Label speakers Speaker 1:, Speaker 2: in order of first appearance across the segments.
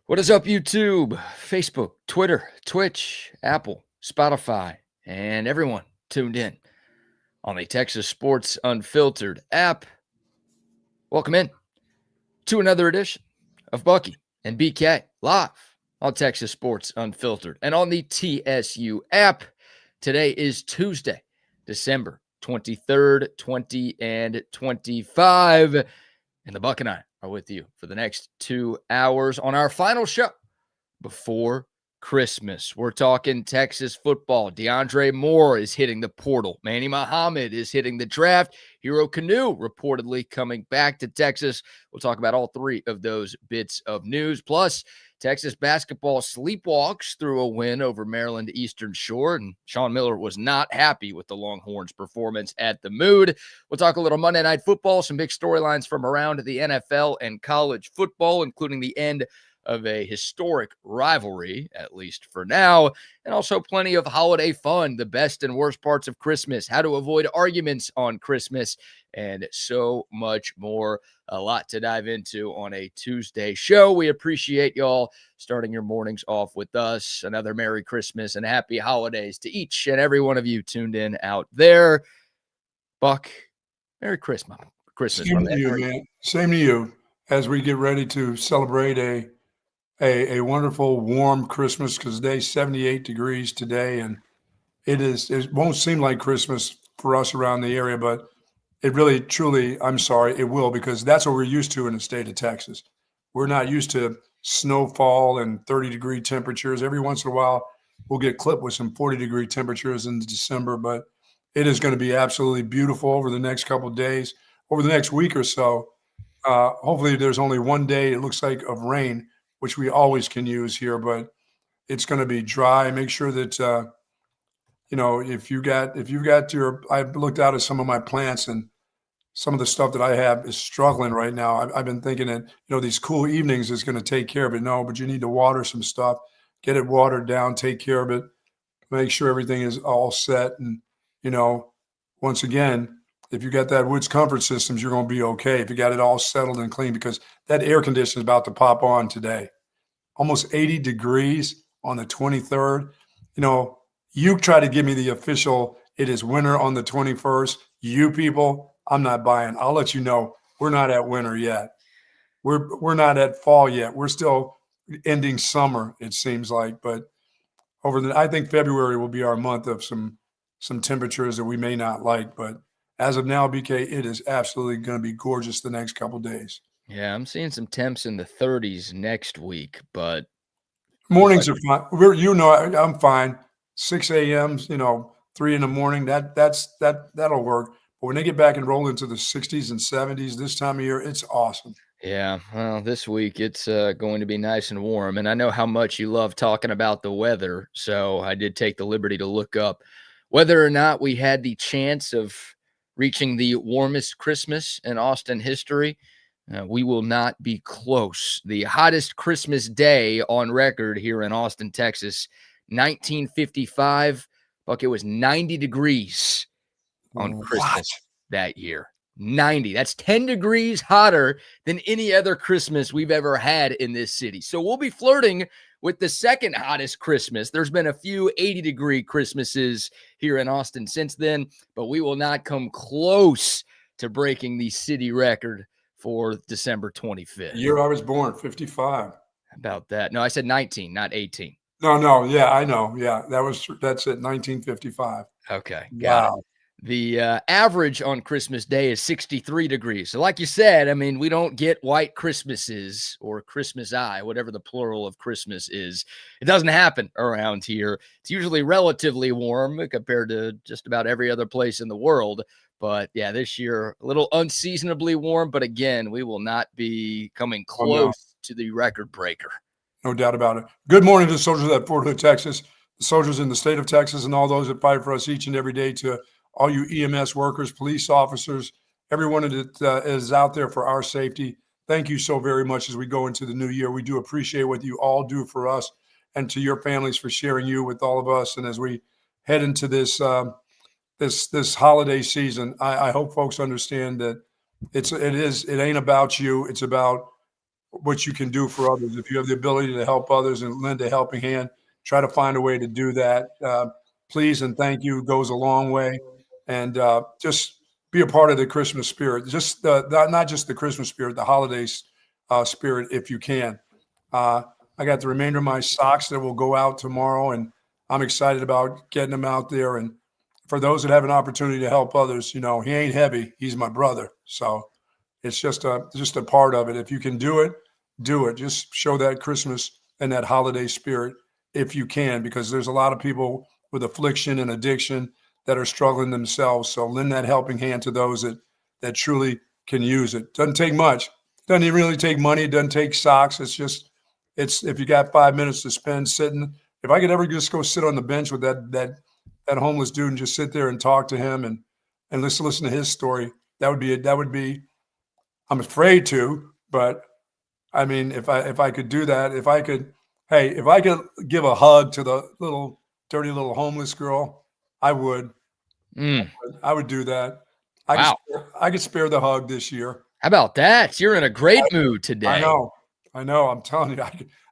Speaker 1: What is up, YouTube, Facebook, Twitter, Twitch, Apple, Spotify, and everyone tuned in on the Texas Sports Unfiltered app? Welcome in to another edition of Bucky and BK live on Texas Sports Unfiltered and on the TSU app. Today is Tuesday, December 23rd, 2025, and the Buck and I are with you for the next 2 hours on our final show before Christmas. We're talking Texas football. DeAndre Moore is hitting the portal. Manny Muhammad is hitting the draft. Hero Canoe reportedly coming back to Texas. We'll talk about all three of those bits of news. Plus, Texas basketball sleepwalks through a win over Maryland Eastern Shore, and Sean Miller was not happy with the Longhorns' performance at the Mood. We'll talk a little Monday Night Football, some big storylines from around the NFL and college football, including the end of a historic rivalry, at least for now, and also plenty of holiday fun, the best and worst parts of Christmas, how to avoid arguments on Christmas, and so much more. A lot to dive into on a Tuesday show. We appreciate y'all starting your mornings off with us. Another Merry Christmas and Happy Holidays to each and every one of you tuned in out there. Buck, Merry Christmas.
Speaker 2: Same to you, man. Same to you as we get ready to celebrate a wonderful, warm Christmas, because today's 78 degrees today, and it won't seem like Christmas for us around the area, but it really, truly, I'm sorry, it will, because that's what we're used to in the state of Texas. We're not used to snowfall and 30-degree temperatures. Every once in a while, we'll get clipped with some 40-degree temperatures in December, but it is going to be absolutely beautiful over the next couple of days, over the next week or so. Hopefully there's only one day, it looks like, of rain, which we always can use here, but it's going to be dry. Make sure that, if you've got I've looked out at some of my plants, and some of the stuff that I have is struggling right now. I've been thinking that, these cool evenings is going to take care of it. No, but you need to water some stuff, get it watered down, take care of it, make sure everything is all set. And, once again, if you got that Woods Comfort Systems, you're going to be okay. If you got it all settled and clean, because that air conditioner is about to pop on today. Almost 80 degrees on the 23rd. You try to give me the official, it is winter on the 21st. You people, I'm not buying. I'll let you know, we're not at winter yet. We're not at fall yet. We're still ending summer, it seems like. But I think February will be our month of some temperatures that we may not like. But as of now, BK, it is absolutely going to be gorgeous the next couple of days.
Speaker 1: Yeah, I'm seeing some temps in the 30s next week, but
Speaker 2: mornings are fine. I'm fine. 6 a.m., 3 in the morning, that'll work. But when they get back and roll into the 60s and 70s this time of year, it's awesome.
Speaker 1: Yeah, well, this week it's going to be nice and warm, and I know how much you love talking about the weather, so I did take the liberty to look up whether or not we had the chance of reaching the warmest Christmas in Austin history. We will not be close. The hottest Christmas day on record here in Austin, Texas, 1955. Buck, it was 90 degrees on Christmas that year. 90. That's 10 degrees hotter than any other Christmas we've ever had in this city. So we'll be flirting with the second hottest Christmas. There's been a few 80-degree Christmases here in Austin since then, but we will not come close to breaking the city record for December 25th.
Speaker 2: Year I was born, 55.
Speaker 1: About that. No, I said 19, not 18.
Speaker 2: No. Yeah, I know. Yeah, that's it, 1955.
Speaker 1: Okay, got it. The average on Christmas Day is 63 degrees. So like you said, I mean, we don't get white Christmases or Christmas Eye, whatever the plural of Christmas is. It doesn't happen around here. It's usually relatively warm compared to just about every other place in the world. But yeah, this year, a little unseasonably warm. But again, we will not be coming close to the record breaker.
Speaker 2: No doubt about it. Good morning to the soldiers at Fort Hood, Texas, the soldiers in the state of Texas, and all those that fight for us each and every day, to all you EMS workers, police officers, everyone that is out there for our safety. Thank you so very much as we go into the new year. We do appreciate what you all do for us, and to your families for sharing you with all of us. And as we head into this this holiday season, I hope folks understand that it ain't about you. It's about what you can do for others. If you have the ability to help others and lend a helping hand, try to find a way to do that. Please and thank you goes a long way. And just be a part of the Christmas spirit. Just not just the Christmas spirit, the holidays spirit, if you can. I got the remainder of my socks that will go out tomorrow, and I'm excited about getting them out there. And for those that have an opportunity to help others, he ain't heavy. He's my brother. So it's just a part of it. If you can do it, do it. Just show that Christmas and that holiday spirit if you can, because there's a lot of people with affliction and addiction that are struggling themselves. So lend that helping hand to those that truly can use it. Doesn't take much. Doesn't even really take money. It doesn't take socks. It's if you got 5 minutes to spend sitting. If I could ever just go sit on the bench with that homeless dude and just sit there and talk to him and listen to his story, that would be. I'm afraid to, but I mean, if I could do that, if I could give a hug to the little dirty little homeless girl, I would. I would do that.
Speaker 1: Wow.
Speaker 2: I could spare the hug this year.
Speaker 1: How about that? You're in a great mood today.
Speaker 2: I know. I'm telling you,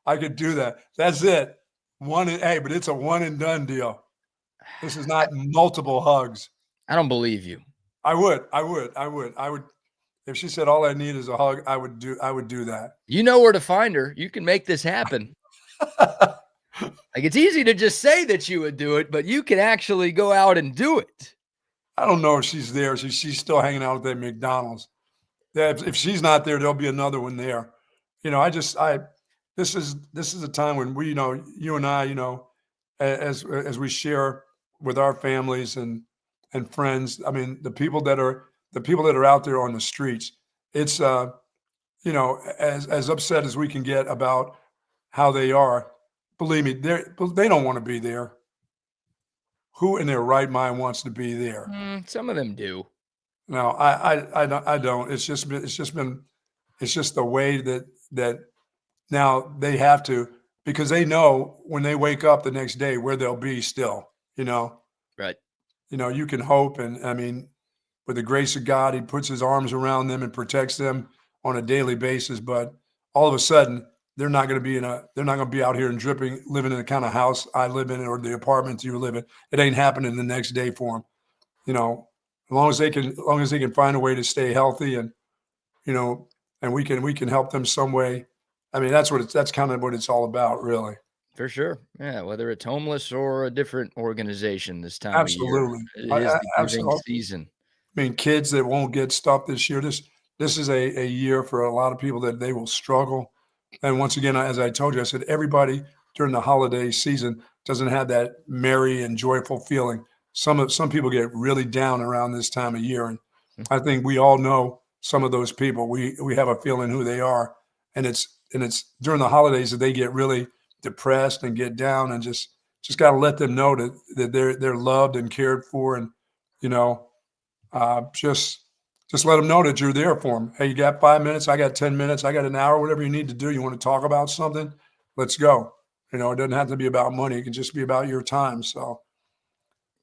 Speaker 2: I could do that. That's it. But it's a one and done deal. This is not multiple hugs.
Speaker 1: I don't believe you.
Speaker 2: I would. If she said all I need is a hug, I would do that.
Speaker 1: You know where to find her. You can make this happen. Like, it's easy to just say that you would do it, but you can actually go out and do it.
Speaker 2: I don't know if she's there. She's still hanging out at that McDonald's. Yeah, if she's not there, there'll be another one there. This is a time when we, you and I, as we share with our families and friends. I mean, the people that are out there on the streets. It's as upset as we can get about how they are. Believe me, they don't want to be there. Who in their right mind wants to be there?
Speaker 1: Some of them do.
Speaker 2: No, I don't. It's just the way that now they have to, because they know when they wake up the next day where they'll be still,
Speaker 1: Right.
Speaker 2: You can hope. And I mean, with the grace of God, he puts his arms around them and protects them on a daily basis. But all of a sudden, they're not going to be out here and living in the kind of house I live in or the apartment you live in. It ain't happening the next day for them. As long as they can find a way to stay healthy and we can help them some way. I mean, that's kind of what it's all about, really.
Speaker 1: For sure. Yeah, whether it's homeless or a different organization this time
Speaker 2: Absolutely.
Speaker 1: of year. It is the giving season.
Speaker 2: I mean, kids that won't get stuff this year, this is a year for a lot of people that they will struggle. And once again, as I told you, I said everybody during the holiday season doesn't have that merry and joyful feeling. Some people get really down around this time of year. And I think we all know some of those people. We have a feeling who they are. And it's during the holidays that they get really depressed and get down, and just got to let them know that they're loved and cared for, and just let them know that you're there for them. Hey, you got 5 minutes? I got 10 minutes. I got an hour. Whatever you need to do. You want to talk about something? Let's go. It doesn't have to be about money. It can just be about your time. So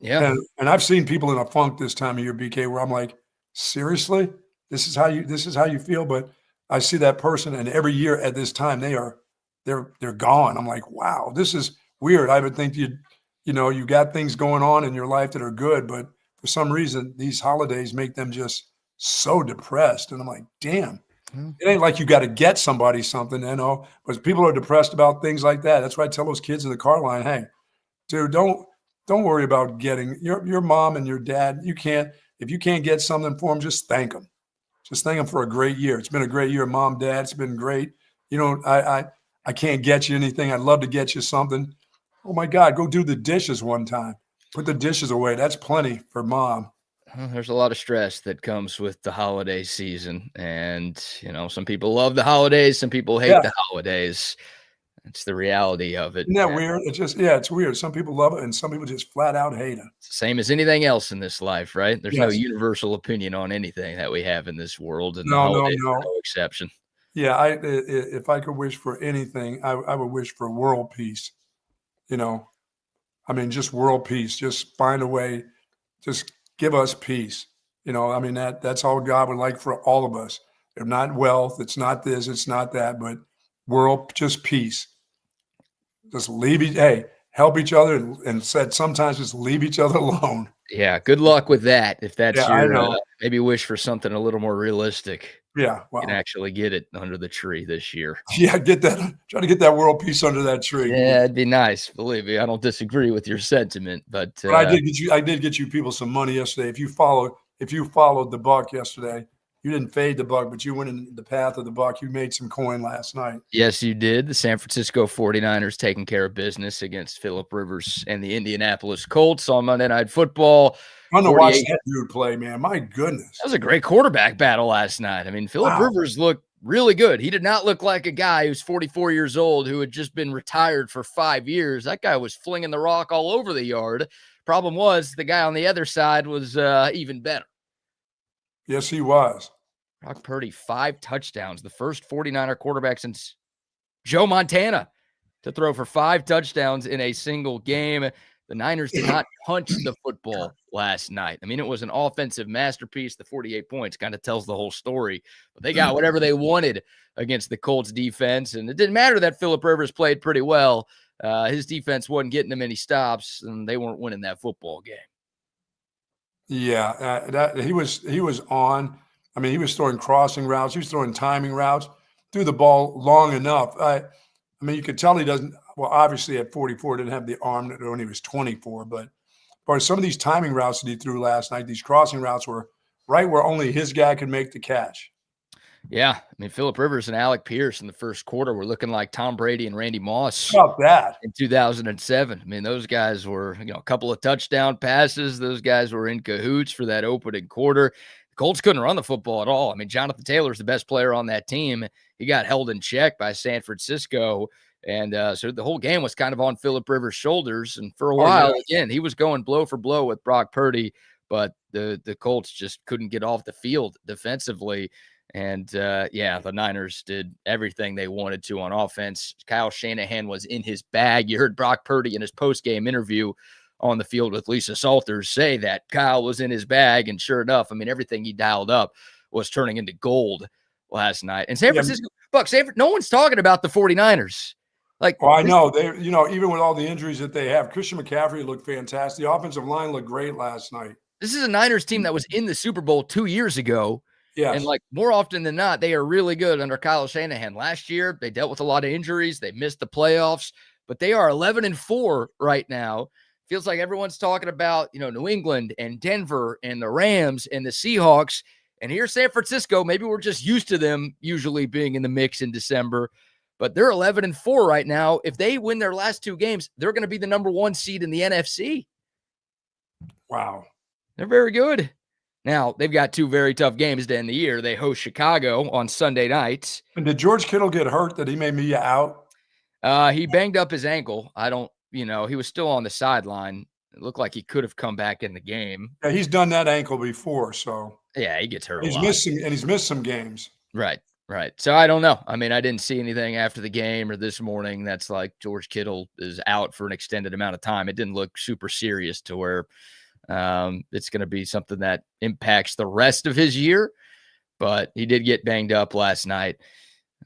Speaker 1: yeah.
Speaker 2: And I've seen people in a funk this time of year, BK, where I'm like, seriously, this is how you feel. But I see that person, and every year at this time they're gone. I'm like, wow, this is weird. I would think you got things going on in your life that are good, but for some reason these holidays make them just so depressed. And I'm like, damn, it ain't like you got to get somebody something, but people are depressed about things like that. That's why I tell those kids in the car line, hey, dude, don't worry about getting your mom and your dad. If you can't get something for them, just thank them. Just thank them for a great year. It's been a great year, Mom, Dad. It's been great. I can't get you anything. I'd love to get you something. Oh my God, go do the dishes one time. Put the dishes away. That's plenty for Mom.
Speaker 1: There's a lot of stress that comes with the holiday season. And, some people love the holidays. Some people hate the holidays. It's the reality of it.
Speaker 2: Isn't that weird? It's weird. Some people love it and some people just flat out hate it.
Speaker 1: It's the same as anything else in this life, right? There's no universal opinion on anything that we have in this world. And the holidays are no exception.
Speaker 2: Yeah, if I could wish for anything, I would wish for world peace. Just world peace. Just find a way. Just give us peace. That's all God would like for all of us. They're not wealth. It's not this. It's not that. But world just peace. Just help each other, and said sometimes just leave each other alone.
Speaker 1: Yeah, good luck with that. If that's
Speaker 2: I know.
Speaker 1: maybe wish for something a little more realistic.
Speaker 2: Yeah,
Speaker 1: You can actually get it under the tree this year.
Speaker 2: Yeah, try to get that world peace under that tree.
Speaker 1: Yeah, it'd be nice. Believe me, I don't disagree with your sentiment, but
Speaker 2: I did get you people some money yesterday. If you followed the buck yesterday, you didn't fade the buck, but you went in the path of the buck. You made some coin last night.
Speaker 1: Yes, you did. The San Francisco 49ers taking care of business against Phillip Rivers and the Indianapolis Colts on Monday Night Football.
Speaker 2: I want to watch that dude play, man. My goodness.
Speaker 1: That was a great quarterback battle last night. I mean, Phillip Rivers looked really good. He did not look like a guy who's 44 years old who had just been retired for 5 years. That guy was flinging the rock all over the yard. Problem was the guy on the other side was even better.
Speaker 2: Yes, he was.
Speaker 1: Brock Purdy, 5 touchdowns, the first 49er quarterback since Joe Montana to throw for 5 touchdowns in a single game. The Niners did not punch the football last night. I mean, it was an offensive masterpiece. The 48 points kind of tells the whole story. But they got whatever they wanted against the Colts defense. And it didn't matter that Phillip Rivers played pretty well. His defense wasn't getting them any stops, and they weren't winning that football game.
Speaker 2: Yeah, he was on. I mean, he was throwing crossing routes. He was throwing timing routes. Threw the ball long enough. I mean, you could tell he doesn't. Well, obviously at 44, didn't have the arm when he was 24. But for some of these timing routes that he threw last night, these crossing routes were right where only his guy could make the catch.
Speaker 1: Yeah, I mean, Phillip Rivers and Alec Pierce in the first quarter were looking like Tom Brady and Randy Moss.
Speaker 2: How about that?
Speaker 1: In 2007. I mean, those guys were, a couple of touchdown passes. Those guys were in cahoots for that opening quarter. The Colts couldn't run the football at all. I mean, Jonathan Taylor's the best player on that team. He got held in check by San Francisco. And so the whole game was kind of on Phillip Rivers' shoulders. And for a while, again, he was going blow for blow with Brock Purdy, but the Colts just couldn't get off the field defensively. And, the Niners did everything they wanted to on offense. Kyle Shanahan was in his bag. You heard Brock Purdy in his post-game interview on the field with Lisa Salters say that Kyle was in his bag. And sure enough, I mean, everything he dialed up was turning into gold last night. And San Francisco, no one's talking about the 49ers.
Speaker 2: I know. They, even with all the injuries that they have, Christian McCaffrey looked fantastic. The offensive line looked great last night.
Speaker 1: This is a Niners team that was in the Super Bowl 2 years ago.
Speaker 2: Yes.
Speaker 1: And more often than not, they are really good under Kyle Shanahan. Last year, they dealt with a lot of injuries. They missed the playoffs, but they are 11-4 right now. Feels like everyone's talking about, New England and Denver and the Rams and the Seahawks. And here's San Francisco. Maybe we're just used to them usually being in the mix in December, but they're 11-4 right now. If they win their last 2 games, they're going to be the number 1 seed in the NFC.
Speaker 2: Wow.
Speaker 1: They're very good. Now, they've got 2 very tough games to end the year. They host Chicago on Sunday night.
Speaker 2: And did George Kittle get hurt that he made me out?
Speaker 1: He banged up his ankle. He was still on the sideline. It looked like he could have come back in the game.
Speaker 2: Yeah, he's done that ankle before, so.
Speaker 1: Yeah, he gets hurt
Speaker 2: He's missed some games.
Speaker 1: Right. So I don't know. I mean, I didn't see anything after the game or this morning that's like George Kittle is out for an extended amount of time. It didn't look super serious to where it's going to be something that impacts the rest of his year, but he did get banged up last night.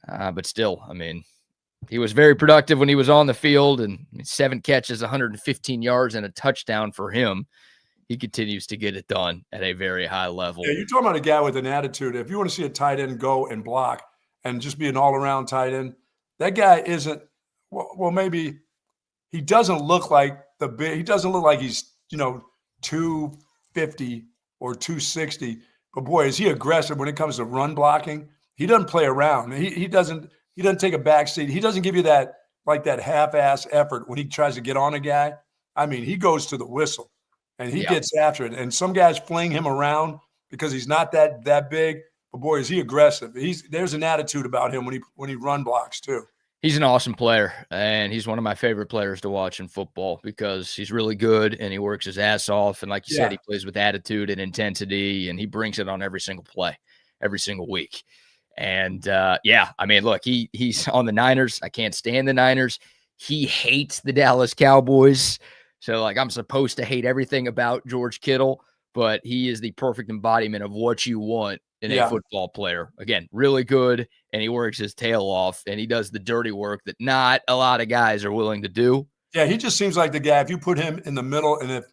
Speaker 1: But still, I mean, he was very productive when he was on the field, and 7 catches, 115 yards, and a touchdown for him. He continues to get it done at a very high level.
Speaker 2: Yeah, you're talking about a guy with an attitude. If you want to see a tight end go and block and just be an all-around tight end, that guy isn't – well, maybe he doesn't look like he doesn't look like he's, 250 or 260. But, boy, is he aggressive when it comes to run blocking. He doesn't play around. He doesn't take a back seat. He doesn't give you that half-ass effort when he tries to get on a guy. I mean, he goes to the whistle. And he gets after it. And some guys fling him around because he's not that big. But, boy, is he aggressive. There's an attitude about him when he run blocks, too.
Speaker 1: He's an awesome player, and he's one of my favorite players to watch in football because he's really good, and he works his ass off. And like you said, he plays with attitude and intensity, and he brings it on every single play, every single week. And, I mean, look, he's on the Niners. I can't stand the Niners. He hates the Dallas Cowboys. So, I'm supposed to hate everything about George Kittle, but he is the perfect embodiment of what you want in a football player. Again, really good, and he works his tail off, and he does the dirty work that not a lot of guys are willing to do.
Speaker 2: Yeah, he just seems like the guy. If you put him in the middle, and if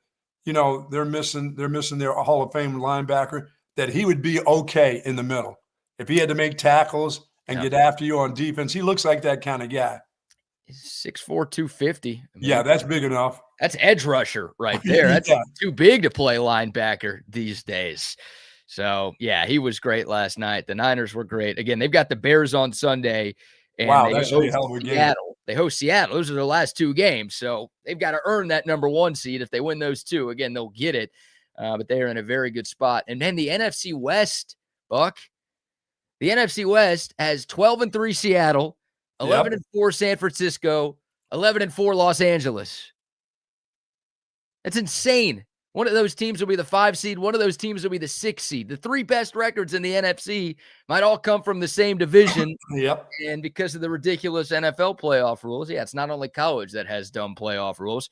Speaker 2: they're missing their Hall of Fame linebacker, that he would be okay in the middle. If he had to make tackles and get after you on defense, he looks like that kind of guy.
Speaker 1: He's 6'4", 250. I mean,
Speaker 2: yeah, that's big enough.
Speaker 1: That's edge rusher right there. That's too big to play linebacker these days. So, yeah, he was great last night. The Niners were great. Again, they've got the Bears on Sunday. And
Speaker 2: wow, that's a hell of a game.
Speaker 1: Seattle. They host Seattle. Those are their last 2 games. So they've got to earn that number 1 seed. If they win those 2, again, they'll get it. But they are in a very good spot. And then the NFC West, Buck. The NFC West has 12-3 Seattle, 11-4 San Francisco, 11-4 Los Angeles. That's insane. One of those teams will be the 5 seed. One of those teams will be the 6 seed. The 3 best records in the NFC might all come from the same division. And because of the ridiculous NFL playoff rules, it's not only college that has dumb playoff rules.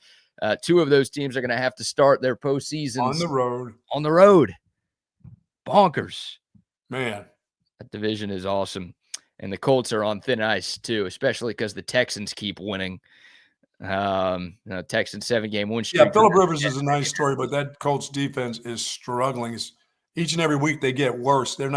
Speaker 1: 2 of those teams are going to have to start their postseasons
Speaker 2: on the road.
Speaker 1: On the road. Bonkers.
Speaker 2: Man.
Speaker 1: That division is awesome. And the Colts are on thin ice too, especially because the Texans keep winning. Texans 7-game win streak.
Speaker 2: Yeah, Phillip Rivers is a nice story, but that Colts defense is struggling. Each and every week they get worse. They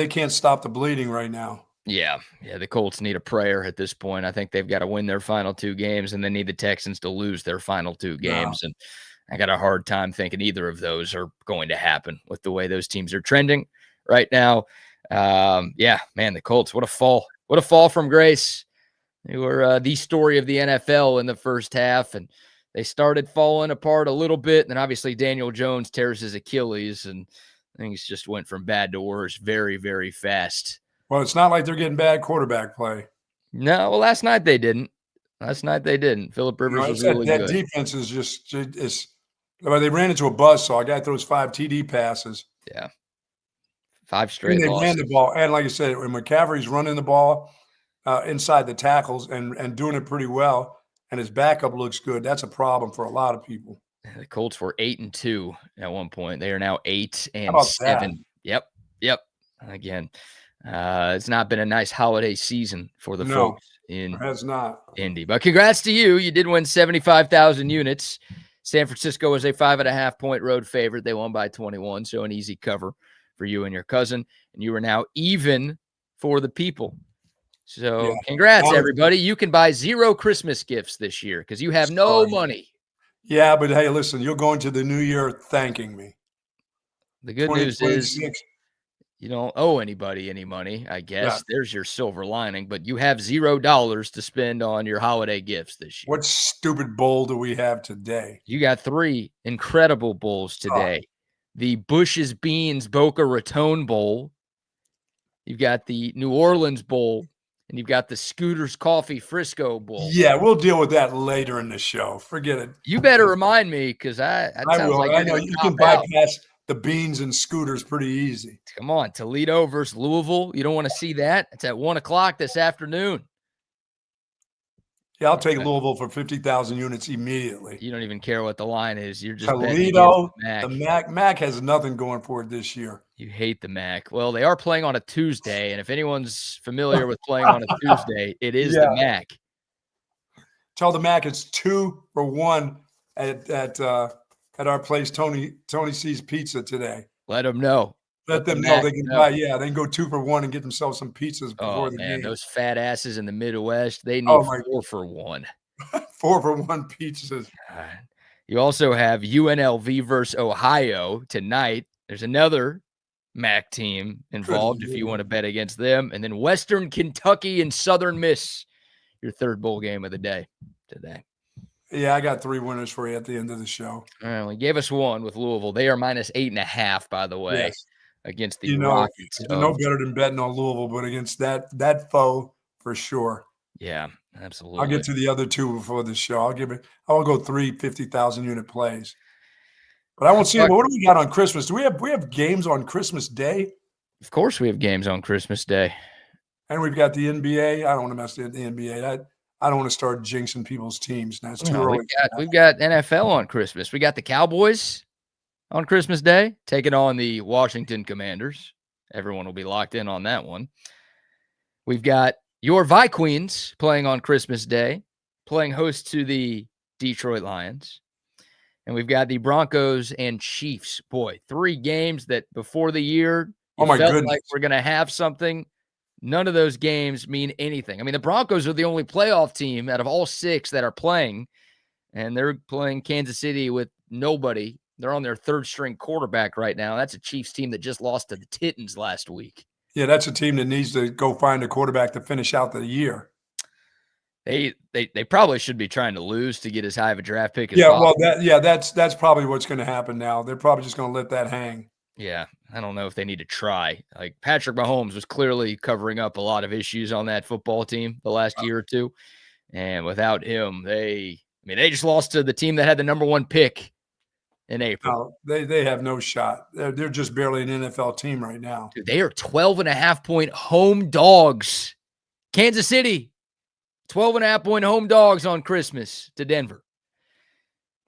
Speaker 2: can't stop the bleeding right now.
Speaker 1: Yeah, the Colts need a prayer at this point. I think they've got to win their final 2 games, and they need the Texans to lose their final 2 games. And I got a hard time thinking either of those are going to happen with the way those teams are trending right now. The Colts, what a fall. What a fall from grace. They were the story of the NFL in the first half, and they started falling apart a little bit. And then obviously Daniel Jones tears his Achilles, and things just went from bad to worse very, very fast.
Speaker 2: Well, it's not like they're getting bad quarterback play.
Speaker 1: No, well, last night they didn't. Phillip Rivers was really good.
Speaker 2: That defense is well, they ran into a buzzsaw. A guy throws 5 TD passes.
Speaker 1: Yeah. 5 straight losses.
Speaker 2: They ran the ball. And like I said, when McCaffrey's running the ball inside the tackles and doing it pretty well, and his backup looks good, that's a problem for a lot of people.
Speaker 1: The Colts were 8-2 at one point. They are now 8-7. Yep. Again, it's not been a nice holiday season for the folks in Indy. But congrats to you. You did win 75,000 units. San Francisco was a 5.5-point road favorite. They won by 21, so an easy cover for you and your cousin. And you are now even for the people. So congrats, everybody. You can buy 0 Christmas gifts this year because you have no money.
Speaker 2: Yeah, but hey, listen, you're going to the new year thanking me.
Speaker 1: The good news is you don't owe anybody any money, I guess. Yeah. There's your silver lining, but you have $0 to spend on your holiday gifts this year.
Speaker 2: What stupid bowl do we have today?
Speaker 1: You got 3 incredible bowls today. The Bush's Beans Boca Raton Bowl. You've got the New Orleans Bowl. And you've got the Scooters Coffee Frisco Bowl.
Speaker 2: Yeah, we'll deal with that later in the show. Forget it.
Speaker 1: You better remind me because I will.
Speaker 2: Like I know you can bypass the beans and Scooters pretty easy.
Speaker 1: Come on, Toledo versus Louisville. You don't want to see that? It's at 1:00 this afternoon.
Speaker 2: Yeah, I'll take Louisville for 50,000 units immediately.
Speaker 1: You don't even care what the line is. You're just
Speaker 2: Toledo. The MAC. MAC has nothing going for it this year.
Speaker 1: You hate the MAC. Well, they are playing on a Tuesday, and if anyone's familiar with playing on a Tuesday, it is the MAC.
Speaker 2: Tell the MAC it's 2 for 1 at our place, Tony C's Pizza today.
Speaker 1: Let them know.
Speaker 2: Let them know they can buy. Yeah, they can go 2 for 1 and get themselves some pizzas before the game.
Speaker 1: Those fat asses in the Midwest, they need 4 for 1.
Speaker 2: 4 for 1 pizzas.
Speaker 1: You also have UNLV versus Ohio tonight. There's another MAC team involved if you want to bet against them. And then Western Kentucky and Southern Miss, your 3rd bowl game of the day today.
Speaker 2: Yeah, I got 3 winners for you at the end of the show.
Speaker 1: All right, well, gave us 1 with Louisville. They are minus 8.5, by the way. Yes. Against the Rockets.
Speaker 2: You know better than betting on Louisville, but against that foe for sure.
Speaker 1: Yeah, absolutely.
Speaker 2: I'll get to the other 2 before the show. I'll go 3 50,000 unit plays. But I won't see it. What do we got on Christmas? Do we have games on Christmas Day?
Speaker 1: Of course we have games on Christmas Day.
Speaker 2: And we've got the NBA. I don't want to mess with the NBA. I don't want to start jinxing people's teams. That's too early.
Speaker 1: We've got NFL on Christmas. We got the Cowboys on Christmas Day taking on the Washington Commanders. Everyone will be locked in on that one. We've got your Vikings playing on Christmas Day, playing host to the Detroit Lions. And we've got the Broncos and Chiefs. Boy, 3 games that before the year, you
Speaker 2: my
Speaker 1: felt
Speaker 2: goodness,
Speaker 1: like we're going to have something. None of those games mean anything. I mean, the Broncos are the only playoff team out of all 6 that are playing, and they're playing Kansas City with nobody. They're on their 3rd-string quarterback right now. That's a Chiefs team that just lost to the Titans last week.
Speaker 2: Yeah, that's a team that needs to go find a quarterback to finish out the year.
Speaker 1: They probably should be trying to lose to get as high of a draft pick as possible.
Speaker 2: Well, that's probably what's going to happen now. They're probably just going to let that hang.
Speaker 1: Yeah, I don't know if they need to try. Like, Patrick Mahomes was clearly covering up a lot of issues on that football team the last year or two. And without him, they just lost to the team that had the number 1 pick in April.
Speaker 2: No, they have no shot. They're just barely an NFL team right now.
Speaker 1: Dude, they are 12.5-point home dogs. Kansas City, 12.5-point home dogs on Christmas to Denver.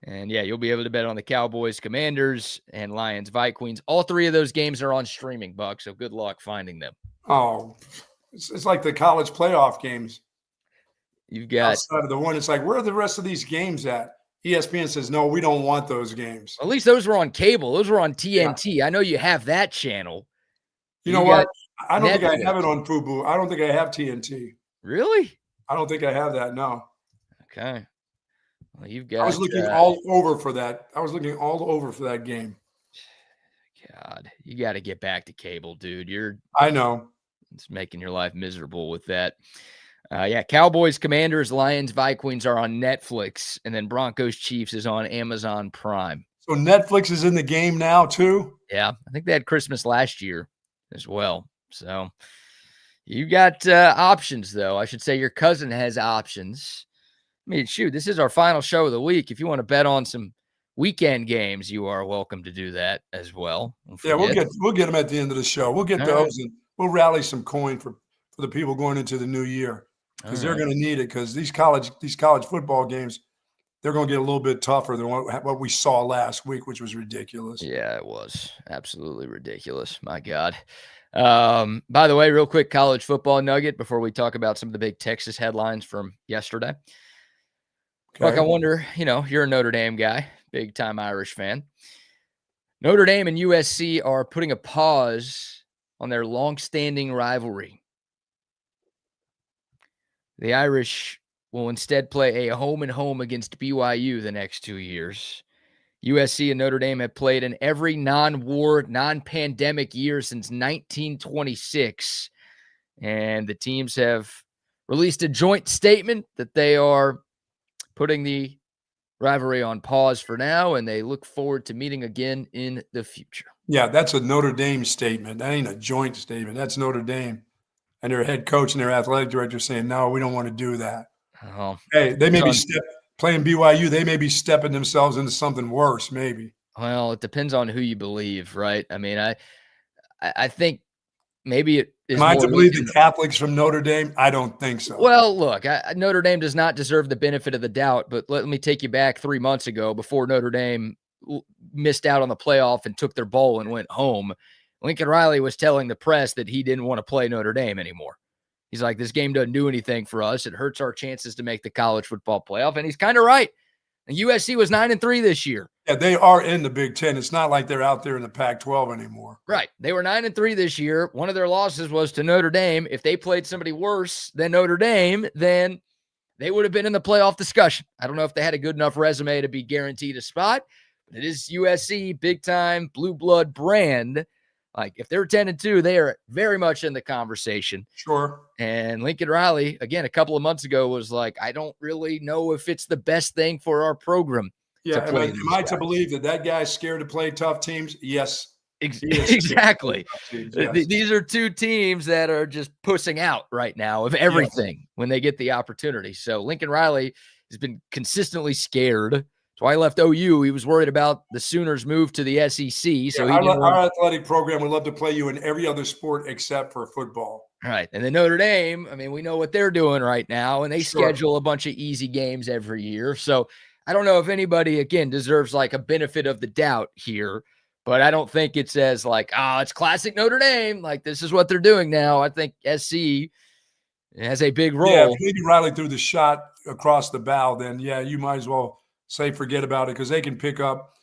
Speaker 1: And yeah, you'll be able to bet on the Cowboys, Commanders, and Lions, Vikings. All 3 of those games are on streaming, Buck, so good luck finding them.
Speaker 2: Oh, it's like the college playoff games.
Speaker 1: You've got
Speaker 2: outside of the one, it's like, where are the rest of these games at? ESPN says, no, we don't want those games.
Speaker 1: At least those were on cable. Those were on TNT. Yeah. I know you have that channel.
Speaker 2: You know what? I don't think I have it on FUBU. I don't think I have TNT.
Speaker 1: Really?
Speaker 2: I don't think I have that, no.
Speaker 1: Okay. Well, you've got.
Speaker 2: I was looking all over for that. I was looking all over for that game.
Speaker 1: God, you got to get back to cable, dude.
Speaker 2: I know.
Speaker 1: It's making your life miserable with that. Yeah, Cowboys, Commanders, Lions, Vikings are on Netflix, and then Broncos, Chiefs is on Amazon Prime.
Speaker 2: So Netflix is in the game now too?
Speaker 1: Yeah, I think they had Christmas last year as well. So you got options, though. I should say your cousin has options. I mean, shoot, this is our final show of the week. If you want to bet on some weekend games, you are welcome to do that as well.
Speaker 2: Yeah, we'll get them at the end of the show. We'll get those, and we'll rally some coin for the people going into the new year, because they're going to need it, because these college football games, they're going to get a little bit tougher than what we saw last week, which was ridiculous.
Speaker 1: Yeah, it was absolutely ridiculous. My God. By the way, real quick college football nugget before we talk about some of the big Texas headlines from yesterday. Okay. Look, I wonder, you're a Notre Dame guy, big time Irish fan. Notre Dame and USC are putting a pause on their long-standing rivalry. The Irish will instead play a home-and-home against BYU the next 2 years. USC and Notre Dame have played in every non-war, non-pandemic year since 1926. And the teams have released a joint statement that they are putting the rivalry on pause for now, and they look forward to meeting again in the future.
Speaker 2: Yeah, that's a Notre Dame statement. That ain't a joint statement. That's Notre Dame and their head coach and their athletic director saying, no, we don't want to do that.
Speaker 1: Oh,
Speaker 2: hey, they may be playing BYU. They may be stepping themselves into something worse, maybe.
Speaker 1: Well, it depends on who you believe, right? I mean, I think maybe it is.
Speaker 2: Am I to believe the Catholics from Notre Dame? I don't think so.
Speaker 1: Well, look, Notre Dame does not deserve the benefit of the doubt, but let me take you back 3 months ago before Notre Dame missed out on the playoff and took their bowl and went home. Lincoln Riley was telling the press that he didn't want to play Notre Dame anymore. He's like, this game doesn't do anything for us. It hurts our chances to make the college football playoff. And he's kind of right. And USC was 9-3 this year.
Speaker 2: Yeah, they are in the Big Ten. It's not like they're out there in the Pac-12 anymore.
Speaker 1: Right. They were 9-3 this year. One of their losses was to Notre Dame. If they played somebody worse than Notre Dame, then they would have been in the playoff discussion. I don't know if they had a good enough resume to be guaranteed a spot, but it is USC, big-time, blue blood brand. Like, if they're 10-2, they are very much in the conversation.
Speaker 2: Sure.
Speaker 1: And Lincoln Riley, again, a couple of months ago was like, I don't really know if it's the best thing for our program.
Speaker 2: Yeah, am I to believe that guy's scared to play tough teams? Yes.
Speaker 1: Exactly.
Speaker 2: Teams, yes.
Speaker 1: These are two teams that are just pussing out right now of everything when they get the opportunity. So Lincoln Riley has been consistently scared. That's why he left OU. He was worried about the Sooners' move to the SEC. So
Speaker 2: our athletic program would love to play you in every other sport except for football.
Speaker 1: Right. And then Notre Dame, I mean, we know what they're doing right now, and they schedule a bunch of easy games every year. So I don't know if anybody, again, deserves like a benefit of the doubt here, But I don't think it's as like, it's classic Notre Dame. Like, this is what they're doing now. I think SC has a big role.
Speaker 2: Yeah, if maybe Riley threw the shot across the bow, then, yeah, you might as well say forget about it because they can pick up.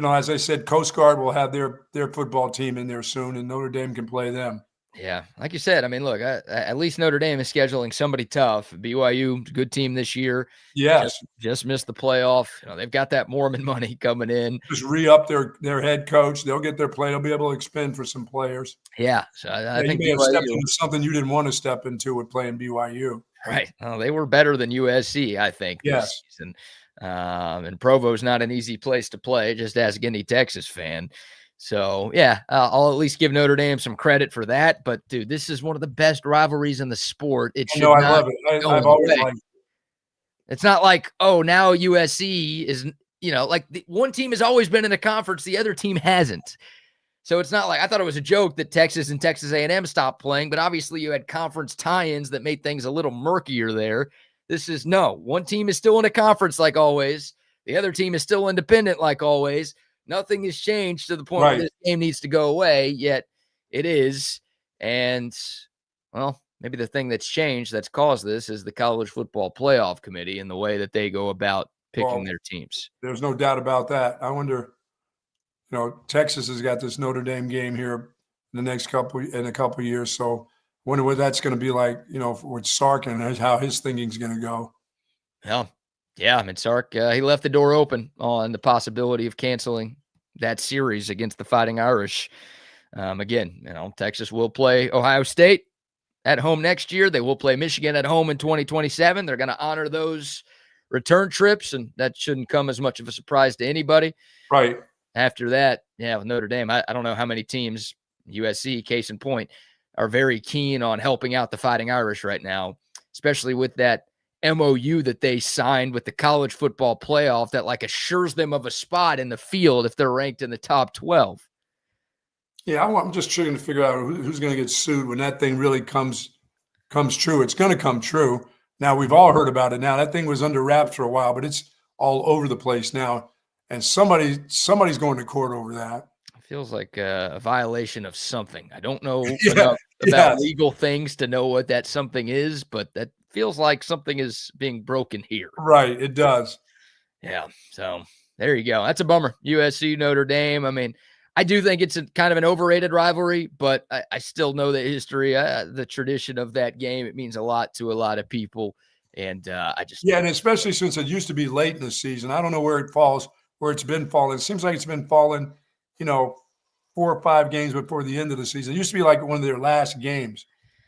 Speaker 2: As I said, Coast Guard will have their football team in there soon, and Notre Dame can play them.
Speaker 1: Yeah, like you said, I mean, look, at least Notre Dame is scheduling somebody tough. BYU, good team this year.
Speaker 2: Yes.
Speaker 1: Just missed the playoff. They've got that Mormon money coming in.
Speaker 2: Just re-up their head coach. They'll get their play. They'll be able to expend for some players.
Speaker 1: Yeah, so I think
Speaker 2: you may have stepped into something you didn't want to step into with playing BYU.
Speaker 1: Right. Well, they were better than USC, I think, this season. And Provo's not an easy place to play. Just ask any Texas fan. So, yeah, I'll at least give Notre Dame some credit for that. But, dude, this is one of the best rivalries in the sport. It should
Speaker 2: I love it. I've always liked it.
Speaker 1: It's not like, now USC is, like one team has always been in a conference. The other team hasn't. So it's not like, I thought it was a joke that Texas and Texas A&M stopped playing. But obviously you had conference tie-ins that made things a little murkier there. This is, one team is still in a conference like always. The other team is still independent like always. Nothing has changed to the point where this game needs to go away, yet it is. And, well, maybe the thing that's changed that's caused this is the College Football Playoff Committee and the way that they go about picking their teams.
Speaker 2: There's no doubt about that. I wonder, Texas has got this Notre Dame game here in a couple of years. So I wonder what that's going to be like, with Sark and how his thinking is going to go.
Speaker 1: Yeah, I mean, Sark, he left the door open on the possibility of canceling that series against the Fighting Irish. Again, Texas will play Ohio State at home next year. They will play Michigan at home in 2027. They're going to honor those return trips, and that shouldn't come as much of a surprise to anybody.
Speaker 2: Right.
Speaker 1: After that, with Notre Dame, I don't know how many teams, USC, case in point, are very keen on helping out the Fighting Irish right now, especially with that MOU that they signed with the College Football Playoff that assures them of a spot in the field if they're ranked in the top 12.
Speaker 2: Yeah, I'm just trying to figure out who's going to get sued when that thing really comes true. It's going to come true. Now, we've all heard about it now. That thing was under wraps for a while, but it's all over the place now. And somebody's going to court over that.
Speaker 1: It feels like a violation of something. I don't know enough about legal things to know what that something is, but that feels like something is being broken here.
Speaker 2: Right, it does.
Speaker 1: Yeah, so there you go. That's a bummer. USC, Notre Dame. I mean, I do think it's kind of an overrated rivalry, but I still know the history, the tradition of that game. It means a lot to a lot of people, and
Speaker 2: and especially since it used to be late in the season. I don't know where it's been falling. It seems like it's been falling, 4 or 5 games before the end of the season. It used to be like one of their last games.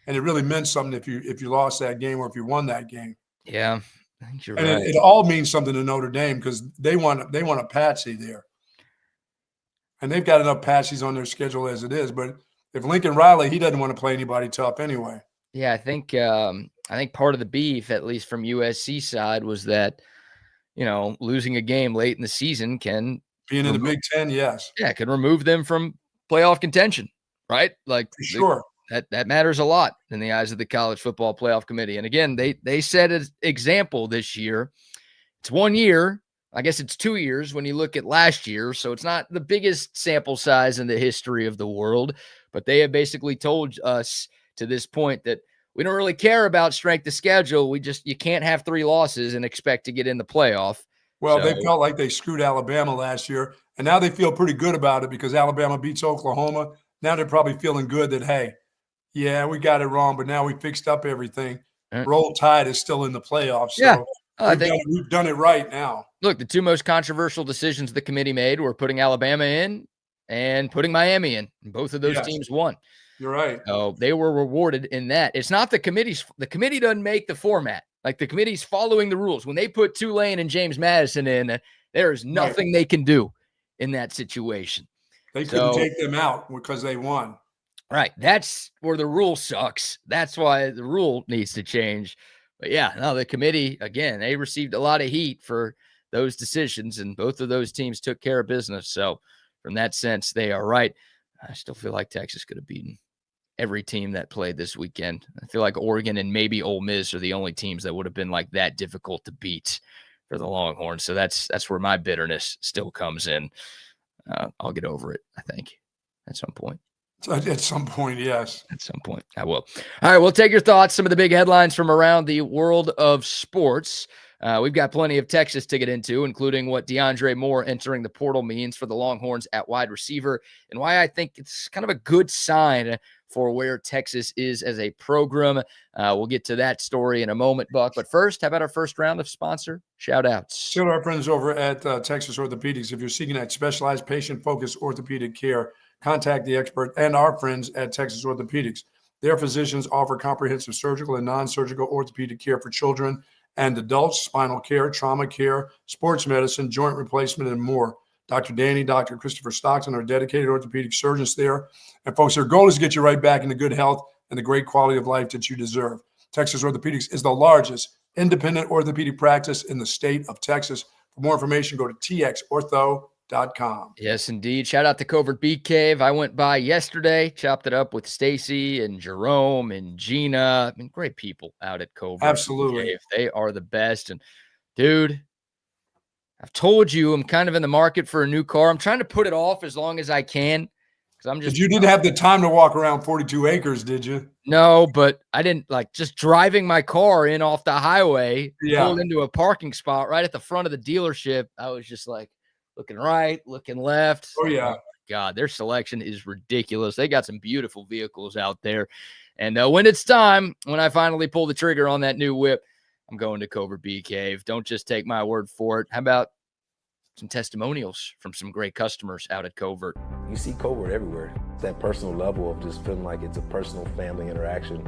Speaker 2: And it really meant something if you lost that game or if you won that game.
Speaker 1: Yeah, I think you're
Speaker 2: right.
Speaker 1: It
Speaker 2: all means something to Notre Dame because they want a patsy there. And they've got enough patsies on their schedule as it is. But if Lincoln Riley, he doesn't want to play anybody tough anyway.
Speaker 1: Yeah, I think part of the beef, at least from USC side, was that, losing a game late in the season can
Speaker 2: being in the Big Ten, yes.
Speaker 1: Yeah, can remove them from playoff contention, right? For
Speaker 2: sure.
Speaker 1: That matters a lot in the eyes of the College Football Playoff Committee. And again, they set an example this year. It's 1 year. I guess it's 2 years when you look at last year. So it's not the biggest sample size in the history of the world, but they have basically told us to this point that we don't really care about strength of schedule. You can't have 3 losses and expect to get in the playoff.
Speaker 2: Well, they felt like they screwed Alabama last year, and now they feel pretty good about it because Alabama beats Oklahoma. Now they're probably feeling good that, hey, yeah, we got it wrong, but now we fixed up everything. Roll Tide is still in the playoffs. So we've done it right now.
Speaker 1: Look, the 2 most controversial decisions the committee made were putting Alabama in and putting Miami in. Both of those teams won.
Speaker 2: You're right.
Speaker 1: So they were rewarded in that. It's not the committee doesn't make the format. The committee's following the rules. When they put Tulane and James Madison in, there is nothing they can do in that situation.
Speaker 2: They couldn't take them out because they won.
Speaker 1: Right. That's where the rule sucks. That's why the rule needs to change. But the committee, again, they received a lot of heat for those decisions, and both of those teams took care of business. So from that sense, they are right. I still feel like Texas could have beaten every team that played this weekend. I feel like Oregon and maybe Ole Miss are the only teams that would have been that difficult to beat for the Longhorns. So that's where my bitterness still comes in. I'll get over it, I think, at some point.
Speaker 2: At some point, yes.
Speaker 1: At some point, I will. All right, we'll take your thoughts, some of the big headlines from around the world of sports. We've got plenty of Texas to get into, including what DeAndre Moore entering the portal means for the Longhorns at wide receiver, and why I think it's kind of a good sign for where Texas is as a program. We'll get to that story in a moment, Buck. But first, how about our first round of sponsor shout-outs?
Speaker 2: Shout out our friends over at Texas Orthopedics. If you're seeking that specialized, patient-focused orthopedic care, contact the expert and our friends at Texas Orthopedics. Their physicians offer comprehensive surgical and non-surgical orthopedic care for children and adults, spinal care, trauma care, sports medicine, joint replacement, and more. Dr. Danny, Dr. Christopher Stockton are dedicated orthopedic surgeons there. And folks, their goal is to get you right back into good health and the great quality of life that you deserve. Texas Orthopedics is the largest independent orthopedic practice in the state of Texas. For more information, go to txortho.com.
Speaker 1: Yes, indeed. Shout out to Covert Bee Cave. I went by yesterday, chopped it up with Stacy and Jerome and Gina. I mean, great people out at Covert
Speaker 2: Absolutely.
Speaker 1: Bee Cave. They are the best. And dude, I've told you I'm kind of in the market for a new car. I'm trying to put it off as long as I can because I'm just.
Speaker 2: But you didn't have the time to walk around 42 acres, did you?
Speaker 1: No, but I didn't like just driving my car in off the highway, pulled into a parking spot right at the front of the dealership. I was just like looking right, looking left.
Speaker 2: Oh, yeah.
Speaker 1: Oh, God, their selection is ridiculous. They got some beautiful vehicles out there. And when it's time, when I finally pull the trigger on that new whip, I'm going to Covert Bee Cave. Don't just take my word for it. How about some testimonials from some great customers out at Covert?
Speaker 3: You see Covert everywhere. It's that personal level of just feeling like it's a personal family interaction.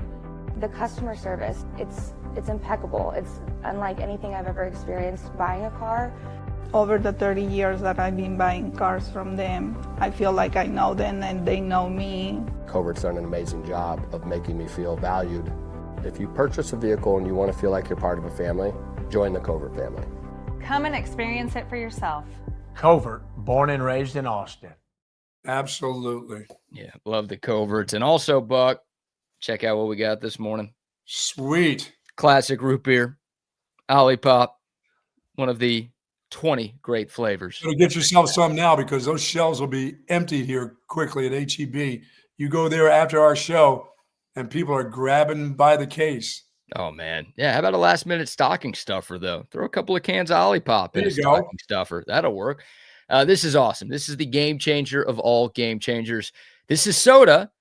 Speaker 4: The customer service, it's impeccable. It's unlike anything I've ever experienced buying a car.
Speaker 5: Over the 30 years that I've been buying cars from them, I feel like I know them and they know me.
Speaker 6: Covert's done an amazing job of making me feel valued. If you purchase a vehicle and you want to feel like you're part of a family, join the Covert family.
Speaker 7: Come and experience it for yourself.
Speaker 8: Covert, born and raised in Austin.
Speaker 2: Absolutely.
Speaker 1: Yeah, love the Coverts. And also, Buck, check out what we got this morning.
Speaker 2: Sweet.
Speaker 1: Classic root beer, OLIPOP, one of the 20 great flavors.
Speaker 2: So get yourself some now because those shelves will be emptied here quickly at HEB. You go there after our show and people are grabbing by the case.
Speaker 1: Oh, man. Yeah, how about a last-minute stocking stuffer, though? Throw a couple of cans of OLIPOP in a stocking stuffer. That'll work. This is awesome. This is the game changer of all game changers. This is soda.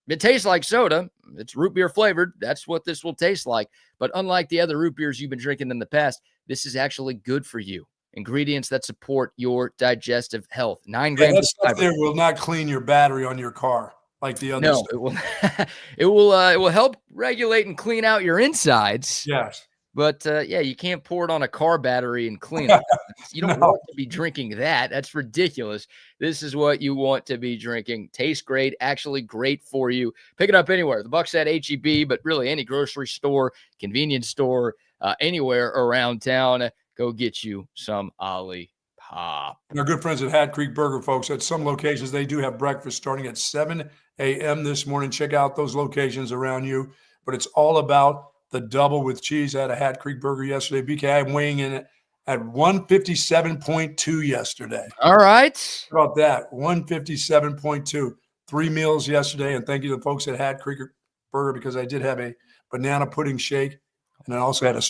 Speaker 1: It tastes like soda. It's root beer flavored. That's what this will taste like. But unlike the other root beers you've been drinking in the past, this is actually good for you. Ingredients that support your digestive health. 9 grams
Speaker 2: that
Speaker 1: of fiber.
Speaker 2: There will not clean your battery on your car like the other stuff.
Speaker 1: It will. It will help regulate and clean out your insides.
Speaker 2: Yes.
Speaker 1: But yeah, you can't pour it on a car battery and clean it. You don't want to be drinking that. That's ridiculous. This is what you want to be drinking. Tastes great, actually great for you. Pick it up anywhere. The Bucks at HEB, but really any grocery store, convenience store, anywhere around town. Go get you some OLIPOP.
Speaker 2: And our good friends at Hat Creek Burger, folks, at some locations, they do have breakfast starting at 7 a.m. this morning. Check out those locations around you. But it's all about the double with cheese. I had a Hat Creek Burger yesterday. BK, I'm weighing in at 157.2 yesterday.
Speaker 1: All right.
Speaker 2: How about that? 157.2. 3 meals yesterday. And thank you to the folks at Hat Creek Burger because I did have a banana pudding shake. And I also had a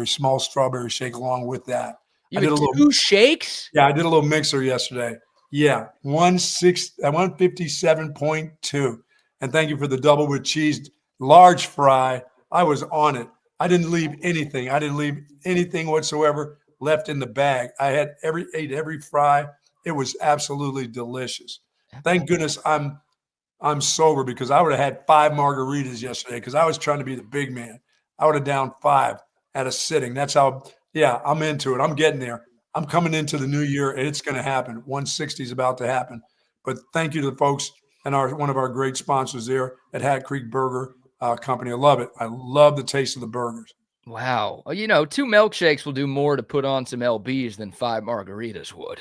Speaker 2: small strawberry shake along with that.
Speaker 1: You had two shakes?
Speaker 2: Yeah, I did a little mixer yesterday. Yeah, 157.2. And thank you for the double with cheese, large fry. I was on it. I didn't leave anything. I didn't leave anything whatsoever left in the bag. I had ate every fry. It was absolutely delicious. Thank goodness I'm sober because I would have had 5 margaritas yesterday because I was trying to be the big man. I would have down 5 at a sitting. That's how, yeah, I'm into it. I'm getting there. I'm coming into the new year, and it's going to happen. 160 is about to happen. But thank you to the folks and one of our great sponsors there at Hat Creek Burger Company. I love it. I love the taste of the burgers.
Speaker 1: Wow. Well, 2 milkshakes will do more to put on some LBs than 5 margaritas would.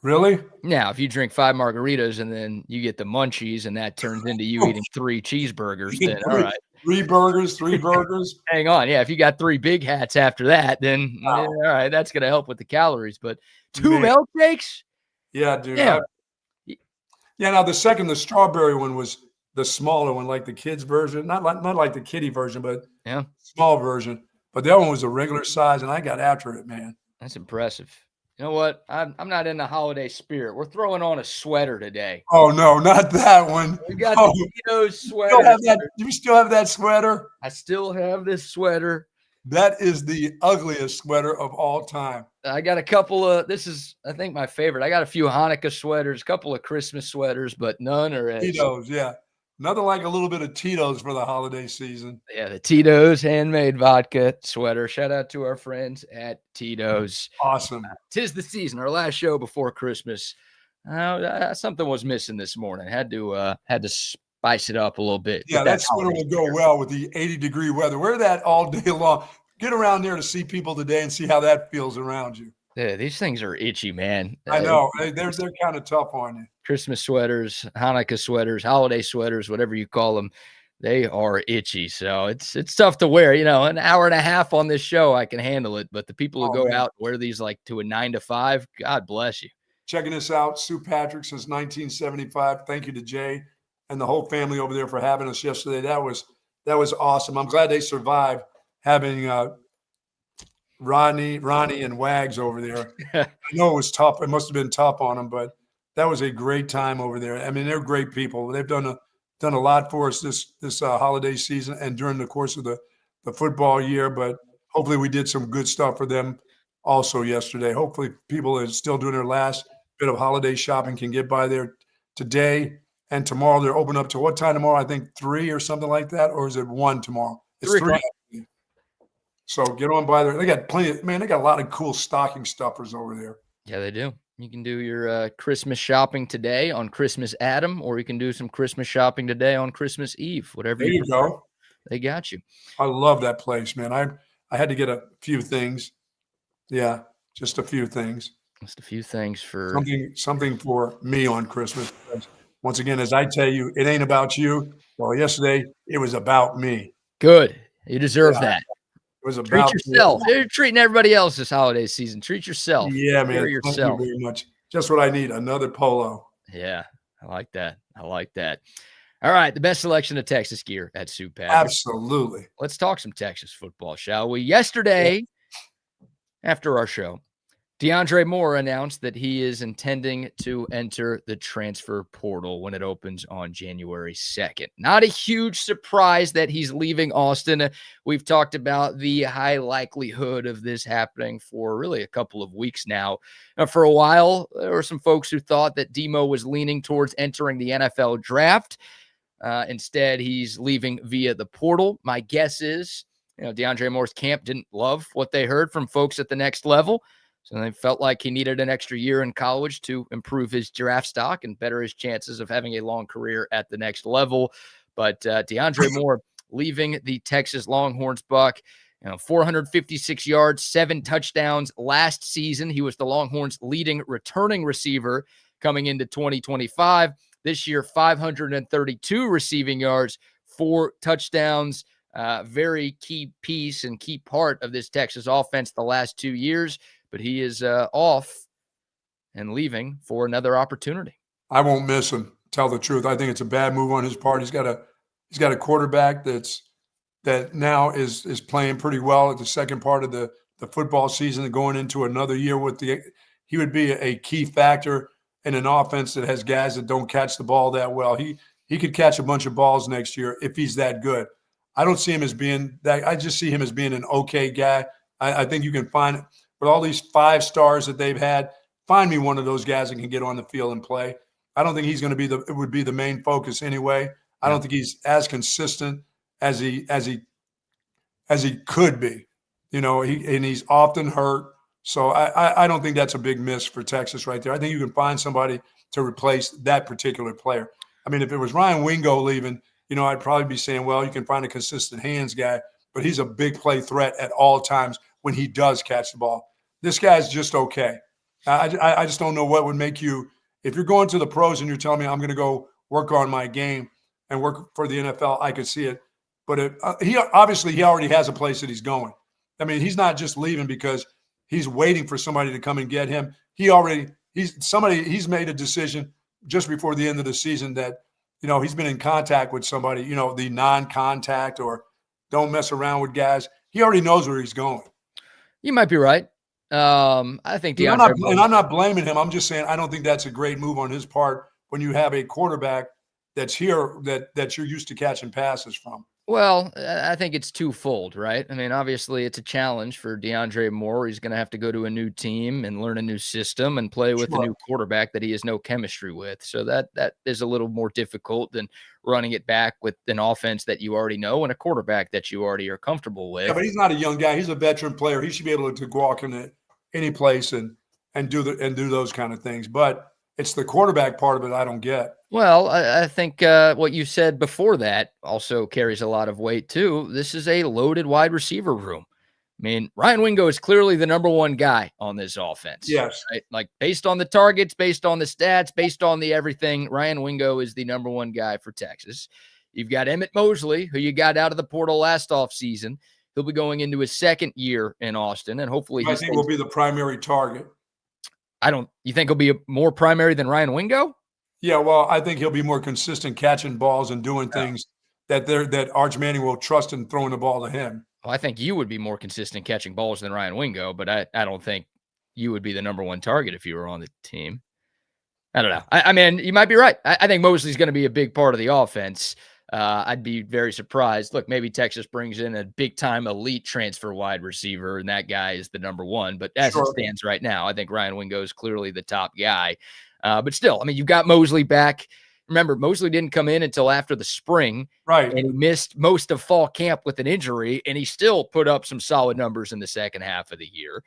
Speaker 2: Really?
Speaker 1: Now, if you drink 5 margaritas and then you get the munchies and that turns into you eating 3 cheeseburgers, then all right.
Speaker 2: 3 burgers.
Speaker 1: Hang on. Yeah, if you got 3 big hats after that, then all right, that's going to help with the calories. But 2 milkshakes?
Speaker 2: Yeah, dude.
Speaker 1: Yeah.
Speaker 2: Yeah. Now the strawberry one was the smaller one, like the kids version, not like the kiddie version, but
Speaker 1: Yeah.
Speaker 2: small version. But that one was a regular size, and I got after it, man.
Speaker 1: That's impressive. You know what? I'm not in the holiday spirit. We're throwing on a sweater today.
Speaker 2: Oh no, not that one.
Speaker 1: We got
Speaker 2: Oh,
Speaker 1: the Tito's sweater.
Speaker 2: you still have that sweater?
Speaker 1: I still have this sweater.
Speaker 2: That is the ugliest sweater of all time.
Speaker 1: I got a couple of, this is, I think, my favorite. I got a few Hanukkah sweaters, a couple of Christmas sweaters, but none are as.
Speaker 2: Tito's, yeah. Nothing like a little bit of Tito's for the holiday season.
Speaker 1: Yeah, the Tito's handmade vodka sweater. Shout out to our friends at Tito's.
Speaker 2: Awesome.
Speaker 1: 'Tis the season, our last show before Christmas. Something was missing this morning. Had to spice it up a little bit.
Speaker 2: Yeah, that sweater will go well with the 80-degree weather. Wear that all day long. Get around there to see people today and see how that feels around you.
Speaker 1: Yeah, these things are itchy, man.
Speaker 2: I know. They're kind of tough on you.
Speaker 1: Christmas sweaters, Hanukkah sweaters, holiday sweaters, whatever you call them, they are itchy. So it's tough to wear. You know, an hour and a half on this show, I can handle it. But the people who go out and wear these like to a 9 to 5, God bless you.
Speaker 2: Checking us out, Sue Patrick since 1975. Thank you to Jay and the whole family over there for having us yesterday. That was awesome. I'm glad they survived having Rodney, and Wags over there. I know it was tough. It must have been tough on them, but that was a great time over there. I mean, they're great people. They've done a lot for us this holiday season and during the course of the football year. But hopefully, we did some good stuff for them also yesterday. Hopefully, people are still doing their last bit of holiday shopping can get by there today and tomorrow. They're open up to what time tomorrow? I think 3 or something like that, or is it 1 tomorrow? It's 3. So get on by there. They got they got a lot of cool stocking stuffers over there.
Speaker 1: Yeah, they do. You can do your Christmas shopping today on Christmas Adam, or you can do some Christmas shopping today on Christmas Eve, whatever
Speaker 2: There you go.
Speaker 1: They got you.
Speaker 2: I love that place, man. I had to get a few things. Yeah, just a few things.
Speaker 1: Just a few things for
Speaker 2: something for me on Christmas. Once again, as I tell you, it ain't about you. Well, yesterday it was about me.
Speaker 1: Good. You deserve that.
Speaker 2: It was about
Speaker 1: treat yourself. You're treating everybody else this holiday season. Treat yourself.
Speaker 2: Yeah, man.
Speaker 1: Thank you
Speaker 2: very much. Just what I need. Another polo.
Speaker 1: Yeah, I like that. All right, the best selection of Texas gear at Sue Patrick.
Speaker 2: Absolutely.
Speaker 1: Let's talk some Texas football, shall we? Yesterday, after our show, DeAndre Moore announced that he is intending to enter the transfer portal when it opens on January 2nd. Not a huge surprise that he's leaving Austin. We've talked about the high likelihood of this happening for really a couple of weeks now. For a while, there were some folks who thought that Demo was leaning towards entering the NFL draft. Instead, he's leaving via the portal. My guess is, DeAndre Moore's camp didn't love what they heard from folks at the next level. So they felt like he needed an extra year in college to improve his draft stock and better his chances of having a long career at the next level. But DeAndre Moore leaving the Texas Longhorns, Buck, 456 yards, 7 touchdowns last season. He was the Longhorns' leading returning receiver coming into 2025. This year, 532 receiving yards, 4 touchdowns. Very key piece and key part of this Texas offense the last 2 years. But he is off and leaving for another opportunity.
Speaker 2: I won't miss him. Tell the truth. I think it's a bad move on his part. He's got a quarterback that now is playing pretty well at the second part of the football season and going into another year he would be a key factor in an offense that has guys that don't catch the ball that well. He could catch a bunch of balls next year if he's that good. I don't see him as being that. I just see him as being an okay guy. I think you can find – with all these 5 stars that they've had, find me one of those guys that can get on the field and play. I don't think he's going to be it would be the main focus anyway. I don't think he's as consistent as he could be. He's often hurt. So I don't think that's a big miss for Texas right there. I think you can find somebody to replace that particular player. I mean, if it was Ryan Wingo leaving, I'd probably be saying, well, you can find a consistent hands guy, but he's a big play threat at all times when he does catch the ball. This guy's just okay. I just don't know what would make you, if you're going to the pros and you're telling me I'm going to go work on my game and work for the NFL, I could see it. But he already has a place that he's going. I mean, he's not just leaving because he's waiting for somebody to come and get him. He already he's made a decision just before the end of the season that, he's been in contact with somebody, the non-contact or don't mess around with guys. He already knows where he's going.
Speaker 1: You might be right. I think
Speaker 2: I'm not blaming him. I'm just saying I don't think that's a great move on his part when you have a quarterback that's here that you're used to catching passes from.
Speaker 1: Well, I think it's twofold, right? I mean, obviously it's a challenge for DeAndre Moore. He's going to have to go to a new team and learn a new system and play with a new quarterback that he has no chemistry with. So that is a little more difficult than running it back with an offense that you already know and a quarterback that you already are comfortable with.
Speaker 2: Yeah, but he's not a young guy. He's a veteran player. He should be able to walk into any place and do those kind of things. But it's the quarterback part of it I don't get.
Speaker 1: Well, I think what you said before that also carries a lot of weight, too. This is a loaded wide receiver room. I mean, Ryan Wingo is clearly the number one guy on this offense.
Speaker 2: Yes.
Speaker 1: Right? Like, based on the targets, based on the stats, based on the everything, Ryan Wingo is the number one guy for Texas. You've got Emmett Mosley, who you got out of the portal last offseason. He'll be going into his second year in Austin, and hopefully
Speaker 2: I think will be the primary target.
Speaker 1: You think he'll be more primary than Ryan Wingo?
Speaker 2: Yeah, well, I think he'll be more consistent catching balls and doing things that Arch Manning will trust in throwing the ball to him.
Speaker 1: Well, I think you would be more consistent catching balls than Ryan Wingo, but I don't think you would be the number one target if you were on the team. I don't know. I mean, you might be right. I think Mosley's going to be a big part of the offense. I'd be very surprised. Look, maybe Texas brings in a big-time elite transfer wide receiver, and that guy is the number one. But as it stands right now, I think Ryan Wingo is clearly the top guy. But still, I mean, you've got Mosley back. Remember, Mosley didn't come in until after the spring.
Speaker 2: Right.
Speaker 1: And he missed most of fall camp with an injury, and he still put up some solid numbers in the second half of the year.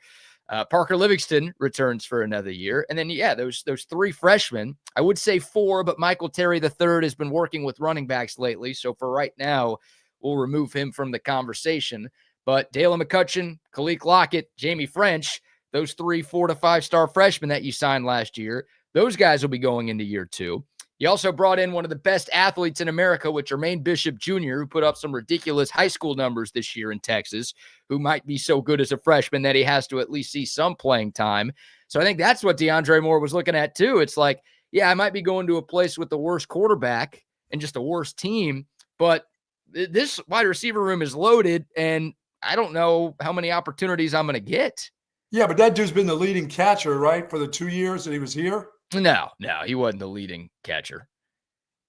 Speaker 1: Parker Livingston returns for another year. And then, those three freshmen, I would say four, but Michael Terry III has been working with running backs lately. So for right now, we'll remove him from the conversation. But Dalen McCutcheon, Khalil Lockett, Jamie French, those 3 4- to 5-star freshmen that you signed last year, those guys will be going into year two. You also brought in one of the best athletes in America with Jermaine Bishop Jr., who put up some ridiculous high school numbers this year in Texas, who might be so good as a freshman that he has to at least see some playing time. So I think that's what DeAndre Moore was looking at too. It's like, I might be going to a place with the worst quarterback and just a worse team, but this wide receiver room is loaded, and I don't know how many opportunities I'm going to get.
Speaker 2: Yeah, but that dude's been the leading catcher, right, for the 2 years that he was here?
Speaker 1: No, he wasn't the leading catcher.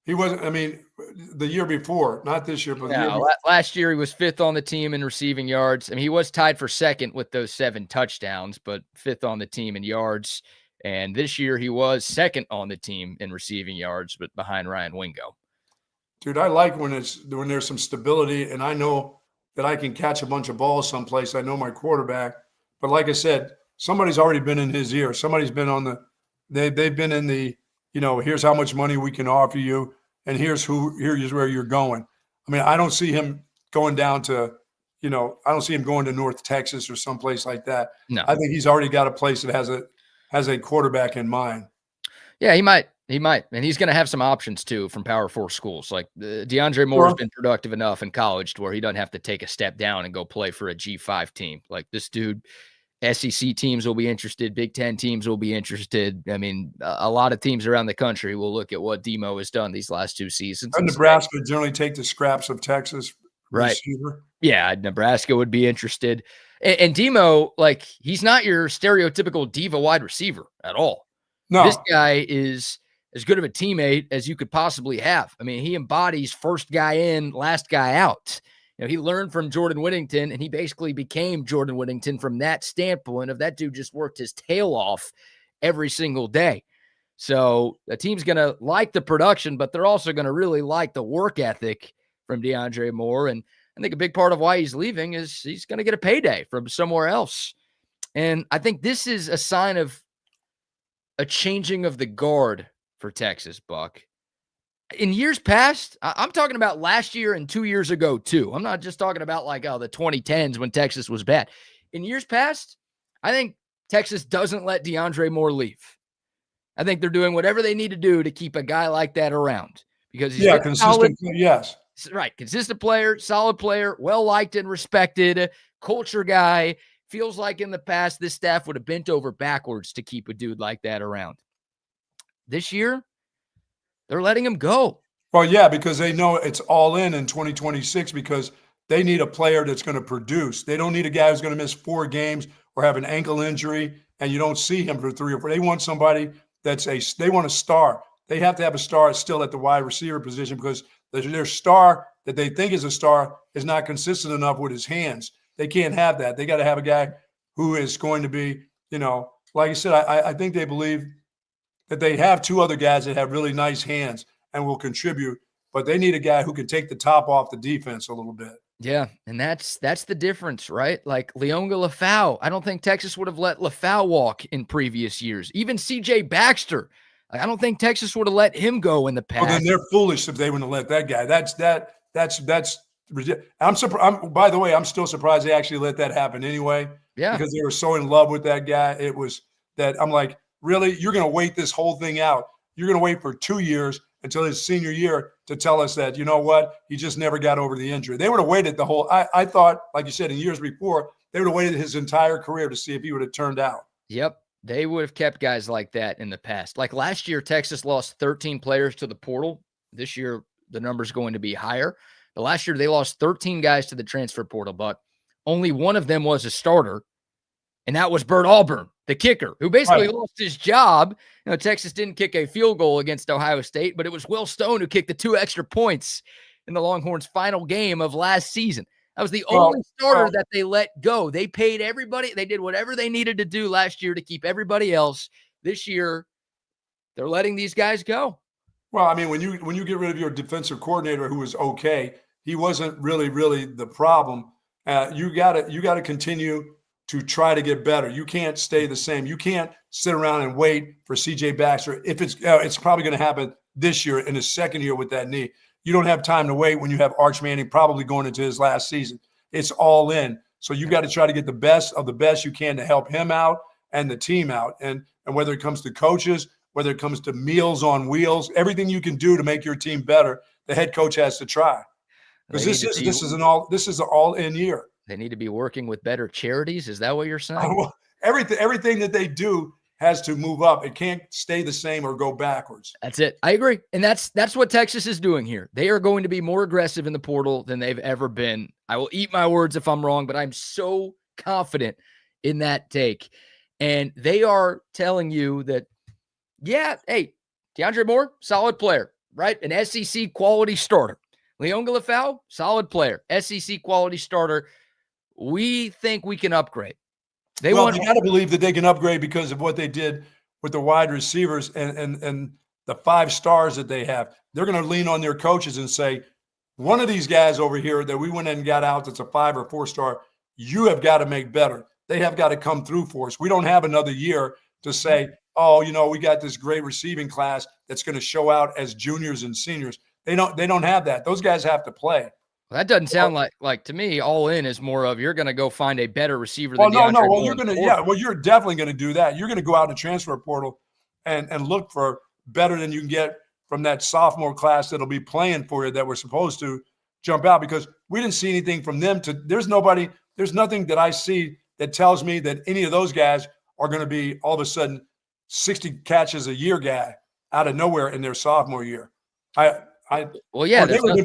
Speaker 2: He wasn't. I mean, the year before, not this year, but the year before.
Speaker 1: Last year he was 5th on the team in receiving yards. I mean, he was tied for 2nd with those 7 touchdowns, but 5th on the team in yards. And this year he was 2nd on the team in receiving yards, but behind Ryan Wingo.
Speaker 2: Dude, I like when there's some stability, and I know that I can catch a bunch of balls someplace. I know my quarterback, but like I said, somebody's already been in his ear. Somebody's been on the. They've been in the, here's how much money we can offer you, and here's where you're going. I mean, I don't see him going down to, I don't see him going to North Texas or someplace like that.
Speaker 1: No.
Speaker 2: I think he's already got a place that has a quarterback in mind.
Speaker 1: Yeah, he might. And he's going to have some options too from Power 4 schools. Like DeAndre Moore has been productive enough in college to where he doesn't have to take a step down and go play for a G5 team. Like this dude, SEC teams will be interested. Big Ten teams will be interested. I mean, a lot of teams around the country will look at what Demo has done these last 2 seasons.
Speaker 2: And Nebraska would generally take the scraps of Texas receiver.
Speaker 1: Yeah, Nebraska would be interested. And Demo, like, he's not your stereotypical diva wide receiver at all.
Speaker 2: No.
Speaker 1: This guy is as good of a teammate as you could possibly have. I mean, he embodies first guy in, last guy out. He learned from Jordan Whittington, and he basically became Jordan Whittington from that standpoint of that dude just worked his tail off every single day. So the team's going to like the production, but they're also going to really like the work ethic from DeAndre Moore. And I think a big part of why he's leaving is he's going to get a payday from somewhere else. And I think this is a sign of a changing of the guard for Texas, Buck. In years past, I'm talking about last year and 2 years ago too. I'm not just talking about like, the 2010s when Texas was bad. In years past, I think Texas doesn't let DeAndre Moore leave. I think they're doing whatever they need to do to keep a guy like that around because he's
Speaker 2: consistent.
Speaker 1: solid,
Speaker 2: yes,
Speaker 1: right, consistent player, solid player, well liked and respected, culture guy, feels like in the past, this staff would have bent over backwards to keep a dude like that around. This year, they're letting him go.
Speaker 2: Well, yeah, because they know it's all in 2026 because they need a player that's going to produce. They don't need a guy who's going to miss 4 games or have an ankle injury and you don't see him for 3 or 4. They want somebody they want a star. They have to have a star still at the wide receiver position because their star that they think is a star is not consistent enough with his hands. They can't have that. They got to have a guy who is going to be, like I said, I think they believe that they have 2 other guys that have really nice hands and will contribute, but they need a guy who can take the top off the defense a little bit.
Speaker 1: Yeah, and that's the difference, right? Like Leonga Lafau, I don't think Texas would have let Lafau walk in previous years. Even C.J. Baxter, I don't think Texas would have let him go in the past.
Speaker 2: Well, then they're foolish if they wouldn't have let that guy. That's ridiculous. I'm surprised. By the way, I'm still surprised they actually let that happen anyway.
Speaker 1: Yeah,
Speaker 2: because they were so in love with that guy. It was that I'm like, really, you're going to wait this whole thing out? You're going to wait for 2 years until his senior year to tell us that, you know what, he just never got over the injury. They would have waited the whole, I thought, like you said, in years before, they would have waited his entire career to see if he would have turned out.
Speaker 1: Yep. They would have kept guys like that in the past. Like last year, Texas lost 13 players to the portal. This year, the number's going to be higher. But last year, they lost 13 guys to the transfer portal, but only one of them was a starter, and that was Bert Auburn, the kicker, who basically lost his job. Texas didn't kick a field goal against Ohio State, but it was Will Stone who kicked the 2 extra points in the Longhorns' final game of last season. That was the only starter that they let go. They paid everybody. They did whatever they needed to do last year to keep everybody else. This year, they're letting these guys go.
Speaker 2: Well, I mean, when you get rid of your defensive coordinator, who was okay, he wasn't really the problem. You got to continue to try to get better. You can't stay the same. You can't sit around and wait for C.J. Baxter. If it's probably going to happen this year in his second year with that knee. You don't have time to wait when you have Arch Manning probably going into his last season. It's all in. So you got to try to get the best of the best you can to help him out and the team out. And whether it comes to coaches, whether it comes to meals on wheels, everything you can do to make your team better, the head coach has to try. Because this is an all-in year.
Speaker 1: They need to be working with better charities. Is that what you're saying?
Speaker 2: Everything that they do has to move up. It can't stay the same or go backwards.
Speaker 1: That's it. I agree. And that's what Texas is doing here. They are going to be more aggressive in the portal than they've ever been. I will eat my words if I'm wrong, but I'm so confident in that take. And they are telling you that, yeah, hey, DeAndre Moore, solid player, right? An SEC quality starter. Leonga Lafau, solid player, SEC quality starter. We think we can upgrade. You got
Speaker 2: to believe that they can upgrade because of what they did with the wide receivers and the 5 stars that they have. They're going to lean on their coaches and say, one of these guys over here that we went and got out that's a 5 or 4 star, you have got to make better. They have got to come through for us. We don't have another year to say, oh, we got this great receiving class that's going to show out as juniors and seniors. They don't have that. Those guys have to play.
Speaker 1: Well, that doesn't sound like to me, all in is more of you're going to go find a better receiver than DeAndre
Speaker 2: Well,
Speaker 1: Moore.
Speaker 2: you're definitely going to do that. You're going to go out in the transfer portal and look for better than you can get from that sophomore class that'll be playing for you that we're supposed to jump out, because we didn't see anything from them. There's nothing that I see that tells me that any of those guys are going to be all of a sudden 60 catches a year guy out of nowhere in their sophomore year.
Speaker 1: They would have been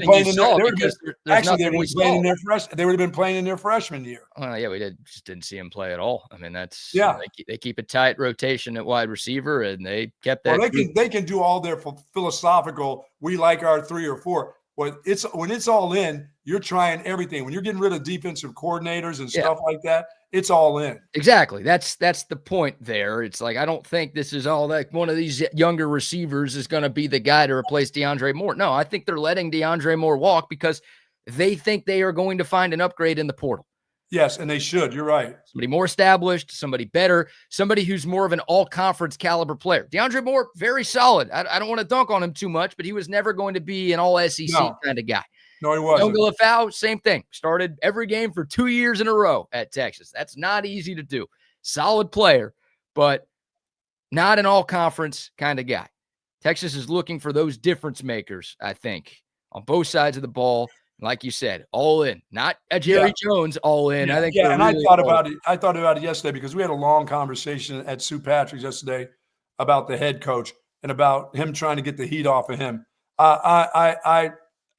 Speaker 1: playing in
Speaker 2: their freshman year.
Speaker 1: We just didn't see him play at all. I mean, they keep a tight rotation at wide receiver, and they kept that.
Speaker 2: Well, they can do all their philosophical. We like our 3 or 4. When it's all in, you're trying everything. When you're getting rid of defensive coordinators and stuff like that, it's all in.
Speaker 1: Exactly. That's the point there. It's like, I don't think this is all that one of these younger receivers is going to be the guy to replace DeAndre Moore. No, I think they're letting DeAndre Moore walk because they think they are going to find an upgrade in the portal.
Speaker 2: Yes, and they should. You're right.
Speaker 1: Somebody more established, somebody better, somebody who's more of an all-conference caliber player. DeAndre Moore, very solid. I don't want to dunk on him too much, but he was never going to be an all-SEC kind of guy.
Speaker 2: No, he wasn't.
Speaker 1: Leonga Lafau, same thing. Started every game for 2 years in a row at Texas. That's not easy to do. Solid player, but not an all-conference kind of guy. Texas is looking for those difference makers, I think, on both sides of the ball Like you said, all in, not a Jerry Jones all in.
Speaker 2: Yeah,
Speaker 1: I think.
Speaker 2: Yeah, and
Speaker 1: really
Speaker 2: I thought about it. I thought about it yesterday because we had a long conversation at Sue Patrick's yesterday about the head coach and about him trying to get the heat off of him. I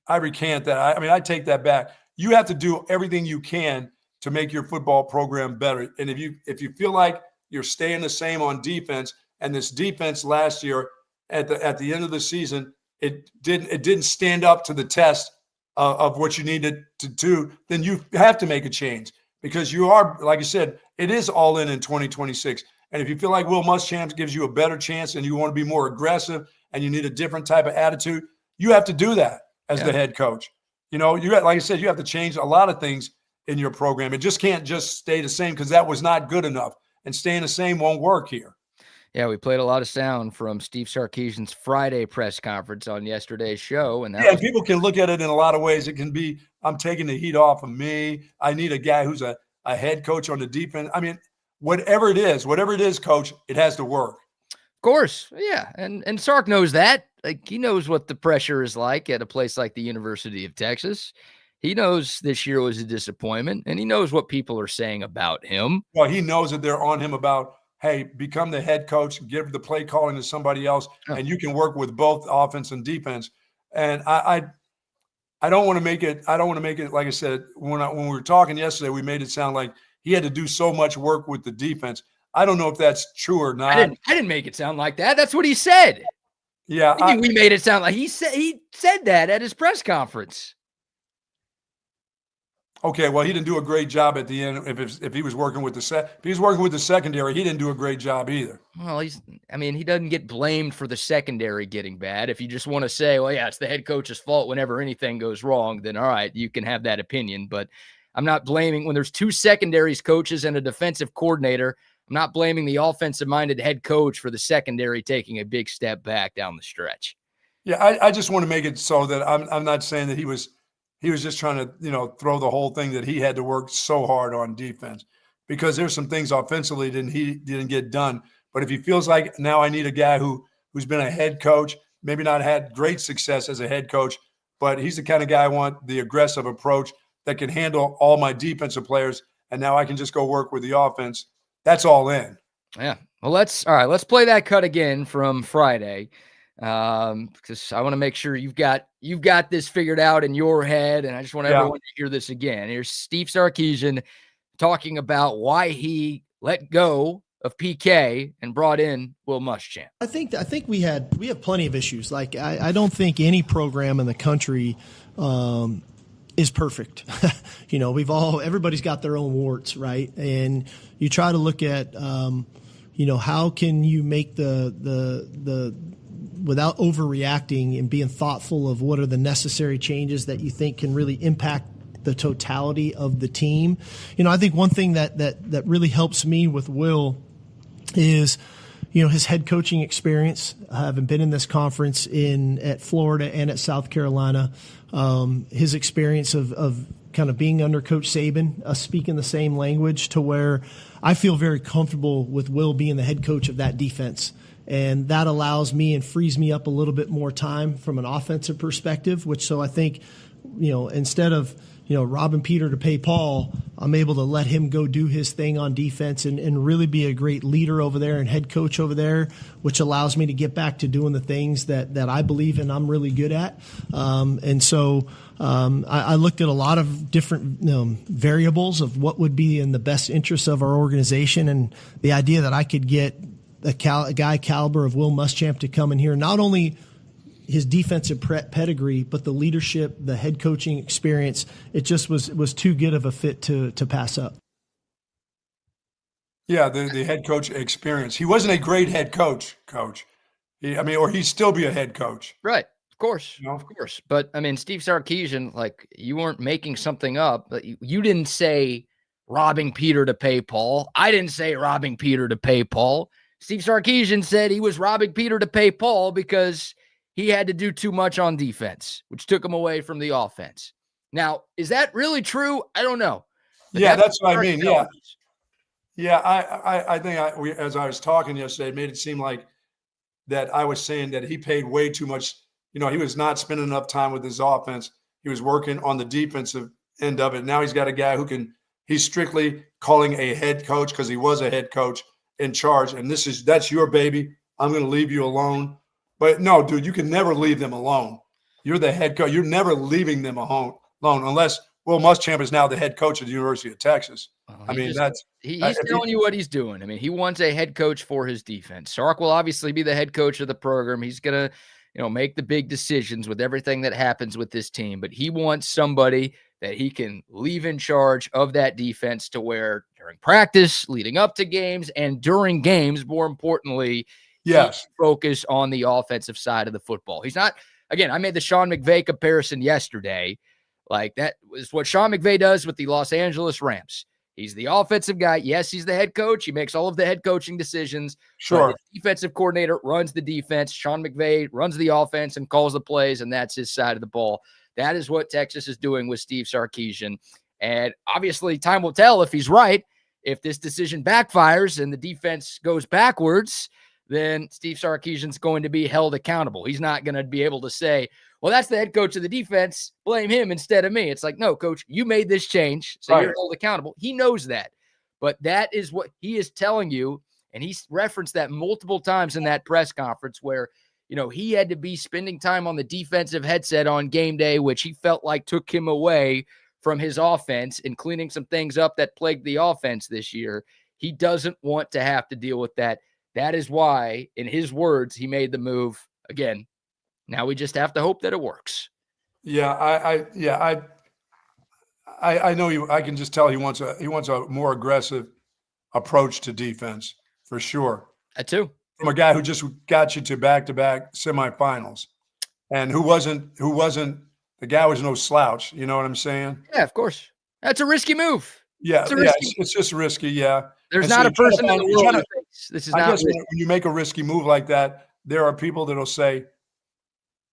Speaker 2: recant that. I mean, I take that back. You have to do everything you can to make your football program better. And if you feel like you're staying the same on defense, and this defense last year at the end of the season, it didn't stand up to the test of what you needed to do, then you have to make a change because you are, like I said, it is all in 2026. And if you feel like Will Muschamp gives you a better chance and you want to be more aggressive and you need a different type of attitude, you have to do that as the head coach. You know, like I said, you have to change a lot of things in your program. It just can't just stay the same because that was not good enough. And staying the same won't work here.
Speaker 1: Yeah, we played a lot of sound from Steve Sarkisian's Friday press conference on yesterday's show. And
Speaker 2: people can look at it in a lot of ways. It can be, I'm taking the heat off of me. I need a guy who's a head coach on the defense. I mean, whatever it is, coach, it has to work.
Speaker 1: Of course. Yeah. And Sark knows that. Like, he knows what the pressure is like at a place like the University of Texas. He knows this year was a disappointment, and he knows what people are saying about him.
Speaker 2: Well, he knows that they're on him about, hey, become the head coach, give the play calling to somebody else, and you can work with both offense and defense. And I don't want to make it. I don't want to make it. Like I said, when we were talking yesterday, we made it sound like he had to do so much work with the defense. I don't know if that's true or not.
Speaker 1: I didn't make it sound like that. That's what he said.
Speaker 2: Yeah,
Speaker 1: we made it sound like he said that at his press conference.
Speaker 2: Okay, well, he didn't do a great job at the end. If he was working with the secondary, he didn't do a great job either.
Speaker 1: Well, he doesn't get blamed for the secondary getting bad. If you just want to say, well, yeah, it's the head coach's fault whenever anything goes wrong, then all right, you can have that opinion. But I'm not blaming when there's two secondaries coaches and a defensive coordinator. I'm not blaming the offensive-minded head coach for the secondary taking a big step back down the stretch.
Speaker 2: Yeah, I just want to make it so that I'm not saying that he was just trying to, throw the whole thing that he had to work so hard on defense because there's some things offensively he didn't get done. But if he feels like now I need a guy who's been a head coach, maybe not had great success as a head coach, but he's the kind of guy I want, the aggressive approach that can handle all my defensive players. And now I can just go work with the offense. That's all in.
Speaker 1: Yeah. Well, let's play that cut again from Friday. Because I want to make sure you've got this figured out in your head, and I just want everyone to hear this again. Here's Steve Sarkisian talking about why he let go of PK and brought in Will Muschamp.
Speaker 9: I think we have plenty of issues. Like I don't think any program in the country is perfect. Everybody's got their own warts, right? And you try to look at how can you make the without overreacting and being thoughtful of what are the necessary changes that you think can really impact the totality of the team. I think one thing that really helps me with Will is, his head coaching experience, having been in this conference at Florida and at South Carolina, his experience of kind of being under Coach Saban, speaking the same language to where I feel very comfortable with Will being the head coach of that defense. And that allows me and frees me up a little bit more time from an offensive perspective, so I think, instead of, robbing Peter to pay Paul, I'm able to let him go do his thing on defense and really be a great leader over there and head coach over there, which allows me to get back to doing the things that I believe in I'm really good at. I looked at a lot of different variables of what would be in the best interest of our organization, and the idea that I could get a guy caliber of Will Muschamp to come in here, not only his defensive pedigree, but the leadership, the head coaching experience, it just was too good of a fit to pass up.
Speaker 2: Yeah, the head coach experience. He wasn't a great head coach. Or he'd still be a head coach.
Speaker 1: Right. Of course. Of course. But, Steve Sarkisian, you weren't making something up. But you didn't say robbing Peter to pay Paul. I didn't say robbing Peter to pay Paul. Steve Sarkisian said he was robbing Peter to pay Paul because he had to do too much on defense, which took him away from the offense. Now, is that really true? I don't know.
Speaker 2: But that's what I mean. Yeah. Yeah, I think as I was talking yesterday, it made it seem like that I was saying that he paid way too much. He was not spending enough time with his offense. he was working on the defensive end of it. Now he's got a guy he's strictly calling a head coach because he was a head coach in charge. And that's your baby. I'm going to leave you alone. But no, dude, you can never leave them alone. You're the head coach. You're never leaving them alone unless Will Muschamp is now the head coach of the University of Texas.
Speaker 1: He's telling you what he's doing. I mean, he wants a head coach for his defense. Sark will obviously be the head coach of the program. He's going to, make the big decisions with everything that happens with this team, but he wants somebody that he can leave in charge of that defense to where during practice, leading up to games, and during games, more importantly,
Speaker 2: yes,
Speaker 1: focus on the offensive side of the football. He's not, again, I made the Sean McVay comparison yesterday. Like, that was what Sean McVay does with the Los Angeles Rams. He's the offensive guy. Yes, he's the head coach. He makes all of the head coaching decisions.
Speaker 2: Sure.
Speaker 1: The defensive coordinator runs the defense. Sean McVay runs the offense and calls the plays, and that's his side of the ball. That is what Texas is doing with Steve Sarkisian. And obviously, time will tell if he's right. If this decision backfires and the defense goes backwards, then Steve Sarkisian's going to be held accountable. He's not going to be able to say, well, that's the head coach of the defense. Blame him instead of me. It's like, no, coach, you made this change, so
Speaker 2: right.
Speaker 1: You're held accountable. He knows that. But that is what he is telling you, and he's referenced that multiple times in that press conference where, he had to be spending time on the defensive headset on game day, which he felt like took him away from his offense and cleaning some things up that plagued the offense this year. He doesn't want to have to deal with that. That is why, in his words, he made the move. Again, now we just have to hope that it works.
Speaker 2: Yeah, I know you. I can just tell he wants a more aggressive approach to defense for sure.
Speaker 1: That too.
Speaker 2: From a guy who just got you to back-to-back semifinals, and who wasn't the guy was no slouch. You know what I'm saying?
Speaker 1: Yeah, of course. That's a risky move.
Speaker 2: Yeah, it's just risky. Yeah,
Speaker 1: there's not a person in the world who thinks this is not risky.
Speaker 2: When you make a risky move like that, there are people that'll say,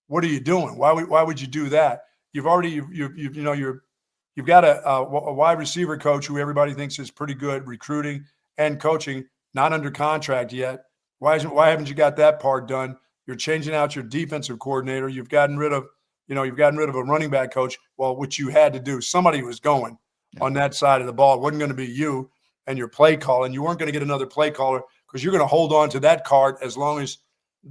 Speaker 2: "What are you doing? Why would you do that? You've got a wide receiver coach who everybody thinks is pretty good recruiting and coaching, not under contract yet. Why haven't you got that part done? You're changing out your defensive coordinator. You've gotten rid of a running back coach. Well, which you had to do. Somebody was going on that side of the ball. It wasn't going to be you and your play call, and you weren't going to get another play caller because you're going to hold on to that card as long as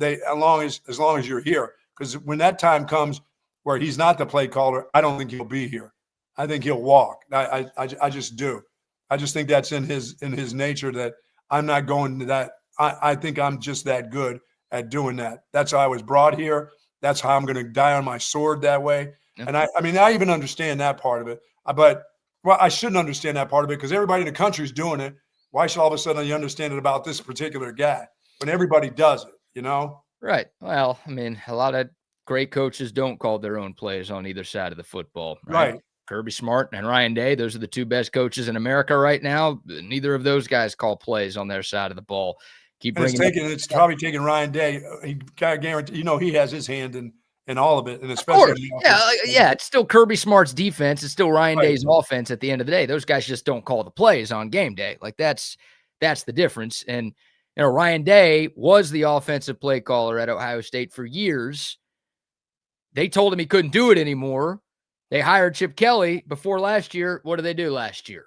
Speaker 2: you're here. Because when that time comes where he's not the play caller, I don't think he'll be here. I think he'll walk. I just do. I just think that's in his nature that I'm not going to that. I think I'm just that good at doing that. That's how I was brought here. That's how I'm going to die on my sword that way. Yeah. And I even understand that part of it. But I shouldn't understand that part of it because everybody in the country is doing it. Why should all of a sudden you understand it about this particular guy when everybody does it,
Speaker 1: Right. Well, a lot of great coaches don't call their own plays on either side of the football. Right. Kirby Smart and Ryan Day, those are the two best coaches in America right now. Neither of those guys call plays on their side of the ball.
Speaker 2: It's probably taking Ryan Day. He kind of guarantee, he has his hand in all of it, and especially
Speaker 1: it's still Kirby Smart's defense. It's still Ryan Day's offense. At the end of the day, those guys just don't call the plays on game day. Like that's the difference. And Ryan Day was the offensive play caller at Ohio State for years. They told him he couldn't do it anymore. They hired Chip Kelly before last year. What did they do last year?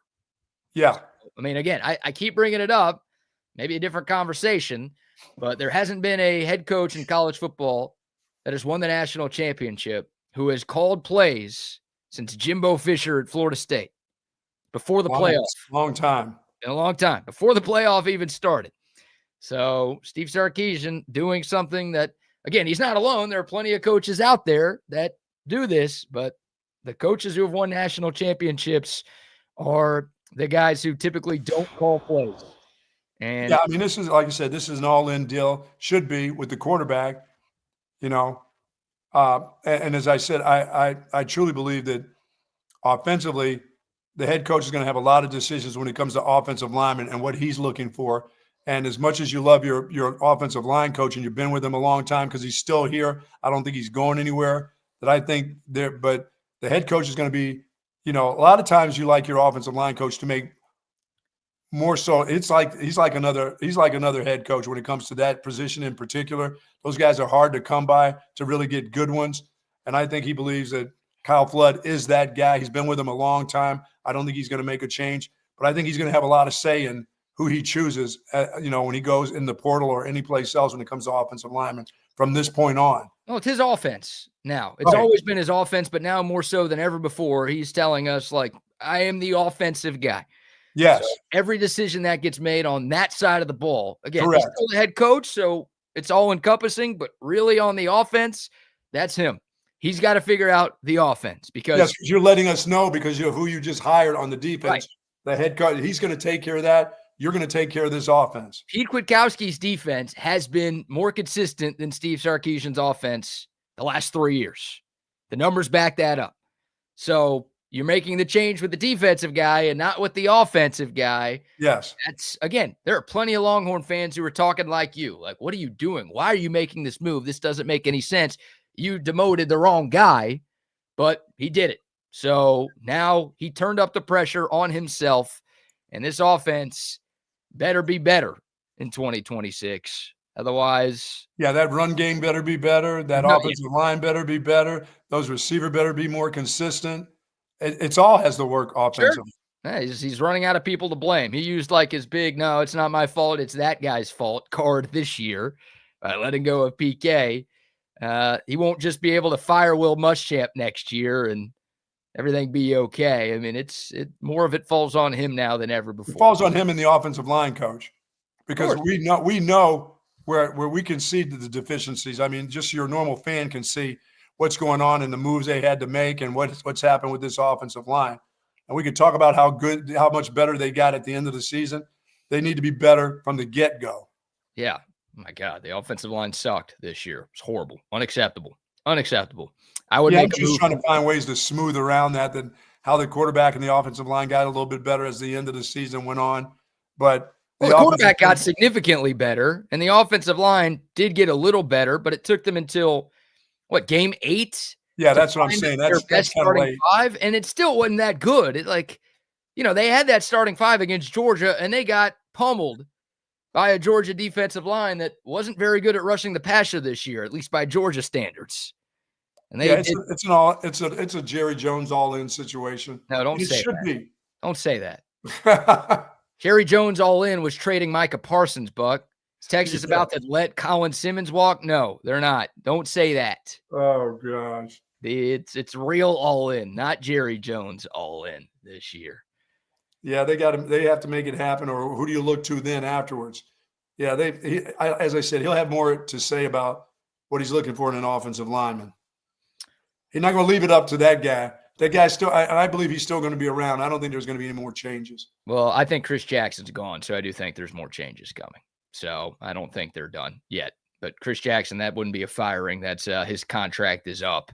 Speaker 2: Yeah.
Speaker 1: Again, I keep bringing it up. Maybe a different conversation, but there hasn't been a head coach in college football that has won the national championship who has called plays since Jimbo Fisher at Florida State before the playoff.
Speaker 2: Long time.
Speaker 1: In a long time, before the playoff even started. So Steve Sarkisian doing something that, again, he's not alone. There are plenty of coaches out there that do this, but the coaches who have won national championships are the guys who typically don't call plays. And
Speaker 2: yeah, this is, like I said, this is an all-in deal. Should be with the quarterback, and as I said, I truly believe that offensively, the head coach is going to have a lot of decisions when it comes to offensive linemen and what he's looking for. And as much as you love your offensive line coach and you've been with him a long time because he's still here, I don't think he's going anywhere. But the head coach is going to be, a lot of times you like your offensive line coach to make more so. It's like he's like another head coach when it comes to that position in particular. Those guys are hard to come by to really get good ones. And I think he believes that Kyle Flood is that guy. He's been with him a long time. I don't think he's going to make a change, but I think he's going to have a lot of say in who he chooses, when he goes in the portal or any place else when it comes to offensive linemen from this point on.
Speaker 1: Well, it's his offense now. It's always been his offense, but now more so than ever before, he's telling us, like, I am the offensive guy.
Speaker 2: Yes.
Speaker 1: So every decision that gets made on that side of the ball, again,
Speaker 2: Correct.
Speaker 1: he's still the head coach, so it's all encompassing, but really on the offense, that's him. He's got to figure out the offense because
Speaker 2: you're letting us know because of who you just hired on the defense.
Speaker 1: Right.
Speaker 2: The head coach, he's going to take care of that. You're going to take care of this offense.
Speaker 1: Pete Kwiatkowski's defense has been more consistent than Steve Sarkisian's offense the last 3 years. The numbers back that up. So you're making the change with the defensive guy and not with the offensive guy.
Speaker 2: Yes.
Speaker 1: That's, again, there are plenty of Longhorn fans who are talking like you. Like, what are you doing? Why are you making this move? This doesn't make any sense. You demoted the wrong guy, but he did it. So now he turned up the pressure on himself, and this offense better be better in 2026. Otherwise,
Speaker 2: that run game better be better. That offensive line better be better. Those receiver better be more consistent. It's all has to work offensively.
Speaker 1: Sure. Yeah, he's running out of people to blame. He used like his big, no, it's not my fault, it's that guy's fault card this year by letting go of PK. He won't just be able to fire Will Muschamp next year and everything be okay. I mean, more of it falls on him now than ever before.
Speaker 2: It falls on him and the offensive line coach because we know where we can see the deficiencies. I mean, just your normal fan can see what's going on and the moves they had to make and what's happened with this offensive line. And we could talk about how much better they got at the end of the season. They need to be better from the get-go.
Speaker 1: Yeah. Oh my God, the offensive line sucked this year. It's horrible. Unacceptable. I would make
Speaker 2: I'm just trying to find ways to smooth around that how the quarterback and the offensive line got a little bit better as the end of the season went on. But
Speaker 1: the quarterback got significantly better, and the offensive line did get a little better, but it took them until, game 8?
Speaker 2: Yeah, that's what I'm saying. That's
Speaker 1: best starting 5, and it still wasn't that good. They had that starting 5 against Georgia, and they got pummeled by a Georgia defensive line that wasn't very good at rushing the passer this year, at least by Georgia standards. And
Speaker 2: it's a Jerry Jones all-in situation.
Speaker 1: No, don't say that.
Speaker 2: It should be.
Speaker 1: Don't say that. Jerry Jones all-in was trading Micah Parsons, Buck. Is Texas about to let Colin Simmons walk? No, they're not. Don't say that.
Speaker 2: Oh, gosh.
Speaker 1: It's real all-in, not Jerry Jones all-in this year.
Speaker 2: Yeah, they have to make it happen, or who do you look to then afterwards? Yeah, as I said, he'll have more to say about what he's looking for in an offensive lineman. He's not going to leave it up to that guy. That guy's still, I believe he's still going to be around. I don't think there's going to be any more changes.
Speaker 1: Well, I think Chris Jackson's gone, so I do think there's more changes coming. So I don't think they're done yet. But Chris Jackson, that wouldn't be a firing. That's his contract is up.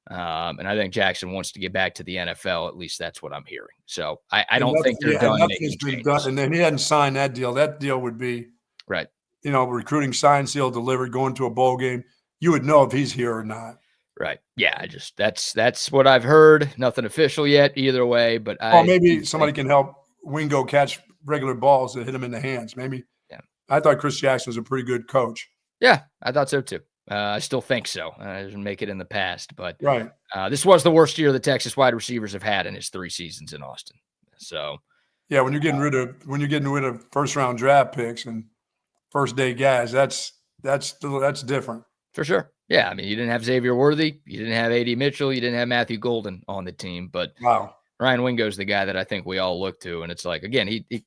Speaker 1: And I think Jackson wants to get back to the NFL. At least that's what I'm hearing. So I don't think they're done making changes.
Speaker 2: And then he hadn't signed that deal. That deal would be
Speaker 1: right.
Speaker 2: Recruiting signed, sealed, delivered, going to a bowl game. You would know if he's here or not.
Speaker 1: Right. Yeah. That's what I've heard. Nothing official yet either way, but
Speaker 2: maybe somebody can help Wingo catch regular balls that hit him in the hands. Maybe.
Speaker 1: Yeah.
Speaker 2: I thought Chris Jackson was a pretty good coach.
Speaker 1: Yeah, I thought so too. I still think so. I didn't make it in the past, but
Speaker 2: right.
Speaker 1: This was the worst year the Texas wide receivers have had in his 3 seasons in Austin. So,
Speaker 2: yeah, when you're getting rid of first round draft picks and first day guys, that's different
Speaker 1: for sure. Yeah, I mean, you didn't have Xavier Worthy, you didn't have A.D. Mitchell, you didn't have Matthew Golden on the team, but
Speaker 2: wow,
Speaker 1: Ryan Wingo's the guy that I think we all look to, and it's like, again, he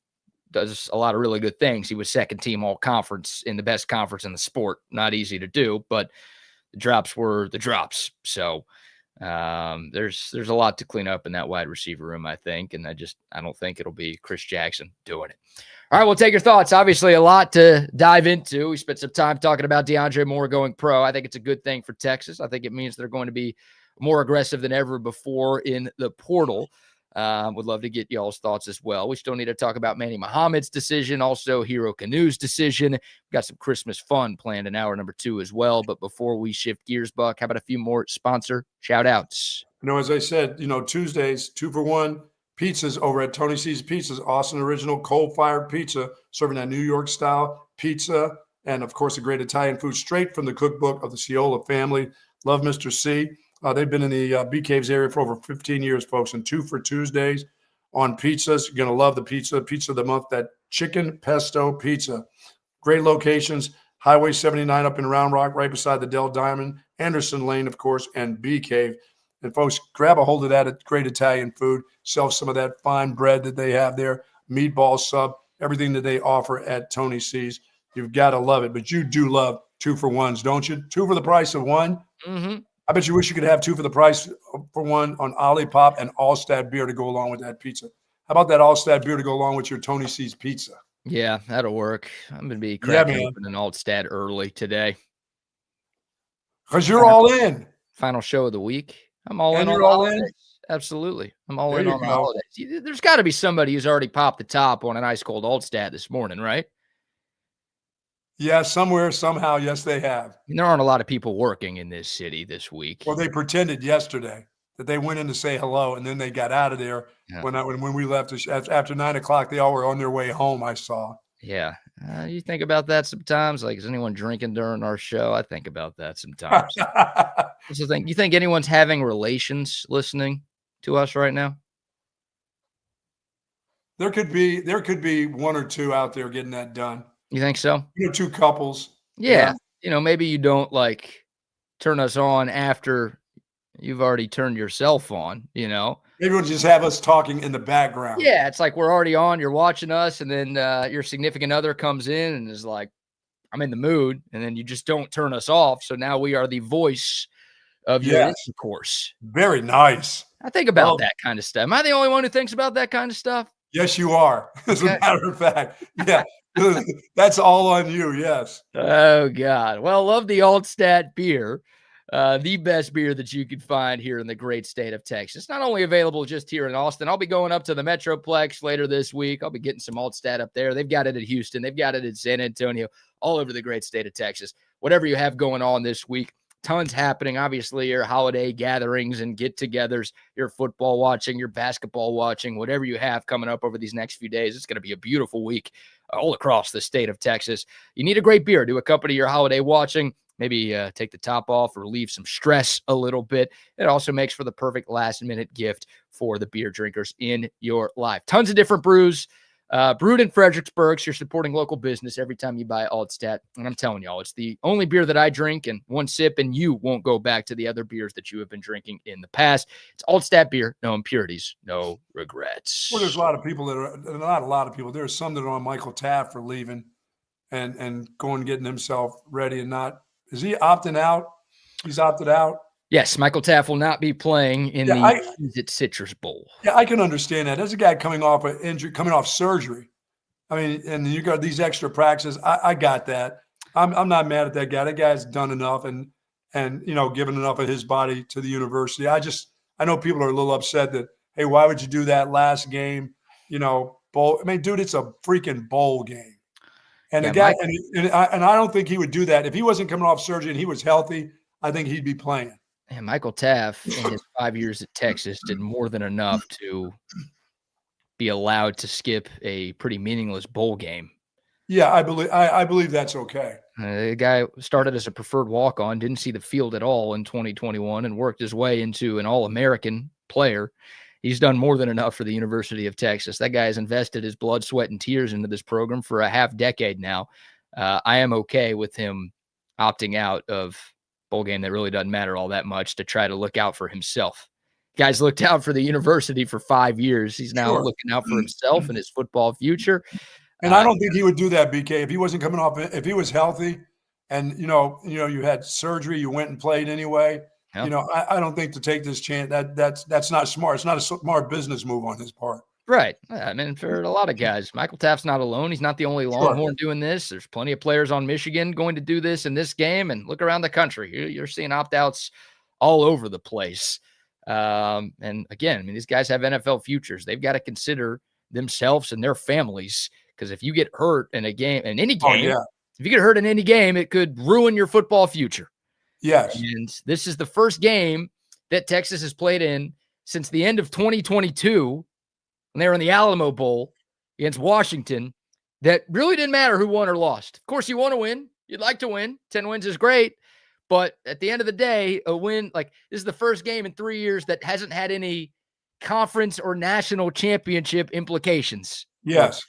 Speaker 1: does a lot of really good things. He was second team all conference in the best conference in the sport. Not easy to do, but the drops were the drops. So there's a lot to clean up in that wide receiver room, I think. And I don't think it'll be Chris Jackson doing it. All right, we'll take your thoughts. Obviously a lot to dive into. We spent some time talking about DeAndre Moore going pro. I think it's a good thing for Texas. I think it means they're going to be more aggressive than ever before in the portal. Would love to get y'all's thoughts as well. We still need to talk about Manny Muhammad's decision, also Hero Canu's decision. We've got some Christmas fun planned in hour number 2 as well. But before we shift gears, Buck, how about a few more sponsor shout outs?
Speaker 2: As I said, Tuesdays, 2 for 1 pizzas over at Tony C's Pizzas, Austin original coal-fired pizza, serving that New York style pizza. And of course, a great Italian food straight from the cookbook of the Ciola family. Love Mr. C. They've been in the Bee Caves area for over 15 years, folks, and 2 for Tuesdays on pizzas. You're going to love the pizza. Pizza of the month, that chicken pesto pizza. Great locations. Highway 79 up in Round Rock, right beside the Del Diamond, Anderson Lane, of course, and Bee Cave. And folks, grab a hold of that great Italian food. Sell some of that fine bread that they have there, meatball sub, everything that they offer at Tony C's. You've got to love it. But you do love 2 for 1s, don't you? 2 for the price of 1.
Speaker 1: Mm-hmm.
Speaker 2: I bet you wish you could have 2 for the price for 1 on OLIPOP and Altstadt Beer to go along with that pizza. How about that Altstadt Beer to go along with your Tony C's pizza?
Speaker 1: Yeah, that'll work. I'm going to be cracking open an Altstadt early today.
Speaker 2: Because you're all in.
Speaker 1: Final show of the week. I'm all
Speaker 2: and
Speaker 1: in on
Speaker 2: you're all
Speaker 1: holidays.
Speaker 2: in?
Speaker 1: Absolutely. I'm all
Speaker 2: There
Speaker 1: in
Speaker 2: you
Speaker 1: on the
Speaker 2: go.
Speaker 1: holidays. There's got to be somebody who's already popped the top on an ice cold Altstadt this morning, right?
Speaker 2: Yeah, somewhere, somehow, yes, they have.
Speaker 1: There aren't a lot of people working in this city this week.
Speaker 2: Well, they pretended yesterday that they went in to say hello, and then they got out of there.
Speaker 1: Yeah.
Speaker 2: When we left after 9 o'clock. They all were on their way home. I saw.
Speaker 1: Yeah, you think about that sometimes. Like, is anyone drinking during our show? I think about that sometimes. Also, you think anyone's having relations listening to us right now?
Speaker 2: There could be 1 or 2 out there getting that done.
Speaker 1: You think so?
Speaker 2: 2 couples.
Speaker 1: Yeah. Maybe you don't like turn us on after you've already turned yourself on,
Speaker 2: Maybe we'll just have us talking in the background.
Speaker 1: Yeah, it's like we're already on, you're watching us, and then your significant other comes in and is like, I'm in the mood, and then you just don't turn us off. So now we are the voice of your intercourse.
Speaker 2: Very nice.
Speaker 1: I think about that kind of stuff. Am I the only one who thinks about that kind of stuff?
Speaker 2: Yes, you are. As a matter of fact. Yeah. That's all on you, yes.
Speaker 1: Oh, God. Well, love the Altstadt Beer. The best beer that you can find here in the great state of Texas. Not only available just here in Austin. I'll be going up to the Metroplex later this week. I'll be getting some Altstadt up there. They've got it at Houston. They've got it at San Antonio, all over the great state of Texas. Whatever you have going on this week, tons happening. Obviously, your holiday gatherings and get-togethers, your football watching, your basketball watching, whatever you have coming up over these next few days. It's going to be a beautiful week all across the state of Texas. You need a great beer to accompany your holiday watching. Maybe take the top off, relieve some stress a little bit. It also makes for the perfect last-minute gift for the beer drinkers in your life. Tons of different brews. Brewed in Fredericksburg, so you're supporting local business every time you buy Altstadt. And I'm telling y'all, it's the only beer that I drink, and one sip, and you won't go back to the other beers that you have been drinking in the past. It's Altstadt Beer, no impurities, no regrets.
Speaker 2: Well, there's a lot of people not a lot of people. There's some that are on Michael Taft for leaving and going and getting himself ready and not. Is he opting out? He's opted out.
Speaker 1: Yes, Michael Taft will not be playing in the Citrus Bowl.
Speaker 2: Yeah, I can understand that. There's a guy coming off an injury, coming off surgery. I mean, and you got these extra practices. I got that. I'm not mad at that guy. That guy's done enough and given enough of his body to the university. I know people are a little upset that, hey, why would you do that last game? Bowl. I mean, dude, it's a freaking bowl game. And the guy, and I don't think he would do that if he wasn't coming off surgery and he was healthy. I think he'd be playing.
Speaker 1: And Michael Taft, in his 5 years at Texas, did more than enough to be allowed to skip a pretty meaningless bowl game.
Speaker 2: Yeah, I believe that's okay.
Speaker 1: The guy started as a preferred walk-on, didn't see the field at all in 2021, and worked his way into an All-American player. He's done more than enough for the University of Texas. That guy has invested his blood, sweat, and tears into this program for a half decade now. I am okay with him opting out of bowl game that really doesn't matter all that much to try to look out for himself. Guy's looked out for the university for 5 years. He's now looking out for himself and his football future.
Speaker 2: And I don't think he would do that, BK, if he wasn't coming off. If he was healthy, and you had surgery, you went and played anyway. Yep. I don't think to take this chance that's not smart. It's not a smart business move on his part.
Speaker 1: Right. I mean, for a lot of guys, Michael Taft's not alone. He's not the only Longhorn doing this. There's plenty of players on Michigan going to do this in this game, and look around the country. You're seeing opt-outs all over the place. And again, I mean, these guys have NFL futures. They've got to consider themselves and their families, because if you get hurt in any game, if you get hurt in any game, it could ruin your football future.
Speaker 2: Yes.
Speaker 1: And this is the first game that Texas has played in since the end of 2022, when they were in the Alamo Bowl against Washington, that really didn't matter who won or lost. Of course, you want to win. You'd like to win. 10 wins is great. But at the end of the day, a win, like this is the first game in 3 years that hasn't had any conference or national championship implications.
Speaker 2: Yes.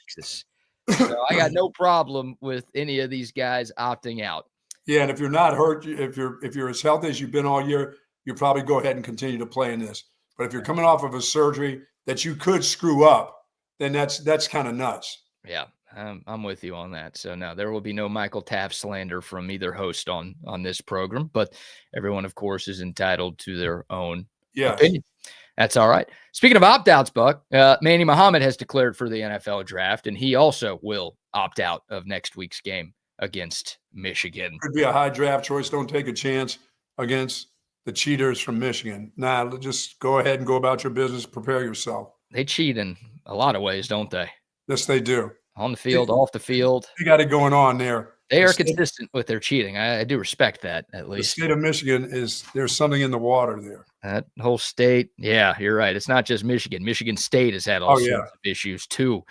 Speaker 1: So I got no problem with any of these guys opting out.
Speaker 2: Yeah, and if you're not hurt, if you're as healthy as you've been all year, you probably go ahead and continue to play in this. But if you're coming off of a surgery that you could screw up, then that's kind of nuts.
Speaker 1: Yeah, I'm with you on that. So no, there will be no Michael Taft slander from either host on this program, but everyone, of course, is entitled to their own opinion. That's all right. Speaking of opt-outs, Buck, Manny Muhammad has declared for the NFL draft, and he also will opt out of next week's game against Michigan.
Speaker 2: Could be a high draft choice. Don't take a chance against the cheaters from Michigan. Nah, just go ahead and go about your business. Prepare yourself.
Speaker 1: They cheat in a lot of ways, don't they?
Speaker 2: Yes, they do.
Speaker 1: On the field, off the field.
Speaker 2: They got it going on there.
Speaker 1: They are consistent with their cheating. I do respect that, at least.
Speaker 2: The state of Michigan there's something in the water there.
Speaker 1: That whole state, yeah, you're right. It's not just Michigan. Michigan State has had all sorts of issues, too,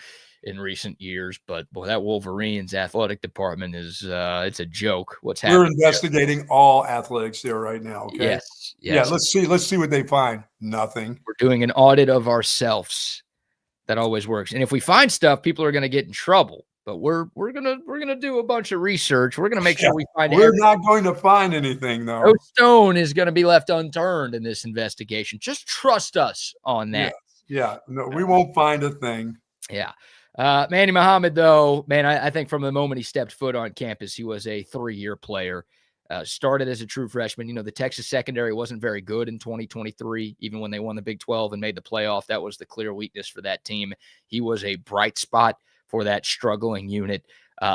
Speaker 1: in recent years. But, boy, that Wolverines athletic department is it's a joke. What's happening?
Speaker 2: We're investigating all athletics there right now, okay?
Speaker 1: Yes.
Speaker 2: Yeah, let's see what they find. Nothing.
Speaker 1: We're doing an audit of ourselves. That always works. And if we find stuff, people are going to get in trouble. But we're gonna do a bunch of research. We're gonna make sure we find.
Speaker 2: We're not going to find anything, though.
Speaker 1: No stone is going to be left unturned in this investigation. Just trust us on that.
Speaker 2: Yeah. No, we won't find a thing.
Speaker 1: Yeah. Manny Muhammad, though, man, I think from the moment he stepped foot on campus, he was a 3-year player. Started as a true freshman. You know, the Texas secondary wasn't very good in 2023, even when they won the Big 12 and made the playoff. That was the clear weakness for that team. He was a bright spot for that struggling unit.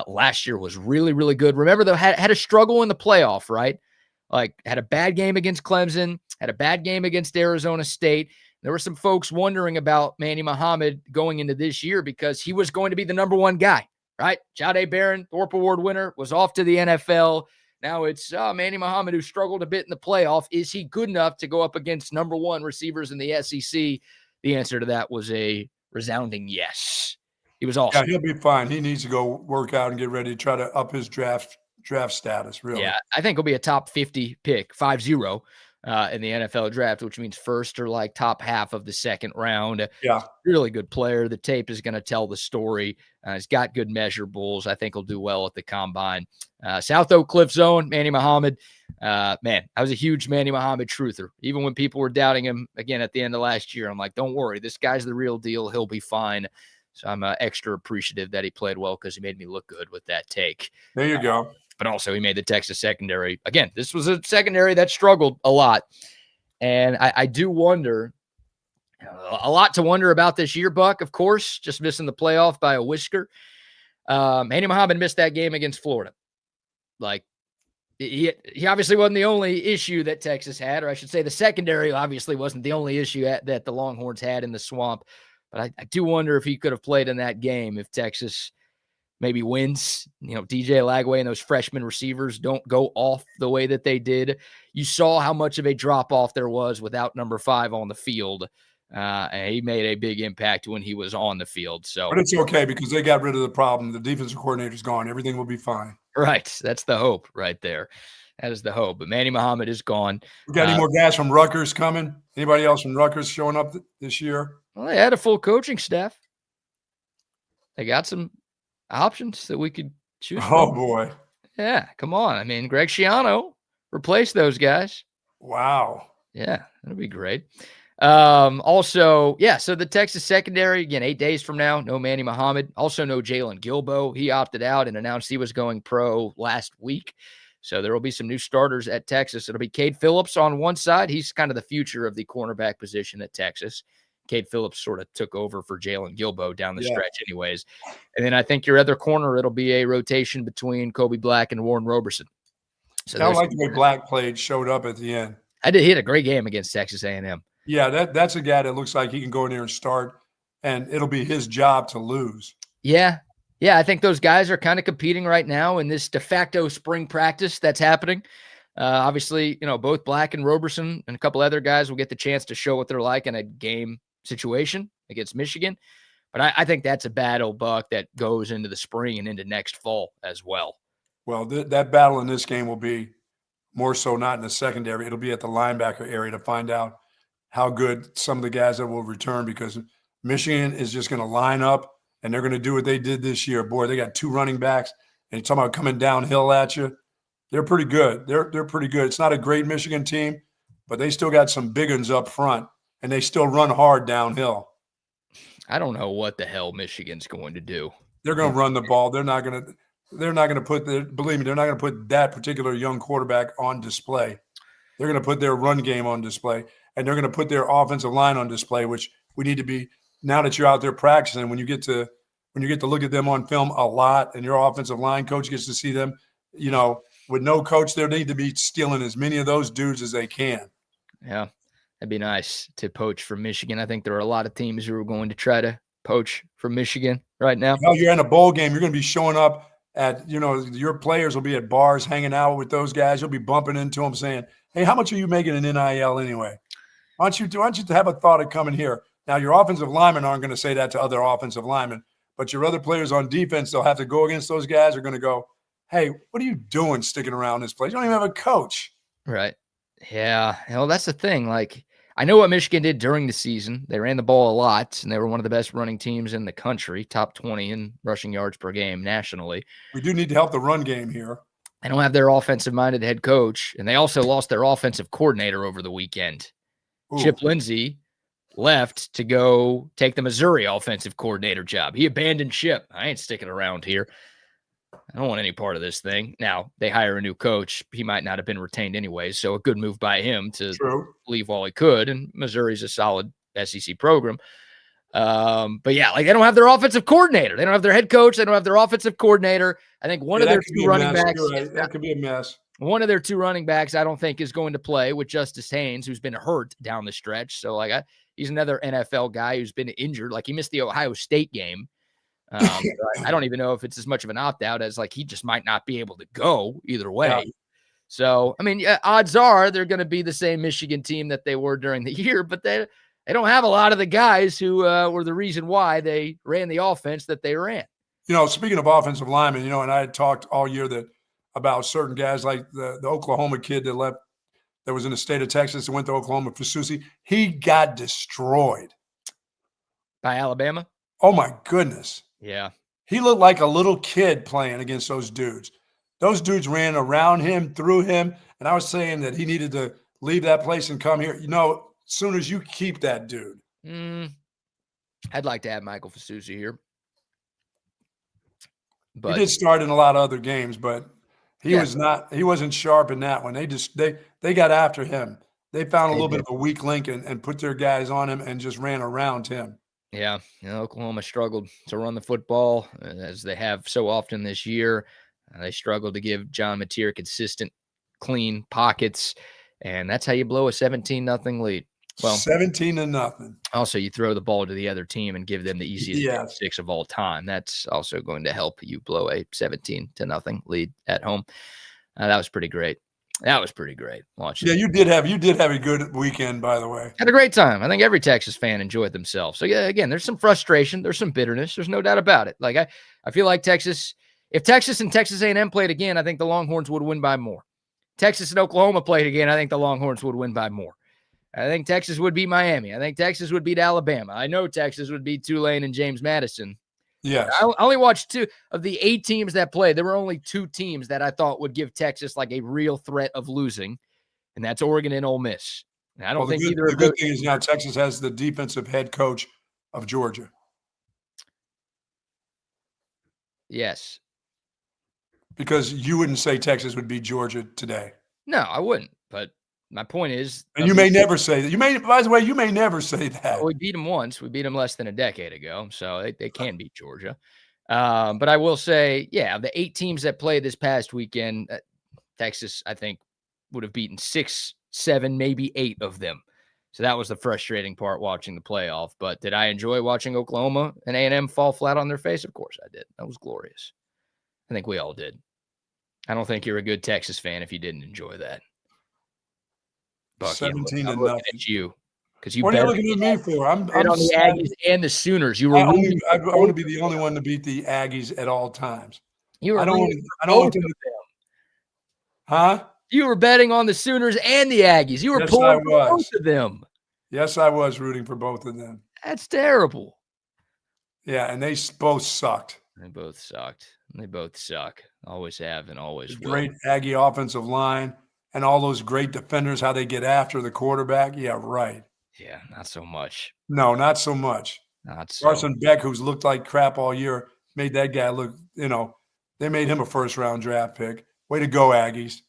Speaker 1: Last year was really, really good. Remember, though, had a struggle in the playoff, right? Like, had a bad game against Clemson, had a bad game against Arizona State. There were some folks wondering about Manny Muhammad going into this year because he was going to be the number one guy, right? Jahdae Barron, Thorpe Award winner, was off to the NFL. Now it's Manny Muhammad, who struggled a bit in the playoff. Is he good enough to go up against number one receivers in the SEC? The answer to that was a resounding yes. He was awesome.
Speaker 2: Yeah, he'll be fine. He needs to go work out and get ready to try to up his draft status, really.
Speaker 1: Yeah, I think he'll be a top 50 pick, 5-0, in the NFL draft, which means first or like top half of the second round.
Speaker 2: Yeah.
Speaker 1: Really good player. The tape is going to tell the story. He's got good measurables. I think he'll do well at the combine. South Oak Cliff Zone, Manny Muhammad. Man, I was a huge Manny Muhammad truther. Even when people were doubting him again at the end of last year, I'm like, don't worry. This guy's the real deal. He'll be fine. So I'm extra appreciative that he played well because he made me look good with that take.
Speaker 2: There you go.
Speaker 1: But also he made the Texas secondary. Again, this was a secondary that struggled a lot. And I do wonder, a lot to wonder about this year, Buck, of course, just missing the playoff by a whisker. Manny Muhammad missed that game against Florida. Like, he obviously wasn't the only issue that Texas had, or I should say the secondary obviously wasn't the only issue that the Longhorns had in the swamp. But I do wonder if he could have played in that game if Texas maybe wins. You know, DJ Lagway and those freshman receivers don't go off the way that they did. You saw how much of a drop-off there was without number 5 on the field. And he made a big impact when he was on the field. So,
Speaker 2: but it's okay because they got rid of the problem. The defensive coordinator's gone. Everything will be fine.
Speaker 1: Right. That's the hope right there. That is the hope. But Manny Muhammad is gone.
Speaker 2: We got any more guys from Rutgers coming? Anybody else from Rutgers showing up this year?
Speaker 1: Well, they had a full coaching staff. They got some options that we could choose from.
Speaker 2: Oh, boy.
Speaker 1: Yeah, come on. I mean, Greg Schiano replaced those guys.
Speaker 2: Wow.
Speaker 1: Yeah, that'll be great. Also, yeah, so the Texas secondary, again, 8 days from now, no Manny Muhammad. Also no Jalen Gilbo. He opted out and announced he was going pro last week. So there will be some new starters at Texas. It'll be Cade Phillips on one side. He's kind of the future of the cornerback position at Texas. Cade Phillips sort of took over for Jalen Gilbo down the stretch anyways. And then I think your other corner, it'll be a rotation between Kobe Black and Warren Roberson. So
Speaker 2: I like the way Black showed up at the end.
Speaker 1: He had a great game against Texas A&M.
Speaker 2: Yeah, that's a guy that looks like he can go in there and start, and it'll be his job to lose.
Speaker 1: Yeah. Yeah, I think those guys are kind of competing right now in this de facto spring practice that's happening. Obviously, you know, both Black and Roberson and a couple other guys will get the chance to show what they're like in a game situation against Michigan. But I think that's a battle, Buck, that goes into the spring and into next fall as well.
Speaker 2: Well, that battle in this game will be more so not in the secondary. It'll be at the linebacker area to find out how good some of the guys that will return, because Michigan is just going to line up and they're going to do what they did this year. Boy, they got 2 running backs, and you're talking about coming downhill at you. They're pretty good. They're pretty good. It's not a great Michigan team, but they still got some big ones up front, and they still run hard downhill.
Speaker 1: I don't know what the hell Michigan's going to do.
Speaker 2: They're going to run the ball. They're not going to put believe me, they're not going to put that particular young quarterback on display. They're going to put their run game on display, and they're going to put their offensive line on display, which we need to be, now that you're out there practicing, when you get to look at them on film a lot, and your offensive line coach gets to see them, with no coach there, they need to be stealing as many of those dudes as they can.
Speaker 1: Yeah, that'd be nice to poach from Michigan. I think there are a lot of teams who are going to try to poach from Michigan right now.
Speaker 2: You're in a bowl game. You're going to be showing up at, your players will be at bars hanging out with those guys. You'll be bumping into them saying, hey, how much are you making in NIL anyway? Why don't you have a thought of coming here? Now, your offensive linemen aren't going to say that to other offensive linemen, but your other players on defense, they'll have to go against those guys, are going to go, hey, what are you doing sticking around this place? You don't even have a coach.
Speaker 1: Right. Yeah. Well, that's the thing. Like, I know what Michigan did during the season. They ran the ball a lot, and they were one of the best running teams in the country, top 20 in rushing yards per game nationally.
Speaker 2: We do need to help the run game here.
Speaker 1: They don't have their offensive-minded head coach, and they also lost their offensive coordinator over the weekend. Ooh. Chip Lindsey left to go take the Missouri offensive coordinator job. He abandoned ship. I ain't sticking around here. I don't want any part of this thing. Now, they hire a new coach. He might not have been retained anyway, so a good move by him to leave while he could, and Missouri's a solid SEC program. But yeah, like, they don't have their offensive coordinator. They don't have their head coach. They don't have their offensive coordinator. I think one of their 2 running backs.
Speaker 2: Right. That could be a mess.
Speaker 1: One of their 2 running backs, I don't think, is going to play with Justice Haynes, who's been hurt down the stretch. So, like, he's another NFL guy who's been injured. Like, he missed the Ohio State game. I don't even know if it's as much of an opt-out as, like, he just might not be able to go either way. Yeah. So, I mean, odds are they're going to be the same Michigan team that they were during the year, but they don't have a lot of the guys who were the reason why they ran the offense that they ran.
Speaker 2: Speaking of offensive linemen, and I had talked all year about certain guys, like the Oklahoma kid that left, that was in the state of Texas and went to Oklahoma, Fasusi. He got destroyed
Speaker 1: by Alabama.
Speaker 2: Oh my goodness.
Speaker 1: Yeah.
Speaker 2: He looked like a little kid playing against those dudes. Those dudes ran around him, through him, and I was saying that he needed to leave that place and come here. As soon as you keep that dude.
Speaker 1: I'd like to have Michael Fasusi here. But
Speaker 2: he did start in a lot of other games, but he wasn't sharp in that one. They got after him. They found a little bit of a weak link and put their guys on him and just ran around him.
Speaker 1: Yeah, Oklahoma struggled to run the football, as they have so often this year. They struggled to give John Mateer consistent, clean pockets, and that's how you blow a 17-0 lead. Well,
Speaker 2: 17-0.
Speaker 1: Also, you throw the ball to the other team and give them the easiest 6 of all time. That's also going to help you blow a 17-0 lead at home. That was pretty great. Watching.
Speaker 2: Yeah, you did have a good weekend, by the way.
Speaker 1: Had a great time. I think every Texas fan enjoyed themselves. So yeah, again, there's some frustration, there's some bitterness, there's no doubt about it. Like, I feel like if Texas and Texas A&M played again, I think the Longhorns would win by more. Texas and Oklahoma played again, I think the Longhorns would win by more. I think Texas would beat Miami. I think Texas would beat Alabama. I know Texas would beat Tulane and James Madison.
Speaker 2: Yes.
Speaker 1: I only watched 2 of the 8 teams that played. There were only 2 teams that I thought would give Texas like a real threat of losing, and that's Oregon and Ole Miss. And I don't think either of those.
Speaker 2: The good thing is now Texas has the defensive head coach of Georgia.
Speaker 1: Yes.
Speaker 2: Because you wouldn't say Texas would beat Georgia today.
Speaker 1: No, I wouldn't. But my point is,
Speaker 2: and you may never say that. By the way, you may never say that.
Speaker 1: Well, we beat them once. We beat them less than a decade ago, so they can beat Georgia. But I will say, yeah, the 8 teams that played this past weekend, Texas, I think, would have beaten 6, 7, maybe 8 of them. So that was the frustrating part watching the playoff. But did I enjoy watching Oklahoma and A&M fall flat on their face? Of course I did. That was glorious. I think we all did. I don't think you're a good Texas fan if you didn't enjoy that. Bucky,
Speaker 2: 17-0
Speaker 1: at you, because you.
Speaker 2: What are you looking at me for? I'm
Speaker 1: on the Aggies and the Sooners. You were.
Speaker 2: I want to be the only one to beat the Aggies at all times.
Speaker 1: You were.
Speaker 2: I don't want them to. Huh?
Speaker 1: You were betting on the Sooners and the Aggies. You were
Speaker 2: Yes, I
Speaker 1: pulling for
Speaker 2: was.
Speaker 1: both of them.
Speaker 2: Yes, I was rooting for both of them.
Speaker 1: That's terrible.
Speaker 2: Yeah, and they both sucked.
Speaker 1: They both sucked. They both suck. Always have and always will.
Speaker 2: Great Aggie offensive line and all those great defenders, how they get after the quarterback. Yeah, right.
Speaker 1: Yeah, not so much.
Speaker 2: No, not so much.
Speaker 1: Not so.
Speaker 2: Carson Beck, who's looked like crap all year, made that guy look, they made him a first-round draft pick. Way to go, Aggies.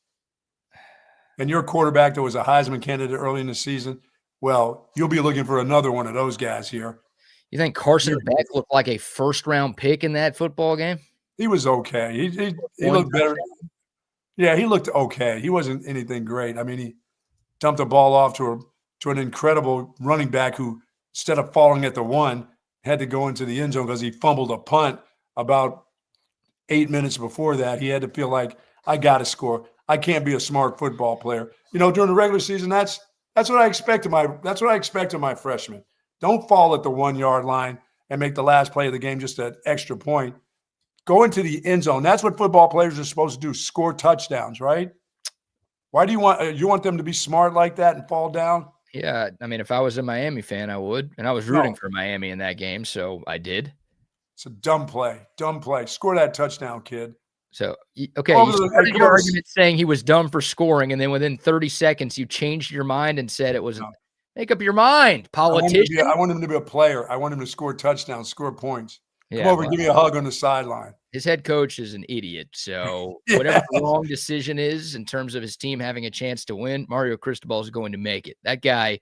Speaker 2: And your quarterback that was a Heisman candidate early in the season, well, you'll be looking for another one of those guys here.
Speaker 1: You think Carson Beck looked like a first-round pick in that football game?
Speaker 2: He was okay. He looked better. Yeah, he looked okay. He wasn't anything great. I mean, he dumped the ball off to an incredible running back who, instead of falling at the one, had to go into the end zone because he fumbled a punt about 8 minutes before that. He had to feel like, I got to score. I can't be a smart football player. During the regular season, that's what I expect of my freshman. Don't fall at the 1 yard line and make the last play of the game just an extra point. Go into the end zone. That's what football players are supposed to do, score touchdowns, right? Why do you want them to be smart like that and fall down?
Speaker 1: Yeah, I mean, if I was a Miami fan, I would. And I was rooting for Miami in that game, so I did.
Speaker 2: It's a dumb play. Dumb play. Score that touchdown, kid.
Speaker 1: So, okay, you started your argument saying he was dumb for scoring, and then within 30 seconds, you changed your mind and said it was make up your mind, politician.
Speaker 2: I want him to be a player. I want him to score touchdowns, score points.
Speaker 1: Yeah,
Speaker 2: Come over and give me a hug on the sideline.
Speaker 1: His head coach is an idiot. So whatever the wrong decision is in terms of his team having a chance to win, Mario Cristobal is going to make it. That guy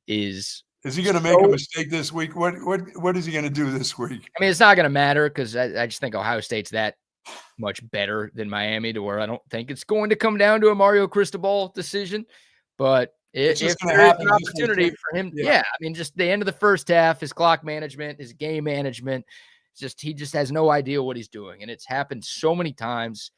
Speaker 1: is –
Speaker 2: Is he going to make a mistake this week? What is he going to do this week?
Speaker 1: I mean, it's not going to matter because I just think Ohio State's that much better than Miami to where I don't think it's going to come down to a Mario Cristobal decision. But if there's an opportunity for him, I mean, just the end of the first half, his clock management, his game management – he just has no idea what he's doing. And it's happened so many times,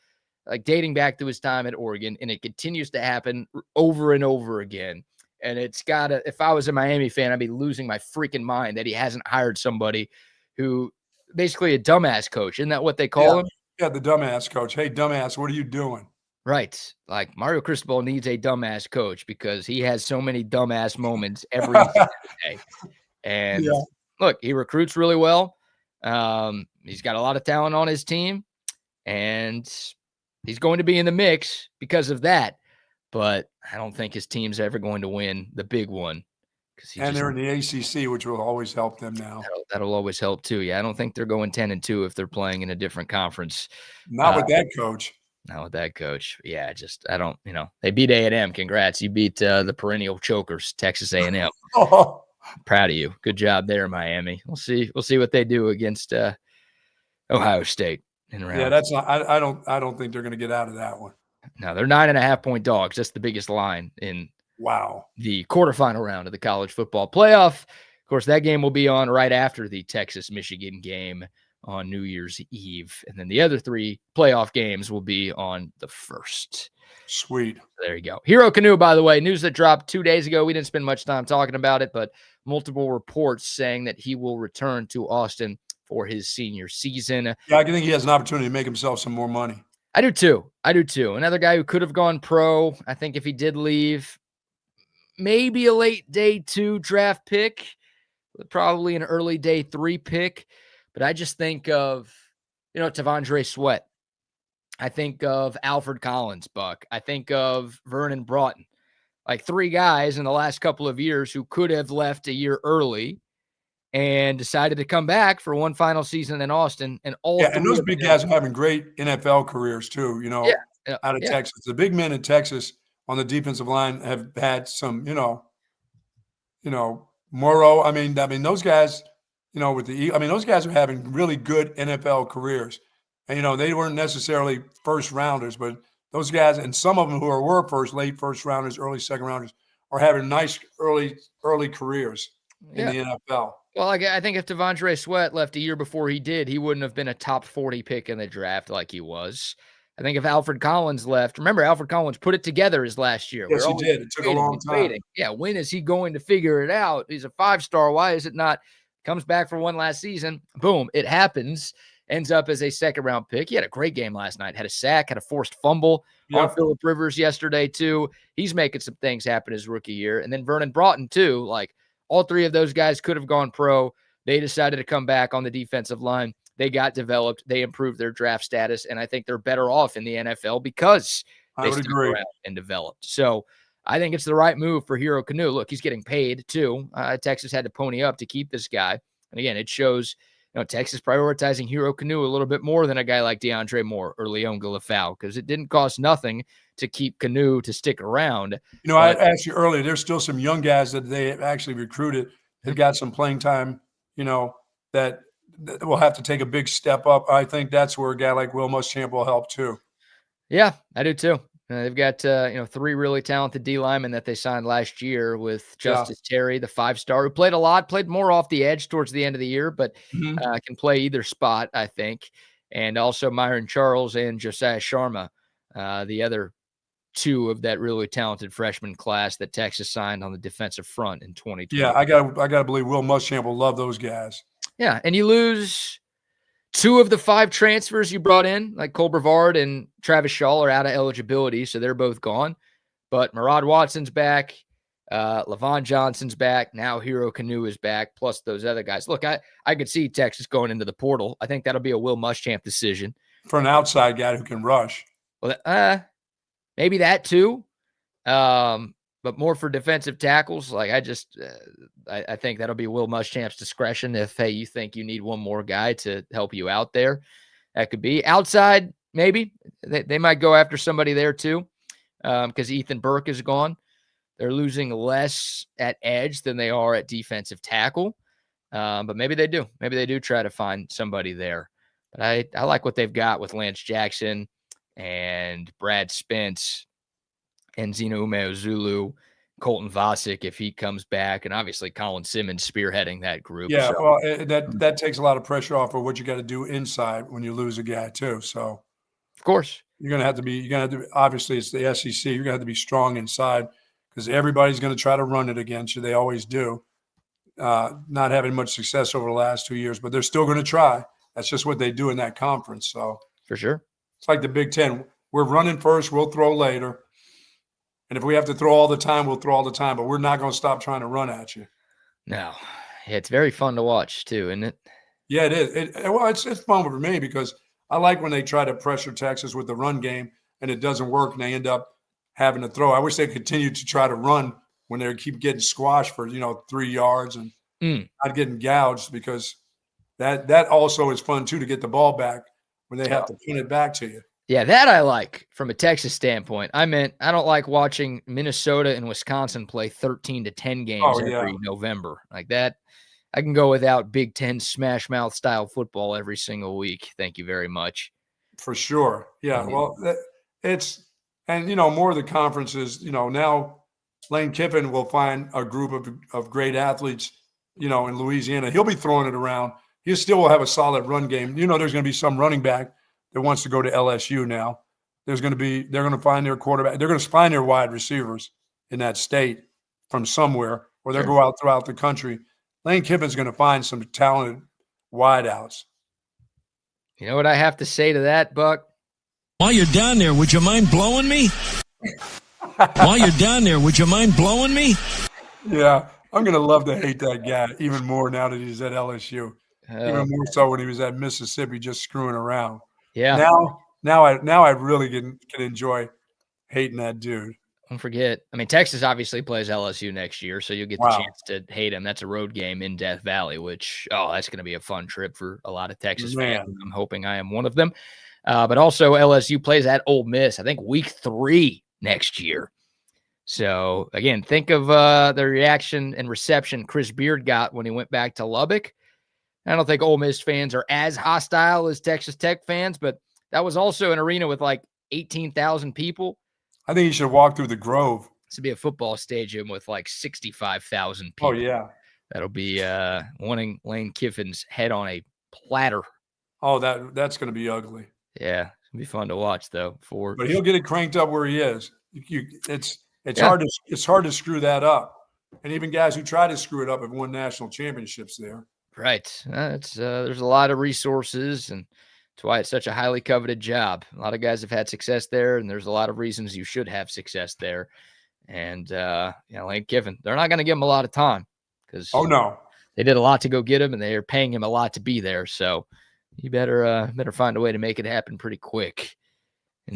Speaker 1: like dating back to his time at Oregon, and it continues to happen over and over again. And it's got to, if I was a Miami fan, I'd be losing my freaking mind that he hasn't hired somebody who basically a dumbass coach. Isn't that what they call him?
Speaker 2: Yeah, the dumbass coach. Hey, dumbass, what are you doing?
Speaker 1: Right. Like Mario Cristobal needs a dumbass coach because he has so many dumbass moments every day. And look, he recruits really well. He's got a lot of talent on his team, and he's going to be in the mix because of that. But I don't think his team's ever going to win the big one.
Speaker 2: They're in the ACC, which will always help them now.
Speaker 1: That'll always help too. Yeah, I don't think they're going 10-2 if they're playing in a different conference.
Speaker 2: Not with that coach.
Speaker 1: Not with that coach. Yeah, I don't. They beat A&M. Congrats, you beat the perennial chokers, Texas A&M. Proud of you. Good job there, Miami. We'll see what they do against Ohio State in round.
Speaker 2: Yeah, that's not. I don't think they're going to get out of that one.
Speaker 1: No, they're 9.5-point dogs. That's the biggest line in the quarterfinal round of the college football playoff. Of course, that game will be on right after the Texas-Michigan game on New Year's Eve, and then the other 3 playoff games will be on the 1st.
Speaker 2: Sweet.
Speaker 1: There you go. Hero Canoe, by the way, news that dropped 2 days ago. We didn't spend much time talking about it, but multiple reports saying that he will return to Austin for his senior season.
Speaker 2: Yeah, I think he has an opportunity to make himself some more money.
Speaker 1: I do too. Another guy who could have gone pro. I think if he did leave, maybe a late day 2 draft pick, probably an early day 3 pick. But I just think of, Tavondre Sweat. I think of Alfred Collins, Buck. I think of Vernon Broughton. Like 3 guys in the last couple of years who could have left a year early and decided to come back for one final season in Austin. And
Speaker 2: and those big guys are having great NFL careers too, out of Texas. The big men in Texas on the defensive line have had some, Morrow. I mean, those guys, those guys are having really good NFL careers. And, they weren't necessarily first rounders, but those guys, and some of them who were late first rounders, early second rounders, are having nice early careers in the NFL.
Speaker 1: Well, I think if Tavondre Sweat left a year before he did, he wouldn't have been a top 40 pick in the draft like he was. I think if Alfred Collins left, remember Alfred Collins put it together his last year.
Speaker 2: Yes, he did. It took a long time.
Speaker 1: Yeah, when is he going to figure it out? He's a 5-star. Why is it not? Comes back for one last season. Boom, it happens. ends up as a second-round pick. He had a great game last night. Had a sack, had a forced fumble on Phillip Rivers yesterday too. He's making some things happen his rookie year. And then Vernon Broughton too. Like, all three of those guys could have gone pro. They decided to come back on the defensive line. They got developed. They improved their draft status, and I think they're better off in the NFL because they stuck around and developed. So I think it's the right move for Hero Kanu. Look, he's getting paid too. Texas had to pony up to keep this guy. And again, it shows, Texas prioritizing Hero Kanu a little bit more than a guy like DeAndre Moore or Leon Galafau, because it didn't cost nothing to keep Kanu to stick around.
Speaker 2: I asked you earlier, there's still some young guys that they actually recruited that got some playing time, that will have to take a big step up. I think that's where a guy like Will Muschamp will help too.
Speaker 1: Yeah, I do too. They've got, three really talented D linemen that they signed last year with Justice Terry, the 5-star, who played a lot, played more off the edge towards the end of the year, but can play either spot, I think. And also Myron Charles and Josiah Sharma, the other two of that really talented freshman class that Texas signed on the defensive front in 2020.
Speaker 2: Yeah, I got to believe Will Muschamp will love those guys.
Speaker 1: Yeah, and you lose 2 of the 5 transfers you brought in, like Cole Brevard and Travis Shaw, are out of eligibility, so they're both gone. But Murad Watson's back, Levon Johnson's back, now Hero Kanu is back, plus those other guys. Look, I could see Texas going into the portal. I think that'll be a Will Muschamp decision.
Speaker 2: For an outside guy who can rush.
Speaker 1: Well, maybe that too, but more for defensive tackles. Like, I think that'll be Will Muschamp's discretion. If, hey, you think you need one more guy to help you out there, that could be outside. Maybe they might go after somebody there too, because Ethan Burke is gone. They're losing less at edge than they are at defensive tackle, but maybe they do. Maybe they do try to find somebody there. But I like what they've got with Lance Jackson and Brad Spence and Zeno Umeozulu, Colton Vasek if he comes back, and obviously Colin Simmons spearheading that group.
Speaker 2: Yeah, well, that takes a lot of pressure off of what you got to do inside when you lose a guy too. So,
Speaker 1: of course,
Speaker 2: you're gonna have to be. Obviously, it's the SEC. You're gonna have to be strong inside because everybody's gonna try to run it against you. They always do. Not having much success over the last 2 years, but they're still going to try. That's just what they do in that conference. So,
Speaker 1: for sure,
Speaker 2: it's like the Big Ten. We're running first. We'll throw later. And if we have to throw all the time, we'll throw all the time. But we're not going to stop trying to run at you.
Speaker 1: No. Yeah, it's very fun to watch too, isn't it?
Speaker 2: Yeah, it is. It's fun for me because I like when they try to pressure Texas with the run game and it doesn't work and they end up having to throw. I wish they continued to try to run when they keep getting squashed for 3 yards and not getting gouged, because that also is fun too, to get the ball back when they have to pin it back to you.
Speaker 1: Yeah, that I like from a Texas standpoint. I don't like watching Minnesota and Wisconsin play 13-10 games every November. Like that, I can go without Big Ten smash mouth style football every single week. Thank you very much.
Speaker 2: For sure. Yeah. Well, more of the conferences, now Lane Kiffin will find a group of great athletes, in Louisiana. He'll be throwing it around. He still will have a solid run game. There's going to be some running back that wants to go to LSU now. They're going to find their quarterback. They're going to find their wide receivers in that state from somewhere, or they'll go out throughout the country. Lane Kiffin's going to find some talented wideouts.
Speaker 1: You know what I have to say to that, Buck?
Speaker 10: While you're down there, would you mind blowing me? While you're down there, would you mind blowing me? Yeah,
Speaker 2: I'm going to love to hate that guy even more now that he's at LSU. Even more so when he was at Mississippi just screwing around.
Speaker 1: Yeah.
Speaker 2: Now I really can enjoy hating that dude.
Speaker 1: Don't forget. I mean, Texas obviously plays LSU next year, so you'll get the chance to hate him. That's a road game in Death Valley, which, that's going to be a fun trip for a lot of Texas fans. I'm hoping I am one of them. But also LSU plays at Ole Miss, I think week 3 next year. So, again, think of the reaction and reception Chris Beard got when he went back to Lubbock. I don't think Ole Miss fans are as hostile as Texas Tech fans, but that was also an arena with like 18,000 people.
Speaker 2: I think you should walk through the Grove.
Speaker 1: This would be a football stadium with like 65,000 people.
Speaker 2: Oh, yeah.
Speaker 1: That'll be wanting Lane Kiffin's head on a platter.
Speaker 2: Oh, that's going to be ugly.
Speaker 1: Yeah, it'll be fun to watch though.
Speaker 2: But he'll get it cranked up where he is. It's hard to screw that up. And even guys who try to screw it up have won national championships there.
Speaker 1: Right. It's there's a lot of resources, and that's why it's such a highly coveted job. A lot of guys have had success there, and there's a lot of reasons you should have success there. And Lane Kiffin, they're not going to give him a lot of time because
Speaker 2: no,
Speaker 1: they did a lot to go get him, and they're paying him a lot to be there. So you better find a way to make it happen pretty quick.
Speaker 2: And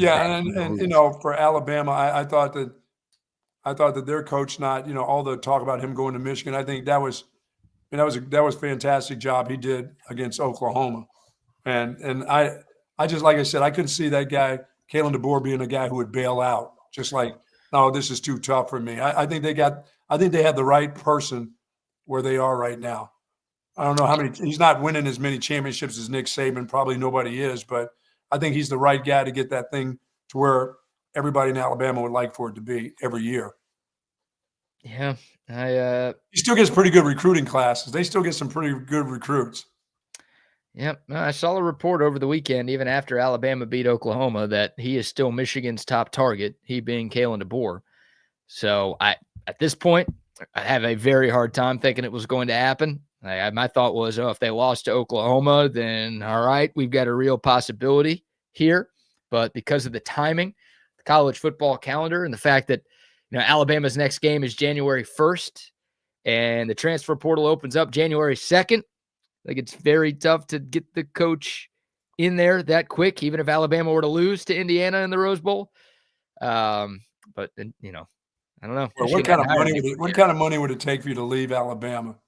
Speaker 2: for Alabama, I thought that their coach, not all the talk about him going to Michigan, I think that was a fantastic job he did against Oklahoma, and I just, like I said, I couldn't see that guy Kalen DeBoer being a guy who would bail out, just like, no, this is too tough for me. I think they have the right person where they are right now. I don't know how many. He's not winning as many championships as Nick Saban. Probably nobody is, but I think he's the right guy to get that thing to where everybody in Alabama would like for it to be every year.
Speaker 1: Yeah,
Speaker 2: he still gets pretty good recruiting classes. They still get some pretty good recruits.
Speaker 1: Yep. I saw a report over the weekend, even after Alabama beat Oklahoma, that he is still Michigan's top target, he being Kalen DeBoer. So at this point, I have a very hard time thinking it was going to happen. My thought was, if they lost to Oklahoma, then all right, we've got a real possibility here. But because of the timing, the college football calendar, and the fact that Alabama's next game is January 1st, and the transfer portal opens up January 2nd, like, it's very tough to get the coach in there that quick, even if Alabama were to lose to Indiana in the Rose Bowl. But I don't know.
Speaker 2: Well, what kind of money would it take for you to leave Alabama,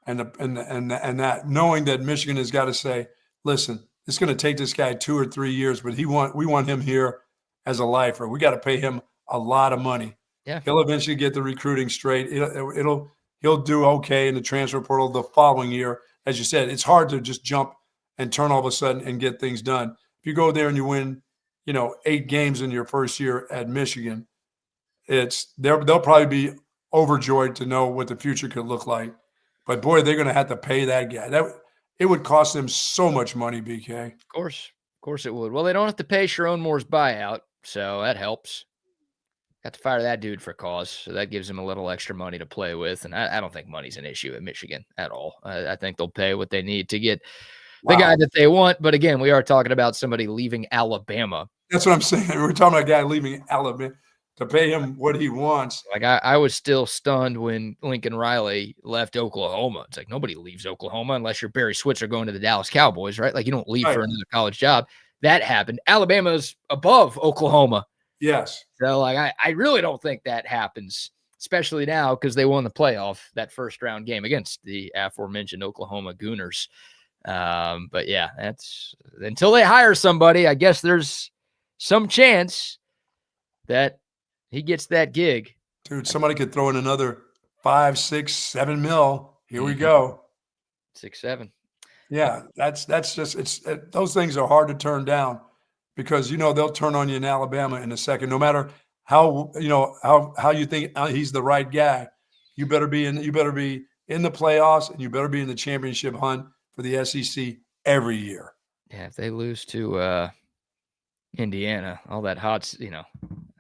Speaker 2: and that knowing that Michigan has got to say, listen, it's going to take this guy 2 or 3 years, but we want him here as a lifer. We got to pay him a lot of money.
Speaker 1: Yeah,
Speaker 2: he'll eventually get the recruiting straight. He'll do okay in the transfer portal the following year. As you said, it's hard to just jump and turn all of a sudden and get things done. If you go there and you win, 8 games in your first year at Michigan, they'll probably be overjoyed to know what the future could look like. But boy, they're going to have to pay that guy. It would cost them so much money, BK.
Speaker 1: Of course it would. Well, they don't have to pay Sharon Moore's buyout, so that helps. Got to fire that dude for cause, so that gives him a little extra money to play with. And I don't think money's an issue at Michigan at all. I think they'll pay what they need to get the guy that they want. But again, we are talking about somebody leaving Alabama.
Speaker 2: That's what I'm saying. We're talking about a guy leaving Alabama to pay him what he wants.
Speaker 1: Like, I was still stunned when Lincoln Riley left Oklahoma. It's like, nobody leaves Oklahoma unless you're Barry Switzer going to the Dallas Cowboys, right? Like, you don't leave for another college job. That happened. Alabama's above Oklahoma.
Speaker 2: Yes.
Speaker 1: So, like, I really don't think that happens, especially now because they won the playoff, that first round game against the aforementioned Oklahoma Gooners. But yeah, that's until they hire somebody. I guess there's some chance that he gets that gig.
Speaker 2: Dude, somebody could throw in another 5, 6, 7 mil. Here we go.
Speaker 1: 6, 7.
Speaker 2: Yeah, that's just those things are hard to turn down. Because they'll turn on you in Alabama in a second, no matter how you think he's the right guy. You better be in the playoffs, and you better be in the championship hunt for the SEC every year.
Speaker 1: Yeah, if they lose to Indiana, all that hot, I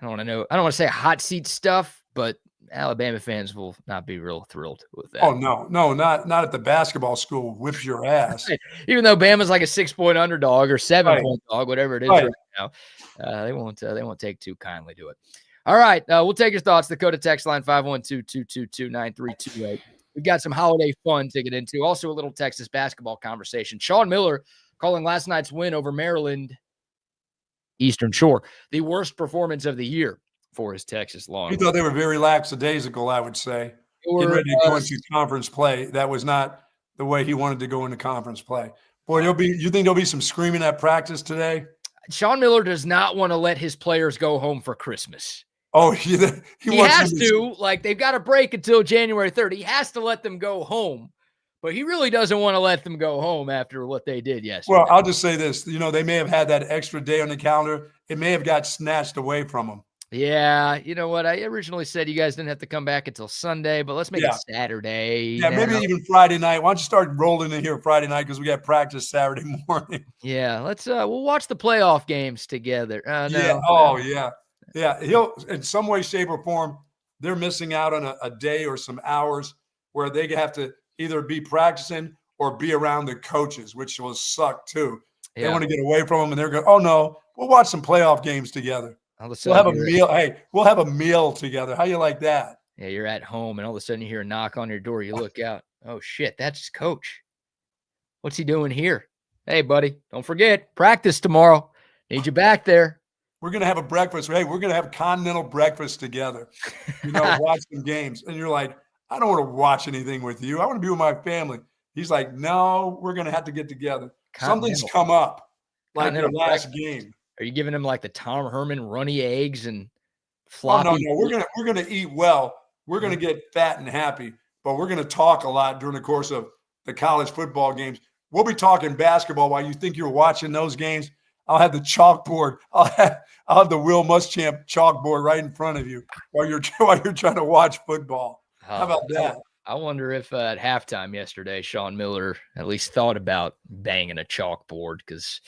Speaker 1: don't want to say hot seat stuff, but Alabama fans will not be real thrilled with that.
Speaker 2: Oh no, not at the basketball school. Whips your ass.
Speaker 1: Even though Bama's like a 6-point underdog or 7-point dog, whatever it is right now, they won't take too kindly to it. All right, we'll take your thoughts. The code of text line 512-222-9328. We got some holiday fun to get into. Also, a little Texas basketball conversation. Sean Miller calling last night's win over Maryland Eastern Shore the worst performance of the year for his Texas Longhorns.
Speaker 2: He thought they were very lackadaisical, I would say. Getting ready to go into conference play. That was not the way he wanted to go into conference play. Boy, you think there'll be some screaming at practice today?
Speaker 1: Sean Miller does not want to let his players go home for Christmas.
Speaker 2: Oh,
Speaker 1: he has to. Like, they've got a break until January 3rd. He has to let them go home, but he really doesn't want to let them go home after what they did yesterday.
Speaker 2: Well, I'll just say this. They may have had that extra day on the calendar. It may have got snatched away from them.
Speaker 1: Yeah, you know what? I originally said you guys didn't have to come back until Sunday, but let's make it Saturday.
Speaker 2: Yeah, maybe even Friday night. Why don't you start rolling in here Friday night because we got practice Saturday morning.
Speaker 1: Yeah, let's we'll watch the playoff games together.
Speaker 2: Yeah. He'll, in some way, shape, or form, they're missing out on a day or some hours where they have to either be practicing or be around the coaches, which will suck too.
Speaker 1: Yeah.
Speaker 2: They want to get away from them, and they're going, oh, no, we'll watch some playoff games together. We'll have a meal. Hey, we'll have a meal together. How you like that?
Speaker 1: Yeah, you're at home, and all of a sudden you hear a knock on your door. You look out. Oh, shit, that's Coach. What's he doing here? Hey, buddy, don't forget, practice tomorrow. Need you back there.
Speaker 2: We're going to have a breakfast. Hey, we're going to have continental breakfast together, watch some games. And you're like, I don't want to watch anything with you. I want to be with my family. He's like, no, we're going to have to get together. Something's come up, like your last game.
Speaker 1: Are you giving him like the Tom Herman runny eggs and floppy?
Speaker 2: Oh, no. We're gonna eat well. We're gonna get fat and happy, but we're gonna talk a lot during the course of the college football games. We'll be talking basketball while you think you're watching those games. I'll have the chalkboard. I'll have the Will Muschamp chalkboard right in front of you while you're trying to watch football. How about that?
Speaker 1: I wonder if at halftime yesterday, Sean Miller at least thought about banging a chalkboard, because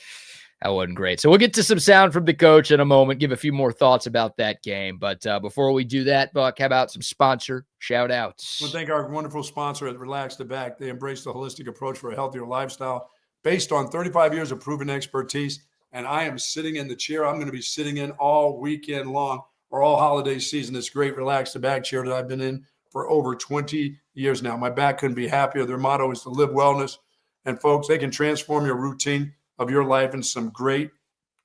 Speaker 1: that wasn't great. So we'll get to some sound from the coach in a moment, give a few more thoughts about that game. But before we do that, Buck, how about some sponsor shout-outs?
Speaker 2: I want to thank our wonderful sponsor at Relax the Back. They embrace the holistic approach for a healthier lifestyle based on 35 years of proven expertise. And I am sitting in the chair I'm going to be sitting in all weekend long or all holiday season. This great Relax the Back chair that I've been in for over 20 years now. My back couldn't be happier. Their motto is to live wellness. And folks, they can transform your routine of your life in some great,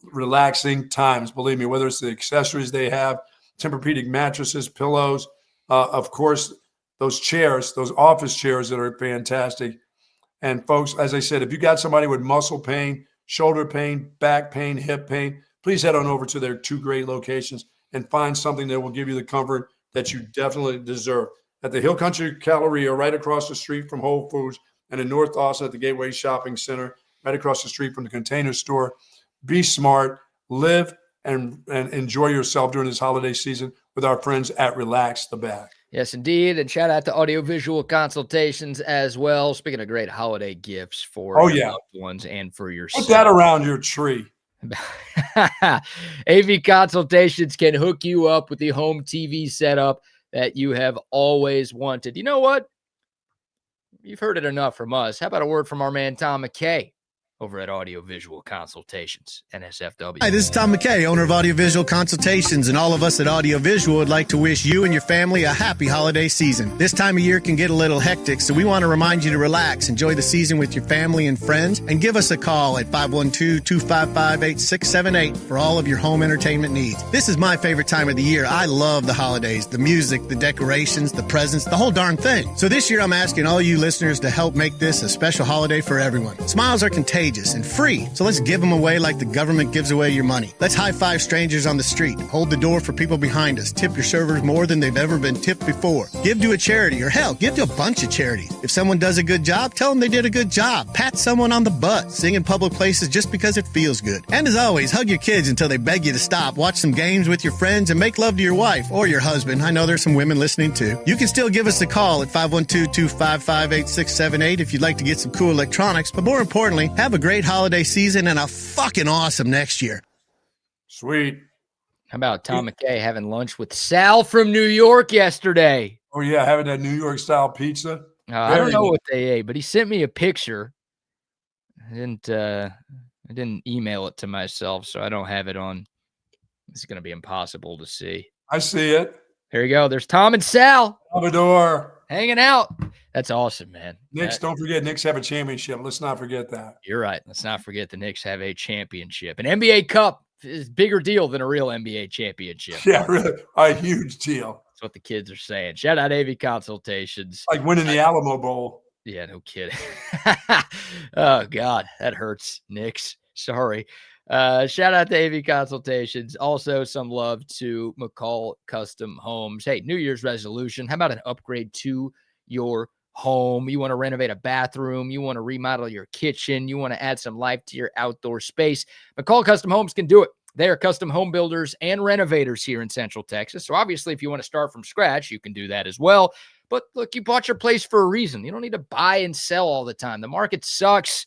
Speaker 2: relaxing times. Believe me, whether it's the accessories they have, Tempur-Pedic mattresses, pillows, of course, those chairs, those office chairs that are fantastic. And folks, as I said, if you got somebody with muscle pain, shoulder pain, back pain, hip pain, please head on over to their two great locations and find something that will give you the comfort that you definitely deserve. At the Hill Country Galleria, right across the street from Whole Foods, and in North Austin at the Gateway Shopping Center, right across the street from the Container Store. Be smart, live, and enjoy yourself during this holiday season with our friends at Relax the Back.
Speaker 1: Yes, indeed. And shout out to Audiovisual Consultations as well. Speaking of great holiday gifts for your loved ones and for yourself.
Speaker 2: Put that around your tree.
Speaker 1: AV Consultations can hook you up with the home TV setup that you have always wanted. You know what? You've heard it enough from us. How about a word from our man, Tom McKay, over at Audiovisual Consultations, NSFW.
Speaker 11: Hi, this is Tom McKay, owner of Audiovisual Consultations, and all of us at Audiovisual would like to wish you and your family a happy holiday season. This time of year can get a little hectic, so we want to remind you to relax, enjoy the season with your family and friends, and give us a call at 512-255-8678 for all of your home entertainment needs. This is my favorite time of the year. I love the holidays, the music, the decorations, the presents, the whole darn thing. So this year I'm asking all you listeners to help make this a special holiday for everyone. Smiles are contagious and free, so let's give them away like the government gives away your money. Let's high-five strangers on the street, hold the door for people behind us, tip your servers more than they've ever been tipped before, give to a charity, or hell, give to a bunch of charities. If someone does a good job, tell them they did a good job. Pat someone on the butt, sing in public places just because it feels good. And as always, hug your kids until they beg you to stop, watch some games with your friends, and make love to your wife or your husband. I know there's some women listening too. You can still give us a call at 512-255-8678 if you'd like to get some cool electronics, but more importantly, have a great holiday season and a fucking awesome next year.
Speaker 2: Sweet.
Speaker 1: How about Tom McKay having lunch with Sal from New York yesterday?
Speaker 2: Oh, yeah, having that New York style pizza.
Speaker 1: I don't know what they ate, but he sent me a picture. I didn't email it to myself, so I don't have it on. It's going to be impossible to see.
Speaker 2: I see it.
Speaker 1: There you go. There's Tom and Sal.
Speaker 2: Salvador.
Speaker 1: Hanging out. That's awesome, man.
Speaker 2: Knicks, don't forget, Knicks have a championship. Let's not forget that.
Speaker 1: You're right. Let's not forget the Knicks have a championship. An NBA Cup is a bigger deal than a real NBA championship.
Speaker 2: Yeah, really. A huge deal.
Speaker 1: That's what the kids are saying. Shout out AV Consultations.
Speaker 2: Like winning the Alamo Bowl.
Speaker 1: Yeah, no kidding. Oh, God. That hurts, Knicks. Sorry. Shout out to AV Consultations. Also, some love to McCall Custom Homes. Hey, New Year's resolution. How about an upgrade to your home? You want to renovate a bathroom. You want to remodel your kitchen. You want to add some life to your outdoor space. McCall Custom Homes can do it. They are custom home builders and renovators here in Central Texas. So obviously, if you want to start from scratch, you can do that as well. But look, you bought your place for a reason. You don't need to buy and sell all the time. The market sucks.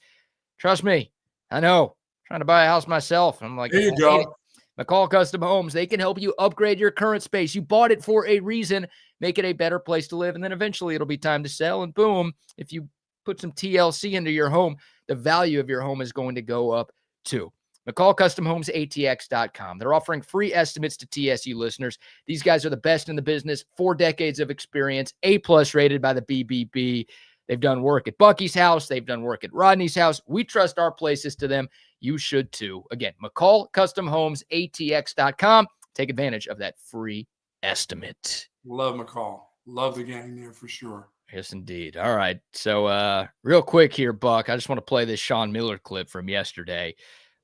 Speaker 1: Trust me. I know. Trying to buy a house myself. I'm like,
Speaker 2: there you go.
Speaker 1: McCall Custom Homes. They can help you upgrade your current space. You bought it for a reason. Make it a better place to live. And then eventually it'll be time to sell. And boom, if you put some TLC into your home, the value of your home is going to go up too. McCall Custom Homes, ATX.com. They're offering free estimates to TSU listeners. These guys are the best in the business, 4 decades of experience, A+ rated by the BBB. They've done work at Bucky's house. They've done work at Rodney's house. We trust our places to them. You should too. Again, McCall Custom Homes, ATX.com. Take advantage of that free estimate.
Speaker 2: Love McCall. Love the gang there for sure.
Speaker 1: Yes, indeed. All right. So real quick here, Buck, I just want to play this Sean Miller clip from yesterday.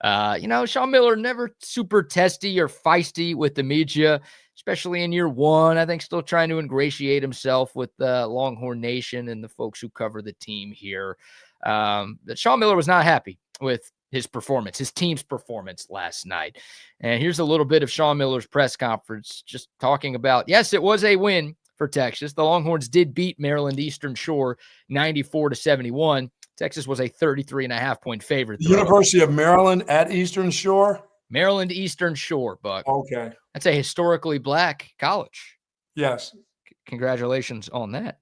Speaker 1: Sean Miller never super testy or feisty with the media, especially in year one. I think still trying to ingratiate himself with the Longhorn Nation and the folks who cover the team here. That Sean Miller was not happy with his performance, his team's performance last night. And here's a little bit of Sean Miller's press conference, just talking about, yes, it was a win for Texas. The Longhorns did beat Maryland Eastern Shore 94-71. Texas was a 33.5-point favorite.
Speaker 2: The University of Maryland at Eastern Shore?
Speaker 1: Maryland Eastern Shore, Buck.
Speaker 2: Okay.
Speaker 1: That's a historically black college.
Speaker 2: Yes.
Speaker 1: Congratulations on that.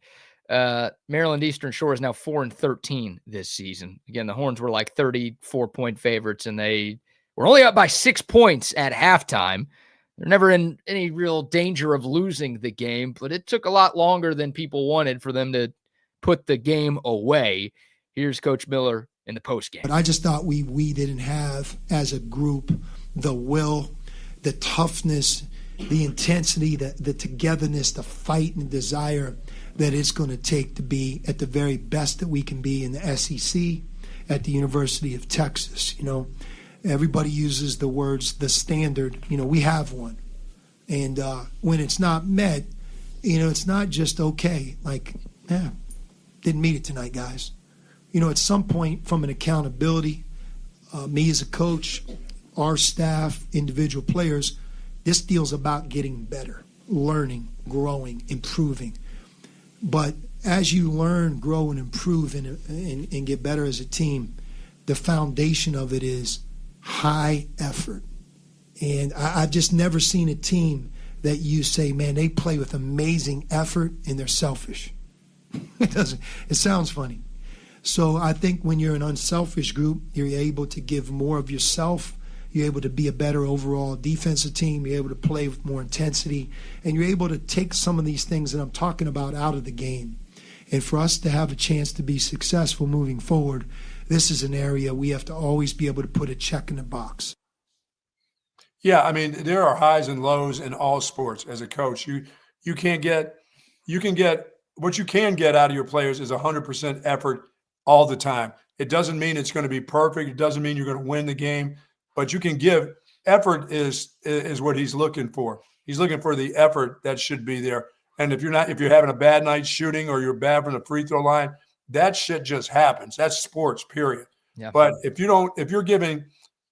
Speaker 1: Maryland Eastern Shore is now 4-13 this season. Again, the Horns were like 34-point favorites, and they were only up by 6 points at halftime. They're never in any real danger of losing the game, but it took a lot longer than people wanted for them to put the game away. Here's Coach Miller in the postgame.
Speaker 12: But I just thought we didn't have, as a group, the will, the toughness, the intensity, the togetherness, the fight and desire that it's going to take to be at the very best that we can be in the SEC, at the University of Texas. Everybody uses the words, the standard. We have one. And when it's not met, it's not just okay. Like, didn't meet it tonight, guys. At some point, from an accountability, me as a coach, our staff, individual players, this deal's about getting better, learning, growing, improving. But as you learn, grow, and improve and get better as a team, the foundation of it is high effort. And I've just never seen a team that you say, man, they play with amazing effort and they're selfish. It sounds funny. So I think when you're an unselfish group, you're able to give more of yourself. You're able to be a better overall defensive team. You're able to play with more intensity. And you're able to take some of these things that I'm talking about out of the game. And for us to have a chance to be successful moving forward, this is an area we have to always be able to put a check in the box.
Speaker 2: Yeah, I mean, there are highs and lows in all sports as a coach. What you can get out of your players is 100% effort all the time. It doesn't mean it's going to be perfect. It doesn't mean you're going to win the game, but you can give effort is what he's looking for. He's looking for the effort that should be there. And if you're having a bad night shooting or you're bad from the free throw line, that shit just happens. That's sports, period.
Speaker 1: Yeah.
Speaker 2: But if you're giving,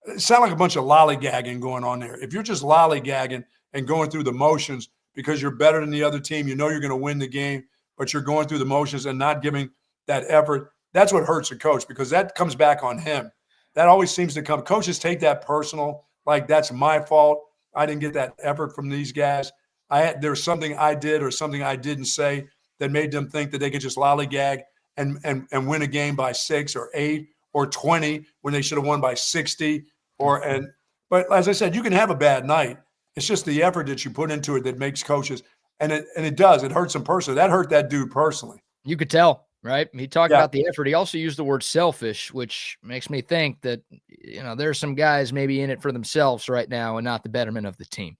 Speaker 2: it sounds like a bunch of lollygagging going on there. If you're just lollygagging and going through the motions because you're better than the other team, you're going to win the game, but you're going through the motions and not giving that effort, that's what hurts a coach, because that comes back on him. That always seems to come. Coaches take that personal, like that's my fault. I didn't get that effort from these guys. There's something I did or something I didn't say that made them think that they could just lollygag and win a game by 6 or 8 or 20 when they should have won by 60. But as I said, you can have a bad night. It's just the effort that you put into it that makes coaches, and it does. It hurts them personally. That hurt that dude personally.
Speaker 1: You could tell. Right? He talked about the effort. He also used the word selfish, which makes me think that, there's some guys maybe in it for themselves right now and not the betterment of the team.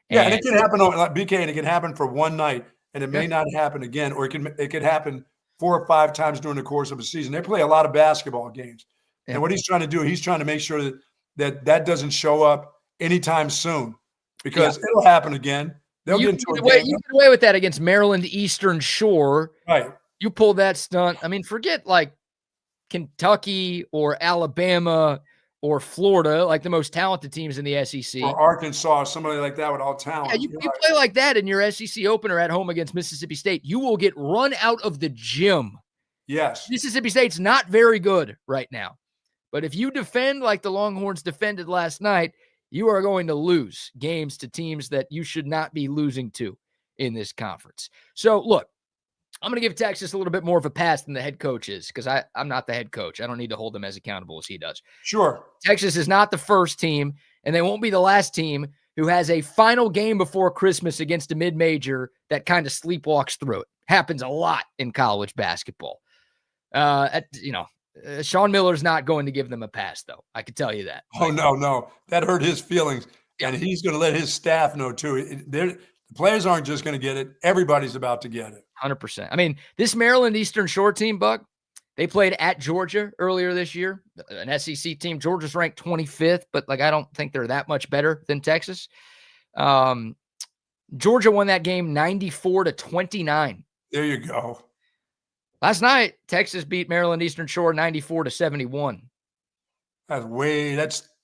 Speaker 2: And it can happen, like BK, and it can happen for one night, and it may not happen again, or it could happen 4 or 5 times during the course of a season. They play a lot of basketball games. And what he's trying to do, he's trying to make sure that doesn't show up anytime soon, because it'll happen again. They'll get into
Speaker 1: You get away with that against Maryland Eastern Shore.
Speaker 2: Right.
Speaker 1: You pull that stunt. I mean, forget like Kentucky or Alabama or Florida, like the most talented teams in the SEC.
Speaker 2: Or Arkansas, somebody like that with all talent.
Speaker 1: Yeah, you play like that in your SEC opener at home against Mississippi State, you will get run out of the gym.
Speaker 2: Yes.
Speaker 1: Mississippi State's not very good right now. But if you defend like the Longhorns defended last night, you are going to lose games to teams that you should not be losing to in this conference. So, look, I'm going to give Texas a little bit more of a pass than the head coach is because I'm not the head coach. I don't need to hold them as accountable as he does.
Speaker 2: Sure.
Speaker 1: Texas is not the first team, and they won't be the last team who has a final game before Christmas against a mid-major that kind of sleepwalks through it. Happens a lot in college basketball. Sean Miller's not going to give them a pass, though. I can tell you that.
Speaker 2: Oh, no. That hurt his feelings, and he's going to let his staff know, too. The players aren't just going to get it. Everybody's about to get it.
Speaker 1: 100%. I mean, this Maryland Eastern Shore team, Buck, they played at Georgia earlier this year, an SEC team. Georgia's ranked 25th, but I don't think they're that much better than Texas. Georgia won that game 94-29.
Speaker 2: There you go.
Speaker 1: Last night, Texas beat Maryland Eastern Shore 94-71.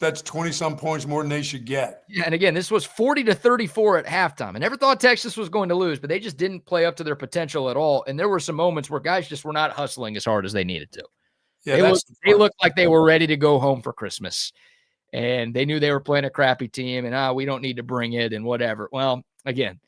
Speaker 2: That's 20-some points more than they should get.
Speaker 1: Yeah, and again, this was 40-34 at halftime. I never thought Texas was going to lose, but they just didn't play up to their potential at all. And there were some moments where guys just were not hustling as hard as they needed to.
Speaker 2: Yeah,
Speaker 1: they looked like they were ready to go home for Christmas. And they knew they were playing a crappy team, and we don't need to bring it and whatever. Well, again,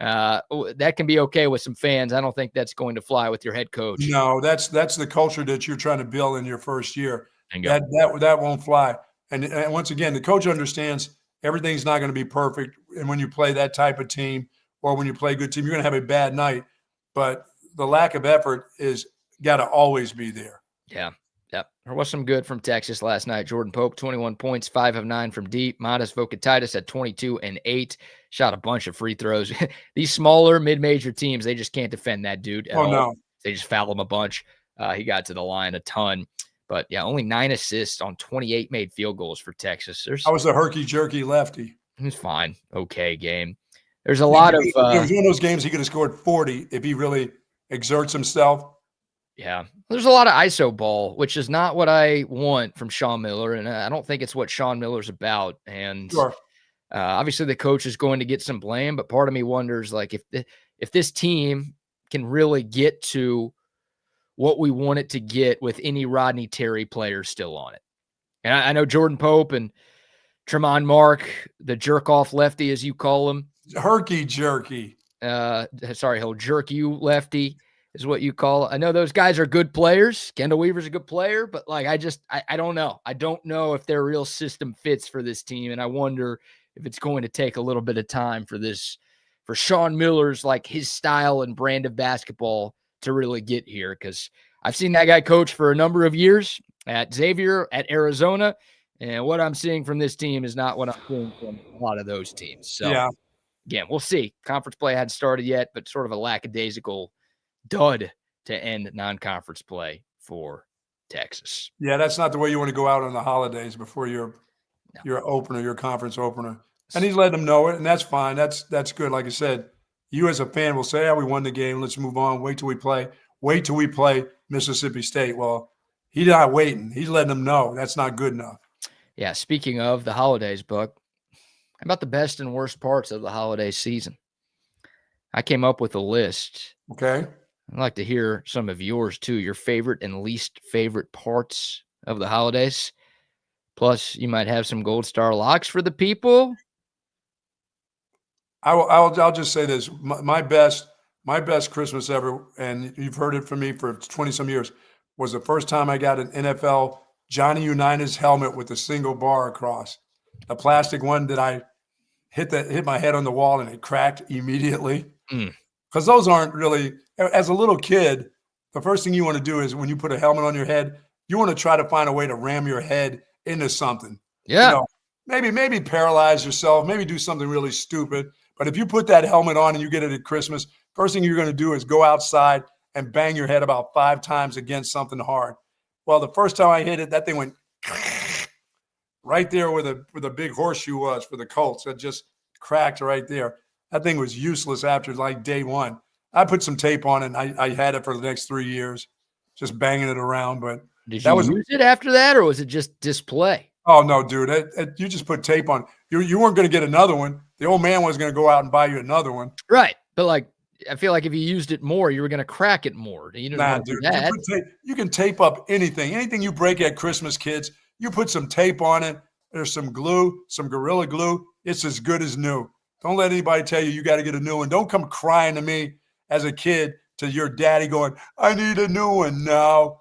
Speaker 1: that can be okay with some fans. I don't think that's going to fly with your head coach.
Speaker 2: No, that's the culture that you're trying to build in your first year. That won't fly. And once again, the coach understands everything's not going to be perfect. And when you play that type of team or when you play a good team, you're going to have a bad night. But the lack of effort is got to always be there.
Speaker 1: Yeah. Yep. There was some good from Texas last night. Jordan Pope, 21 points, 5 of 9 from deep. Modest Vokatitis at 22 and 8. Shot a bunch of free throws. These smaller mid-major teams, they just can't defend that dude at all.
Speaker 2: No.
Speaker 1: They just foul him a bunch. He got to the line a ton. But, yeah, only 9 assists on 28 made field goals for Texas.
Speaker 2: I was a herky-jerky lefty.
Speaker 1: He's fine. Okay game. There's a lot of
Speaker 2: it was one of those games he could have scored 40 if he really exerts himself.
Speaker 1: Yeah. There's a lot of ISO ball, which is not what I want from Sean Miller, and I don't think it's what Sean Miller's about. And
Speaker 2: sure.
Speaker 1: Obviously the coach is going to get some blame, but part of me wonders, if this team can really get to what we want it to get with any Rodney Terry player still on it. And I know Jordan Pope and Tremont Mark, the jerk-off lefty, as you call him.
Speaker 2: Herky-jerky.
Speaker 1: He'll jerk you lefty is what you call it. I know those guys are good players. Kendall Weaver's a good player, but I don't know. I don't know if their real system fits for this team, and I wonder if it's going to take a little bit of time for Sean Miller's, his style and brand of basketball to really get here, because I've seen that guy coach for a number of years at Xavier, at Arizona, and what I'm seeing from this team is not what I'm seeing from a lot of those teams. So,
Speaker 2: yeah.
Speaker 1: Again, we'll see. Conference play hadn't started yet, but sort of a lackadaisical dud to end non-conference play for Texas.
Speaker 2: Yeah, that's not the way you want to go out on the holidays before your opener, your conference opener. And he's letting them know it, and that's fine. That's good. Like I said, you as a fan will say, we won the game. Let's move on. Wait till we play Mississippi State. Well, he's not waiting. He's letting them know that's not good enough.
Speaker 1: Yeah, speaking of the holidays, Buck, how about the best and worst parts of the holiday season? I came up with a list.
Speaker 2: Okay.
Speaker 1: I'd like to hear some of yours, too, your favorite and least favorite parts of the holidays. Plus, you might have some Gold Star locks for the people.
Speaker 2: I'll just say this. My best Christmas ever, and you've heard it from me for 20-some years, was the first time I got an NFL Johnny Unitas helmet with a single bar across. A plastic one that I hit my head on the wall and it cracked immediately. Because those aren't really, as a little kid, the first thing you want to do is when you put a helmet on your head, you want to try to find a way to ram your head into something.
Speaker 1: Yeah.
Speaker 2: Maybe paralyze yourself, maybe do something really stupid. But if you put that helmet on and you get it at Christmas, first thing you're going to do is go outside and bang your head about 5 times against something hard. Well, the first time I hit it, that thing went right there where the big horseshoe was for the Colts. It just cracked right there. That thing was useless after day one. I put some tape on it, and I had it for the next 3 years, just banging it around. But
Speaker 1: did you use it after that, or was it just display?
Speaker 2: Oh, no, dude. You just put tape on. You weren't going to get another one. The old man was going to go out and buy you another one.
Speaker 1: Right. But, I feel like if you used it more, you were going to crack it more. You didn't want to do that.
Speaker 2: You can tape up anything. Anything you break at Christmas, kids, you put some tape on it. There's some glue, some Gorilla Glue. It's as good as new. Don't let anybody tell you got to get a new one. Don't come crying to me as a kid to your daddy going, I need a new one now.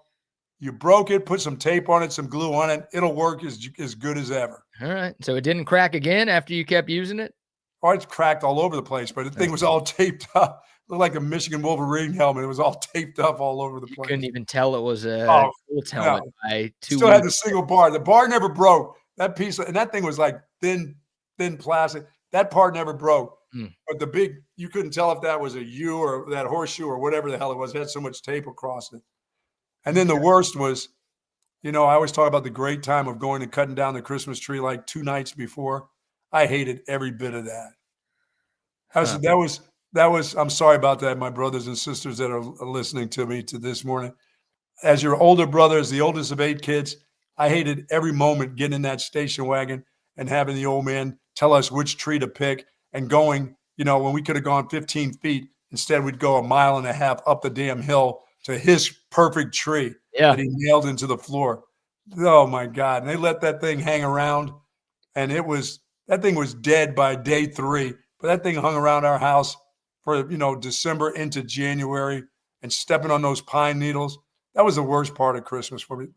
Speaker 2: You broke it, put some tape on it, some glue on it. It'll work as good as ever.
Speaker 1: All right. So it didn't crack again after you kept using it?
Speaker 2: Oh, it's cracked all over the place, but the thing was all taped up. Looked like a Michigan Wolverine helmet. It was all taped up all over the place.
Speaker 1: You couldn't even tell it was a Colts helmet by 2
Speaker 2: Still had the single bar. The bar never broke. That piece, and that thing was like thin plastic. That part never broke. But the big, you couldn't tell if that was a U or that horseshoe or whatever the hell it was. It had so much tape across it. And then the worst was, I always talk about the great time of going and cutting down the Christmas tree like 2 nights before. I hated every bit of that. That was, I'm sorry about that, my brothers and sisters that are listening to me to this morning. As your older brother, as the oldest of 8 kids, I hated every moment getting in that station wagon and having the old man tell us which tree to pick and going, when we could have gone 15 feet, instead we'd go 1.5 miles up the damn hill to his perfect tree that he nailed into the floor. Oh my God. And they let that thing hang around, and that thing was dead by day 3, but that thing hung around our house for, December into January, and stepping on those pine needles. That was the worst part of Christmas for me.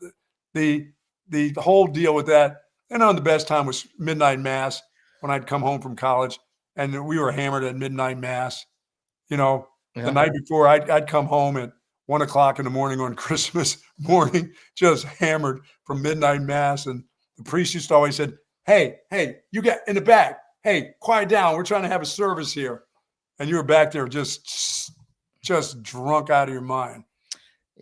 Speaker 2: The whole deal with that. And the best time was midnight mass when I'd come home from college, and we were hammered at midnight mass. The night before, I'd come home at 1 o'clock in the morning on Christmas morning, just hammered from midnight mass. And the priest used to always say, hey, you get in the back. Hey, quiet down. We're trying to have a service here. And you were back there just drunk out of your mind.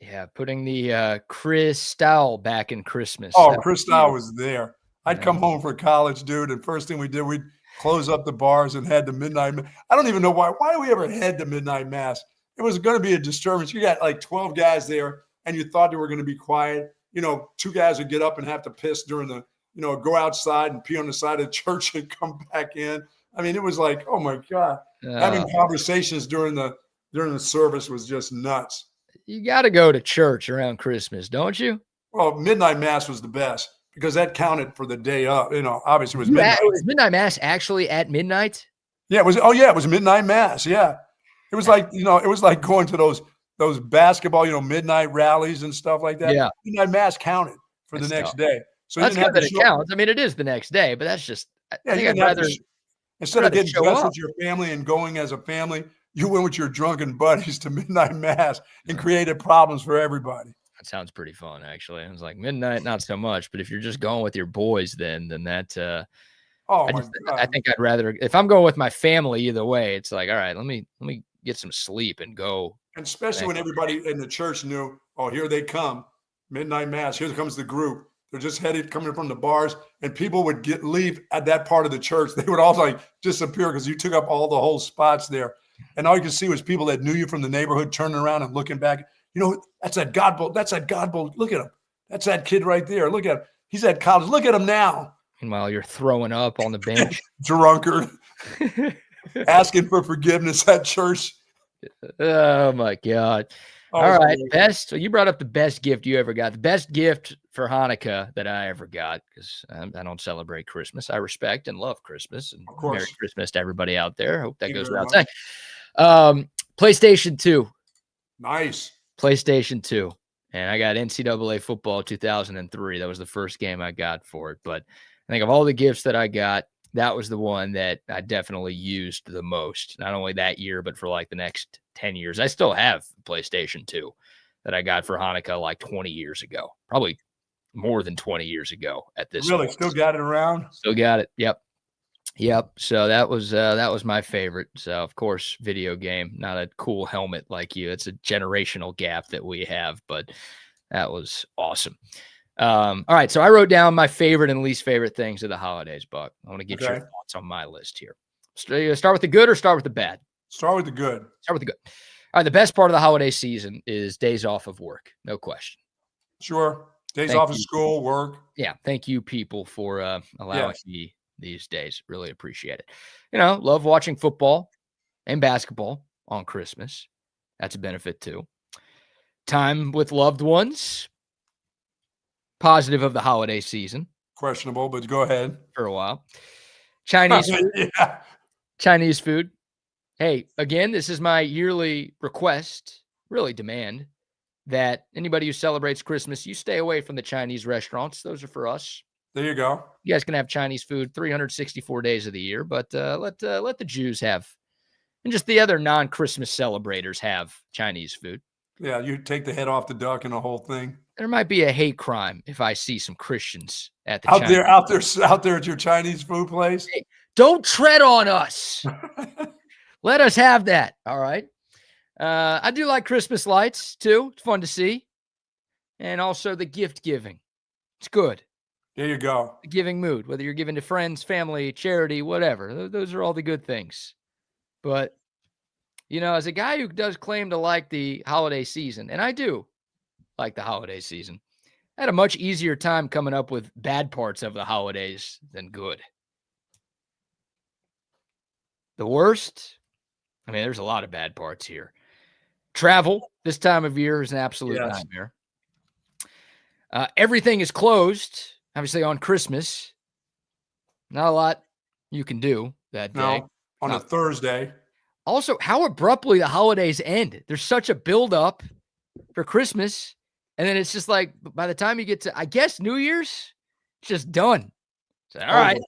Speaker 1: Yeah, putting the Cristal back in Christmas.
Speaker 2: Oh, Cristal was there. I'd come home for college, dude, and first thing we did, we'd close up the bars and had the midnight. I don't even know why we ever had the midnight mass. It was going to be a disturbance. You got like 12 guys there, and you thought they were going to be quiet. 2 guys would get up and have to piss during the, go outside and pee on the side of the church and come back in. I mean, it was like, oh my God. Having conversations during the service was just nuts.
Speaker 1: You got to go to church around Christmas, don't you?
Speaker 2: Well, midnight mass was the best because that counted for the day up. Obviously it was midnight.
Speaker 1: Was midnight mass actually at midnight?
Speaker 2: Yeah, it was. Oh yeah, it was midnight mass. Yeah, it was like it was like going to those basketball, midnight rallies and stuff like that.
Speaker 1: Yeah,
Speaker 2: midnight mass counted for the next day. So
Speaker 1: that's good that it counts. I mean, it is the next day, but that's just. I think I'd rather
Speaker 2: instead of getting dressed with your family and going as a family, you went with your drunken buddies to midnight mass and created problems for everybody.
Speaker 1: That sounds pretty fun, actually. I was like, midnight, not so much, but if you're just going with your boys, then that. I think I'd rather, if I'm going with my family, either way, it's like, all right, let me get some sleep and go.
Speaker 2: And especially when everybody in the church knew, oh, here they come, midnight mass. Here comes the group. They're just coming from the bars, and people would leave at that part of the church. They would all like disappear because you took up all the whole spots there. And all you could see was people that knew you from the neighborhood turning around and looking back. That's that Godbolt. That's that Godbolt. Look at him. That's that kid right there. Look at him. He's at college. Look at him now.
Speaker 1: Meanwhile, you're throwing up on the bench.
Speaker 2: Drunkard. Asking for forgiveness at church.
Speaker 1: Oh, my God. All right. Best. So you brought up the best gift you ever got. The best gift for Hanukkah that I ever got, because I don't celebrate Christmas. I respect and love Christmas. And Merry Christmas to everybody out there. Hope that goes without saying. PlayStation 2.
Speaker 2: Nice.
Speaker 1: PlayStation 2. And I got NCAA football 2003. That was the first game I got for it. But I think of all the gifts that I got, that was the one that I definitely used the most. Not only that year, but for like the next 10 years. I still have PlayStation 2 that I got for Hanukkah like 20 years ago. Probably more than 20 years ago at this
Speaker 2: point.
Speaker 1: Really?
Speaker 2: Still got it around?
Speaker 1: Still got it. Yep. So that was my favorite. So of course, video game, not a cool helmet like you. It's a generational gap that we have, but that was awesome. All right. So I wrote down my favorite and least favorite things of the holidays, Buck. I want to get your thoughts on my list here. Start with the good or start with the bad?
Speaker 2: Start with the good.
Speaker 1: Start with the good. All right. The best part of the holiday season is days off of work. No question.
Speaker 2: Sure. Days off of school, work.
Speaker 1: Yeah. Thank you, people, for allowing me these days. Really appreciate it. Love watching football and basketball on Christmas. That's a benefit too. Time with loved ones. Positive of the holiday season.
Speaker 2: Questionable, but go ahead.
Speaker 1: For a while. Chinese food. Chinese food. Hey, again, this is my yearly request really demand that anybody who celebrates Christmas, you stay away from the Chinese restaurants. Those are for us.
Speaker 2: There you go.
Speaker 1: You guys can have Chinese food 364 days of the year, but let the Jews have, and just the other non-Christmas celebrators have Chinese food.
Speaker 2: Yeah, you take the head off the duck and the whole thing.
Speaker 1: There might be a hate crime if I see some Christians at the
Speaker 2: out there at your Chinese food place.
Speaker 1: Hey, don't tread on us. Let us have that. All right. I do like Christmas lights too. It's fun to see, and also the gift giving. It's good.
Speaker 2: There you go.
Speaker 1: The giving mood, whether you're giving to friends, family, charity, whatever. Those are all the good things. But, as a guy who does claim to like the holiday season, and I do like the holiday season, I had a much easier time coming up with bad parts of the holidays than good. The worst, there's a lot of bad parts here. Travel this time of year is an absolute nightmare. Everything is closed. Obviously, on Christmas, not a lot you can do that day.
Speaker 2: No, on a Thursday.
Speaker 1: Also, how abruptly the holidays end. There's such a buildup for Christmas, and then it's just like by the time you get to, I guess, New Year's, it's just done. So, all right,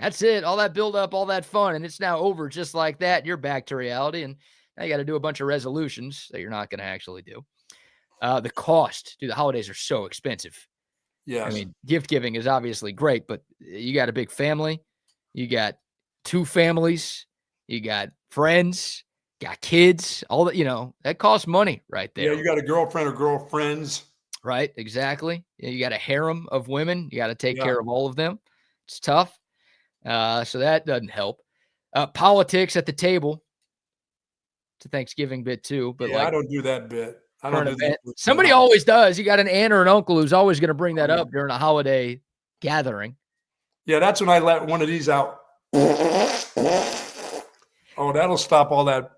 Speaker 1: that's it. All that buildup, all that fun, and it's now over just like that. You're back to reality, and now you got to do a bunch of resolutions that you're not going to actually do. The cost, dude, the holidays are so expensive.
Speaker 2: Yes.
Speaker 1: Gift giving is obviously great, but you got a big family. You got two families. You got friends. Got kids. All that, that costs money right there.
Speaker 2: Yeah, you got a girlfriend or girlfriends.
Speaker 1: Right, exactly. You got a harem of women. You got to take care of all of them. It's tough. So that doesn't help. Politics at the table. It's a Thanksgiving bit too. But
Speaker 2: I don't do that bit. I don't do that.
Speaker 1: Somebody always does. You got an aunt or an uncle who's always going to bring that up during a holiday gathering.
Speaker 2: Yeah, that's when I let one of these out. Oh, that'll stop all that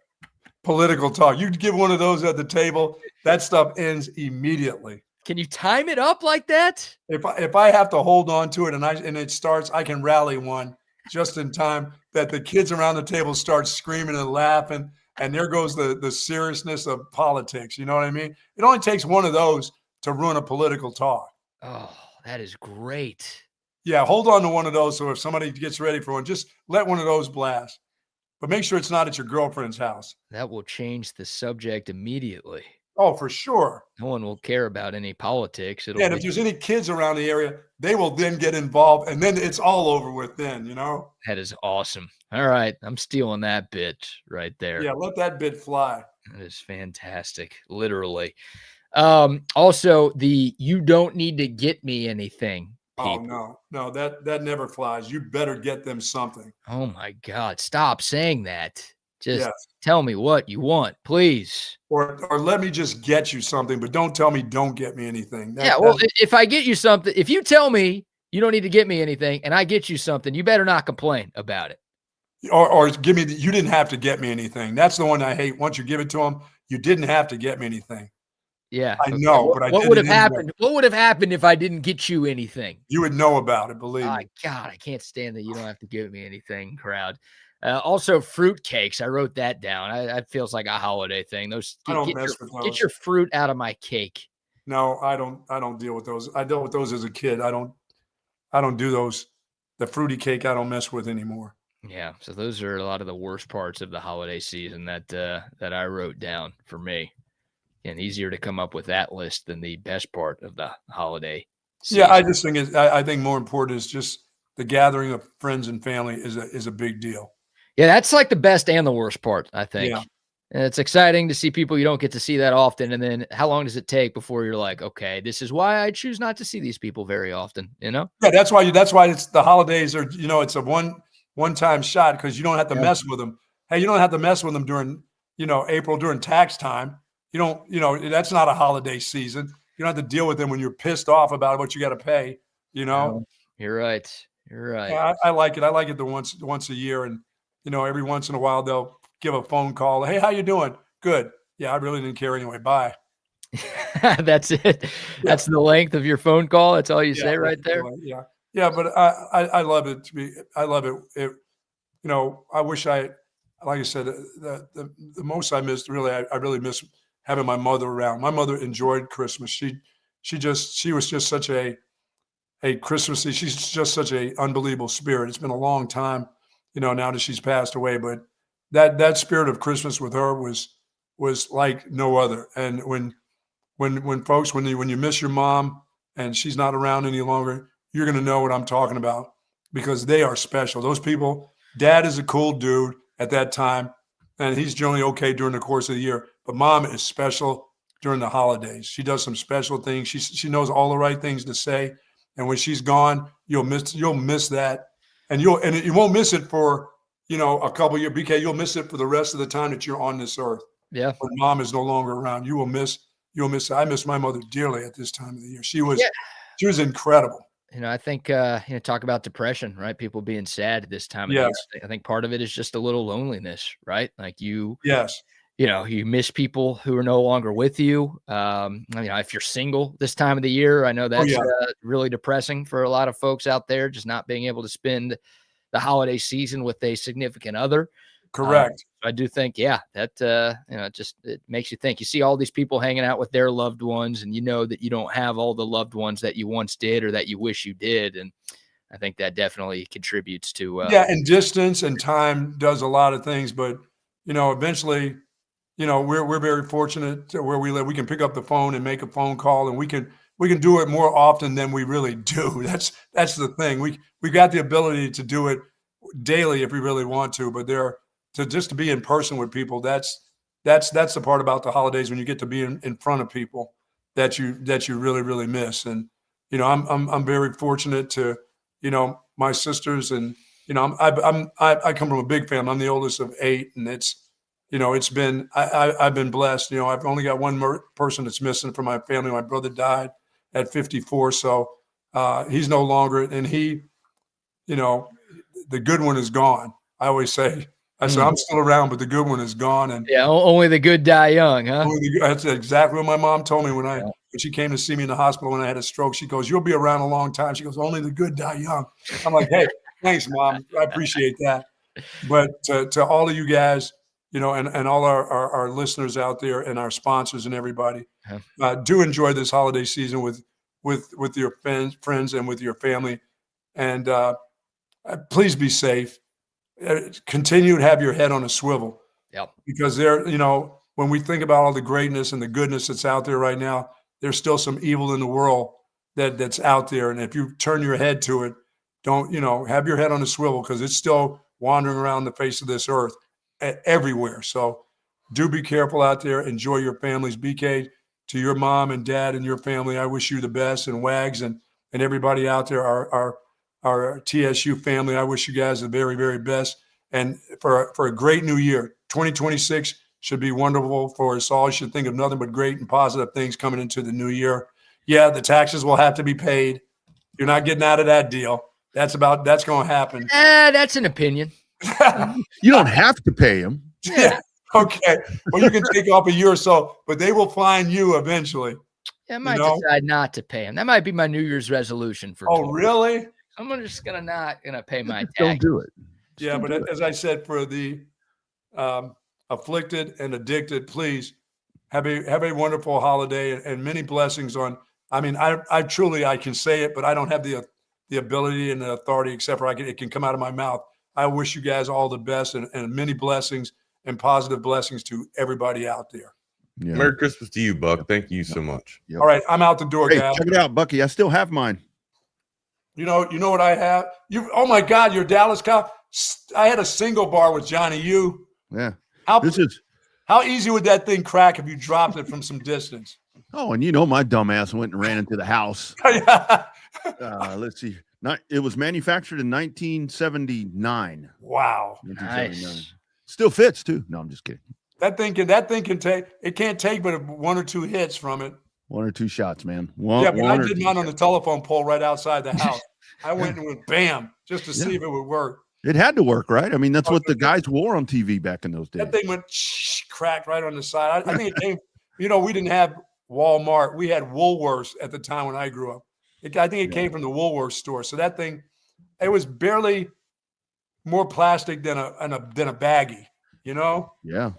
Speaker 2: political talk. You give one of those at the table, that stuff ends immediately.
Speaker 1: Can you time it up like that?
Speaker 2: If I have to hold on to it and it starts, I can rally one just in time that the kids around the table start screaming and laughing. And there goes the seriousness of politics. You know what I mean? It only takes one of those to ruin a political talk.
Speaker 1: Oh, that is great.
Speaker 2: Yeah, hold on to one of those. So if somebody gets ready for one, just let one of those blast. But make sure it's not at your girlfriend's house.
Speaker 1: That will change the subject immediately.
Speaker 2: Oh, for sure.
Speaker 1: No one will care about any politics.
Speaker 2: And if there's any kids around the area, they will then get involved, and then it's all over with then,
Speaker 1: That is awesome. All right. I'm stealing that bit right there.
Speaker 2: Yeah, let that bit fly.
Speaker 1: That is fantastic, literally. Also, you don't need to get me anything. People.
Speaker 2: Oh, no, that never flies. You better get them something.
Speaker 1: Oh, my God. Stop saying that. Just tell me what you want, please.
Speaker 2: Or let me just get you something, but don't tell me don't get me anything.
Speaker 1: If I get you something, if you tell me you don't need to get me anything and I get you something, you better not complain about it.
Speaker 2: Or give me, you didn't have to get me anything. That's the one I hate. Once you give it to them, you didn't have to get me anything.
Speaker 1: Yeah.
Speaker 2: I know, but
Speaker 1: what would have happened? What would have happened if I didn't get you anything?
Speaker 2: You would know about it, believe me.
Speaker 1: God, I can't stand that you don't have to give me anything, crowd. Also, fruit cakes. I wrote that down. That feels like a holiday thing.
Speaker 2: I don't mess with those.
Speaker 1: Get your fruit out of my cake.
Speaker 2: No, I don't deal with those. I dealt with those as a kid. I don't do those. The fruity cake I don't mess with anymore.
Speaker 1: Yeah, so those are a lot of the worst parts of the holiday season that I wrote down for me. And easier to come up with that list than the best part of the holiday season.
Speaker 2: Yeah, I just think I think more important is just the gathering of friends and family is a big deal.
Speaker 1: Yeah, that's like the best and the worst part, I think.
Speaker 2: Yeah.
Speaker 1: And it's exciting to see people you don't get to see that often. And then how long does it take before you're like, okay, this is why I choose not to see these people very often,
Speaker 2: Yeah, that's why it's the holidays are, it's a one-time shot because you don't have to mess with them. Hey, you don't have to mess with them during, April during tax time. You don't, that's not a holiday season. You don't have to deal with them when you're pissed off about what you got to pay,
Speaker 1: No, you're right. You're right.
Speaker 2: Yeah, I like it. I like it once a year. And, every once in a while they'll give a phone call. Hey, how you doing? Good. Yeah, I really didn't care anyway. Bye.
Speaker 1: That's it. That's the length of your phone call. That's all you say right there.
Speaker 2: Yeah. Yeah. But I love it. I love it. I wish like I said, the most I missed really, I really miss having my mother around. My mother enjoyed Christmas. She was just such a Christmassy. She's just such a unbelievable spirit. It's been a long time, now that she's passed away, but that spirit of Christmas with her was like no other. And when you miss your mom and she's not around any longer, you're going to know what I'm talking about, because they are special. Those people, Dad is a cool dude at that time, and he's generally okay during the course of the year. But Mom is special during the holidays. She does some special things. She knows all the right things to say. And when she's gone, you'll miss that. And you won't miss it for, a couple of years. BK, you'll miss it for the rest of the time that you're on this earth.
Speaker 1: Yeah.
Speaker 2: When Mom is no longer around, you'll miss it. I miss my mother dearly at this time of the year. She was incredible.
Speaker 1: I think, talk about depression, right? People being sad at this time of year. I think part of it is just a little loneliness, right? Like you miss people who are no longer with you. If you're single this time of the year, I know that's really depressing for a lot of folks out there, just not being able to spend the holiday season with a significant other.
Speaker 2: Correct.
Speaker 1: I do think, that, it makes you think. You see all these people hanging out with their loved ones, and you know that you don't have all the loved ones that you once did or that you wish you did. And I think that definitely contributes to.
Speaker 2: And distance and time does a lot of things. But, eventually, we're very fortunate to where we live. We can pick up the phone and make a phone call, and we can do it more often than we really do. That's the thing. We got the ability to do it daily if we really want to, but to be in person with people, that's the part about the holidays, when you get to be in front of people that you really, really miss. And, I'm very fortunate to, my sisters, and, I come from a big family. I'm the oldest of 8, and I've been blessed. I've only got one person that's missing from my family. My brother died at 54. So, he's no longer, and the good one is gone. I always say, I'm still around, but the good one is gone. And
Speaker 1: only the good die young, huh?
Speaker 2: That's exactly what my mom told me when she came to see me in the hospital when I had a stroke. She goes, "You'll be around a long time." She goes, "Only the good die young." I'm like, "Hey, thanks, Mom. I appreciate that." But to all of you guys, and all our listeners out there, and our sponsors and everybody, do enjoy this holiday season with your friends and with your family, and please be safe. Continue to have your head on a swivel. Because when we think about all the greatness and the goodness that's out there right now, there's still some evil in the world that's out there. And if you turn your head to it, don't, have your head on a swivel, because it's still wandering around the face of this earth everywhere. So do be careful out there. Enjoy your families. BK, to your mom and dad and your family, I wish you the best, and Wags and everybody out there, our TSU family, I wish you guys the very, very best. And for a great new year. 2026 should be wonderful for us all. You should think of nothing but great and positive things coming into the new year. Yeah, the taxes will have to be paid. You're not getting out of that deal. That's going to happen.
Speaker 1: That's an opinion.
Speaker 13: You don't have to pay them.
Speaker 2: Yeah. Okay. Well, you can take off a year or so, but they will find you eventually.
Speaker 1: I might decide not to pay them. That might be my New Year's resolution for.
Speaker 2: Oh, really?
Speaker 1: I'm just not gonna pay my tax.
Speaker 13: Don't do it.
Speaker 2: Yeah, but as I said, for the afflicted and addicted, please have a wonderful holiday and many blessings on. I mean, I truly can say it, but I don't have the ability and the authority, except for it can come out of my mouth. I wish you guys all the best and many blessings and positive blessings to everybody out there.
Speaker 14: Yeah. Merry Christmas to you, Buck. Thank you so much.
Speaker 2: Yep. All right, I'm out the door, guys.
Speaker 13: Check it out, Bucky. I still have mine.
Speaker 2: You know what I have? Oh my God, your Dallas Cow. I had a single bar with Johnny U.
Speaker 13: Yeah.
Speaker 2: How easy would that thing crack if you dropped it from some distance?
Speaker 13: Oh, and my dumbass went and ran into the house. Let's see. It was manufactured in 1979.
Speaker 2: Wow.
Speaker 13: 1979.
Speaker 1: Nice.
Speaker 13: Still fits too. No, I'm just kidding.
Speaker 2: That thing can take. It can't take but 1 or 2 hits from it.
Speaker 13: 1 or 2 shots, man.
Speaker 2: I did mine on the telephone pole right outside the house. I went and went bam just to see if it would work.
Speaker 13: It had to work, right? I mean, that's what the guys wore on TV back in those days.
Speaker 2: That thing went cracked right on the side. I think it came. We didn't have Walmart. We had Woolworths at the time when I grew up. I think it came from the Woolworths store. So that thing, it was barely more plastic than a baggie.
Speaker 13: Yeah.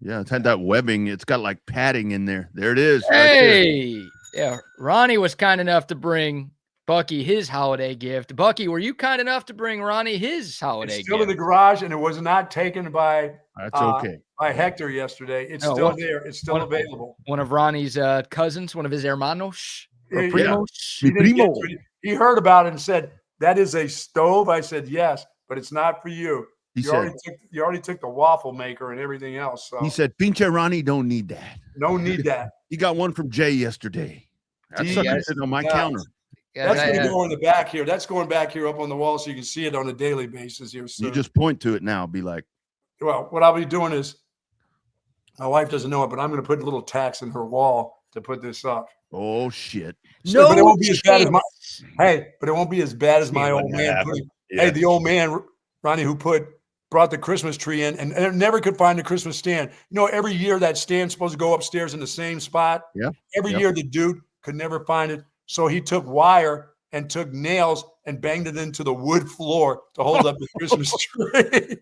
Speaker 13: Yeah, it's had that webbing. It's got like padding in there. There it is.
Speaker 1: Hey, yeah. Ronnie was kind enough to bring Bucky his holiday gift. Bucky, were you kind enough to bring Ronnie his holiday
Speaker 2: It's still
Speaker 1: gift?
Speaker 2: in the garage, and it was not taken by
Speaker 13: That's okay.
Speaker 2: by Hector yesterday. It's
Speaker 1: No,
Speaker 2: still there. It's still available.
Speaker 1: One of Ronnie's cousins, one of his hermanos. Or
Speaker 2: Yeah.
Speaker 1: primos.
Speaker 2: He heard about it and said, "That is a stove." I said, "Yes, but it's not for you. You already took the waffle maker and everything else." So
Speaker 13: He said, "Pinche Ronnie don't need that.
Speaker 2: No need that."
Speaker 13: He got one from Jay yesterday. That's sitting on my counter.
Speaker 2: That's going to go in the back here. That's going back here up on the wall so you can see it on a daily basis here. So,
Speaker 13: You just point to it now. Be like,
Speaker 2: well, what I'll be doing is, my wife doesn't know it, but I'm going to put little tacks in her wall to put this up.
Speaker 13: oh shit.
Speaker 2: So, but it won't be as bad as my. Hey, but it won't be as bad as my old man. Hey, the old man, Ronnie, who brought the Christmas tree in and never could find the Christmas stand. You know, every year that stand's supposed to go upstairs in the same spot.
Speaker 13: Yeah.
Speaker 2: Every year the dude could never find it. So he took wire and took nails and banged it into the wood floor to hold up the Christmas tree.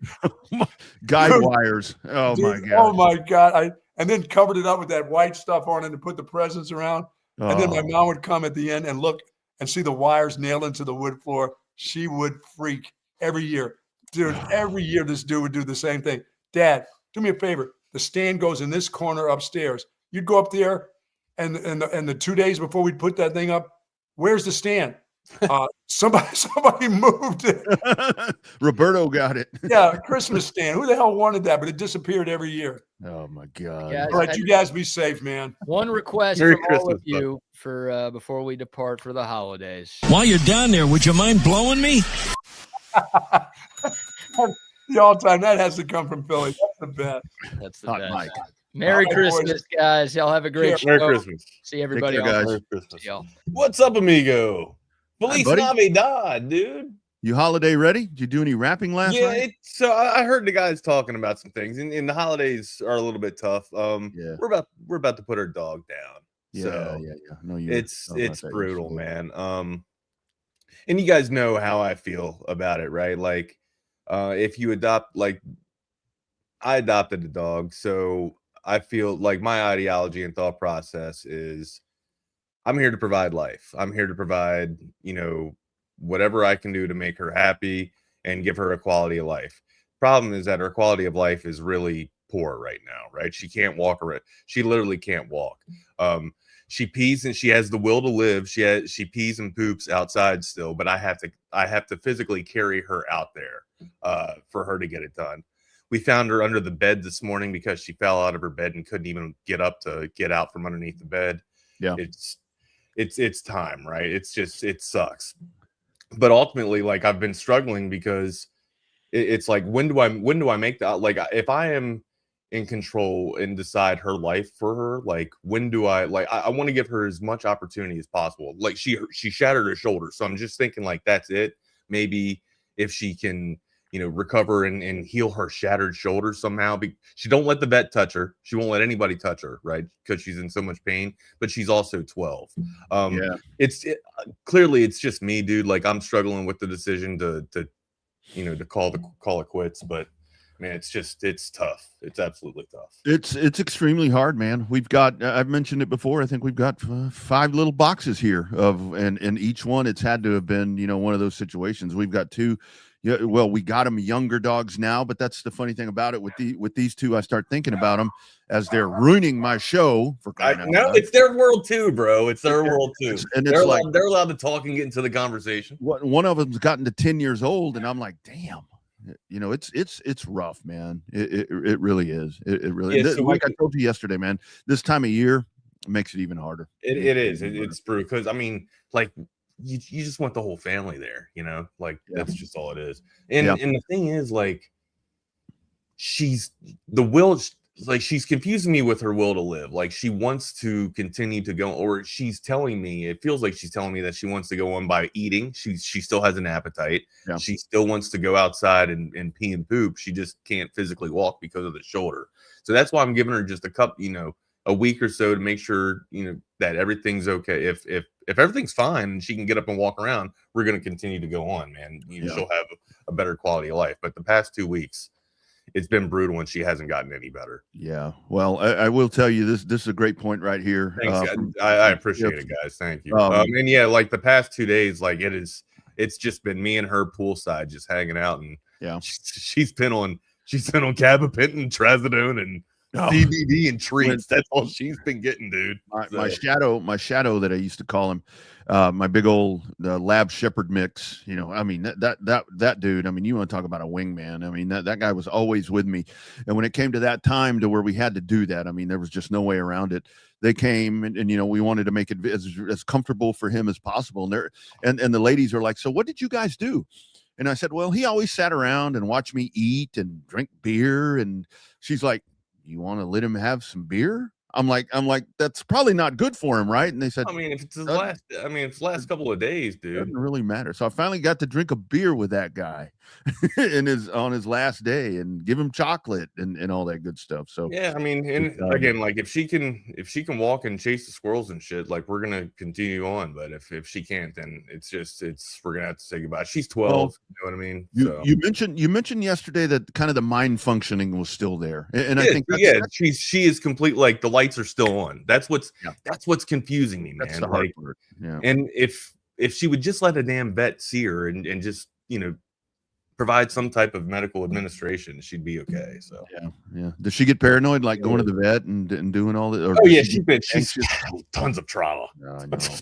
Speaker 13: Guide wires. Oh,
Speaker 2: Dude,
Speaker 13: my God.
Speaker 2: Oh my God. And then covered it up with that white stuff on it and put the presents around. And then my mom would come at the end and look and see the wires nailed into the wood floor. She would freak every year. Dude, every year this dude would do the same thing. Dad, do me a favor. The stand goes in this corner upstairs. You'd go up there, and the 2 days before we'd put that thing up, where's the stand? Somebody moved it.
Speaker 13: Roberto got it.
Speaker 2: Yeah, Christmas stand. Who the hell wanted that? But it disappeared every year.
Speaker 13: Oh my God.
Speaker 1: Guys,
Speaker 2: all right, you guys be safe, man.
Speaker 1: One request
Speaker 14: Merry
Speaker 1: from all
Speaker 14: Christmas,
Speaker 1: of you for before we depart for the holidays.
Speaker 10: While you're down there, would you mind blowing me?
Speaker 2: The all-time, that has to come from Philly. That's the best.
Speaker 1: That's the
Speaker 13: Hot
Speaker 1: best.
Speaker 13: Mike.
Speaker 1: Merry
Speaker 2: All right,
Speaker 1: Christmas,
Speaker 2: boys.
Speaker 1: guys. Y'all have a great show.
Speaker 14: Merry Christmas.
Speaker 1: See everybody
Speaker 13: Take care,
Speaker 1: on
Speaker 13: guys.
Speaker 14: Merry Christmas.
Speaker 1: y'all.
Speaker 14: What's up, amigo? Feliz
Speaker 13: buddy.
Speaker 14: Navidad, dude.
Speaker 13: You holiday ready? Did you do any rapping last
Speaker 14: Yeah,
Speaker 13: night?
Speaker 14: so I heard the guys talking about some things, and the holidays are a little bit tough.
Speaker 13: Yeah.
Speaker 14: We're about to put our dog down. So
Speaker 13: Yeah. No, you.
Speaker 14: it's brutal, man. And you guys know how I feel about it, right? Like, if you adopt, like, I adopted a dog, so I feel like my ideology and thought process is I'm here to provide life. I'm here to provide, whatever I can do to make her happy and give her a quality of life. Problem is that her quality of life is really poor right now, right? She can't walk around. She literally can't walk. She pees and she has the will to live. She pees and poops outside still, but I have to physically carry her out there for her to get it done. We found her under the bed this morning because she fell out of her bed and couldn't even get up to get out from underneath the bed.
Speaker 13: Yeah.
Speaker 14: It's time, right? It sucks. But ultimately, like, I've been struggling because it's like, when do I make that? Like, if I am in control and decide her life for her, like, when do I want to give her as much opportunity as possible. Like, she shattered her shoulder, so I'm just thinking, like, that's it. Maybe if she can, recover and heal her shattered shoulder somehow. She don't let the vet touch her. She won't let anybody touch her, right? Because she's in so much pain. But she's also 12. Clearly it's just me, dude. Like, I'm struggling with the decision to call it quits. But man, it's tough. It's absolutely tough.
Speaker 13: It's extremely hard, man. We've got, I've mentioned it before, I think we've got 5 little boxes here and each one, it's had to have been, one of those situations. We've got 2. Yeah, well, we got them younger dogs now, but that's the funny thing about it. With these 2, I start thinking about them as they're ruining my show.
Speaker 14: No, it's their world too, bro. It's their world too.
Speaker 13: And
Speaker 14: they're allowed to talk and get into the conversation.
Speaker 13: One of them's gotten to 10 years old, and I'm like, damn. It's rough, man. It really is. It really is. Like I told you yesterday, man, this time of year makes it even harder.
Speaker 14: It is. It's brutal because, I mean, like, you just want the whole family there, that's just all it is. And the thing is, like, she's confusing me with her will to live. Like, she wants to continue to go, or she's telling me, it feels like she's telling me that she wants to go on by eating. She still has an appetite.
Speaker 13: Yeah.
Speaker 14: She still wants to go outside and pee and poop. She just can't physically walk because of the shoulder. So that's why I'm giving her just a week or so to make sure, that everything's okay. If everything's fine and she can get up and walk around, we're going to continue to go on, man. She'll have a better quality of life. But the past 2 weeks, it's been brutal, and she hasn't gotten any better.
Speaker 13: Yeah. Well, I will tell you this. This is a great point right here.
Speaker 14: Thanks, I appreciate it, guys. Thank you. And yeah, like the past 2 days, like it's just been me and her poolside just hanging out, and she's been on gabapentin, trazodone, and CBD and treats. That's all she's been getting, dude.
Speaker 13: My shadow that I used to call him, my big old lab shepherd mix. You know, I mean that dude. I mean, you want to talk about a wingman? I mean, that guy was always with me. And when it came to that time to where we had to do that, I mean, there was just no way around it. They came and you know, we wanted to make it as comfortable for him as possible. And the ladies are like, so what did you guys do? And I said, well, he always sat around and watched me eat and drink beer. And she's like, you want to let him have some beer? I'm like, that's probably not good for him, right? And they said,
Speaker 14: I mean, if it's his last couple of days, dude,
Speaker 13: doesn't really matter. So I finally got to drink a beer with that guy on his last day and give him chocolate and all that good stuff. So
Speaker 14: yeah, I mean, and again, like if she can walk and chase the squirrels and shit, like we're gonna continue on. But if she can't, then we're gonna have to say goodbye. She's 12. Well, you know what I mean?
Speaker 13: You mentioned yesterday that kind of the mind functioning was still there, and I think
Speaker 14: she is complete. Like the lights are still on. That's what's confusing me, man.
Speaker 13: That's the hard part. Yeah.
Speaker 14: And if she would just let a damn vet see her and just, you know, provide some type of medical administration, she'd be okay. So
Speaker 13: yeah. Does she get paranoid, like going to the vet and doing all that?
Speaker 14: Oh yeah, she's tons of trauma.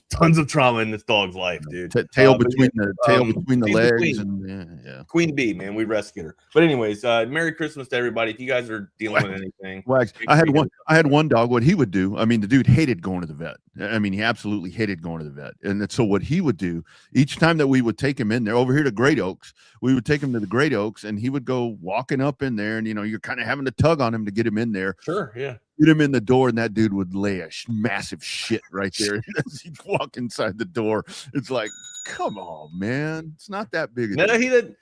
Speaker 14: Tons of trauma in this dog's life, dude.
Speaker 13: Tail between the legs, and
Speaker 14: Queen Bee, man, we rescued her. But anyways, Merry Christmas to everybody. If you guys are dealing with anything,
Speaker 13: I had one dog. What he would do, I mean, the dude hated going to the vet. I mean, he absolutely hated going to the vet. And so what he would do each time that we would take him in there over here to Great Oaks, we would take him to the Great Oaks, and he would go walking up in there, and you know, you're kind of having to tug on him to get him in there.
Speaker 14: Sure, yeah.
Speaker 13: Get him in the door, and that dude would lay a massive shit right there as he'd walk inside the door. It's like, come on, man, it's not that big.
Speaker 14: No, he didn't.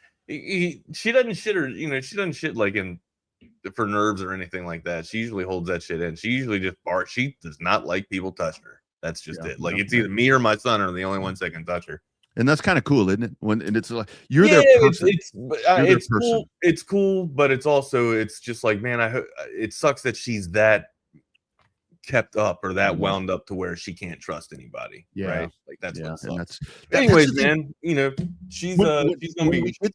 Speaker 14: She doesn't shit, or you know, she doesn't shit like for nerves or anything like that. She usually holds that shit in. She usually just barks. She does not like people touching her. That's just it. Like it's either me or my son are the only ones that can touch her.
Speaker 13: And that's kind of cool, isn't it? And it's like you're their person.
Speaker 14: It's cool. It's cool, but it's also just like, man, it sucks that she's that kept up or that wound up to where she can't trust anybody.
Speaker 13: Yeah,
Speaker 14: right? Like that's what sucks.
Speaker 13: That's
Speaker 14: anyways, man, you know, she's gonna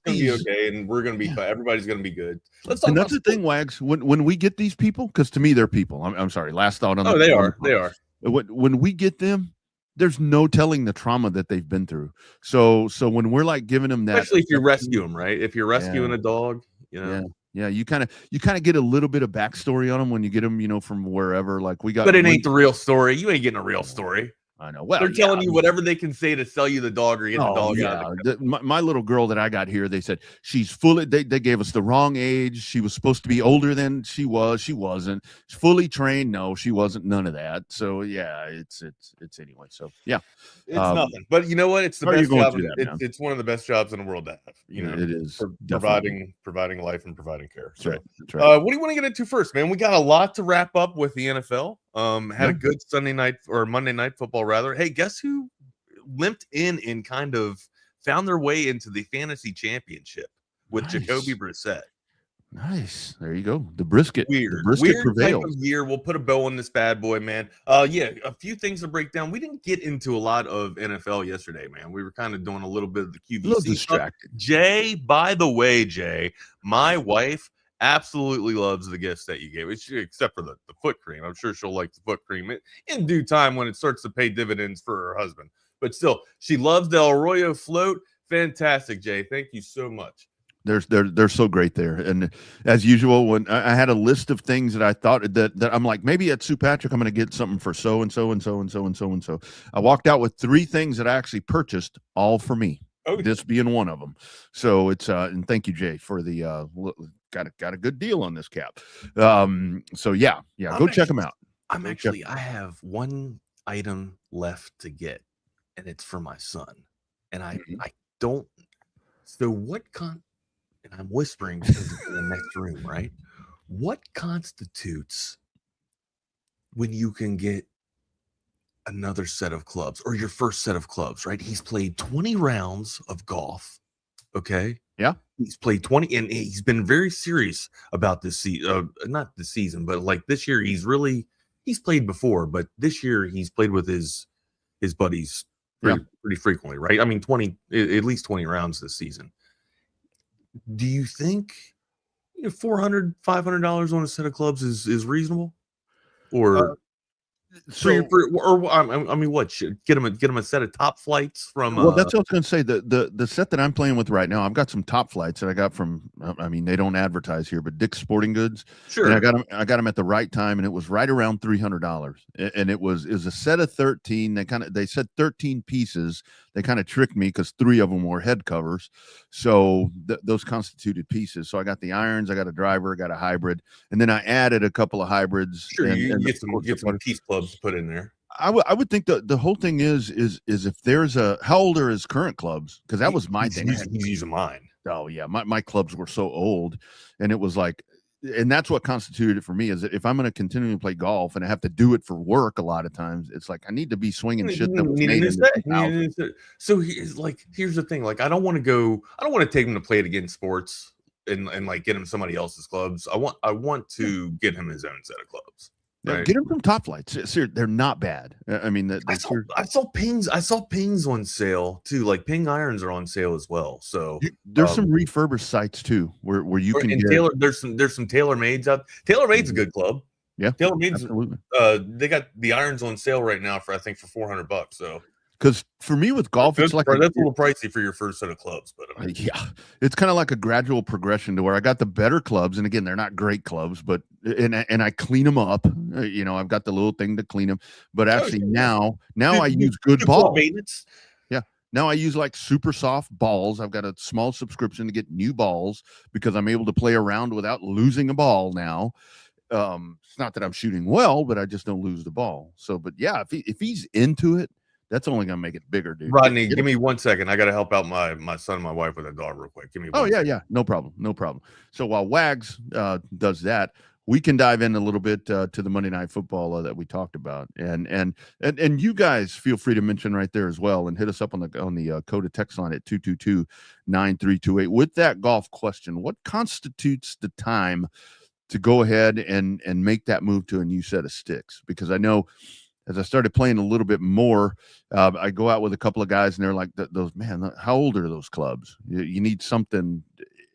Speaker 14: be okay, and we're gonna be fine. Everybody's gonna be good. Let's talk.
Speaker 13: And that's the thing, Wags. When we get these people, because to me they're people. I'm sorry. Last thought on.
Speaker 14: They are.
Speaker 13: When we get them, there's no telling the trauma that they've been through. So when we're like giving them that,
Speaker 14: especially if you rescue them, right? If you're rescuing a dog, you know.
Speaker 13: Yeah, you kind of get a little bit of backstory on them when you get them, you know, from wherever. Like we got,
Speaker 14: but it ain't the real story. You ain't getting a real story.
Speaker 13: I know. Well,
Speaker 14: they're telling you whatever they can say to sell you the dog or get the dog out.
Speaker 13: My little girl that I got here, they said she's fully. They gave us the wrong age. She was supposed to be older than she was. She wasn't. She's fully trained. No, she wasn't. None of that. So yeah, it's anyway. So yeah,
Speaker 14: it's nothing. But you know what? It's the best job. It's one of the best jobs in the world to have. You know,
Speaker 13: it is
Speaker 14: for providing life and providing care. So,
Speaker 13: That's right.
Speaker 14: What do you want to get into first, man? We got a lot to wrap up with the NFL. Had a good Sunday night or Monday night football rather. Hey, guess who limped in and kind of found their way into the fantasy championship with Jacoby Brissett?
Speaker 13: Nice. There you go. The brisket.
Speaker 14: Weird
Speaker 13: prevailed.
Speaker 14: Type of year. We'll put a bow on this bad boy, man. A few things to break down. We didn't get into a lot of NFL yesterday, man. We were kind of doing a little bit of the QB.
Speaker 13: A little distracted.
Speaker 14: Jay, by the way, Jay, my wife absolutely loves the gifts that you gave, except for the foot cream. I'm sure she'll like the foot cream in due time when it starts to pay dividends for her husband. But still, she loves the Arroyo float. Fantastic, Jay. Thank you so much.
Speaker 13: They're so great there. And as usual, when I had a list of things that I thought that I'm like, maybe at Sue Patrick, I'm going to get something for so and so and so and so and so and so. I walked out with 3 things that I actually purchased, all for me.
Speaker 14: Okay.
Speaker 13: This being one of them. So it's and thank you, Jay, for the got a good deal on this cap. So yeah, go check them out.
Speaker 14: I have one item left to get, and it's for my son. And I don't. So and I'm whispering because it's in the next room, right? What constitutes when you can get another set of clubs or your first set of clubs, right? He's played 20 rounds of golf. Okay.
Speaker 13: Yeah.
Speaker 14: He's played 20 and he's been very serious about this season. Not the season, but like this year, he's played before, but this year he's played with his buddies pretty frequently, right? I mean, at least 20 rounds this season. Do you think $400, $500 on a set of clubs is reasonable? Or I mean, what should get him a set of top flights from?
Speaker 13: Well, that's what I was going to say. The set that I'm playing with right now, I've got some top flights that I got from. I mean, they don't advertise here, but Dick's Sporting Goods.
Speaker 14: Sure.
Speaker 13: And I got them at the right time, and it was right around $300. And it was a set of 13. They said 13 pieces. They kind of tricked me because 3 of them were head covers, so those constituted pieces. So I got the irons, I got a driver, I got a hybrid, and then I added a couple of hybrids.
Speaker 14: Sure, you get some piece clubs to put in there.
Speaker 13: I would think the whole thing is if there's how old are his current clubs? Because that was my thing.
Speaker 14: He's using mine.
Speaker 13: Oh yeah, my clubs were so old, and it was like, and that's what constituted it for me. Is that if I'm going to continue to play golf and I have to do it for work, a lot of times it's like I need to be swinging shit that was made in the 2000s.
Speaker 14: So here's the thing. Like I don't want to take him to play it against sports and like get him somebody else's clubs. I want to get him his own set of clubs.
Speaker 13: Right. Get them from Top Flights. Seriously, they're not bad. I mean,
Speaker 14: I saw pings. I saw pings on sale too. Like ping irons are on sale as well. So
Speaker 13: there's some refurbished sites too, where you can get.
Speaker 14: There's some TaylorMade's out. TaylorMade's a good club.
Speaker 13: Yeah,
Speaker 14: TaylorMade's. They got the irons on sale right now for I think for $400. So.
Speaker 13: Because for me with golf, it's like
Speaker 14: that's a little pricey for your first set of clubs, but I mean,
Speaker 13: yeah, it's kind of like a gradual progression to where I got the better clubs, and again, they're not great clubs, but and I clean them up. I've got the little thing to clean them, but actually now I use good balls. Yeah, now I use like super soft balls. I've got a small subscription to get new balls because I'm able to play around without losing a ball now. It's not that I'm shooting well, but I just don't lose the ball. So, but yeah, if he's into it. That's only gonna make it bigger, dude.
Speaker 14: Rodney, give me 1 second. I got to help out my son and my wife with a dog real quick. Give me.
Speaker 13: Yeah, no problem. So while Wags does that, we can dive in a little bit to the Monday Night Football that we talked about, and you guys feel free to mention right there as well, and hit us up on the code of text line at 222-9328 with that golf question. What constitutes the time to go ahead and make that move to a new set of sticks? Because I know. As I started playing a little bit more, I go out with a couple of guys, and they're like, "Those man, how old are those clubs? You need something."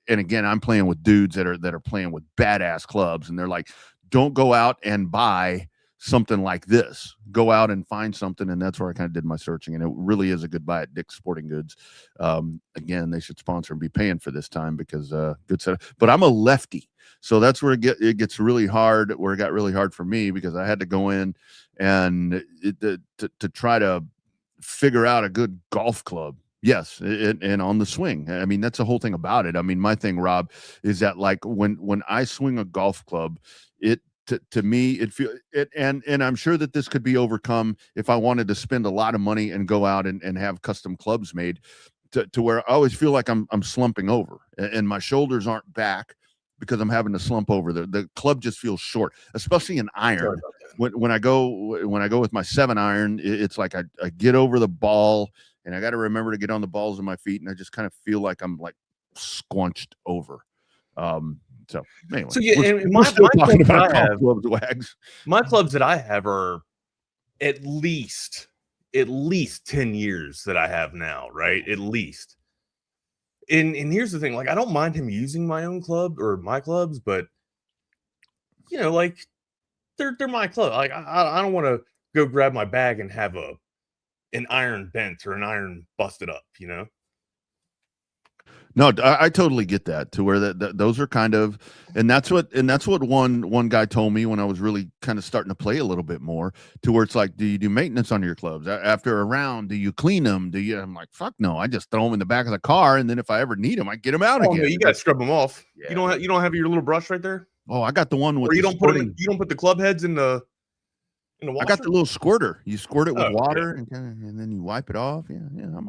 Speaker 13: And again, I'm playing with dudes that are playing with badass clubs, and they're like, "Don't go out and buy something like this. Go out and find something." And that's where I kind of did my searching, and it really is a good buy at Dick's Sporting Goods. Again, they should sponsor and be paying for this time because good setup. But I'm a lefty, so that's where it gets really hard. Where it got really hard for me because I had to go in and to try to figure out a good golf club. Yes, and on the swing. I mean, that's the whole thing about it. I mean, my thing, Rob, is that like when I swing a golf club, to me, it feel it, and I'm sure that this could be overcome if I wanted to spend a lot of money and go out and have custom clubs made to where I always feel like I'm slumping over and my shoulders aren't back because I'm having to slump over. The club just feels short, especially an iron. When I go with my 7-iron, it's like I get over the ball and I got to remember to get on the balls of my feet, and I just kind of feel like I'm like squunched over. So anyway,
Speaker 14: so yeah, and my clubs that I have are at least 10 years that I have now, right? At least. And here's the thing, like I don't mind him using my own club or my clubs, but like they're my club. Like I don't want to go grab my bag and have an iron bent or an iron busted up,
Speaker 13: No, I totally get that to where those are kind of, and that's what one guy told me when I was really kind of starting to play a little bit more to where it's like, do you do maintenance on your clubs after a round? Do you clean them? I'm like, fuck no, I just throw them in the back of the car. And then if I ever need them, I get them out again.
Speaker 14: No, you got to scrub them off. Yeah. You don't have your little brush right there.
Speaker 13: Oh, I got the one with,
Speaker 14: or you don't put the club heads in the washer?
Speaker 13: I got the little squirter. You squirt it with water and then you wipe it off. Yeah.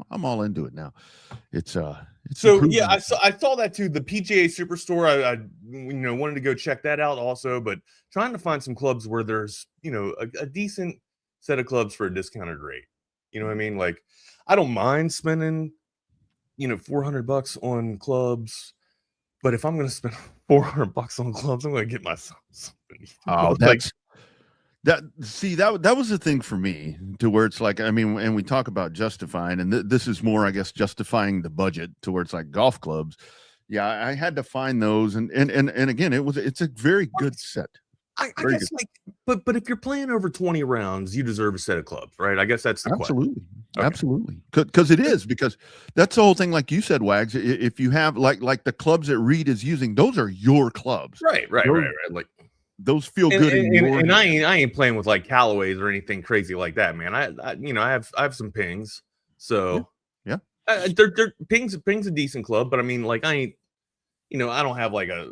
Speaker 13: I'm all into it now. It's
Speaker 14: so yeah, I saw that too. The PGA Superstore. I wanted to go check that out also, but trying to find some clubs where there's a decent set of clubs for a discounted rate. You know what I mean? Like I don't mind spending $400 on clubs, but if I'm going to spend $400 on clubs, I'm going to get myself something.
Speaker 13: Oh, that's that. See, that was the thing for me, to where it's like, I mean, and we talk about justifying, and this is more, I guess, justifying the budget to where it's like golf clubs. Yeah, I had to find those, and again, it's a very good set.
Speaker 14: I guess good. But if you're playing over 20 rounds, you deserve a set of clubs, right? I guess that's the
Speaker 13: absolutely,
Speaker 14: okay.
Speaker 13: Absolutely, because it is, because that's the whole thing. Like you said, Wags, if you have like the clubs that Reed is using, those are your clubs,
Speaker 14: right. Like
Speaker 13: those feel good.
Speaker 14: And I ain't playing with like Callaways or anything crazy like that, man. I have some pings, so
Speaker 13: yeah.
Speaker 14: They're ping's a decent club, but I mean, like I ain't, I don't have like a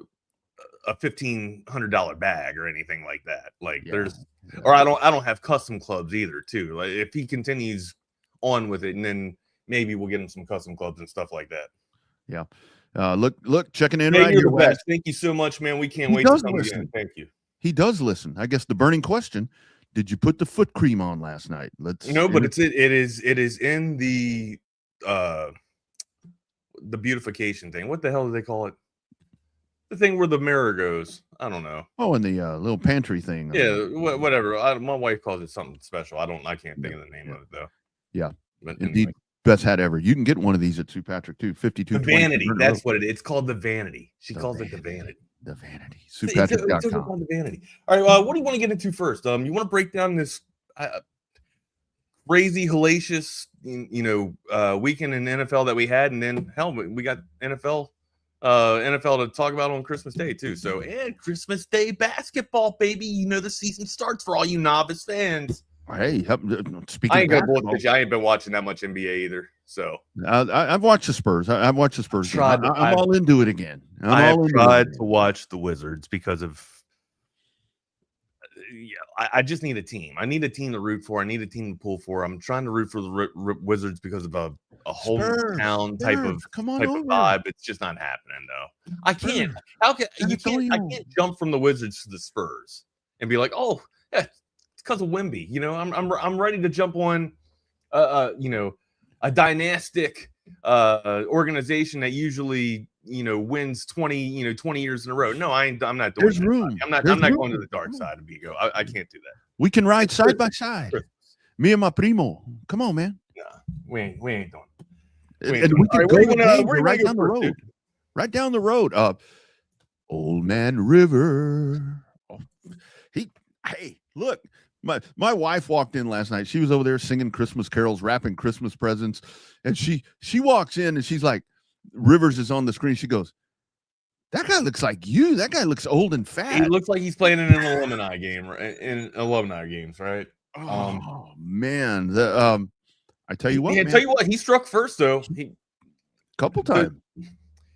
Speaker 14: $1,500 bag or anything like that. Like or I don't have custom clubs either too. Like if he continues on with it, and then maybe we'll get him some custom clubs and stuff like that.
Speaker 13: Yeah. Look, checking in
Speaker 14: hey,
Speaker 13: right
Speaker 14: you're
Speaker 13: here.
Speaker 14: The best. Thank you so much, man. We can't wait to come again. Thank you.
Speaker 13: He does listen. I guess the burning question: did you put the foot cream on last night?
Speaker 14: No, but it is in the beautification thing. What the hell do they call it? The thing where the mirror goes. I don't know.
Speaker 13: Oh, and the little pantry thing.
Speaker 14: Yeah, whatever. My wife calls it something special. I can't think of the name of it though.
Speaker 13: Yeah,
Speaker 14: but
Speaker 13: indeed, anyway. Best hat ever. You can get one of these at St. Patrick too. 52.
Speaker 14: The vanity. That's what it is. It's called the vanity. She calls it the vanity.
Speaker 13: The vanity. StPatrick.com.
Speaker 14: The vanity. All right. What do you want to get into first? You want to break down this crazy, hellacious, weekend in NFL that we had, and then hell, we got NFL to talk about on Christmas Day too. So, and Christmas Day basketball, baby. The season starts for all you novice fans.
Speaker 13: Hey, speaking
Speaker 14: I ain't gonna bullshit you. I ain't been watching that much NBA either. So
Speaker 13: I've watched the Spurs. I've watched the Spurs. I'm all into it again.
Speaker 14: I have tried to watch the Wizards because of. I just need a team. I need a team to root for. I need a team to pull for. I'm trying to root for the Wizards because of a hometown type of vibe. It's just not happening though. I can't. How can you can't? I can't jump from the Wizards to the Spurs and be like, oh, yeah, it's because of Wemby. I'm ready to jump on, a dynastic organization that usually wins 20 years in a row. No, I'm not doing
Speaker 13: There's
Speaker 14: that.
Speaker 13: room.
Speaker 14: I'm not going to the dark side of Vigo. I can't do that.
Speaker 13: We can ride side by side. Me and my primo. Come on, man.
Speaker 14: Nah, we ain't doing it.
Speaker 13: And we can go right down the road. Right down the road. Old Man River. Hey, look. My wife walked in last night. She was over there singing Christmas carols, wrapping Christmas presents, and she walks in and she's like, Rivers is on the screen. She goes, that guy looks like you. That guy looks old and fat.
Speaker 14: He looks like he's playing in an alumni game, right? In alumni games, right?
Speaker 13: Oh man, I tell you what,
Speaker 14: man. Tell you what, he struck first though.
Speaker 13: Couple times.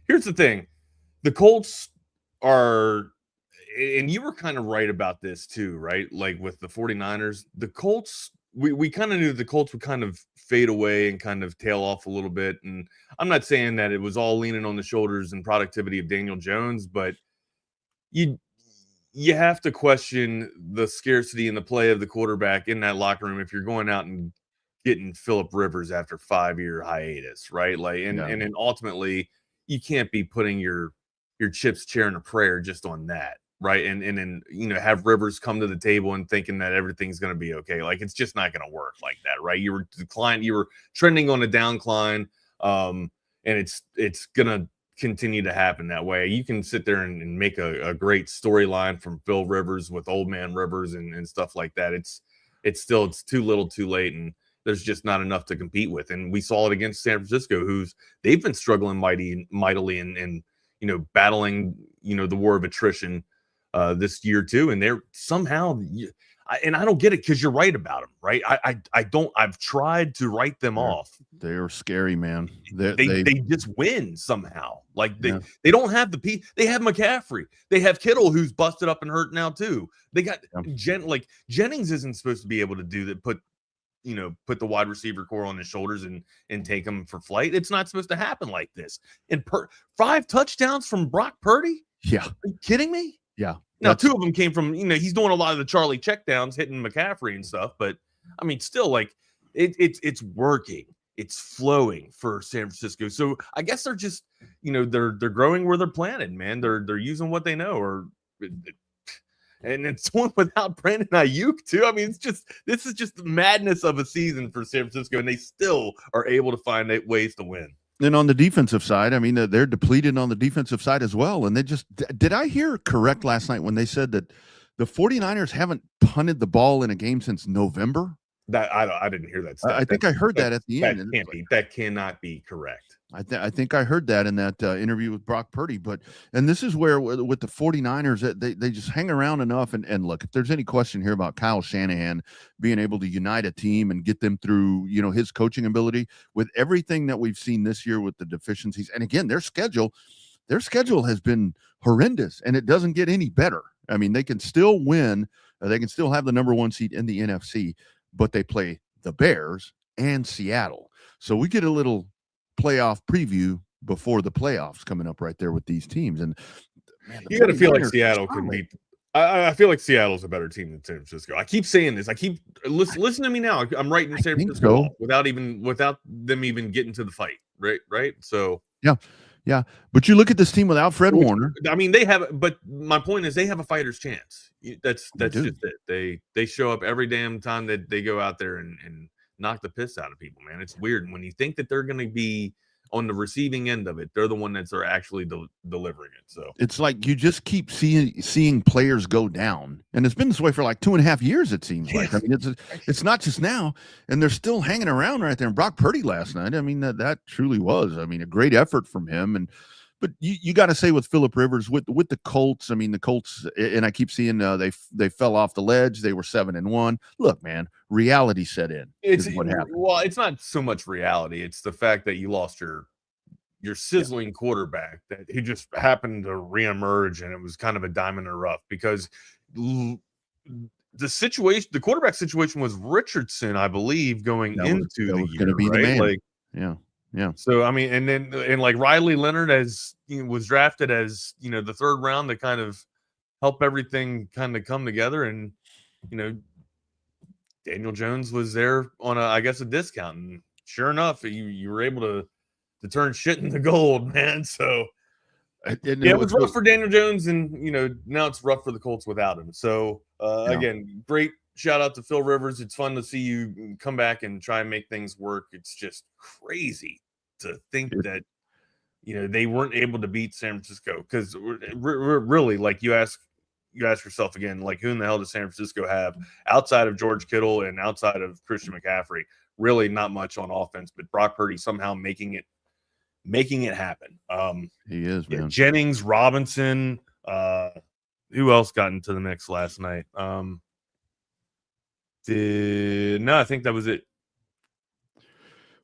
Speaker 14: Here's the thing: the Colts are. And you were kind of right about this too, right? Like with the 49ers, the Colts, we kind of knew the Colts would kind of fade away and kind of tail off a little bit. And I'm not saying that it was all leaning on the shoulders and productivity of Daniel Jones, but you have to question the scarcity and the play of the quarterback in that locker room if you're going out and getting Phillip Rivers after 5-year hiatus, right? Like, and then ultimately you can't be putting your chips chairing a prayer just on that. Right. And then, have Rivers come to the table and thinking that everything's going to be okay. Like, it's just not going to work like that. Right. You were trending on a downcline. And it's going to continue to happen that way. You can sit there and make a great storyline from Phil Rivers with Old Man Rivers and stuff like that. It's too little too late. And there's just not enough to compete with. And we saw it against San Francisco, they've been struggling mightily and battling, the war of attrition this year too, and they're somehow, and I don't get it because you're right about them, right? I've tried to write them off.
Speaker 13: They're scary, man.
Speaker 14: They just win somehow. Like they don't have they have McCaffrey, they have Kittle who's busted up and hurt now too. They got Jennings isn't supposed to be able to do that. Put the wide receiver core on his shoulders and take him for flight. It's not supposed to happen like this. And 5 touchdowns from Brock Purdy.
Speaker 13: Yeah,
Speaker 14: are you kidding me?
Speaker 13: Yeah.
Speaker 14: Now, 2 of them came from, he's doing a lot of the Charlie checkdowns, hitting McCaffrey and stuff. But I mean, still, like it's working. it's flowing for San Francisco. So I guess they're just, they're growing where they're planted, man. They're using what they know, and it's one without Brandon Ayuk too. I mean, this is just the madness of a season for San Francisco, and they still are able to find ways to win.
Speaker 13: And on the defensive side, I mean, they're depleted on the defensive side as well. And did I hear correct last night when they said that the 49ers haven't punted the ball in a game since November?
Speaker 14: That I didn't hear that.
Speaker 13: I think I heard that at the end.
Speaker 14: That cannot be correct.
Speaker 13: I think I heard that in that interview with Brock Purdy. And this is where with the 49ers, they just hang around enough. And look, if there's any question here about Kyle Shanahan being able to unite a team and get them through, his coaching ability, with everything that we've seen this year with the deficiencies. And again, their schedule has been horrendous, and it doesn't get any better. I mean, they can still win. They can still have the number 1 seed in the NFC, but they play the Bears and Seattle. So we get a little playoff preview before the playoffs coming up right there with these teams. And man,
Speaker 14: you got to feel like Seattle can beat. I feel like Seattle's a better team than San Francisco. I keep saying this. Listen to me now. I'm writing San Francisco without them even getting to the fight. Right. So
Speaker 13: yeah. But you look at this team without Fred Warner.
Speaker 14: I mean, they have. But my point is, they have a fighter's chance. That's just it. They show up every damn time that they go out there and knock the piss out of people, man. It's weird. When you think that they're going to be on the receiving end of it, they're the one that's actually delivering it. So
Speaker 13: it's like you just keep seeing players go down, and it's been this way for like 2.5 years. It seems like. I mean, it's not just now, and they're still hanging around right there. And Brock Purdy last night, I mean, that truly was. I mean, a great effort from him. But you got to say with Phillip Rivers, with the Colts, I mean, the Colts, and I keep seeing they fell off the ledge. They were 7-1. Look, man, reality set in. What happened.
Speaker 14: Well, it's not so much reality. It's the fact that you lost your sizzling quarterback that he just happened to reemerge, and it was kind of a diamond in the rough because the quarterback situation was Richardson, I believe, going into the year.
Speaker 13: Going to be
Speaker 14: right?
Speaker 13: the man. Yeah.
Speaker 14: So I mean, and like Riley Leonard was drafted as the third round to kind of help everything kind of come together, and Daniel Jones was there on a discount, and sure enough, you were able to turn shit into gold, man. So it was rough for Daniel Jones, and now it's rough for the Colts without him. So again, great. Shout out to Phil Rivers. It's fun to see you come back and try and make things work. It's just crazy to think that, they weren't able to beat San Francisco, because really, like, you ask yourself again, like, who in the hell does San Francisco have outside of George Kittle and outside of Christian McCaffrey? Really not much on offense, but Brock Purdy somehow making it happen.
Speaker 13: He is, man.
Speaker 14: Jennings, Robinson, who else got into the mix last night? No, I think that was it.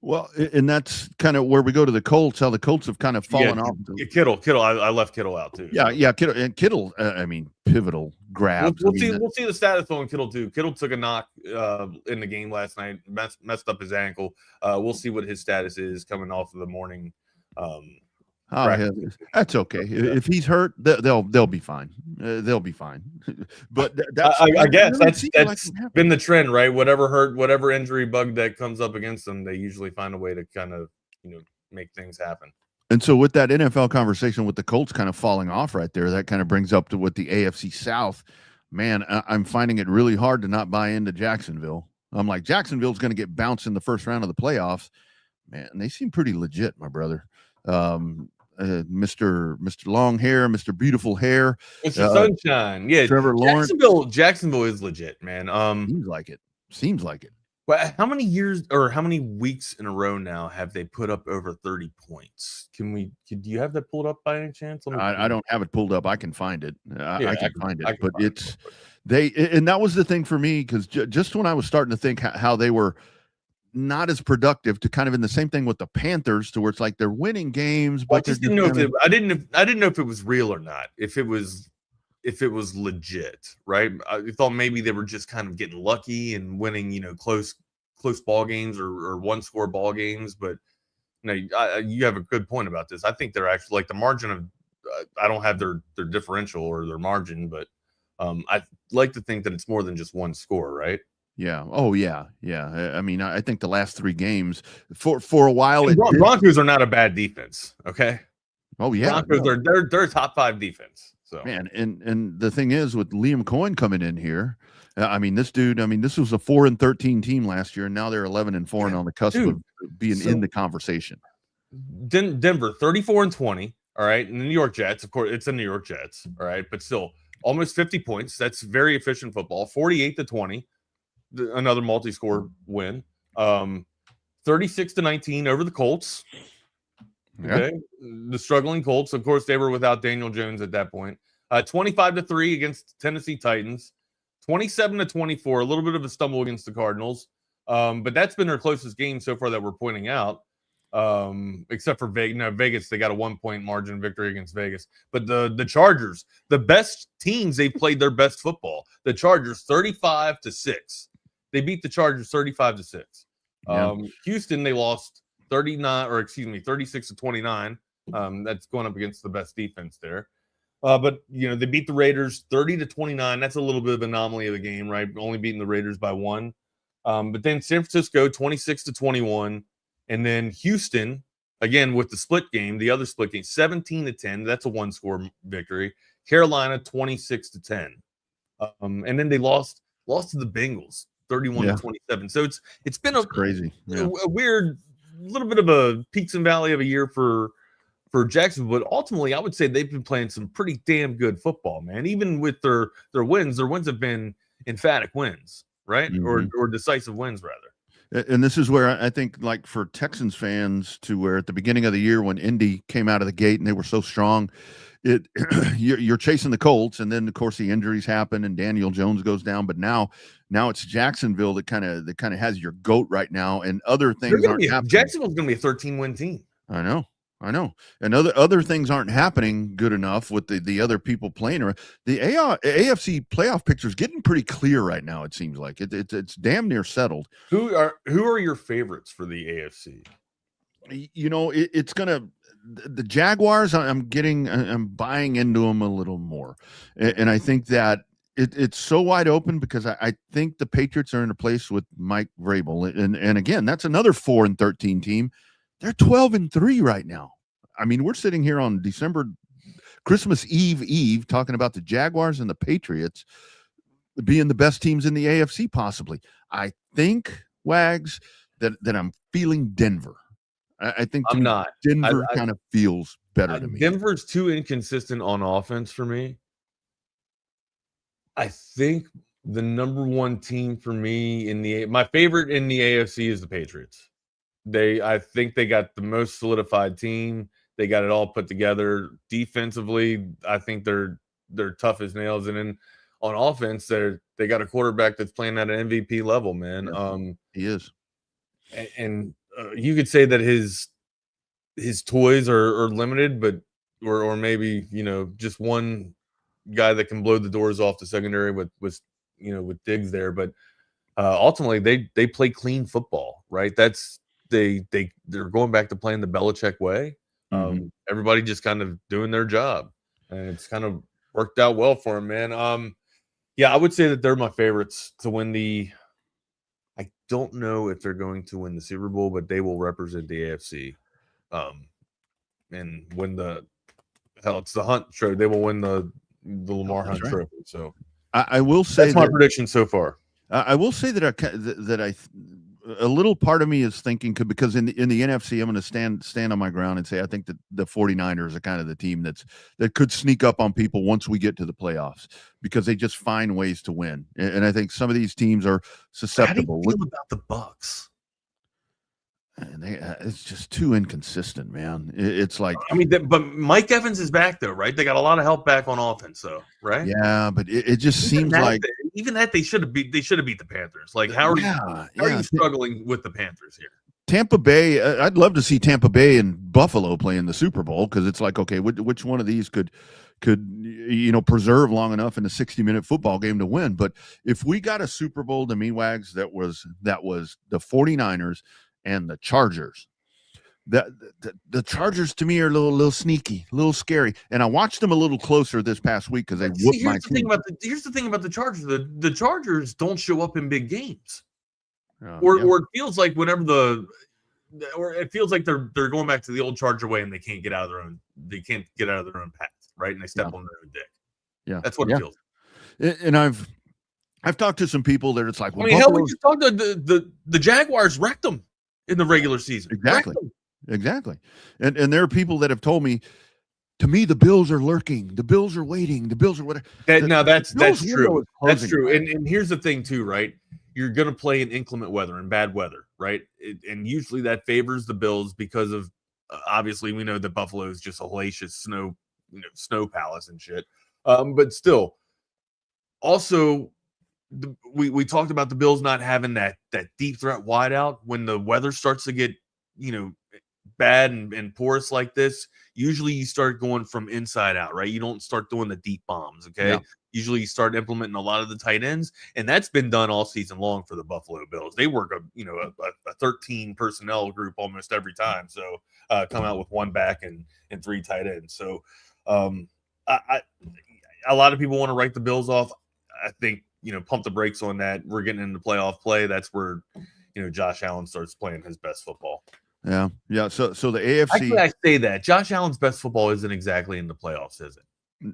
Speaker 13: Well, and that's kind of where we go to the Colts. How the Colts have kind of fallen off.
Speaker 14: Kittle. I left Kittle out too.
Speaker 13: Yeah. Kittle. I mean, pivotal grabs.
Speaker 14: We'll see the status on Kittle too. Kittle took a knock in the game last night, messed up his ankle. We'll see what his status is coming off of the morning.
Speaker 13: That's okay. If he's hurt, they'll be fine. They'll be fine. But
Speaker 14: I guess that's been the trend, right? Whatever injury bug that comes up against them, they usually find a way to kind of make things happen.
Speaker 13: And so with that NFL conversation with the Colts kind of falling off right there, that kind of brings up to what the AFC South. Man, I'm finding it really hard to not buy into Jacksonville. I'm like, Jacksonville's going to get bounced in the first round of the playoffs. Man, they seem pretty legit, my brother. Mr. Long Hair, Mr. Beautiful Hair,
Speaker 14: Mr. Sunshine. Yeah,
Speaker 13: Trevor Lawrence.
Speaker 14: Jacksonville is legit, man.
Speaker 13: Seems like it.
Speaker 14: Well, how many years or how many weeks in a row now have they put up over 30 points? Do you have that pulled up by any chance?
Speaker 13: I don't have it pulled up. I can find it. I can find it. But it's and that was the thing for me, because just when I was starting to think how they were not as productive, to kind of in the same thing with the Panthers, to where it's like they're winning games, but
Speaker 14: I didn't know if it was real or not. If it was legit, right? I thought maybe they were just kind of getting lucky and winning, close ball games or one score ball games. But you have a good point about this. I think they're actually like the margin of. I don't have their differential or their margin, but I like to think that it's more than just one score, right?
Speaker 13: Yeah. Oh, yeah. Yeah. I mean, I think the last 3 games for a while.
Speaker 14: Broncos are not a bad defense. Okay.
Speaker 13: Oh, yeah.
Speaker 14: Broncos they're top 5 defense. So
Speaker 13: man, and the thing is with Liam Cohen coming in here, I mean, this dude. I mean, this was a 4-13 team last year, and now they're 11-4 and on the cusp of being in the conversation.
Speaker 14: Denver 34-20. All right, and the New York Jets. Of course, it's the New York Jets. All right, but still almost 50 points. That's very efficient football. 48-20. Another multi-score win. 36-19 over the Colts. Okay. The struggling Colts. Of course, they were without Daniel Jones at that point. 25-3 against Tennessee Titans. 27-24, a little bit of a stumble against the Cardinals. But that's been their closest game so far that we're pointing out. Except for Vegas. No, Vegas, they got a 1-point margin victory against Vegas. But the Chargers, the best teams, they played their best football. The Chargers 35-6. They beat the Chargers 35-6. Houston, they lost 36-29. That's going up against the best defense there. But they beat the Raiders 30-29. That's a little bit of an anomaly of the game, right? Only beating the Raiders by 1. But then San Francisco 26-21. And then Houston, again, with the split game, the other split game, 17-10. That's a 1-score victory. Carolina 26-10. And then they lost to the Bengals 31-27. So it's been
Speaker 13: crazy.
Speaker 14: A weird little bit of a peaks and valley of a year for Jacksonville, but ultimately I would say they've been playing some pretty damn good football, man. Even with their wins have been emphatic wins, right?
Speaker 13: Mm-hmm.
Speaker 14: Or decisive wins rather.
Speaker 13: And this is where I think, like for Texans fans, to where at the beginning of the year when Indy came out of the gate and they were so strong, you're chasing the Colts, and then of course the injuries happen and Daniel Jones goes down. But now it's Jacksonville that kind of has your goat right now, and other things aren't happening.
Speaker 14: Jacksonville's going to be a 13-win team.
Speaker 13: I know. And other things aren't happening good enough with the other people playing. The AFC playoff picture is getting pretty clear right now. It seems like it's damn near settled.
Speaker 14: Who are your favorites for the AFC?
Speaker 13: It's gonna the Jaguars. I'm buying into them a little more, and I think that it's so wide open because I think the Patriots are in a place with Mike Vrabel, and again that's another 4-13 team. They're 12-3 right now. I mean, we're sitting here on Christmas Eve talking about the Jaguars and the Patriots being the best teams in the AFC, possibly. I think, Wags, that I'm feeling Denver. I think
Speaker 14: I'm not.
Speaker 13: Denver kind of feels better to me.
Speaker 14: Denver's too inconsistent on offense for me. I think the number one team for me my favorite in the AFC is the Patriots. I think they got the most solidified team. They got it all put together. Defensively, I think they're tough as nails. And then on offense, they got a quarterback that's playing at an MVP level, man.
Speaker 13: Yeah, he is.
Speaker 14: And you could say that his toys are limited, but or maybe just one guy that can blow the doors off the secondary with Diggs there. But ultimately, they play clean football, right? They're going back to playing the Belichick way. Everybody just kind of doing their job, and it's kind of worked out well for them, man. I would say that they're my favorites to win I don't know if they're going to win the Super Bowl, but they will represent the AFC, and win it's the Hunt Trophy. They will win the Lamar Hunt Trophy. So
Speaker 13: I will say
Speaker 14: that's my prediction so far.
Speaker 13: I will say that a little part of me is thinking because in the NFC, I'm going to stand on my ground and say I think that the 49ers are kind of the team that could sneak up on people once we get to the playoffs because they just find ways to win. And I think some of these teams are susceptible.
Speaker 14: How do you feel about the Bucks?
Speaker 13: And it's just too inconsistent, man. It's like
Speaker 14: but Mike Evans is back though, right? They got a lot of help back on offense, though, right?
Speaker 13: Yeah, but it just seems like
Speaker 14: they should have beat the Panthers. Like, how are you struggling with the Panthers here?
Speaker 13: Tampa Bay. I'd love to see Tampa Bay and Buffalo play in the Super Bowl because it's like, okay, which one of these could preserve long enough in a 60-minute football game to win? But if we got a Super Bowl to me, Wags, that was the 49ers and the Chargers, the Chargers to me are a little sneaky, a little scary. And I watched them a little closer this past week because they whooped my team.
Speaker 14: Here's the thing about the Chargers. The Chargers don't show up in big games.
Speaker 13: Or
Speaker 14: it feels like it feels like they're going back to the old Charger way and they can't get out of their own path, right? And they step on their own dick.
Speaker 13: Yeah.
Speaker 14: That's what it feels like.
Speaker 13: And I've talked to some people that it's like, well,
Speaker 14: hell, we just talked to the Jaguars wrecked them in the regular season.
Speaker 13: Exactly. And there are people that have told me, to me, the Bills are lurking, the Bills are waiting, the Bills are whatever.
Speaker 14: That's true. That's true. And here's the thing too, right? You're going to play in inclement weather and bad weather, right? And usually that favors the Bills because of obviously we know that Buffalo is just a hellacious snow palace and shit. But still, also we talked about the Bills not having that deep threat wideout when the weather starts to get bad and porous like this. Usually you start going from inside out, right? You don't start doing the deep bombs. Okay. Yeah. Usually you start implementing a lot of the tight ends, and that's been done all season long for the Buffalo Bills. They work a 13 personnel group almost every time. So come out with one back and 3 tight ends. So a lot of people want to write the Bills off. I think, pump the brakes on that. We're getting into playoff play. That's where, Josh Allen starts playing his best football.
Speaker 13: Yeah. So the AFC.
Speaker 14: Actually, I say that Josh Allen's best football isn't exactly in the playoffs, is it?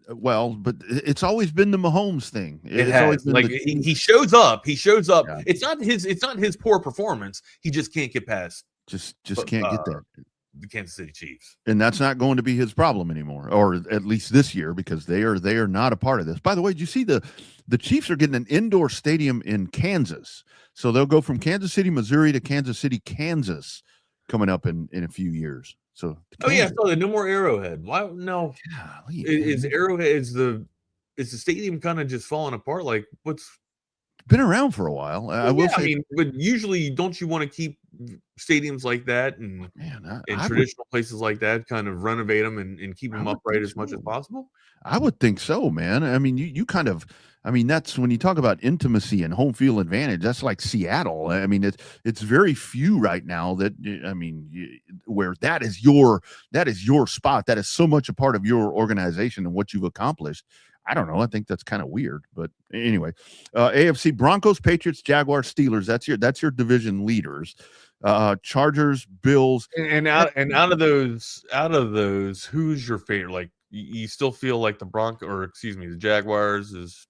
Speaker 13: Well, but it's always been the Mahomes thing.
Speaker 14: It's always been he shows up. Yeah. It's not his poor performance. He just can't get past.
Speaker 13: Just can't get there.
Speaker 14: The Kansas City Chiefs.
Speaker 13: And that's not going to be his problem anymore, or at least this year, because they are not a part of this. By the way, did you see the Chiefs are getting an indoor stadium in Kansas? So they'll go from Kansas City, Missouri to Kansas City, Kansas coming up in a few years. So
Speaker 14: no more Arrowhead. Why no? Is Arrowhead is the stadium kind of just falling apart? Like what's
Speaker 13: been around for a while. I will say,
Speaker 14: I mean, but usually don't you want to keep stadiums like that and traditional places like that, kind of renovate them and keep them upright as much as possible?
Speaker 13: I would think so, man. I mean, you kind of, that's when you talk about intimacy and home field advantage, that's like Seattle. I mean, it's very few right now that, where that is your spot. That is so much a part of your organization and what you've accomplished. I don't know. I think that's kind of weird, but anyway, AFC Broncos, Patriots, Jaguars, Steelers. That's your division leaders. Chargers, Bills,
Speaker 14: and out of those, who's your favorite? Like, you still feel like the Jaguars is.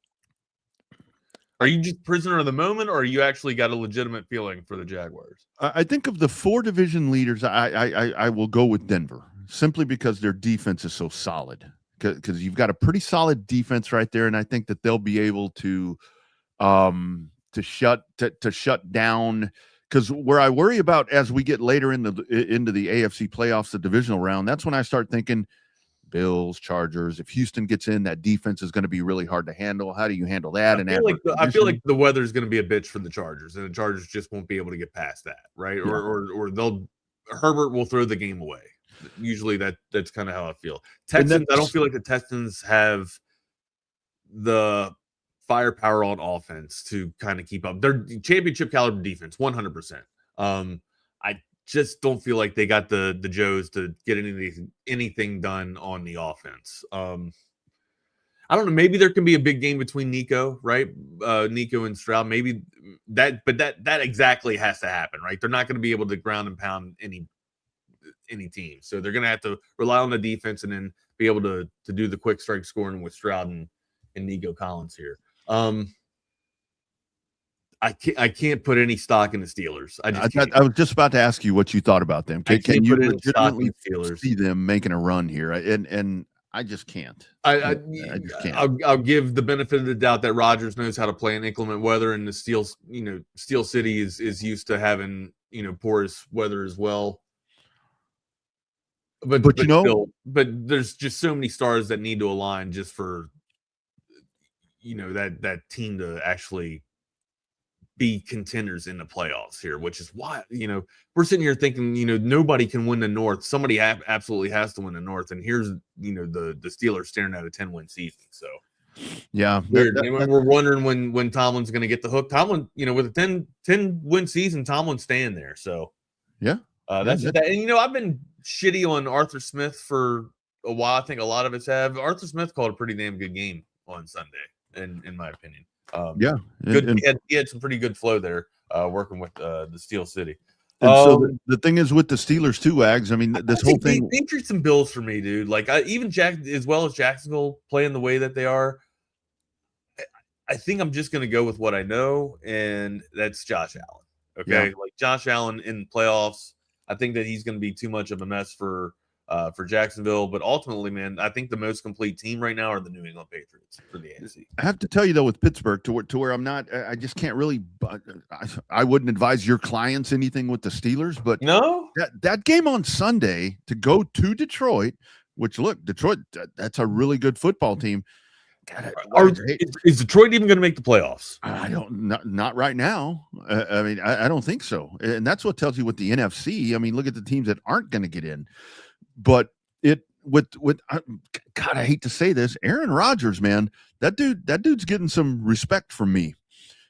Speaker 14: Are you just prisoner of the moment, or you actually got a legitimate feeling for the Jaguars?
Speaker 13: I think of the 4 division leaders, I will go with Denver simply because their defense is so solid. Because you've got a pretty solid defense right there, and I think that they'll be able to shut down. Because where I worry about as we get later into the AFC playoffs, the divisional round, that's when I start thinking Bills, Chargers. If Houston gets in, that defense is going to be really hard to handle. How do you handle that?
Speaker 14: I feel like the weather is going to be a bitch for the Chargers, and the Chargers just won't be able to get past that, right? Yeah. Or Herbert will throw the game away. Usually that's kind of how I feel. Texans, I don't feel like the Texans have the firepower on offense to kind of keep up. They're championship caliber defense, 100%. I just don't feel like they got the Joes to get anything done on the offense. I don't know. Maybe there can be a big game between Nico, right? Nico and Stroud. Maybe that exactly has to happen, right? They're not going to be able to ground and pound any team. So they're going to have to rely on the defense and then be able to do the quick strike scoring with Stroud and Nico Collins here. I can't put any stock in the Steelers.
Speaker 13: I was just about to ask you what you thought about them. Can you legitimately see them making a run here? And I just can't.
Speaker 14: I just can't. I'll give the benefit of the doubt that Rodgers knows how to play in inclement weather, and the Steel City is used to having porous weather as well. But there's just so many stars that need to align just for that team to actually be contenders in the playoffs here, which is why we're sitting here thinking nobody can win the North. Somebody absolutely has to win the North, and here's the Steelers staring at a 10-win season. So
Speaker 13: yeah,
Speaker 14: we're wondering when Tomlin's going to get the hook. Tomlin, with a 10-win season, Tomlin's staying there. So
Speaker 13: yeah.
Speaker 14: That's just that. And I've been shitty on Arthur Smith for a while. I think a lot of us have. Arthur Smith called a pretty damn good game on Sunday, in my opinion. Good. He had some pretty good flow there, working with the Steel City.
Speaker 13: And so the thing is with the Steelers too, Wags. I mean, this whole thing.
Speaker 14: Patriots and Bills for me, dude. Like even as well as Jacksonville playing the way that they are. I think I'm just going to go with what I know, and that's Josh Allen. Okay, like Josh Allen in playoffs. I think that he's going to be too much of a mess for Jacksonville, but ultimately, man, I think the most complete team right now are the New England Patriots for the AFC.
Speaker 13: I have to tell you though, with Pittsburgh, to where I'm not, I just can't really. I wouldn't advise your clients anything with the Steelers, but
Speaker 14: no,
Speaker 13: that game on Sunday to go to Detroit, which look, Detroit, that's a really good football team.
Speaker 14: Is Detroit even going to make the playoffs?
Speaker 13: I don't, not right now. I mean, I don't think so. And that's what tells you with the NFC. I mean, look at the teams that aren't going to get in. But God, I hate to say this, Aaron Rodgers, man, that dude's getting some respect from me.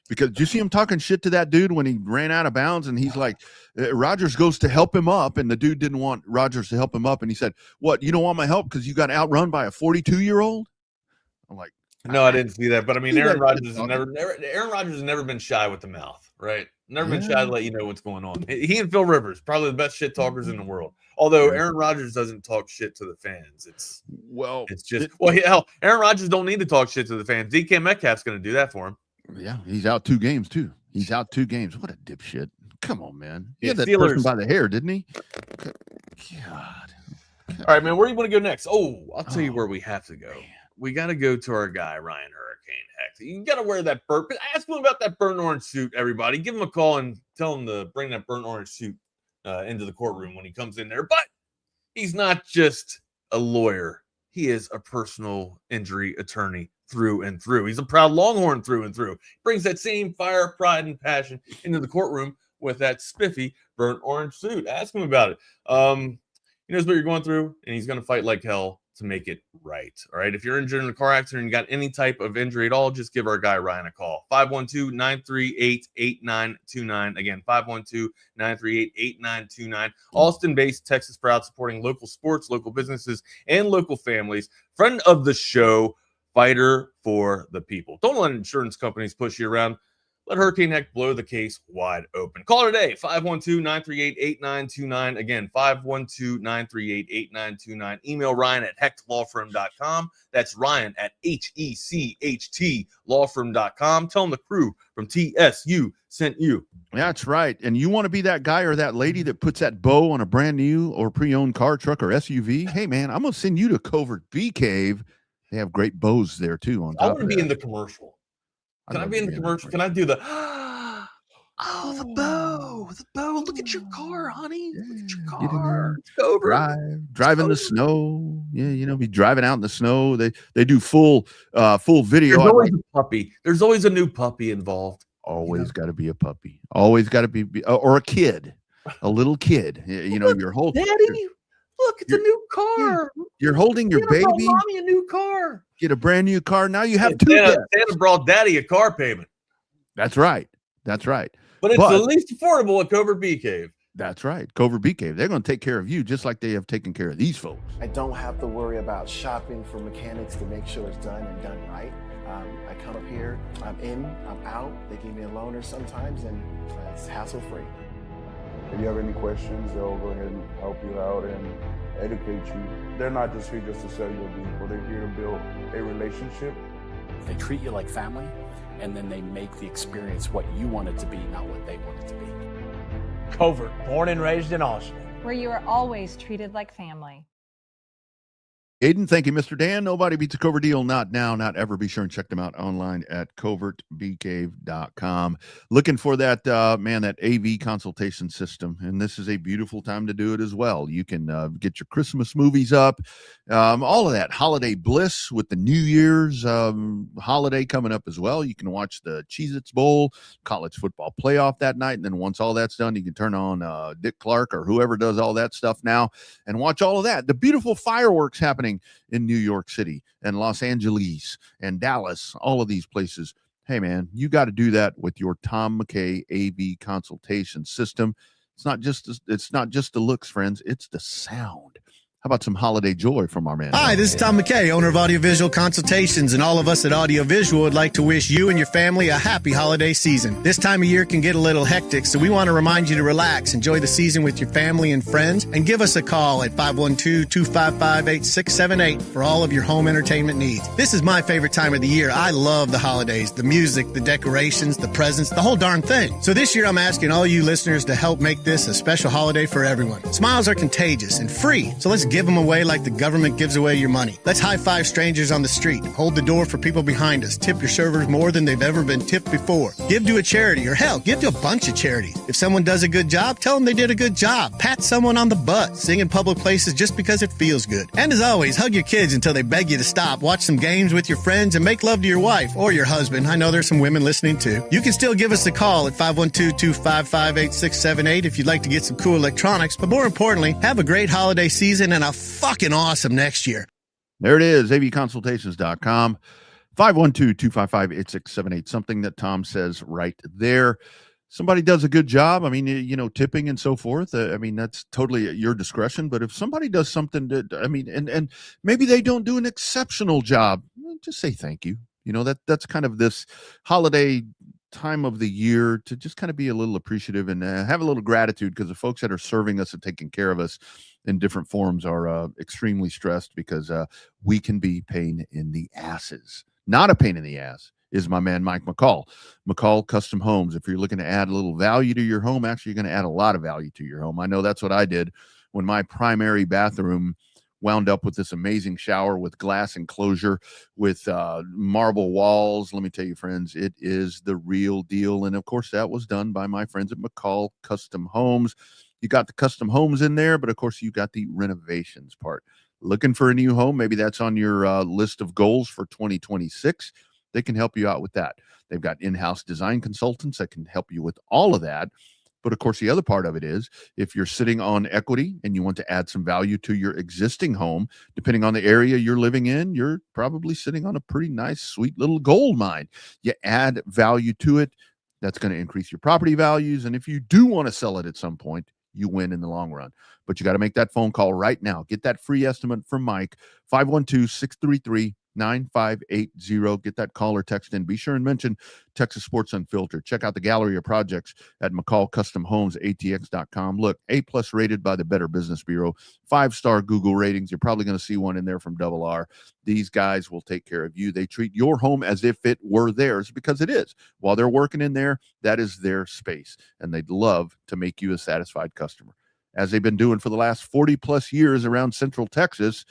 Speaker 13: Because you see him talking shit to that dude when he ran out of bounds, and he's like, Rodgers goes to help him up, and the dude didn't want Rodgers to help him up, and he said, "What? You don't want my help because you got outrun by a 42-year-old?" I'm like,
Speaker 14: no, I didn't see that. But I mean, Aaron Rodgers has never been shy with the mouth, right? Never been shy to let you know what's going on. He and Phil Rivers, probably the best shit talkers in the world. Although Aaron Rodgers doesn't talk shit to the fans. Aaron Rodgers don't need to talk shit to the fans. DK Metcalf's going to do that for him.
Speaker 13: Yeah, he's out 2 games too. He's out 2 games. What a dipshit! Come on, man. He had that
Speaker 14: Steelers
Speaker 13: person by the hair, didn't he? God.
Speaker 14: All right, man. Where do you want to go next? I'll tell you where we have to go. We got to go to our guy, Ryan Hurricane Hecht. You got to wear that burnt. Ask him about that burnt orange suit, everybody. Give him a call and tell him to bring that burnt orange suit into the courtroom when he comes in there. But he's not just a lawyer. He is a personal injury attorney through and through. He's a proud Longhorn through and through. Brings that same fire, pride, and passion into the courtroom with that spiffy burnt orange suit. Ask him about it. He knows what you're going through, and he's going to fight like hell to make it right. All right. If you're injured in a car accident and you got any type of injury at all, just give our guy Ryan a call. 512-938-8929. Again, 512-938-8929. Austin-based, Texas proud, supporting local sports, local businesses, and local families. Friend of the show, fighter for the people. Don't let insurance companies push you around. Let Hurricane Hecht blow the case wide open. Call today, 512-938-8929. Again, 512-938-8929. Email Ryan at hechtlawfirm.com. That's Ryan at HECHT lawfirm.com. Tell him the crew from TSU sent you.
Speaker 13: That's right. And you want to be that guy or that lady that puts that bow on a brand new or pre-owned car, truck, or SUV? Hey, man, I'm going to send you to Covert Bee Cave. They have great bows there, too. On top
Speaker 14: I want to be in the commercial. Can I be in the commercial? Can I do the the bow? The bow. Look at your car, honey. Look at your car. It's over.
Speaker 13: Drive in the snow. Yeah, be driving out in the snow. They do full video.
Speaker 14: There's always a puppy. There's always a new puppy involved.
Speaker 13: Always got to be a puppy. Always got to be or a kid, a little kid. Your whole
Speaker 14: daddy. Look, it's a new car.
Speaker 13: You're holding your baby.
Speaker 14: Mommy a new car.
Speaker 13: Get a brand new car. Now you have
Speaker 14: Santa brought daddy a car payment.
Speaker 13: That's right. That's right.
Speaker 14: But it's the least affordable at Covert Bee Cave.
Speaker 13: That's right. Covert Bee Cave. They're going to take care of you just like they have taken care of these folks.
Speaker 3: I don't have to worry about shopping for mechanics to make sure it's done and done right. I come up here, I'm in, I'm out. They give me a loaner sometimes, and it's hassle-free.
Speaker 15: If you have any questions, they'll go ahead and help you out and educate you. They're not just here just to sell you a vehicle. They're here to build a relationship.
Speaker 16: They treat you like family, and then they make the experience what you want it to be, not what they want it to be.
Speaker 8: Covert, born and raised in Austin,
Speaker 7: where you are always treated like family.
Speaker 13: Aiden, thank you, Mr. Dan. Nobody beats a Covert deal. Not now, not ever. Be sure and check them out online at covertbeecave.com. Looking for that, that AV consultation system. And this is a beautiful time to do it as well. You can get your Christmas movies up, all of that. Holiday bliss with the New Year's holiday coming up as well. You can watch the Cheez-Its Bowl, college football playoff that night. And then once all that's done, you can turn on Dick Clark or whoever does all that stuff now and watch all of that. The beautiful fireworks happening in New York City and Los Angeles and Dallas, all of these places. Hey, man, you got to do that with your Tom McKay AV consultation system. It's not just the looks, friends. It's the sound. How about some holiday joy from our man?
Speaker 11: Hi, this is Tom McKay, owner of Audiovisual Consultations, and all of us at Audiovisual would like to wish you and your family a happy holiday season. This time of year can get a little hectic, so we want to remind you to relax, enjoy the season with your family and friends, and give us a call at 512-255-8678 for all of your home entertainment needs. This is my favorite time of the year. I love the holidays, the music, the decorations, the presents, the whole darn thing. So this year I'm asking all you listeners to help make this a special holiday for everyone. Smiles are contagious and free, so let's give them away like the government gives away your money. Let's high-five strangers on the street. Hold the door for people behind us. Tip your servers more than they've ever been tipped before. Give to a charity, or hell, give to a bunch of charities. If someone does a good job, tell them they did a good job. Pat someone on the butt. Sing in public places just because it feels good. And as always, hug your kids until they beg you to stop. Watch some games with your friends and make love to your wife or your husband. I know there's some women listening too. You can still give us a call at 512-255-8678 if you'd like to get some cool electronics. But more importantly, have a great holiday season and a fucking awesome next year.
Speaker 13: There it is, avconsultations.com, 512-255-8678, something that Tom says right there. Somebody does a good job. I mean, tipping and so forth. I mean, that's totally at your discretion. But if somebody does something and maybe they don't do an exceptional job, just say thank you. That's kind of this holiday time of the year to just kind of be a little appreciative and have a little gratitude, because the folks that are serving us and taking care of us in different forms are extremely stressed, because we can be pain in the asses. Not a pain in the ass is my man Mike McCall. McCall Custom Homes. If you're looking to add a little value to your home, actually you're going to add a lot of value to your home. I know that's what I did when my primary bathroom wound up with this amazing shower with glass enclosure, with marble walls. Let me tell you, friends, it is the real deal. And of course, that was done by my friends at McCall Custom Homes. You got the custom homes in there, but of course, you got the renovations part. Looking for a new home? Maybe that's on your list of goals for 2026. They can help you out with that. They've got in-house design consultants that can help you with all of that. But of course, the other part of it is, if you're sitting on equity and you want to add some value to your existing home, depending on the area you're living in, you're probably sitting on a pretty nice, sweet little gold mine. You add value to it, that's going to increase your property values. And if you do want to sell it at some point, you win in the long run. But you got to make that phone call right now. Get that free estimate from Mike, 512-633-9580. Get that call or text in. Be sure and mention Texas Sports Unfiltered. Check out the gallery of projects at McCall Custom Homes, ATX.com. Look, A+ rated by the Better Business Bureau, 5-star Google ratings. You're probably going to see one in there from Double R. These guys will take care of you. They treat your home as if it were theirs, because it is. While they're working in there, that is their space, and they'd love to make you a satisfied customer, as they've been doing for the last 40+ years around Central Texas.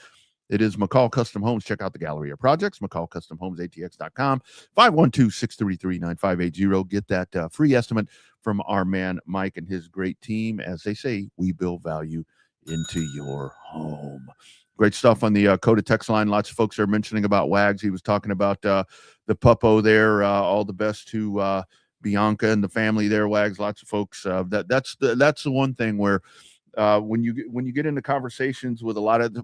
Speaker 13: It is McCall Custom Homes. Check out the gallery of projects, McCall Custom Homes, ATX.com, 512-633-9580. Get that free estimate from our man Mike and his great team. As they say, we build value into your home. Great stuff on the Coda text line. Lots of folks are mentioning about Wags. He was talking about the puppo there. All the best to Bianca and the family there, Wags. Lots of folks. That's the one thing where when you get into conversations with a lot of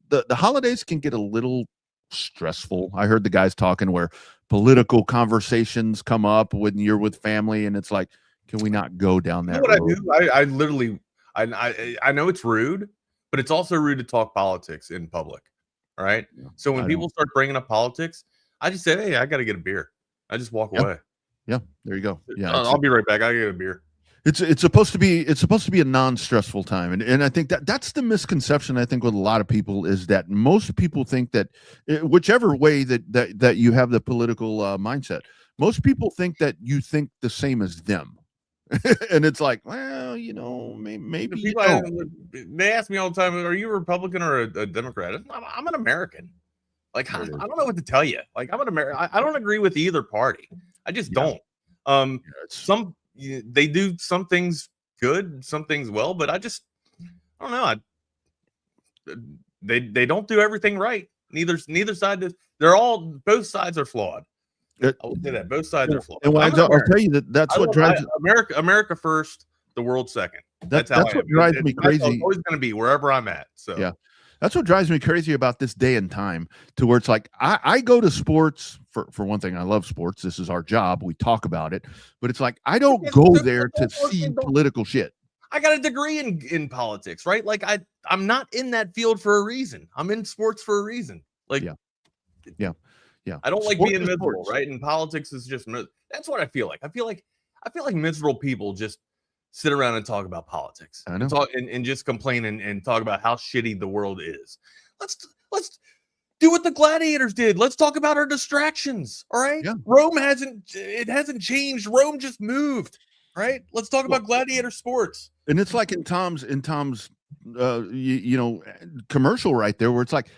Speaker 13: the holidays can get a little stressful. I heard the guys talking where political conversations come up when you're with family, and it's like, can we not go down that road?
Speaker 14: I literally I know it's rude, but it's also rude to talk politics in public. All right. Yeah, so when people start bringing up politics, I just say, hey, I got to get a beer. I just walk away.
Speaker 13: Yeah, there you go. Yeah,
Speaker 14: I'll be right back. I get a beer.
Speaker 13: It's supposed to be a non-stressful time, and I think that's the misconception. I think with a lot of people is that most people think that whichever way that you have the political mindset, most people think that you think the same as them. And it's like, well, maybe
Speaker 14: people, they ask me all the time, are you a Republican or a Democrat? I'm an American. Like, I don't know what to tell you. Like, I'm an American. I don't agree with either party. I just don't. They do some things good, some things well, but I don't know. They don't do everything right. Neither side does. Both sides are flawed. I would say that both sides are flawed.
Speaker 13: And I'll tell you that's what drives
Speaker 14: America first, the world second.
Speaker 13: That's what drives me crazy.
Speaker 14: It's always going to be wherever I'm at. So
Speaker 13: yeah. That's what drives me crazy about this day and time, to where it's like I go to sports for one thing. I love sports. This is our job. We talk about it, but it's like I don't go there to see political shit.
Speaker 14: I got a degree in politics, right? Like I'm not in that field for a reason. I'm in sports for a reason. Like,
Speaker 13: yeah.
Speaker 14: I don't like
Speaker 13: Sport
Speaker 14: being
Speaker 13: is
Speaker 14: miserable,
Speaker 13: sports.
Speaker 14: right? And politics is just that's what I feel like. I feel like miserable people just sit around and talk about politics.
Speaker 13: I know.
Speaker 14: And just complain and talk about how shitty the world is. Let's do what the gladiators did. Let's talk about our distractions. All right.
Speaker 13: Yeah.
Speaker 14: Rome hasn't changed. Rome just moved. Right. Let's talk about gladiator sports.
Speaker 13: And it's like in Tom's commercial right there, where it's like,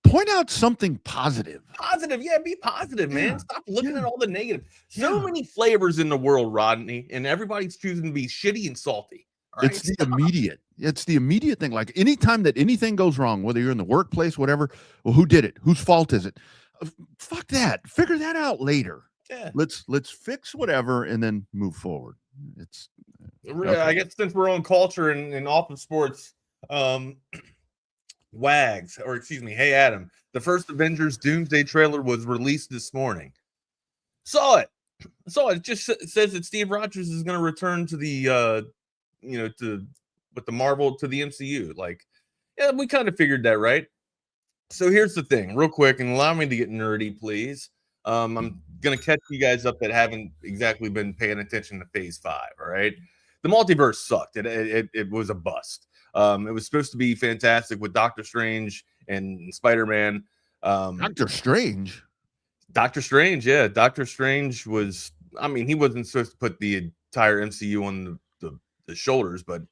Speaker 13: point out something positive.
Speaker 14: Positive. Yeah. Be positive, man. Stop looking at all the negative. So many flavors in the world, Rodney, and everybody's choosing to be shitty and salty. All right?
Speaker 13: It's the immediate thing. Like anytime that anything goes wrong, whether you're in the workplace, whatever, well, who did it? Whose fault is it? Fuck that. Figure that out later.
Speaker 14: Yeah.
Speaker 13: Let's fix whatever and then move forward. It's
Speaker 14: I guess since we're on culture and off of sports, Wags, or excuse me, hey Adam, the first Avengers Doomsday trailer was released this morning. Saw it. It just says that Steve Rogers is going to return to the with the Marvel to the MCU. Like, yeah, we kind of figured that, right? So here's the thing, real quick, and allow me to get nerdy, please. I'm gonna catch you guys up that haven't exactly been paying attention to Phase 5. All right, the multiverse sucked. It was a bust. It was supposed to be fantastic with Doctor Strange and Spider-Man.
Speaker 13: Doctor Strange,
Speaker 14: yeah. Doctor Strange was. I mean, he wasn't supposed to put the entire MCU on the shoulders, but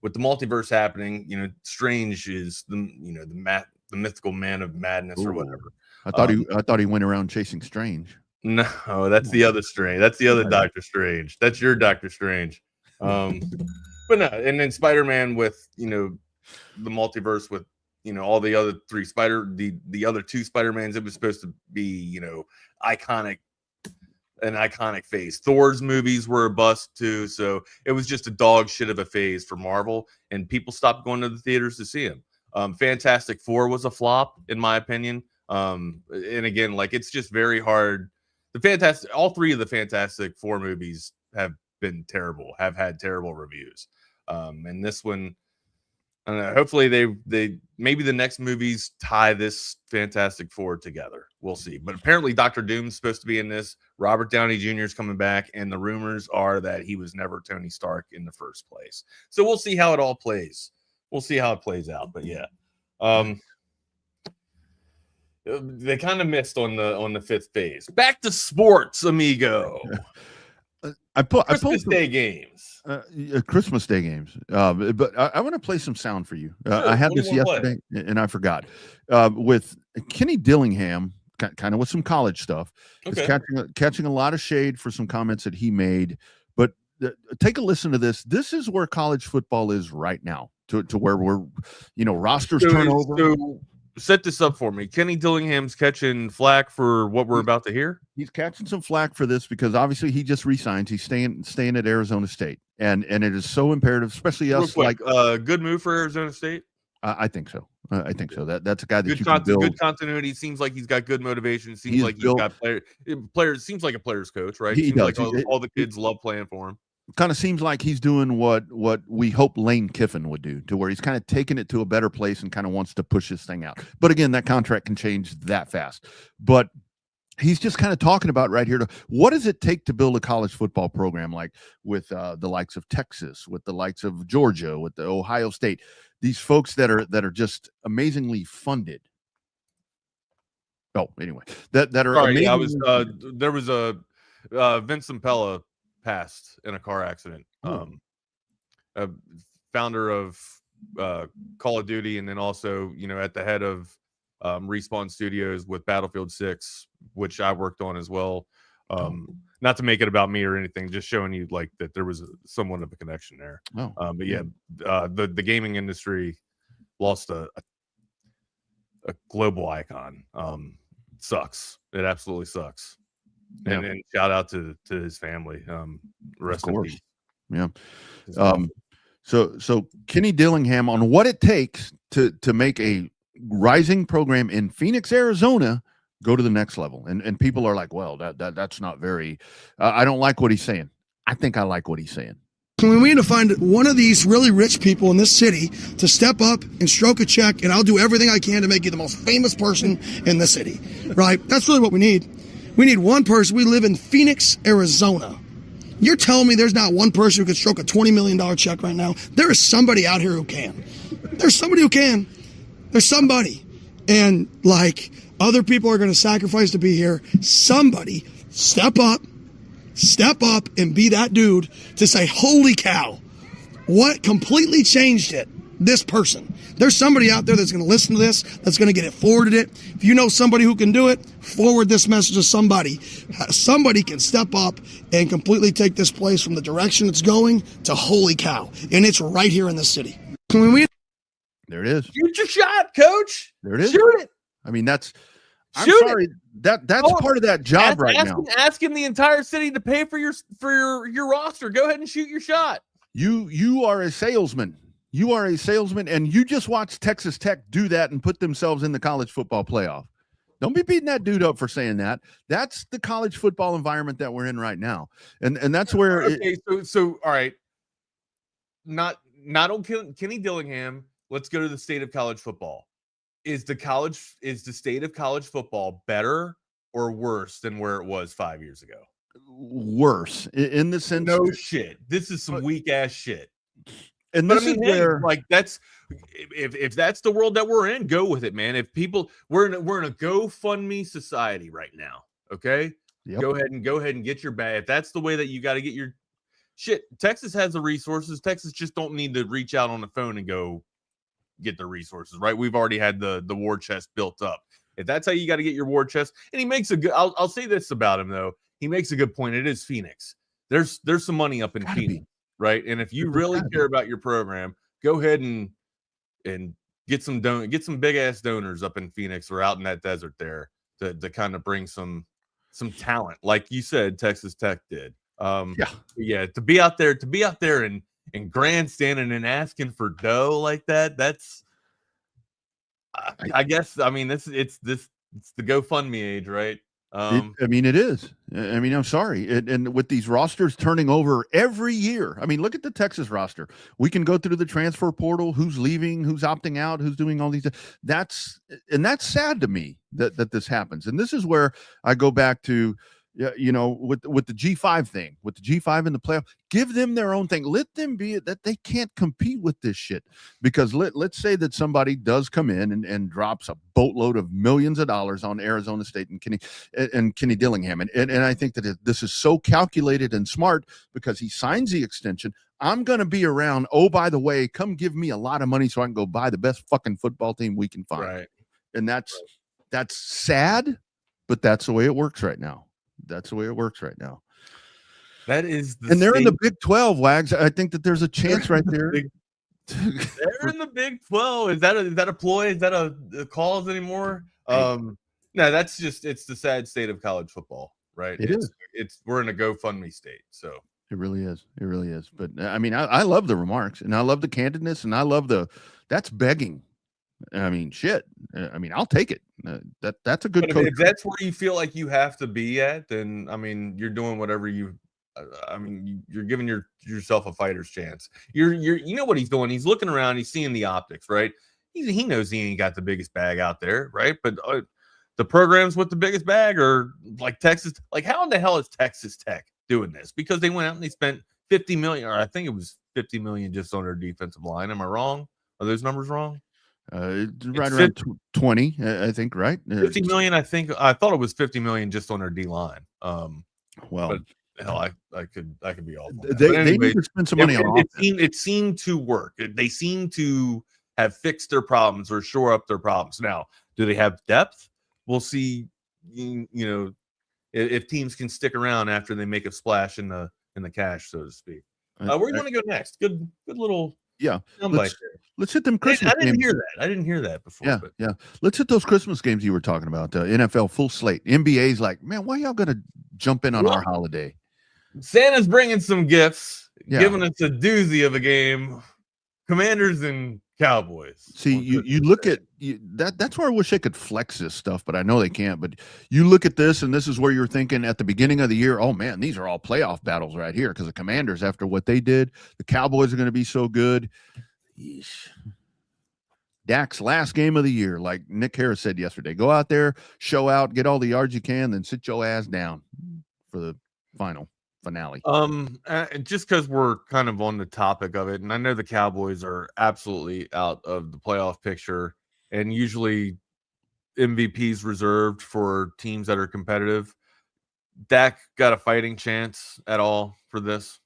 Speaker 14: with the multiverse happening, Strange is the mythical man of madness or whatever.
Speaker 13: I thought he went around chasing Strange.
Speaker 14: No, that's the other Strange. That's the other Doctor Strange. That's your Doctor Strange. But no, and then Spider-Man with the multiverse with all the other the other two Spider-Mans. It was supposed to be an iconic phase. Thor's movies were a bust too, so it was just a dog shit of a phase for Marvel, and people stopped going to the theaters to see him. Fantastic Four was a flop in my opinion. And again, like, it's just very hard. All three of the Fantastic Four movies have been terrible, have had terrible reviews. And this one, I don't know, hopefully they maybe the next movies tie this Fantastic Four together. We'll see. But apparently Dr. Doom's supposed to be in this. Robert Downey Jr. is coming back, and the rumors are that he was never Tony Stark in the first place. So we'll see how it all plays. We'll see how it plays out. But yeah. They kind of missed on the fifth phase. Back to sports, amigo. Christmas Day games.
Speaker 13: Christmas Day games. But I want to play some sound for you.
Speaker 14: Sure.
Speaker 13: I had this yesterday and I forgot. With Kenny Dillingham, kind of with some college stuff.
Speaker 14: Okay.
Speaker 13: It's catching a lot of shade for some comments that he made. But take a listen to this. This is where college football is right now. To where we're, rosters turn over.
Speaker 14: So set this up for me. Kenny Dillingham's catching flack for what we're about to hear.
Speaker 13: He's catching some flack for this because obviously he just re-signed. He's staying at Arizona State, and it is so imperative, especially us.
Speaker 14: Quick, good move for Arizona State.
Speaker 13: I think so. I think so. That's a guy that
Speaker 14: good
Speaker 13: you can build.
Speaker 14: Good continuity. Seems like he's got good motivation. Seems like he's got players. Seems like a player's coach, right?
Speaker 13: He
Speaker 14: seems
Speaker 13: does.
Speaker 14: Like all the kids love playing for him.
Speaker 13: Kind of seems like he's doing what we hope Lane Kiffin would do, to where he's kind of taking it to a better place and kind of wants to push this thing out. But again, that contract can change that fast. But he's just kind of talking about right here, what does it take to build a college football program, like with the likes of Texas, with the likes of Georgia, with the Ohio State, these folks that are just amazingly funded. Oh, anyway, that are.
Speaker 14: Sorry, there was a Vincent Pella passed in a car accident. Founder of Call of Duty, and then also at the head of Respawn Studios with Battlefield 6, which I worked on as well. Not to make it about me or anything, just showing you like that there was somewhat of a connection there. But yeah, the gaming industry lost a global icon. Sucks. It absolutely sucks.
Speaker 13: Yeah.
Speaker 14: And shout out to his family. Rest in peace.
Speaker 13: Yeah. So Kenny Dillingham on what it takes to make a rising program in Phoenix, Arizona, go to the next level. And people are like, well, that's not very. I don't like what he's saying. I think I like what he's saying.
Speaker 17: We need to find one of these really rich people in this city to step up and stroke a check, and I'll do everything I can to make you the most famous person in the city, right? That's really what we need. We need one person. We live in Phoenix, Arizona. You're telling me there's not one person who could stroke a $20 million check right now? There is somebody out here who can. There's somebody who can. There's somebody. And like other people are going to sacrifice to be here. Somebody step up and be that dude to say, holy cow, what completely changed it? This person. There's somebody out there that's going to listen to this, that's going to get it forwarded it. If you know somebody who can do it, forward this message to somebody. Somebody can step up and completely take this place from the direction it's going to holy cow. And it's right here in the city.
Speaker 13: There it is.
Speaker 14: Shoot your shot, coach.
Speaker 13: There it is.
Speaker 14: Shoot it.
Speaker 13: I mean, that's I'm
Speaker 14: Shoot
Speaker 13: sorry. That's part of that job now.
Speaker 14: Asking the entire city to pay for your roster. Go ahead and shoot your shot.
Speaker 13: You are a salesman. You are a salesman, and you just watched Texas Tech do that and put themselves in the college football playoff. Don't be beating that dude up for saying that. That's the college football environment that we're in right now, and that's where.
Speaker 14: Okay, so all right, not on Kenny Dillingham. Let's go to the state of college football. Is the state of college football better or worse than where it was 5 years ago?
Speaker 13: Worse in the sense.
Speaker 14: No shit. This is some weak ass shit.
Speaker 13: And this is where,
Speaker 14: like, that's if that's the world that we're in, go with it, man. If people we're in a GoFundMe society right now. Okay,
Speaker 13: yep.
Speaker 14: Go ahead and get your bag. If that's the way that you got to get your shit, Texas has the resources. Texas just don't need to reach out on the phone and go get the resources, right? We've already had the war chest built up. If that's how you got to get your war chest, and he makes a good. I'll say this about him though. He makes a good point. It is Phoenix. There's some money up in Phoenix. Right. And if you really care about your program, go ahead and get some big ass donors up in Phoenix or out in that desert there to kind of bring some talent. Like you said, Texas Tech did. To be out there and grandstanding and asking for dough like that. That's I guess, I mean, it's the GoFundMe age, right?
Speaker 13: It is. I mean, I'm sorry. And with these rosters turning over every year, I mean, look at the Texas roster. We can go through the transfer portal, who's leaving, who's opting out, who's doing all these. That's sad to me that this happens. And this is where I go back to, with the G5 thing, with the G5 in the playoff, give them their own thing. Let them be that they can't compete with this shit. Because let's say that somebody does come in and drops a boatload of millions of dollars on Arizona State and Kenny Dillingham. And I think that this is so calculated and smart because he signs the extension. I'm going to be around. Oh, by the way, come give me a lot of money so I can go buy the best fucking football team we can find.
Speaker 14: Right.
Speaker 13: And that's sad, but that's the way it works right now. That's the way it works right now.
Speaker 14: That is,
Speaker 13: and they're in the Big 12, Wags. I think that there's a chance right there.
Speaker 14: They're in the Big 12. Is that a ploy? Is that a cause anymore? No, that's just it's the sad state of college football, right? It's we're in a GoFundMe state, so
Speaker 13: it really is. It really is. But I mean, I love the remarks, and I love the candidness, and I love that's begging. I mean, shit. I mean, I'll take it. That's a good coach.
Speaker 14: If that's where you feel like you have to be at, then I mean, you're doing whatever you're giving yourself a fighter's chance. You know what he's doing? He's looking around. He's seeing the optics, right? He knows he ain't got the biggest bag out there, right? But the programs with the biggest bag are like Texas. Like, how in the hell is Texas Tech doing this? Because they went out and they spent $50 million, or I think it was $50 million just on their defensive line. Am I wrong? Are those numbers wrong?
Speaker 13: Right around 20, I think, right?
Speaker 14: 50 million, I think. I thought it was 50 million just on their D line.
Speaker 13: Well,
Speaker 14: but hell, I could be off.
Speaker 13: They need to spend some money on
Speaker 14: it seemed to work. They seem to have fixed their problems or shore up their problems. Now, do they have depth? We'll see. If teams can stick around after they make a splash in the cash, so to speak. Where do you want to go next? Good little.
Speaker 13: Yeah, let's hit them Christmas games.
Speaker 14: I didn't hear that before.
Speaker 13: Yeah, yeah. Let's hit those Christmas games you were talking about. NFL full slate. NBA's like, man, why y'all gonna jump in on our holiday?
Speaker 14: Santa's bringing some gifts, giving us a doozy of a game. Commanders and Cowboys.
Speaker 13: See, you look at that's where I wish they could flex this stuff, but I know they can't. But you look at this, and this is where you're thinking at the beginning of the year, oh man, these are all playoff battles right here because the Commanders, after what they did, the Cowboys are going to be so good. Yeesh. Dak's last game of the year, like Nick Harris said yesterday, go out there, show out, get all the yards you can, then sit your ass down for the finale.
Speaker 14: Just because we're kind of on the topic of it, and I know the Cowboys are absolutely out of the playoff picture, and usually MVP's reserved for teams that are competitive. Dak got a fighting chance at all for this?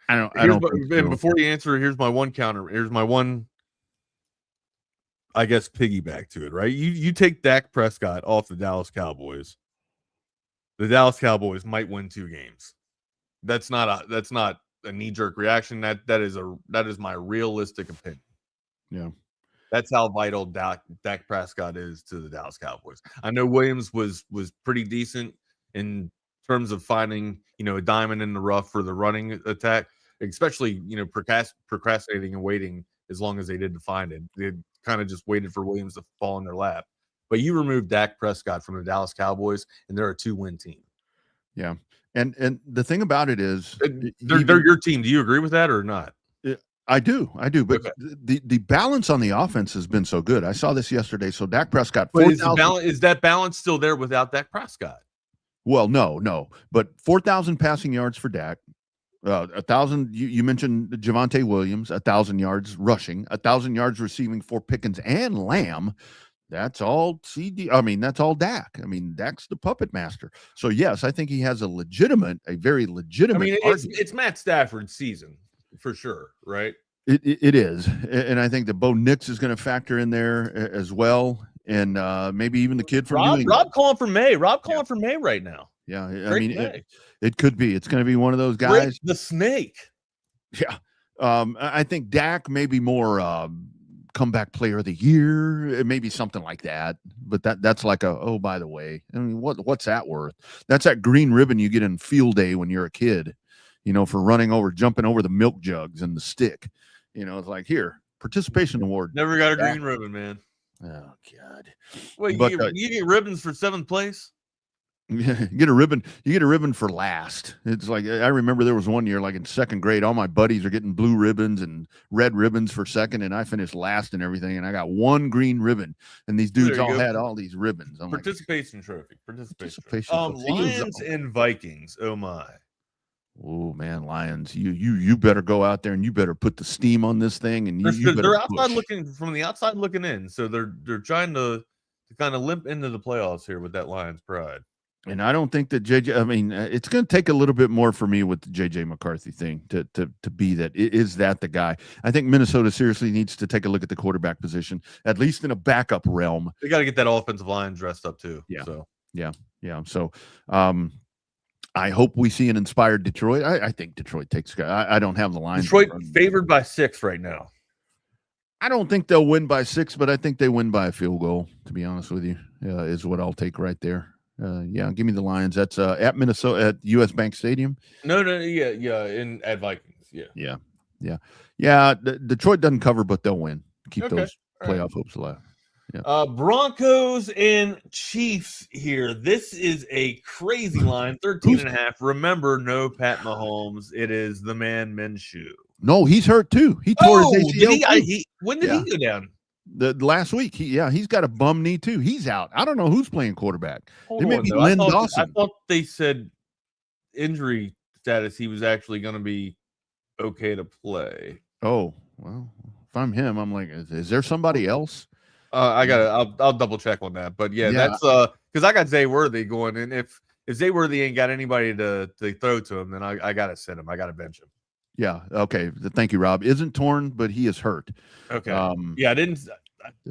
Speaker 13: I don't.
Speaker 14: And before you answer, here's my one counter. Here's my one, I guess, piggyback to it. Right? You take Dak Prescott off the Dallas Cowboys. The Dallas Cowboys might win 2 games. That's not a knee-jerk reaction. That is my realistic opinion.
Speaker 13: Yeah.
Speaker 14: That's how vital Dak Prescott is to the Dallas Cowboys. I know Williams was pretty decent in terms of finding, a diamond in the rough for the running attack, especially, procrastinating and waiting as long as they did to find it. They kind of just waited for Williams to fall in their lap. But you remove Dak Prescott from the Dallas Cowboys, and they're a 2-win team.
Speaker 13: Yeah. And the thing about it is
Speaker 14: they're your team. Do you agree with that or not?
Speaker 13: I do. But okay. the balance on the offense has been so good. I saw this yesterday. So Dak Prescott,
Speaker 14: 4,000. Is that balance still there without Dak Prescott?
Speaker 13: Well, no. But 4,000 passing yards for Dak. 1,000. You mentioned Javonte Williams, 1,000 yards rushing, 1,000 yards receiving for Pickens and Lamb. That's all CD. I mean, that's all Dak. I mean, Dak's the puppet master. So yes, I think he has a very legitimate.
Speaker 14: I mean, it's Matt Stafford's season for sure, right?
Speaker 13: It is, and I think that Bo Nix is going to factor in there as well, and maybe even the kid from
Speaker 14: Rob calling for May. Rob calling for May right now.
Speaker 13: Yeah, I mean, it could be. It's going to be one of those guys.
Speaker 14: Break the snake.
Speaker 13: Yeah, I think Dak may be more. Comeback player of the year, maybe something like that. But that's like by the way, I mean, what's that worth? That's that green ribbon you get in field day when you're a kid, for jumping over the milk jugs and the stick. It's like, here, participation award.
Speaker 14: Never got a green ribbon, man.
Speaker 13: Oh God.
Speaker 14: Wait, you get ribbons for 7th place?
Speaker 13: You get a ribbon for last. It's like, I remember there was one year, like in 2nd grade, all my buddies are getting blue ribbons and red ribbons for 2nd, and I finished last and everything, and I got 1 green ribbon, and these dudes all had all these ribbons.
Speaker 14: Participation trophy.
Speaker 13: Lions
Speaker 14: and Vikings. Oh my.
Speaker 13: Oh man, Lions! You better go out there and you better put the steam on this thing, and
Speaker 14: they're outside looking from the outside looking in, so they're trying to kind of limp into the playoffs here with that Lions pride.
Speaker 13: And I don't think that JJ. I mean, it's going to take a little bit more for me with the JJ McCarthy thing to be that. Is that the guy? I think Minnesota seriously needs to take a look at the quarterback position, at least in a backup realm.
Speaker 14: They got to get that offensive line dressed up too.
Speaker 13: Yeah.
Speaker 14: So
Speaker 13: yeah. So, I hope we see an inspired Detroit. I think Detroit takes. I don't have the line.
Speaker 14: Detroit favored by 6 right now.
Speaker 13: I don't think they'll win by 6, but I think they win by a field goal. To be honest with you, is what I'll take right there. Give me the Lions. That's at Minnesota at US Bank Stadium.
Speaker 14: No, at Vikings.
Speaker 13: Yeah. Detroit doesn't cover, but they'll win. Keep those playoff hopes alive. Yeah.
Speaker 14: Broncos and Chiefs here. This is a crazy line, 13.5. Remember, no Pat Mahomes. It is the man Minshew.
Speaker 13: No, he's hurt too. He tore his ACL.
Speaker 14: When did he go down?
Speaker 13: The last week, he's got a bum knee too. He's out. I don't know who's playing quarterback.
Speaker 14: I thought they said injury status. He was actually going to be okay to play.
Speaker 13: Oh well, if I'm him, I'm like, is there somebody else?
Speaker 14: I'll double check on that. But that's because I got Zay Worthy going, and if Zay Worthy ain't got anybody to throw to him, then I got to sit him. I got to bench him.
Speaker 13: Yeah. Okay. Thank you, Rob. Isn't torn, but he is hurt.
Speaker 14: Okay. I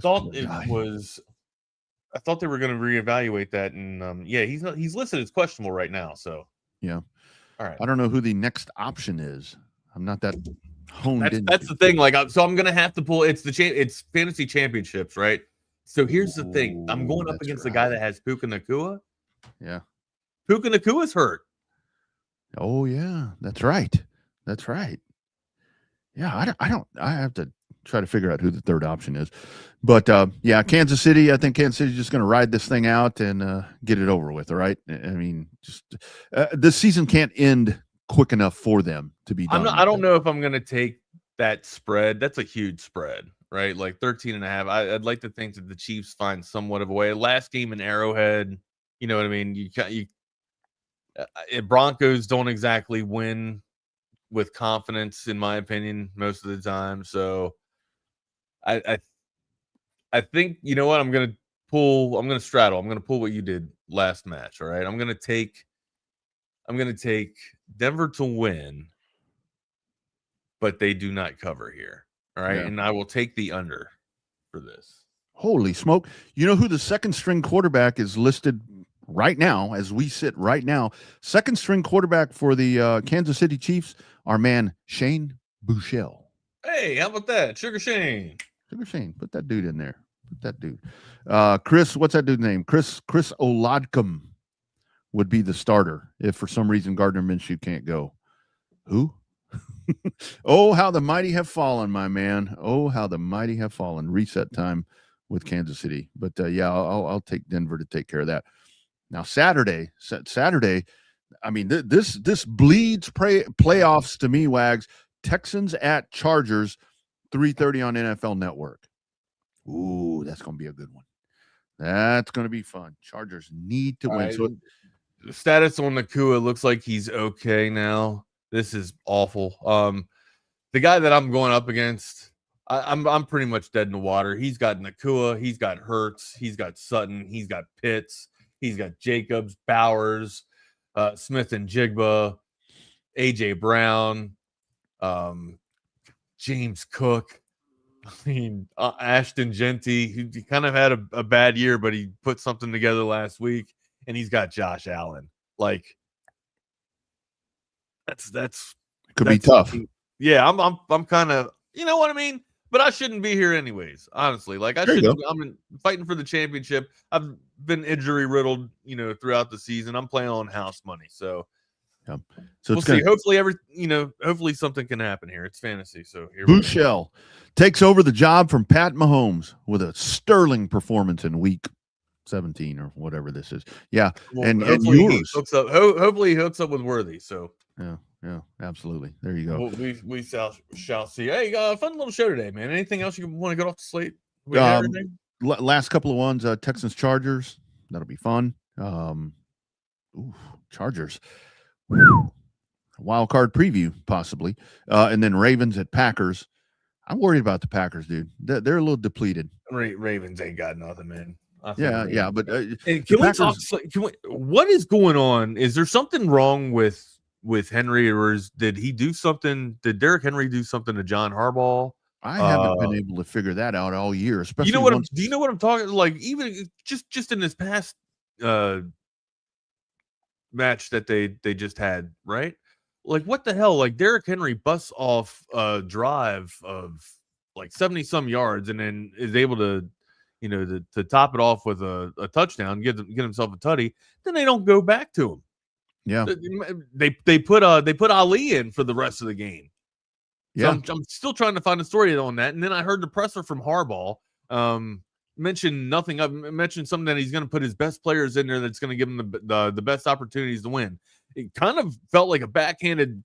Speaker 14: thought it was. I thought they were going to reevaluate that, and he's listed as questionable right now. So
Speaker 13: yeah.
Speaker 14: All right.
Speaker 13: I don't know who the next option is. I'm not that honed in.
Speaker 14: That's the thing. So I'm going to have to pull. It's fantasy championships, right? So here's the thing. I'm going up against the guy that has Puka Nacua.
Speaker 13: Yeah.
Speaker 14: Puka Nacua's hurt.
Speaker 13: Oh yeah, that's right. That's right. Yeah, I have to try to figure out who the third option is. But yeah, Kansas City, I think Kansas City's just going to ride this thing out and get it over with. All right. I mean, just this season can't end quick enough for them to be done.
Speaker 14: I don't know if I'm going to take that spread. That's a huge spread, right? Like 13.5. I'd like to think that the Chiefs find somewhat of a way. Last game in Arrowhead, you know what I mean? Broncos don't exactly win with confidence, in my opinion, most of the time. So I think, you know what, I'm gonna straddle. I'm gonna pull what you did last match. All right. I'm gonna take Denver to win, but they do not cover here. All right. Yeah. And I will take the under for this.
Speaker 13: Holy smoke. You know who the second string quarterback is listed right now, as we sit right now? Second string quarterback for the Kansas City Chiefs, our man Shane Buechele.
Speaker 14: Hey, how about that? Sugar Shane.
Speaker 13: Put that dude in there. Put that dude. Chris, what's that dude's name? Chris Oladcom would be the starter if for some reason Gardner Minshew can't go. Who? Oh, how the mighty have fallen, my man. Oh, how the mighty have fallen. Reset time with Kansas City. But yeah, I'll take Denver to take care of that. Now Saturday, I mean, this bleeds playoffs to me, Wags. Texans at Chargers, 3:30 on NFL Network. Ooh, that's going to be a good one. That's going to be fun. Chargers need to win.
Speaker 14: Right. So status on Nakua looks like he's okay now. This is awful. The guy that I'm going up against, I'm pretty much dead in the water. He's got Nakua, he's got Hurts, he's got Sutton, he's got Pitts, he's got Jacobs, Bowers, Smith and Jigba, AJ Brown, James Cook. I mean, Ashton Genty, he kind of had a bad year, but he put something together last week, and he's got Josh Allen. Like, that's
Speaker 13: could be tough.
Speaker 14: Yeah, I'm kind of, you know what I mean? But I shouldn't be here anyways, honestly. Like, I'm fighting for the championship. I've been injury riddled, throughout the season. I'm playing on house money, so.
Speaker 13: Yeah.
Speaker 14: So we'll see. Hopefully something can happen here. It's fantasy. So here
Speaker 13: Buechele takes over the job from Pat Mahomes with a sterling performance in week 17 or whatever this is. Yeah.
Speaker 14: Well,
Speaker 13: and
Speaker 14: hopefully
Speaker 13: yours.
Speaker 14: Hopefully he hooks up with Worthy. So
Speaker 13: yeah, absolutely. There you go.
Speaker 14: Well, we shall see. Hey, fun little show today, man. Anything else you want to get off the slate?
Speaker 13: Last couple of ones, Texans Chargers. That'll be fun. Chargers. Wild card preview, possibly. And then Ravens at Packers. I'm worried about the Packers, dude. They're a little depleted.
Speaker 14: Ravens ain't got nothing, man.
Speaker 13: Yeah, but
Speaker 14: can we talk? What is going on? Is there something wrong with Henry, or did he do something? Did Derrick Henry do something to John Harbaugh?
Speaker 13: I haven't been able to figure that out all year. Especially,
Speaker 14: do you know what I'm talking? Like, even just in this past match that they just had, right? Like, what the hell? Like, Derrick Henry busts off a drive of like 70 some yards and then is able to to top it off with a touchdown, get himself a tutty. Then they don't go back to him.
Speaker 13: Yeah,
Speaker 14: they put Ali in for the rest of the game. So
Speaker 13: yeah,
Speaker 14: I'm still trying to find a story on that. And then I heard the presser from Harbaugh mention nothing. I've mentioned something that he's going to put his best players in there that's going to give him the best opportunities to win. It kind of felt like a backhanded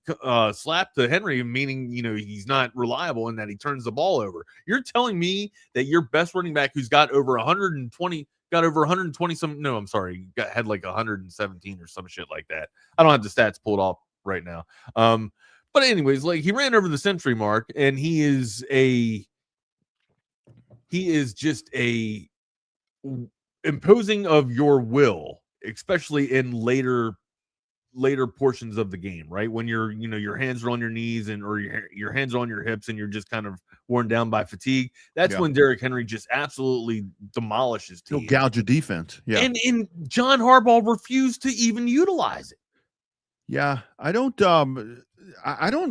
Speaker 14: slap to Henry, meaning he's not reliable and that he turns the ball over. You're telling me that your best running back, who's got over 120 some, no, I'm sorry, had like 117 or some shit like that. I don't have the stats pulled off right now. But anyways, like, he ran over the century mark, and he is just a imposing of your will, especially in later portions of the game, right? When your hands are on your knees or your hands are on your hips and you're just kind of worn down by fatigue. That's when Derrick Henry just absolutely demolishes teams.
Speaker 13: He'll gouge a defense. Yeah.
Speaker 14: And John Harbaugh refused to even utilize it.
Speaker 13: Yeah, I don't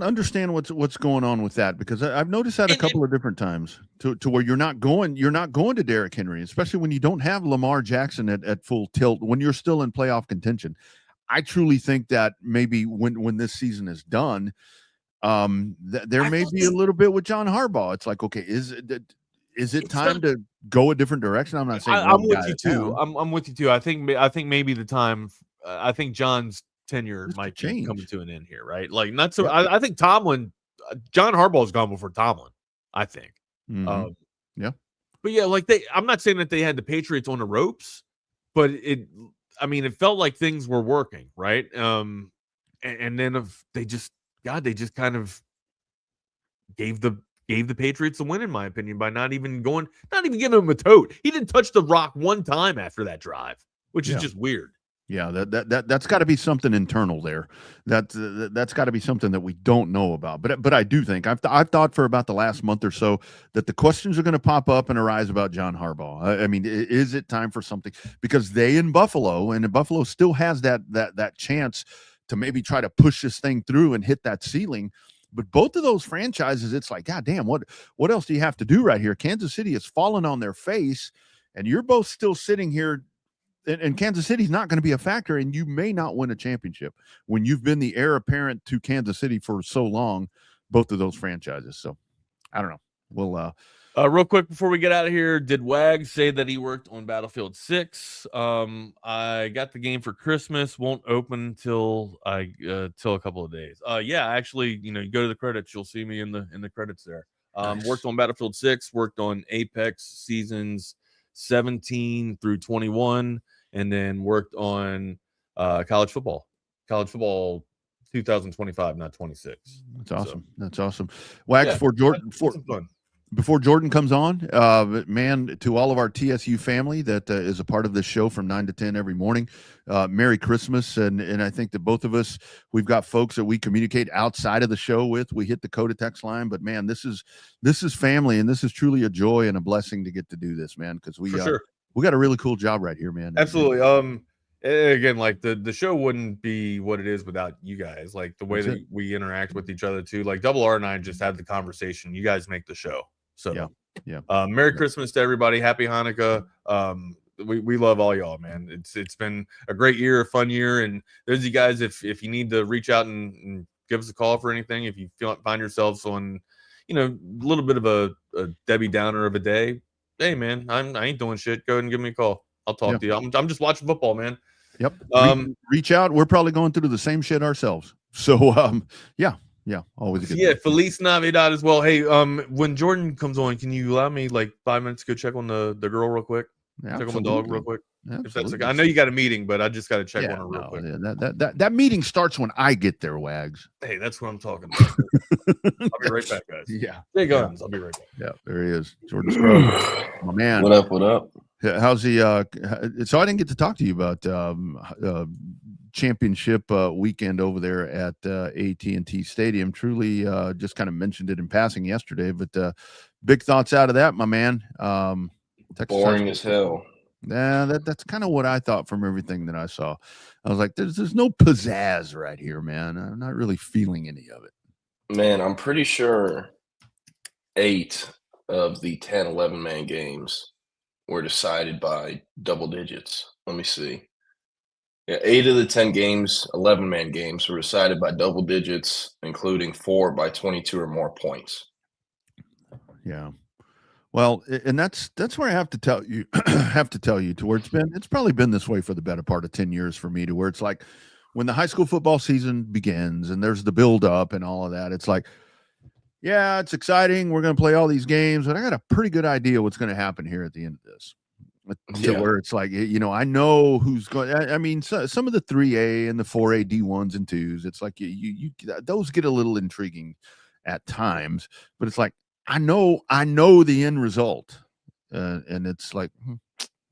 Speaker 13: understand what's going on with that, because I've noticed that a couple of different times to where you're not going to Derrick Henry, especially when you don't have Lamar Jackson at full tilt, when you're still in playoff contention. I truly think that maybe when this season is done, There may be a little bit with John Harbaugh. It's like, okay, is it time to go a different direction? I'm not saying
Speaker 18: I'm with you too. I'm with you too. I think maybe the time. I think John's tenure might be coming to an end here, right? Like not so.
Speaker 13: Yeah.
Speaker 18: I think Tomlin, John Harbaugh's gone before Tomlin. I think.
Speaker 13: Mhm. Yeah.
Speaker 18: But yeah, like I'm not saying that they had the Patriots on the ropes, but it felt like things were working, right? And then they just kind of gave the Patriots the win, in my opinion, by not even giving him a tote. He didn't touch the rock one time after that drive, which is just weird.
Speaker 13: Yeah, that's got to be something internal there. That's got to be something that we don't know about. But I do think I've thought for about the last month or so that the questions are going to pop up and arise about John Harbaugh. I mean, is it time for something? Because they in Buffalo, and Buffalo still has that chance to maybe try to push this thing through and hit that ceiling. But both of those franchises, it's like, God damn, what else do you have to do right here? Kansas City has fallen on their face, and you're both still sitting here. And Kansas City's not going to be a factor, and you may not win a championship when you've been the heir apparent to Kansas City for so long, both of those franchises. So I don't know. We'll
Speaker 18: real quick before we get out of here, did Wags say that he worked on Battlefield 6? I got the game for Christmas, won't open till a couple of days. Yeah, actually, you go to the credits, you'll see me in the credits there.
Speaker 13: Nice.
Speaker 18: Worked on Battlefield 6, worked on Apex seasons 17 through 21. And then worked on college football 2025, not 26.
Speaker 13: That's awesome. That's awesome. Wags,
Speaker 18: fun.
Speaker 13: Before Jordan comes on, man, to all of our TSU family that is a part of this show from 9 to 10 every morning, Merry Christmas. And I think that both of us, we've got folks that we communicate outside of the show with. We hit the Coda text line, but man, this is family, and this is truly a joy and a blessing to get to do this, man, because we got a really cool job right here, man.
Speaker 18: Absolutely. Again, like the show wouldn't be what it is without you guys. Like the way that we interact with each other too. Like Double R and I just had the conversation. You guys make the show. So
Speaker 13: yeah.
Speaker 18: Merry Christmas to everybody. Happy Hanukkah. We love all y'all, man. It's been a great year, a fun year. And there's you guys, if you need to reach out and give us a call for anything, if you find yourselves on, a little bit of a Debbie Downer of a day. Hey man, I ain't doing shit. Go ahead and give me a call. I'll talk to you. I'm just watching football, man.
Speaker 13: Yep. Reach out. We're probably going through the same shit ourselves. So yeah, always a good thing.
Speaker 18: Feliz Navidad as well. Hey, when Jordan comes on, can you allow me like 5 minutes to go check on the girl real quick? Check on my dog real quick. If that's okay. I know you got a meeting, but I just got to check on her real quick.
Speaker 13: That meeting starts when I get there, Wags.
Speaker 18: Hey, that's what I'm talking about. I'll be right back, guys.
Speaker 13: Yeah.
Speaker 18: Stay guns. I'll be right back.
Speaker 13: Yeah, there he is. Jordan Scruggs. My man.
Speaker 19: What up?
Speaker 13: How's he? So I didn't get to talk to you about championship weekend over there at AT&T Stadium. Truly just kind of mentioned it in passing yesterday, but big thoughts out of that, my man.
Speaker 19: Boring as hell.
Speaker 13: Yeah, that's kind of what I thought from everything that I saw. I was like, there's no pizzazz right here, man. I'm not really feeling any of it.
Speaker 19: Man, I'm pretty sure 8 of the 10 11-man games were decided by double digits. Let me see. Yeah, 8 of the 10 games, 11-man games, were decided by double digits, including 4 by 22 or more points.
Speaker 13: Yeah. Well, and that's where I have to tell you, to where it's probably been this way for the better part of 10 years for me, to where it's like when the high school football season begins and there's the build up and all of that, it's like, yeah, it's exciting. We're going to play all these games, but I got a pretty good idea what's going to happen here at the end of this. To where it's like, I know who's going. I mean, some of the 3A and the 4A D1s and 2s, it's like you those get a little intriguing at times, but it's like I know the end result, and it's like, all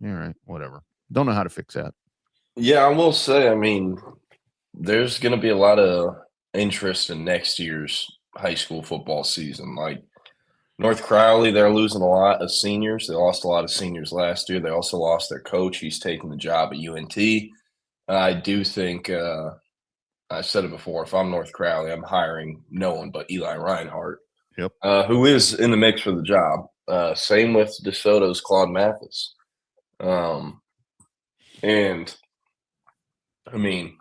Speaker 13: right, whatever. Don't know how to fix that.
Speaker 19: Yeah, I will say, I mean, there's going to be a lot of interest in next year's high school football season. Like North Crowley, they're losing a lot of seniors. They lost a lot of seniors last year. They also lost their coach. He's taking the job at UNT. I do think, I said it before, if I'm North Crowley, I'm hiring no one but Eli Reinhardt, who is in the mix for the job. Same with DeSoto's Claude Mathis. And, I mean,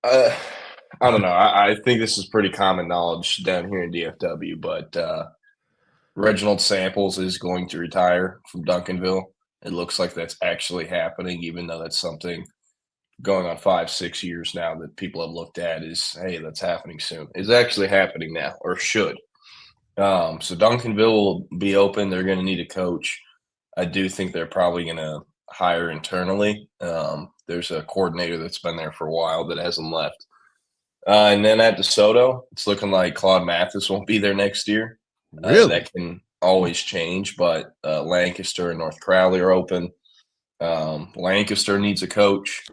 Speaker 19: I I don't know. I think this is pretty common knowledge down here in DFW, but Reginald Samples is going to retire from Duncanville. It looks like that's actually happening, even though that's something going on 5-6 years now that people have looked at is, hey, that's happening soon. It's actually happening now, or should. So Duncanville will be open. They're going to need a coach. I do think they're probably going to hire internally. There's a coordinator that's been there for a while that hasn't left. And then at DeSoto, it's looking like Claude Mathis won't be there next year.
Speaker 13: Really?
Speaker 19: That can always change, but Lancaster and North Crowley are open. Lancaster needs a coach.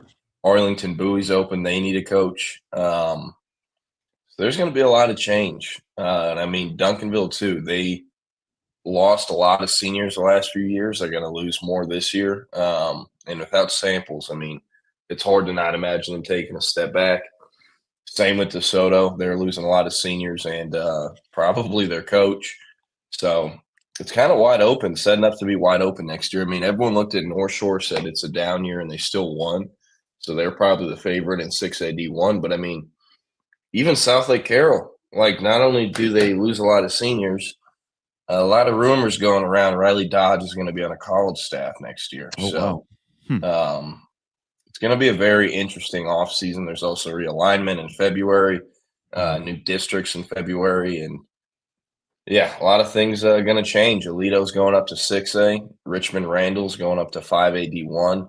Speaker 19: Arlington Bowie's open. They need a coach. So there's going to be a lot of change. And I mean, Duncanville, too. They lost a lot of seniors the last few years. They're going to lose more this year. And without Samples, I mean, it's hard to not imagine them taking a step back. Same with DeSoto. They're losing a lot of seniors and probably their coach. So it's kind of wide open, setting up to be wide open next year. I mean, everyone looked at North Shore, said it's a down year, and they still won. So they're probably the favorite in 6A D1. But, I mean, even South Lake Carroll, like, not only do they lose a lot of seniors, a lot of rumors going around Riley Dodge is going to be on a college staff next year.
Speaker 13: Oh,
Speaker 19: wow. It's going to be a very interesting offseason. There's also realignment in February, new districts in February. And, yeah, a lot of things are going to change. Alito's going up to 6A. Richmond Randall's going up to 5A D1.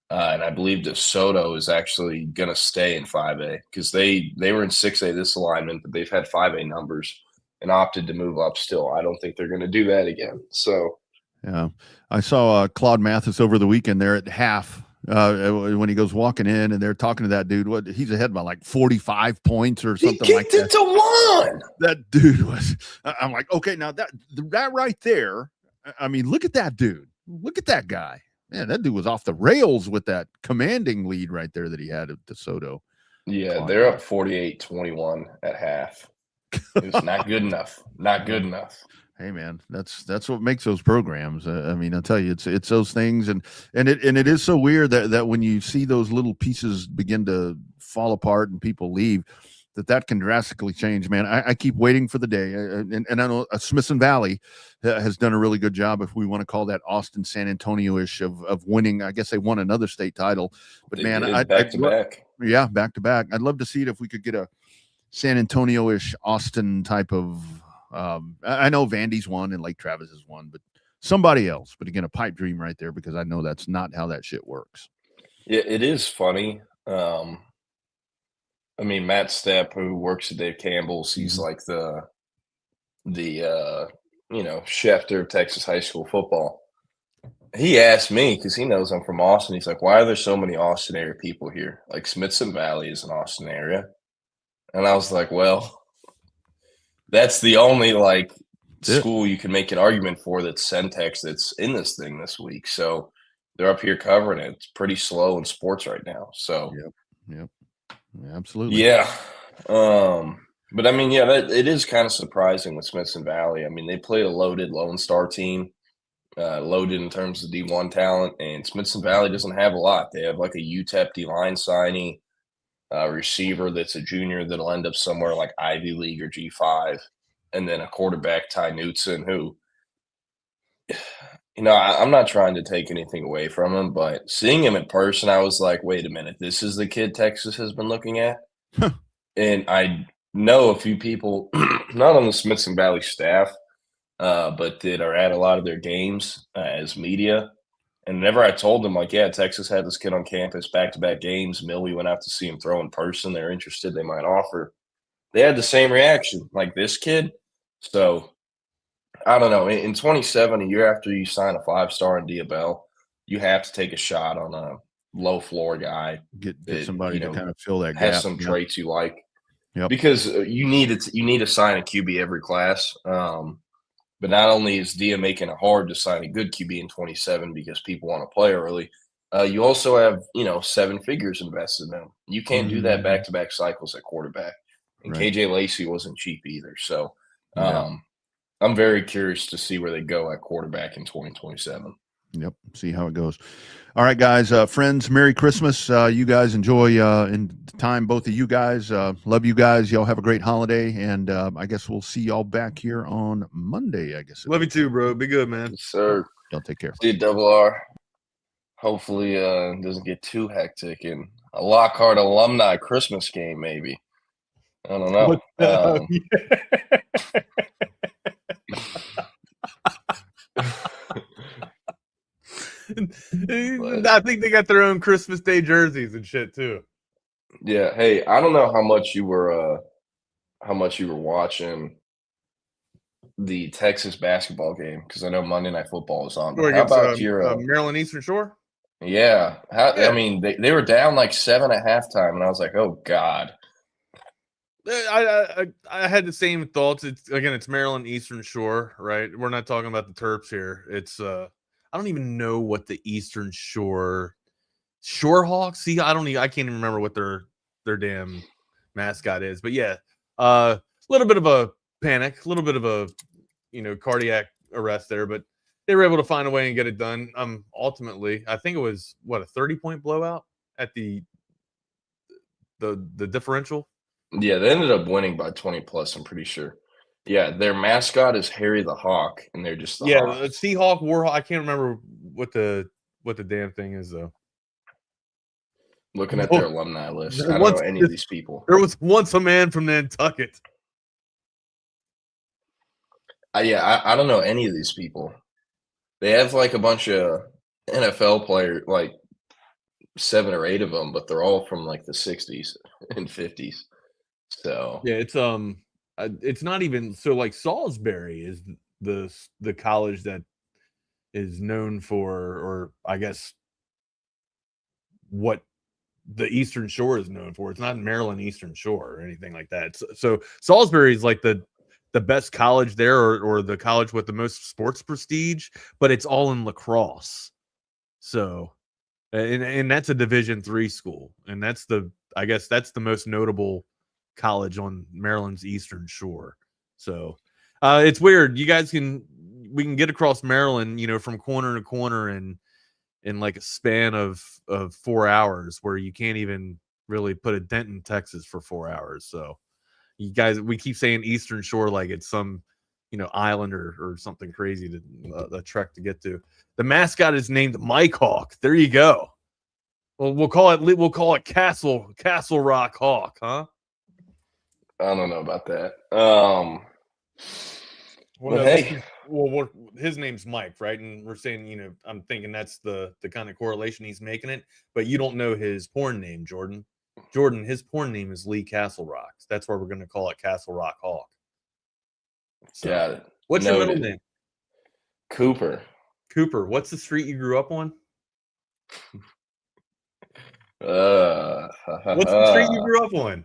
Speaker 19: And I believe DeSoto is actually going to stay in 5A because they were in 6A this alignment, but they've had 5A numbers and opted to move up still. I don't think they're going to do that again. So,
Speaker 13: yeah, I saw Claude Mathis over the weekend there at half when he goes walking in and they're talking to that dude. What, he's ahead by like 45 points or something like that.
Speaker 19: He kicked it to 1.
Speaker 13: That dude was, I'm like, okay, now that right there, I mean, look at that dude. Look at that guy. Man, that dude was off the rails with that commanding lead right there that he had at DeSoto.
Speaker 19: Yeah, they're up 48-21 at half. It's not good enough. Not good enough.
Speaker 13: Hey man, that's what makes those programs. I mean, I'll tell you, it's those things, and it is so weird that when you see those little pieces begin to fall apart and people leave, that can drastically change, man. I keep waiting for the day, and I know Smithson Valley has done a really good job, if we want to call that Austin San Antonio-ish of winning. I guess they won another state title, but man,
Speaker 19: back to back.
Speaker 13: Yeah, back to back. I'd love to see it if we could get a San Antonio-ish Austin type of. I know Vandy's won and Lake Travis has won, but somebody else. But again, a pipe dream right there because I know that's not how that shit works.
Speaker 19: Yeah, it is funny. I mean, Matt Stepp, who works at Dave Campbell's, he's like the Schefter of Texas high school football. He asked me, because he knows I'm from Austin, he's like, why are there so many Austin area people here? Like, Smithson Valley is an Austin area. And I was like, well, that's the only, like, school you can make an argument for that's Centex that's in this thing this week. So they're up here covering it. It's pretty slow in sports right now. So,
Speaker 13: Yep. Absolutely.
Speaker 19: Yeah. But I mean, yeah, it is kind of surprising with Smithson Valley. I mean, they played a loaded Lone Star team, loaded in terms of D1 talent, and Smithson Valley doesn't have a lot. They have like a UTEP D-line signing, receiver that's a junior that'll end up somewhere like Ivy League or G5, and then a quarterback, Ty Knutson, who, I'm not trying to take anything away from him, but seeing him in person, I was like, wait a minute, this is the kid Texas has been looking at? And I know a few people, not on the Smithson Valley staff, but that are at a lot of their games as media. And whenever I told them, like, yeah, Texas had this kid on campus, back-to-back games, Millie went out to see him throw in person, they're interested, they might offer. They had the same reaction, like this kid. So, I don't know. In 27, a year after you sign a 5-star in Diabell, you have to take a shot on a low-floor guy.
Speaker 13: Get somebody to kind of fill that gap.
Speaker 19: Has some traits you like. Yep. Because you need to sign a QB every class. But not only is Dia making it hard to sign a good QB in 27 because people want to play early, you also have, 7 figures invested in them. You can't do that back-to-back cycles at quarterback. And
Speaker 13: Right.
Speaker 19: KJ Lacey wasn't cheap either. So I'm very curious to see where they go at quarterback in 2027.
Speaker 13: Yep. See how it goes. All right, guys, friends, Merry Christmas. You guys enjoy in time, both of you guys. Love you guys. Y'all have a great holiday. And I guess we'll see y'all back here on Monday, I guess.
Speaker 18: Love you too, bro. Be good, man.
Speaker 19: Yes, sir.
Speaker 13: Y'all take care.
Speaker 19: See you, Double R. Hopefully it doesn't get too hectic. And a Lockhart alumni Christmas game, maybe. I don't know.
Speaker 18: I think they got their own Christmas Day jerseys and shit too.
Speaker 19: Yeah. Hey, I don't know how much you were watching the Texas basketball game, because I know Monday Night Football is on. But how about your
Speaker 18: Maryland Eastern Shore?
Speaker 19: Yeah. I mean, they were down like 7 at halftime, and I was like, oh God.
Speaker 18: I had the same thoughts. It's Maryland Eastern Shore, right? We're not talking about the Terps here. It's I don't even know what the Eastern Shore Hawks. See, I can't even remember what their damn mascot is. But yeah, a little bit of a panic, a little bit of a cardiac arrest there, but they were able to find a way and get it done. Ultimately, I think it was a 30-point blowout at the differential.
Speaker 19: Yeah, they ended up winning by 20 plus, I'm pretty sure. Yeah, their mascot is Harry the Hawk, and they're just the Hawks.
Speaker 18: The Seahawk, Warhawk. I can't remember what the damn thing is though.
Speaker 19: Looking at their alumni list, I don't know any of these people.
Speaker 18: There was once a man from Nantucket.
Speaker 19: I don't know any of these people. They have like a bunch of NFL players, like 7 or 8 of them, but they're all from like the 60s and 50s. So
Speaker 18: yeah, it's not even so. Like Salisbury is the college that is known for, or I guess what the Eastern Shore is known for. It's not Maryland Eastern Shore or anything like that. So Salisbury is like the best college there, or the college with the most sports prestige, but it's all in lacrosse. So, and that's a Division III school, and I guess that's the most notable college on Maryland's Eastern Shore. So it's weird. We can get across Maryland, from corner to corner in like a span of 4 hours, where you can't even really put a dent in Texas for 4 hours. So you guys, we keep saying Eastern Shore like it's some island or something crazy to a trek to get to. The mascot is named Mike Hawk. There you go. Well, we'll call it Castle Rock Hawk, huh?
Speaker 19: I don't know about that.
Speaker 18: His name's Mike, right? And we're saying, I'm thinking that's the kind of correlation he's making it. But you don't know his porn name, Jordan. Jordan, his porn name is Lee Castle Rock. That's why we're going to call it Castle Rock Hawk. So,
Speaker 19: got it.
Speaker 18: What's your middle name?
Speaker 19: Cooper.
Speaker 18: Cooper. What's the street you grew up on? What's the street you grew up on?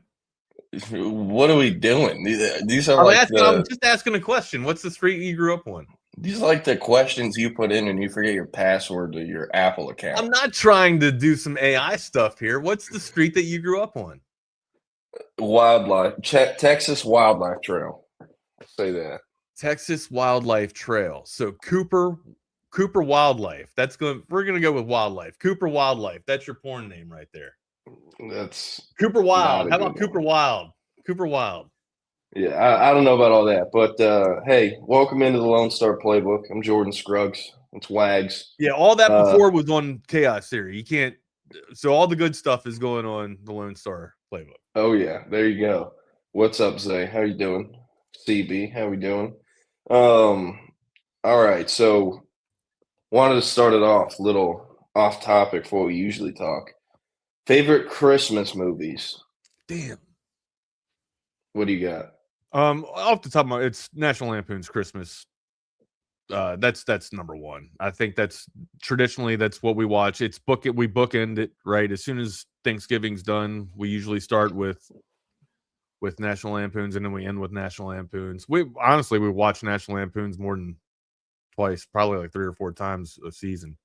Speaker 19: What are we doing? These are
Speaker 18: I'm just asking a question. What's the street you grew up on?
Speaker 19: These are like the questions you put in and you forget your password to your Apple account.
Speaker 18: I'm not trying to do some AI stuff here. What's the street that you grew up on?
Speaker 19: Texas Wildlife Trail. Say that.
Speaker 18: Texas Wildlife Trail. So Cooper Wildlife. We're gonna go with Wildlife. Cooper Wildlife. That's your porn name right there.
Speaker 19: That's
Speaker 18: Cooper Wild. How about Cooper Wild? Cooper Wild.
Speaker 19: Yeah, I don't know about all that, but hey, welcome into the Lone Star Playbook. I'm Jordan Scruggs. It's Wags.
Speaker 18: Yeah, all that before was on Chaos Theory. You can't. So all the good stuff is going on the Lone Star Playbook.
Speaker 19: Oh yeah, there you go. What's up, Zay? How you doing? CB, how we doing? All right, so wanted to start it off a little off topic for what we usually talk. Favorite Christmas movies?
Speaker 18: Damn.
Speaker 19: What do you got?
Speaker 18: Off the top of my, it's National Lampoon's Christmas. That's number one. I think that's traditionally that's what we watch. We bookend it right as soon as Thanksgiving's done. We usually start with National Lampoons and then we end with National Lampoons. We watch National Lampoons more than twice, probably like 3 or 4 times a season.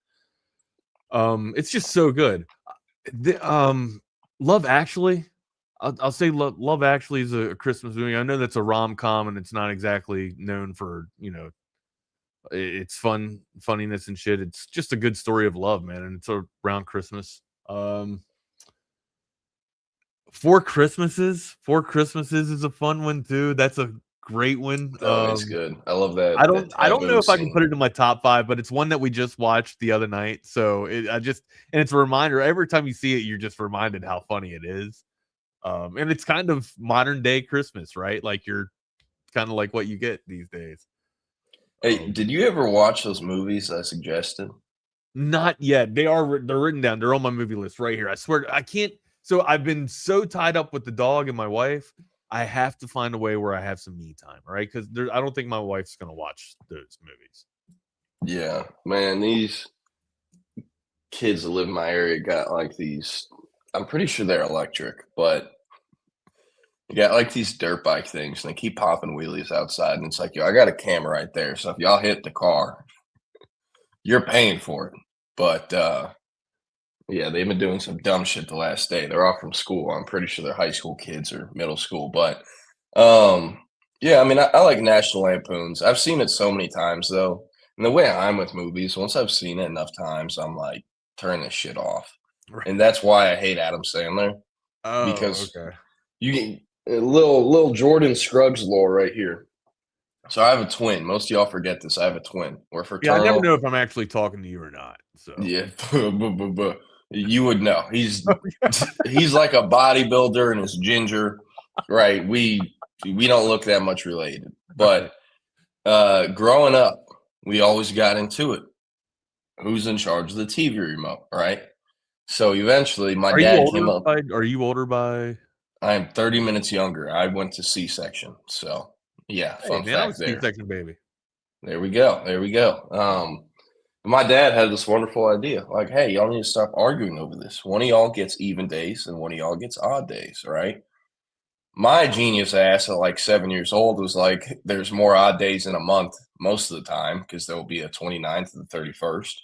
Speaker 18: It's just so good. Love Actually. I'll say Love Actually is a Christmas movie. I know that's a rom-com and it's not exactly known for It's funniness and shit. It's just a good story of love, man, and it's around Christmas. Four Christmases is a fun one too. That's a great one.
Speaker 19: It's good. I love that.
Speaker 18: I don't know if I can put it in my top 5, but it's one that we just watched the other night. So it's a reminder. Every time you see it, you're just reminded how funny it is. And it's kind of modern day Christmas, right? Like you're kind of like what you get these days.
Speaker 19: Hey, did you ever watch those movies I suggested?
Speaker 18: Not yet. They're written down. They're on my movie list right here. I swear I can't. So I've been so tied up with the dog and my wife. I have to find a way where I have some me time, right? Because I don't think my wife's gonna watch those movies.
Speaker 19: Yeah, man, these kids that live in my area got like these. I'm pretty sure they're electric, but you got like these dirt bike things, and they keep popping wheelies outside. And it's like, yo, I got a camera right there, so if y'all hit the car, you're paying for it. But yeah, they've been doing some dumb shit the last day. They're off from school. I'm pretty sure they're high school kids or middle school. But yeah, I mean, I like National Lampoons. I've seen it so many times though. And the way I'm with movies, once I've seen it enough times, I'm like, turn this shit off. Right. And that's why I hate Adam Sandler. Because you get a little Jordan Scruggs lore right here. So I have a twin. Most of y'all forget this. I have a twin. We're fraternal.
Speaker 18: Yeah, I never know if I'm actually talking to you or not. So
Speaker 19: yeah. You would know. He's like a bodybuilder and his ginger, right? We don't look that much related, but growing up, we always got into it. Who's in charge of the TV remote, right? So eventually, my dad came up.
Speaker 18: Are you older by?
Speaker 19: I am 30 minutes younger. I went to C-section, so yeah. Fun fact there.
Speaker 18: C-section baby.
Speaker 19: There we go. My dad had this wonderful idea. Like, hey, y'all need to stop arguing over this. One of y'all gets even days and one of y'all gets odd days, right? My genius ass at like 7 years old was like, there's more odd days in a month most of the time because there will be a 29th and the 31st.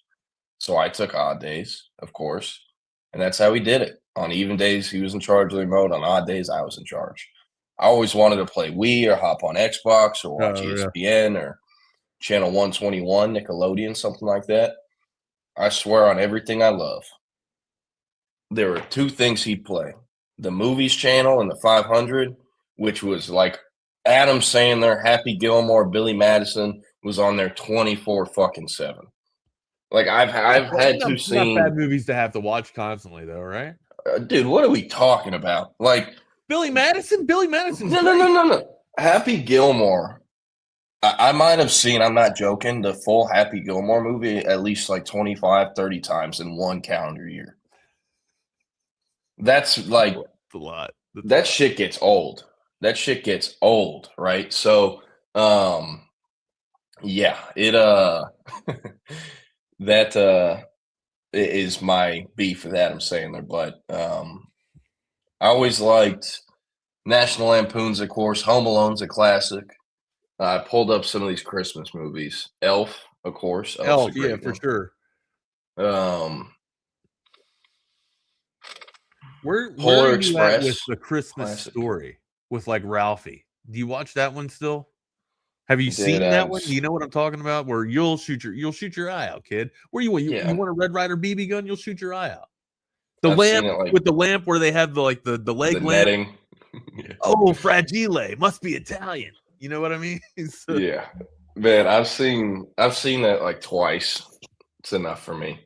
Speaker 19: So I took odd days, of course. And that's how we did it. On even days, he was in charge of the remote. On odd days, I was in charge. I always wanted to play Wii or hop on Xbox or watch ESPN or Channel 121, Nickelodeon, something like that. I swear on everything I love. There were two things he'd play. The Movies channel and the 500, which was like Adam Sandler, Happy Gilmore, Billy Madison was on there 24/7. Like I've had to see
Speaker 18: bad movies to have to watch constantly though, right?
Speaker 19: Dude, what are we talking about? Like
Speaker 18: Billy Madison?
Speaker 19: No. Happy Gilmore. I might have seen, I'm not joking, the full Happy Gilmore movie at least like 25, 30 times in one calendar year. That's like
Speaker 18: a lot.
Speaker 19: That shit gets old. Right? So, yeah, it that is my beef with Adam Sandler, but I always liked National Lampoons, of course. Home Alone's a classic. I pulled up some of these Christmas movies. Elf, of course.
Speaker 18: Elf, yeah, for sure. Where are you at with the Christmas Story with like Ralphie? Do you watch that one still? Have you seen that one? Do you know what I'm talking about? Where you'll shoot your eye out, kid. Where you want a Red Ryder BB gun? You'll shoot your eye out. The lamp with the lamp where they have the leg lamp.
Speaker 19: Netting.
Speaker 18: Oh, fragile, must be Italian. You know what I mean?
Speaker 19: So, yeah, man, I've seen that like twice. It's enough for me.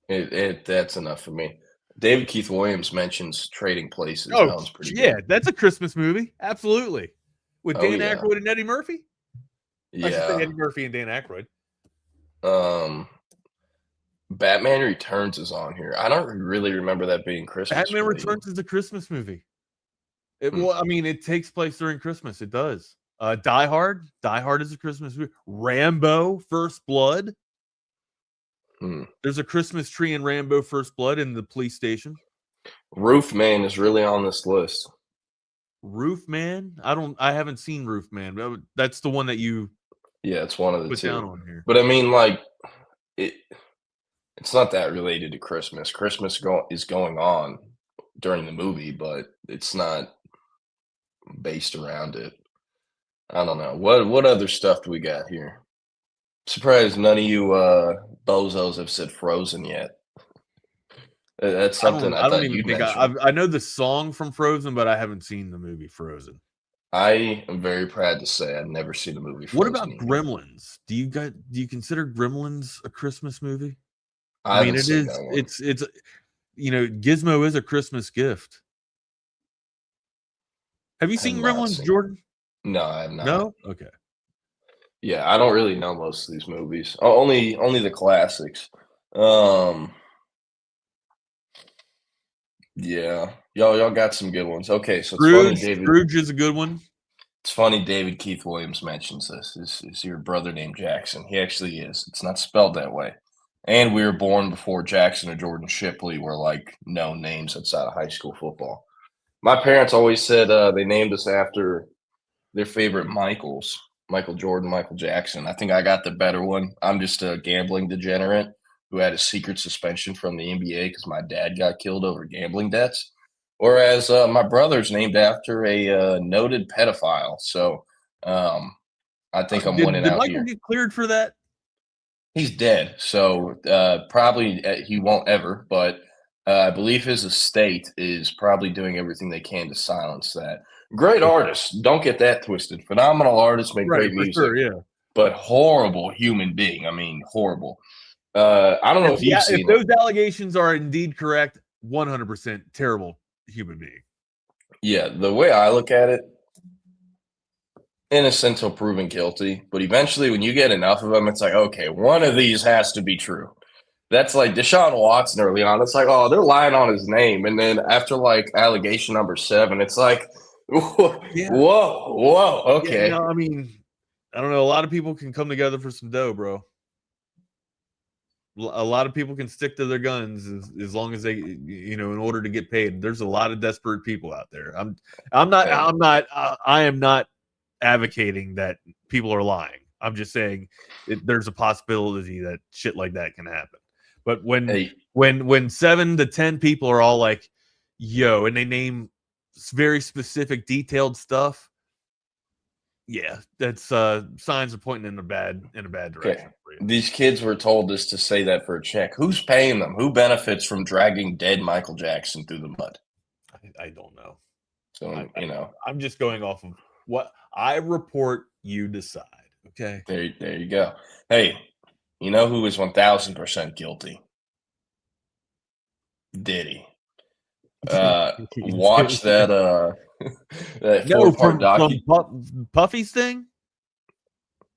Speaker 19: That's enough for me. David Keith Williams mentions Trading Places.
Speaker 18: Oh,
Speaker 19: that one's pretty
Speaker 18: good. That's a Christmas movie. Absolutely. With Dan Aykroyd and Eddie Murphy?
Speaker 19: Yeah.
Speaker 18: I should say Eddie Murphy and Dan Aykroyd.
Speaker 19: Batman Returns is on here. I don't really remember that being Christmas.
Speaker 18: Batman Returns is a Christmas movie. Well, I mean, it takes place during Christmas. It does. Die Hard is a Christmas movie. Rambo: First Blood. There's a Christmas tree in Rambo: First Blood in the police station.
Speaker 19: Roof Man is really on this list.
Speaker 18: Roof Man? I haven't seen Roof Man. That's the one that you
Speaker 19: it's one of the
Speaker 18: put
Speaker 19: two.
Speaker 18: Down on here.
Speaker 19: But I mean, like it's not that related to Christmas. Christmas is going on during the movie, but it's not based around it. I don't know. What other stuff do we got here? Surprised none of you bozos have said Frozen yet. That's something I
Speaker 18: don't
Speaker 19: thought
Speaker 18: even
Speaker 19: you'd
Speaker 18: think
Speaker 19: mention.
Speaker 18: I know the song from Frozen, but I haven't seen the movie Frozen.
Speaker 19: I am very proud to say I've never seen the movie Frozen.
Speaker 18: What about
Speaker 19: either.
Speaker 18: Gremlins? Do you consider Gremlins a Christmas movie?
Speaker 19: I
Speaker 18: mean,
Speaker 19: haven't
Speaker 18: it
Speaker 19: seen
Speaker 18: is.
Speaker 19: that one.
Speaker 18: It's Gizmo is a Christmas gift. Have you
Speaker 19: I
Speaker 18: seen
Speaker 19: have not
Speaker 18: Gremlins,
Speaker 19: seen it.
Speaker 18: Jordan?
Speaker 19: No, I have not.
Speaker 18: No. Okay.
Speaker 19: Yeah, I don't really know most of these movies. Only the classics. Yeah, y'all got some good ones. Okay, so it's funny, David.
Speaker 18: Scrooge is a good one.
Speaker 19: It's funny, David Keith Williams mentions this. Is your brother named Jackson? He actually is. It's not spelled that way. And we were born before Jackson or Jordan Shipley were like known names outside of high school football. My parents always said they named us after their favorite Michaels. Michael Jordan, Michael Jackson. I think I got the better one. I'm just a gambling degenerate who had a secret suspension from the NBA because my dad got killed over gambling debts. Whereas my brother's named after a noted pedophile. So I think I'm winning
Speaker 18: Did
Speaker 19: out
Speaker 18: Michael
Speaker 19: here.
Speaker 18: get cleared for that?
Speaker 19: He's dead. So probably he won't ever. But I believe his estate is probably doing everything they can to silence that. Great artist. Don't get that twisted. Phenomenal artist, make great music.
Speaker 18: Sure, yeah.
Speaker 19: But horrible human being. I mean, horrible. I don't know if you've seen
Speaker 18: if those allegations are indeed correct, 100% terrible human being.
Speaker 19: Yeah, the way I look at it, innocent till proven guilty. But eventually, when you get enough of them, it's like, okay, one of these has to be true. That's like Deshaun Watson early on. It's like, oh, they're lying on his name. And then after like allegation number 7, it's like, whoa, okay.
Speaker 18: Yeah, I mean, I don't know. A lot of people can come together for some dough, bro. A lot of people can stick to their guns as long as they, in order to get paid. There's a lot of desperate people out there. I am not advocating that people are lying. I'm just saying there's a possibility that shit like that can happen. But when 7 to 10 people are all like, yo, and they name very specific detailed stuff, yeah, that's signs are pointing in a bad direction.
Speaker 19: Okay. These kids were told this to say that for a check. Who's paying them? Who benefits from dragging dead Michael Jackson through the mud?
Speaker 18: I don't know.
Speaker 19: So
Speaker 18: I'm just going off of what I report. You decide. Okay.
Speaker 19: There you go. Hey, you know who is 1000% guilty? Diddy. Watch that that 4-part
Speaker 18: from Puffy's thing.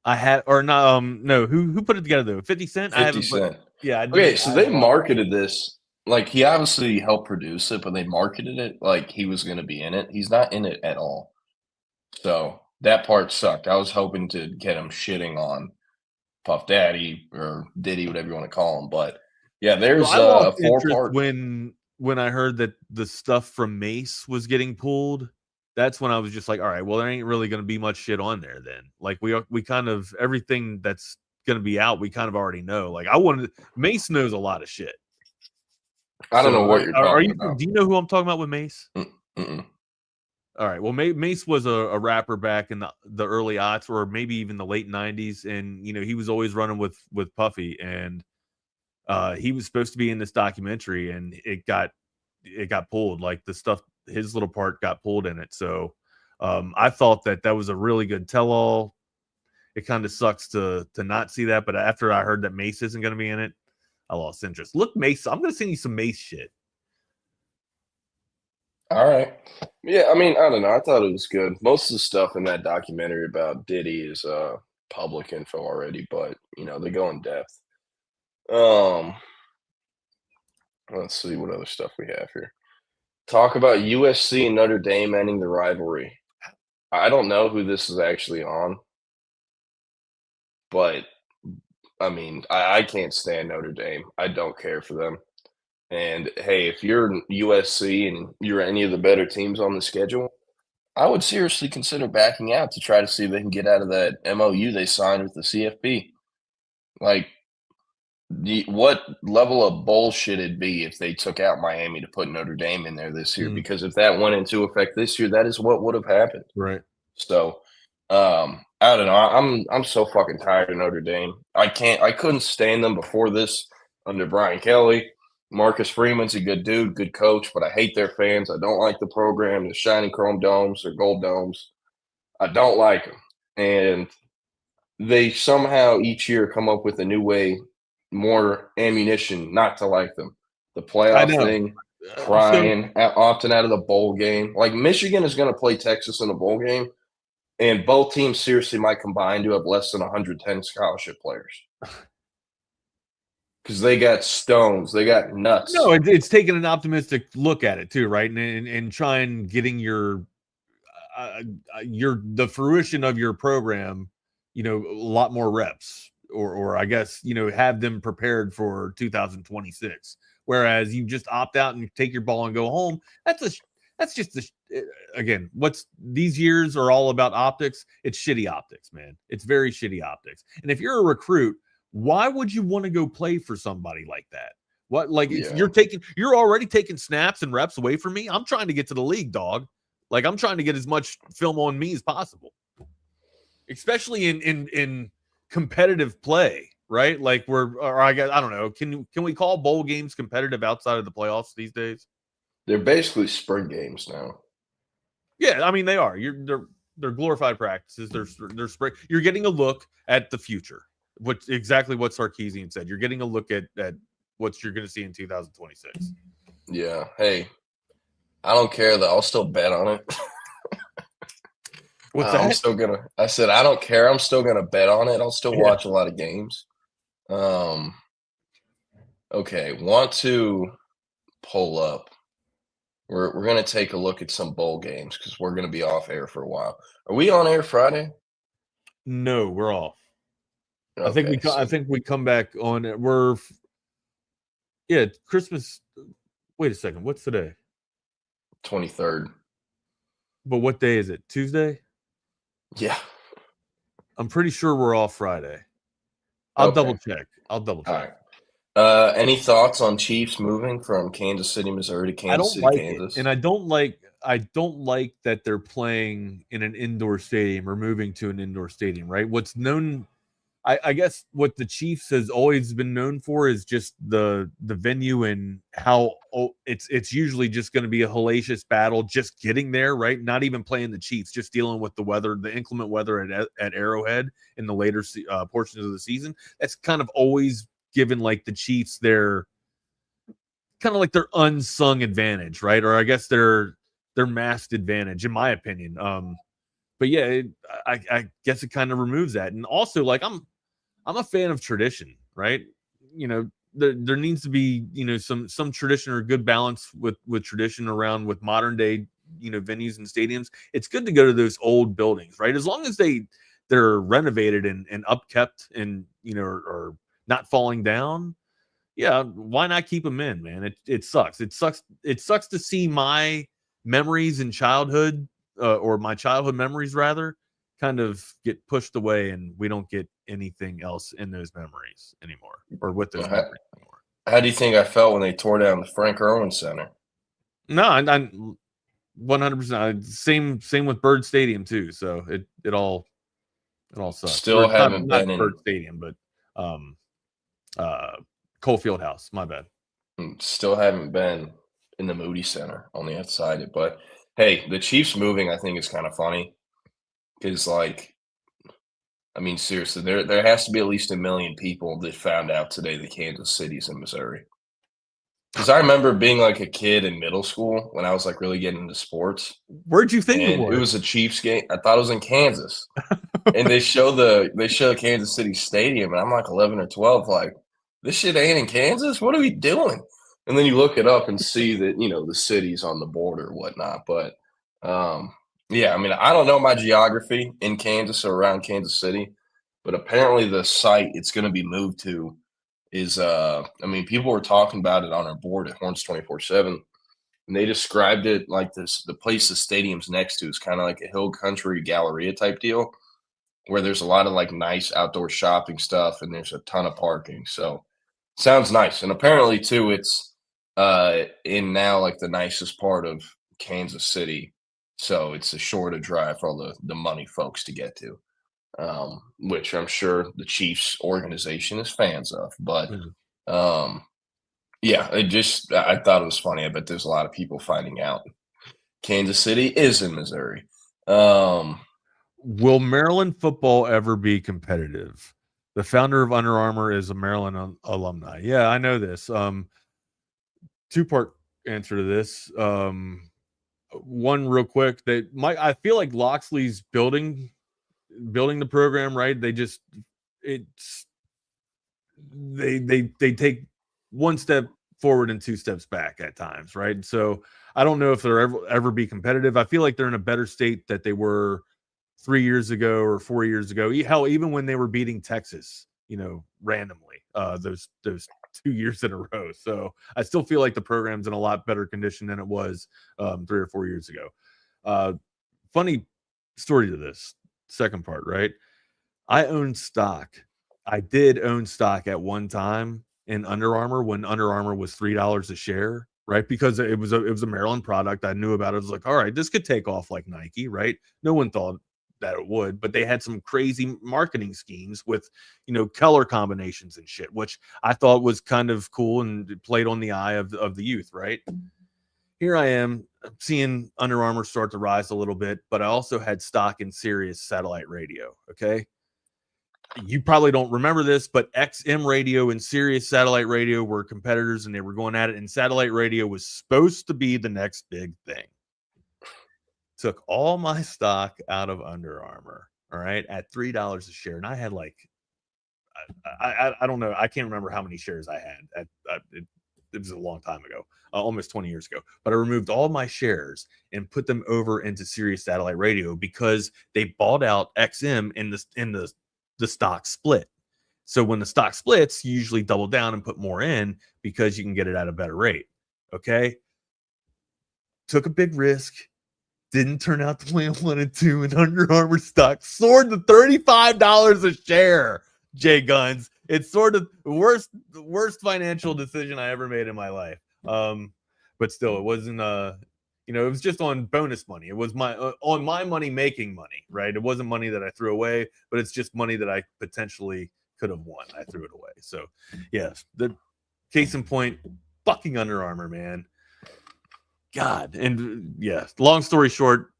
Speaker 18: I had or not no, who put it together though? 50 Cent?
Speaker 19: 50 Cent.
Speaker 18: Yeah.
Speaker 19: Okay, so they marketed this like he obviously helped produce it, but they marketed it like he was going to be in it. He's not in it at all. So that part sucked. I was hoping to get him shitting on Puff Daddy or Diddy, whatever you want to call him. But yeah, there's a 4-part.
Speaker 18: When I heard that the stuff from Mace was getting pulled, that's when I was just like, all right, well, there ain't really going to be much shit on there then. Like we kind of everything that's going to be out, we kind of already know. Like Mace knows a lot of shit.
Speaker 19: I don't know what you're talking about.
Speaker 18: Do you know who I'm talking about with Mace?
Speaker 19: Mm-mm.
Speaker 18: All right. Well, Mace was a rapper back in the early aughts, or maybe even the late 90s, and he was always running with Puffy, and he was supposed to be in this documentary, and it got pulled. Like the stuff, his little part got pulled in it. So I thought that was a really good tell-all. It kind of sucks to not see that, but after I heard that Mace isn't going to be in it, I lost interest. Look, Mace, I'm going to send you some Mace shit.
Speaker 19: All right. Yeah, I mean, I don't know. I thought it was good. Most of the stuff in that documentary about Diddy is public info already, but they go in depth. Let's see what other stuff we have here. Talk about USC and Notre Dame ending the rivalry. I don't know who this is actually on, but I mean, I can't stand Notre Dame. I don't care for them. And hey, if you're USC and you're any of the better teams on the schedule, I would seriously consider backing out to try to see if they can get out of that MOU they signed with the CFP. Like, what level of bullshit it'd be if they took out Miami to put Notre Dame in there this year? Because if that went into effect this year, that is what would have happened.
Speaker 18: Right.
Speaker 19: So I don't know. I'm so fucking tired of Notre Dame. I couldn't stand them before this under Brian Kelly. Marcus Freeman's a good dude, good coach, but I hate their fans. I don't like the program, the shiny chrome domes or gold domes. I don't like them. And they somehow each year come up with a new way, more ammunition not to like them. The playoff thing, crying, opting out of the bowl game. Like Michigan is going to play Texas in a bowl game, and both teams seriously might combine to have less than 110 scholarship players. Because they got stones, they got nuts.
Speaker 18: No, it's taking an optimistic look at it too, right? And trying getting the fruition of your program, a lot more reps, or I guess have them prepared for 2026. Whereas you just opt out and take your ball and go home. That's just again, what's these years are all about optics. It's shitty optics, man. It's very shitty optics. And if you're a recruit, why would you want to go play for somebody like that? You're already taking snaps and reps away from me. I'm trying to get to the league, dog. Like I'm trying to get as much film on me as possible, especially in competitive play, right? Like I don't know. Can we call bowl games competitive outside of the playoffs these days?
Speaker 19: They're basically spring games now.
Speaker 18: Yeah, I mean they are. They're glorified practices. They're spring. You're getting a look at the future. Exactly what Sarkisian said. You're getting a look at what you're going to see in 2026.
Speaker 19: Yeah. Hey, I don't care though. I'll still bet on it.
Speaker 18: What's that?
Speaker 19: I said I don't care. I'm still gonna bet on it. I'll still watch a lot of games. Okay. Want to pull up. We're gonna take a look at some bowl games because we're gonna be off air for a while. Are we on air Friday?
Speaker 18: No, we're off.
Speaker 19: Okay,
Speaker 18: I think we come back on. Christmas. Wait a second. What's today?
Speaker 19: 23rd.
Speaker 18: But what day is it? Tuesday?
Speaker 19: Yeah.
Speaker 18: I'm pretty sure we're off Friday. I'll double check.
Speaker 19: All right. Any thoughts on Chiefs moving from Kansas City, Missouri to Kansas City, Kansas?
Speaker 18: And I don't like that they're playing in an indoor stadium or moving to an indoor stadium, right? What's known, I guess what the Chiefs has always been known for is just the venue and how it's usually just going to be a hellacious battle just getting there, right? Not even playing the Chiefs, just dealing with the weather, the inclement weather at Arrowhead in the later portions of the season. That's kind of always given like the Chiefs their kind of like their unsung advantage, right? Or I guess their masked advantage, in my opinion. But yeah, I guess it kind of removes that. And also, like I'm a fan of tradition, right? There needs to be some tradition or good balance with tradition around with modern day venues and stadiums. It's good to go to those old buildings, right? As long as they're renovated and upkept and are not falling down. Yeah, why not keep them in, man? It sucks. It sucks to see my memories in childhood. Or my childhood memories rather kind of get pushed away and we don't get anything else in those memories anymore or with those memories anymore.
Speaker 19: How do you think I felt when they tore down the Frank Irwin Center?
Speaker 18: No, I'm 100% same with Bird Stadium too. So it all sucks.
Speaker 19: Still haven't been in
Speaker 18: Bird Stadium, but Cole Fieldhouse, my bad.
Speaker 19: Still haven't been in the Moody Center on the outside, but hey, the Chiefs moving, I think, is kind of funny because, seriously, there has to be at least 1 million people that found out today that Kansas City's in Missouri. Because I remember being like a kid in middle school when I was like really getting into sports.
Speaker 18: Where'd you think it was?
Speaker 19: It was a Chiefs game. I thought it was in Kansas, and they show Kansas City Stadium, and I'm like 11 or 12, like this shit ain't in Kansas. What are we doing? And then you look it up and see that, the city's on the border or whatnot. But, I don't know my geography in Kansas or around Kansas City. But apparently the site it's going to be moved to is, people were talking about it on our board at Horns 24/7. And they described it like this. The place the stadium's next to is kind of like a Hill Country Galleria type deal where there's a lot of like nice outdoor shopping stuff and there's a ton of parking. So sounds nice. And apparently, too, it's in now like the nicest part of Kansas City, so it's a shorter drive for all the money folks to get to. which I'm sure the Chiefs organization is fans of. But yeah, I thought it was funny. I bet there's a lot of people finding out Kansas City is in Missouri.
Speaker 18: Will Maryland football ever be competitive? The founder of Under Armour is a Maryland alumni. Yeah, I know this. Two-part answer to this. One real quick. I feel like Loxley's building the program, right? They take one step forward and two steps back at times, right? So I don't know if they'll ever be competitive. I feel like they're in a better state that they were 3 years ago or 4 years ago. Hell, even when they were beating Texas, randomly, those 2 years in a row. So I still feel like the program's in a lot better condition than it was 3 or 4 years ago. Funny story to this second part, right? I own stock. I did own stock at one time in Under Armour when Under Armour was $3 a share, right? Because it was a Maryland product. I knew about it. I was like, all right, this could take off like Nike, right? No one thought that it would, but they had some crazy marketing schemes with, color combinations and shit, which I thought was kind of cool and played on the eye of the youth, right? Here I am seeing Under Armour start to rise a little bit, but I also had stock in Sirius satellite radio. Okay. You probably don't remember this, but XM radio and Sirius satellite radio were competitors and they were going at it, and satellite radio was supposed to be the next big thing. Took all my stock out of Under Armour, all right, at $3 a share. And I had I don't know. I can't remember how many shares I had. It was a long time ago, almost 20 years ago. But I removed all my shares and put them over into Sirius satellite radio because they bought out XM in the stock split. So when the stock splits, you usually double down and put more in because you can get it at a better rate. Okay. Took a big risk. Didn't turn out the way I wanted to, and Under Armour stock soared to $35 a share. Jay Guns, it's sort of the worst financial decision I ever made in my life. But still, it wasn't. It was just on bonus money. It was on my money making money, right? It wasn't money that I threw away, but it's just money that I potentially could have won. I threw it away. So, yes, the case in point, fucking Under Armour, man. God, and yeah, long story short,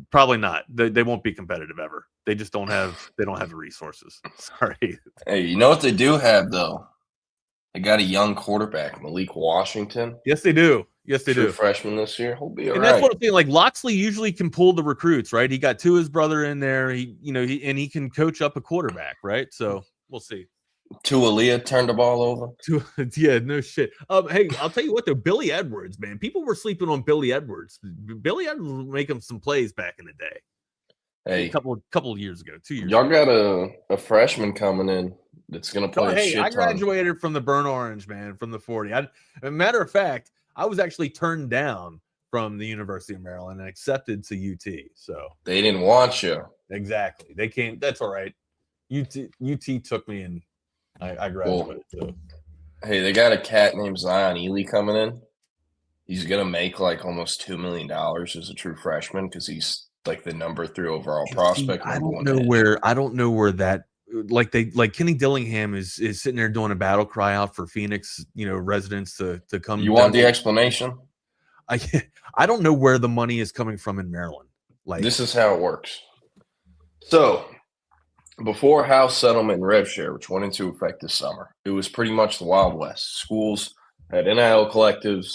Speaker 18: probably not. They won't be competitive ever. They just don't have the resources. Sorry.
Speaker 19: Hey, you know what they do have though? They got a young quarterback, Malik Washington.
Speaker 18: Yes, they do. Yes, they do.
Speaker 19: Freshman this year. He'll be all right.
Speaker 18: And that's what I'm saying. Like Loxley usually can pull the recruits, right? He got his brother in there. He can coach up a quarterback, right? So we'll see.
Speaker 19: Aaliyah turned the ball over.
Speaker 18: Yeah, no shit. Hey, I'll tell you what though, Billy Edwards, man. People were sleeping on Billy Edwards. Billy Edwards was making some plays back in the day.
Speaker 19: Hey,
Speaker 18: a couple of years ago, 2 years.
Speaker 19: Y'all got a freshman coming in that's gonna play.
Speaker 18: Hey, I graduated from the Burnt Orange, man, from the 40. A matter of fact, I was actually turned down from the University of Maryland and accepted to UT. So
Speaker 19: they didn't want you.
Speaker 18: Exactly. They came. That's all right. UT took me and I graduated.
Speaker 19: Cool. So. Hey, they got a cat named Zion Ely coming in. He's gonna make like almost $2 million as a true freshman because he's like the number 3 overall prospect.
Speaker 18: I don't know where that like Kenny Dillingham is sitting there doing a battle cry out for Phoenix, residents to come.
Speaker 19: You want the explanation?
Speaker 18: I don't know where the money is coming from in Maryland. Like
Speaker 19: this is how it works. So before House settlement and rev share, which went into effect this summer, it was pretty much the Wild West. Schools had NIL collectives,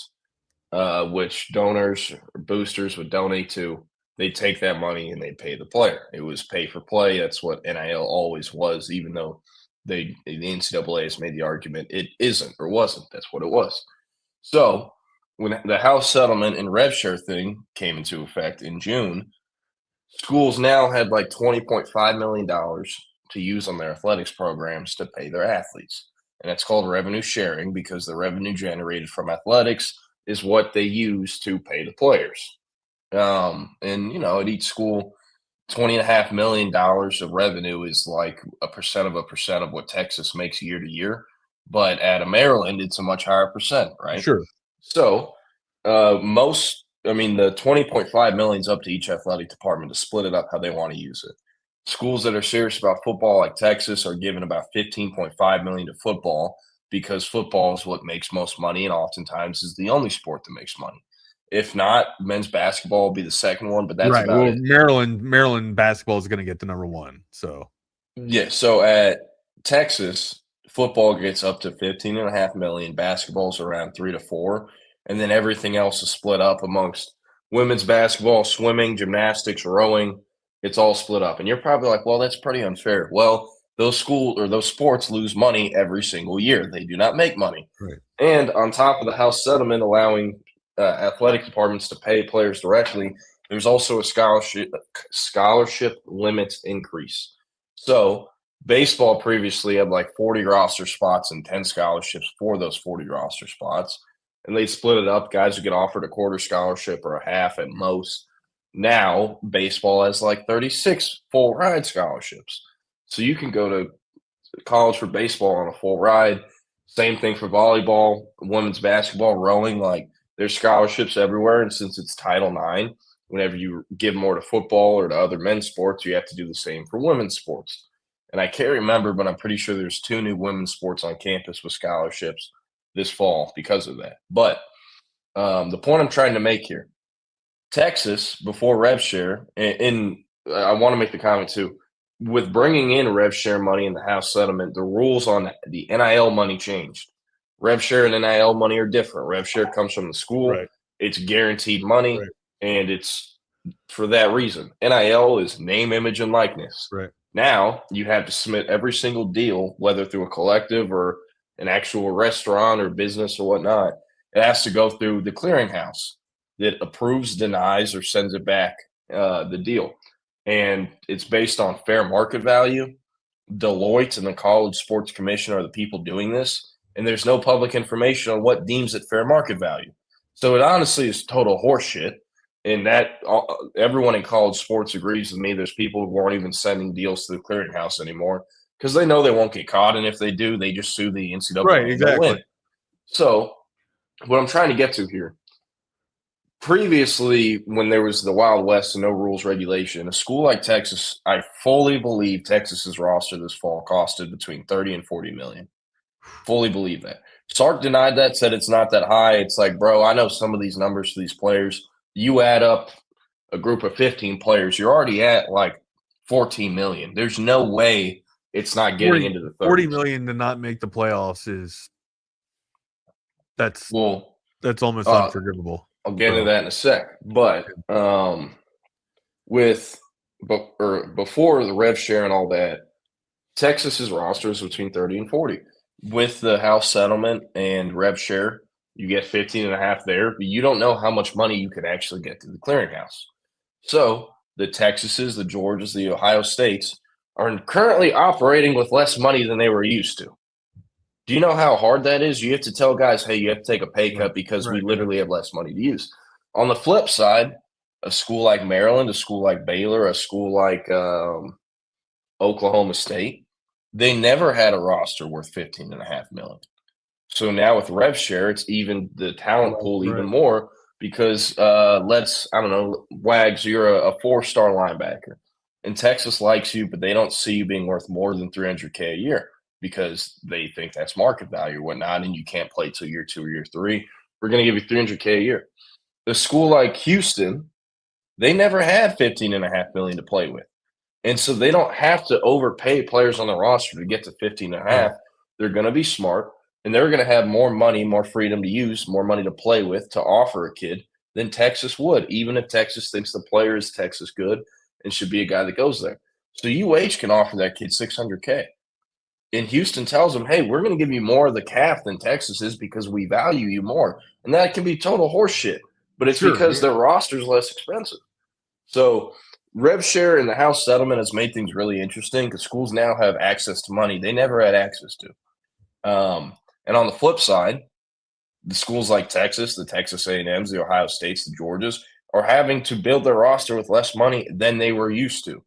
Speaker 19: which donors or boosters would donate to. They'd take that money and they'd pay the player. It was pay for play. That's what NIL always was, even though the NCAA has made the argument it isn't or wasn't. That's what it was. So when the House settlement and rev share thing came into effect in June, schools now had like $20.5 million to use on their athletics programs to pay their athletes. And that's called revenue sharing because the revenue generated from athletics is what they use to pay the players. And at each school, $20.5 million of revenue is like a percent of what Texas makes year to year. But at a Maryland, it's a much higher percent, right?
Speaker 18: Sure.
Speaker 19: So the $20.5 million is up to each athletic department to split it up how they want to use it. schools that are serious about football, like Texas, are giving about $15.5 million to football because football is what makes most money, and oftentimes is the only sport that makes money. If not, men's basketball will be the second one, but that's
Speaker 18: right.
Speaker 19: about
Speaker 18: Well,
Speaker 19: it.
Speaker 18: Maryland basketball is going to get to number one. So
Speaker 19: Yeah. So at Texas, football gets up to $15.5 million. Basketball's around 3 to 4, and then everything else is split up amongst women's basketball, swimming, gymnastics, rowing. It's all split up, and you're probably like, "Well, that's pretty unfair." Well, those sports lose money every single year. They do not make money.
Speaker 18: Right.
Speaker 19: And on top of the House settlement allowing athletic departments to pay players directly, there's also a scholarship limit increase. So baseball previously had like 40 roster spots and 10 scholarships for those 40 roster spots. And they split it up. Guys would get offered a quarter scholarship or a half at most. Now baseball has like 36 full ride scholarships. So you can go to college for baseball on a full ride. Same thing for volleyball, women's basketball, rowing. Like there's scholarships everywhere. And since it's Title IX, whenever you give more to football or to other men's sports, you have to do the same for women's sports. And I can't remember, but I'm pretty sure there's 2 new women's sports on campus with scholarships this fall because of that. But the point I'm trying to make here, Texas, before rev share, and I want to make the comment too, with bringing in rev share money in the House settlement, the rules on the NIL money changed. Rev share and NIL money are different. Rev share comes from the school.
Speaker 18: Right.
Speaker 19: It's guaranteed money, and it's for that reason. NIL is name, image, and likeness.
Speaker 18: Right.
Speaker 19: Now you have to submit every single deal, whether through a collective or an actual restaurant or business or whatnot. It has to go through the clearinghouse that approves, denies, or sends it back the deal. And it's based on fair market value. Deloitte and the College Sports Commission are the people doing this, and there's no public information on what deems it fair market value. So it honestly is total horseshit. And that everyone in college sports agrees with me. There's people who aren't even sending deals to the clearinghouse anymore because they know they won't get caught. And if they do, they just sue the NCAA.
Speaker 18: Right, exactly.
Speaker 19: Win. So what I'm trying to get to here, previously when there was the Wild West and no rules regulation, a school like Texas, I fully believe Texas's roster this fall costed between 30 and 40 million. Fully believe that. Sark denied that, said it's not that high. It's like, bro, I know some of these numbers for these players. You add up a group of 15 players, you're already at like 14 million. There's no way it's not getting into the 30s.
Speaker 18: 40 million to not make the playoffs that's almost unforgivable.
Speaker 19: I'll get into that in a sec. But before the rev share and all that, Texas's roster is between 30 and 40. With the House settlement and rev share, you get 15.5 there, but you don't know how much money you could actually get to the clearinghouse. So the Texases, the Georgias, the Ohio States are currently operating with less money than they were used to. Do you know how hard that is? You have to tell guys, hey, you have to take a pay cut because we literally have less money to use. On the flip side, a school like Maryland, a school like Baylor, a school like Oklahoma State, they never had a roster worth $15.5 million. So now with rev share, it's even the talent pool even more because Wags, you're a 4-star linebacker, and Texas likes you, but they don't see you being worth more than $300K a year because they think that's market value or whatnot, and you can't play till year 2 or year 3. We're going to give you $300K a year. A school like Houston, they never had $15.5 million to play with, and so they don't have to overpay players on the roster to get to $15.5. They're going to be smart. And they're going to have more money, more freedom to use, more money to play with, to offer a kid than Texas would, even if Texas thinks the player is Texas good and should be a guy that goes there. So UH can offer that kid $600K. And Houston tells them, hey, we're going to give you more of the cap than Texas is because we value you more. And that can be total horseshit, but it's because their roster is less expensive. So rev share and the House settlement has made things really interesting because schools now have access to money they never had access to. And on the flip side, the schools like Texas, the Texas A&Ms, the Ohio States, the Georgias, are having to build their roster with less money than they were used to.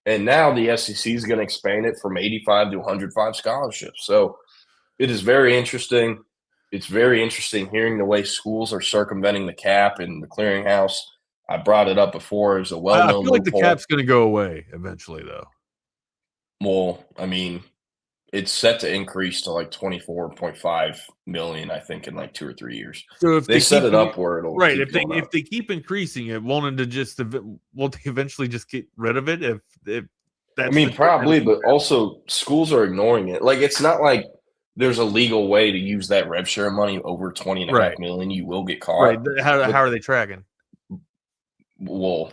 Speaker 19: And now the SEC is going to expand it from 85 to 105 scholarships. So it is very interesting. It's very interesting hearing the way schools are circumventing the cap and the clearinghouse. I brought it up before as a well-known
Speaker 18: I feel like the
Speaker 19: loophole.
Speaker 18: cap's going to go away eventually, though.
Speaker 19: Well, I mean, it's set to increase to like 24.5 million, I think, in like 2 or 3 years.
Speaker 18: So if
Speaker 19: they set it up where it'll
Speaker 18: right,
Speaker 19: keep going
Speaker 18: if
Speaker 19: up.
Speaker 18: they keep increasing it, won't they eventually just get rid of it? If that's
Speaker 19: I mean, probably, but also schools are ignoring it. Like, it's not like there's a legal way to use that rev share money over 20.5 million. You will get caught.
Speaker 18: Right. How are they tracking?
Speaker 19: Well,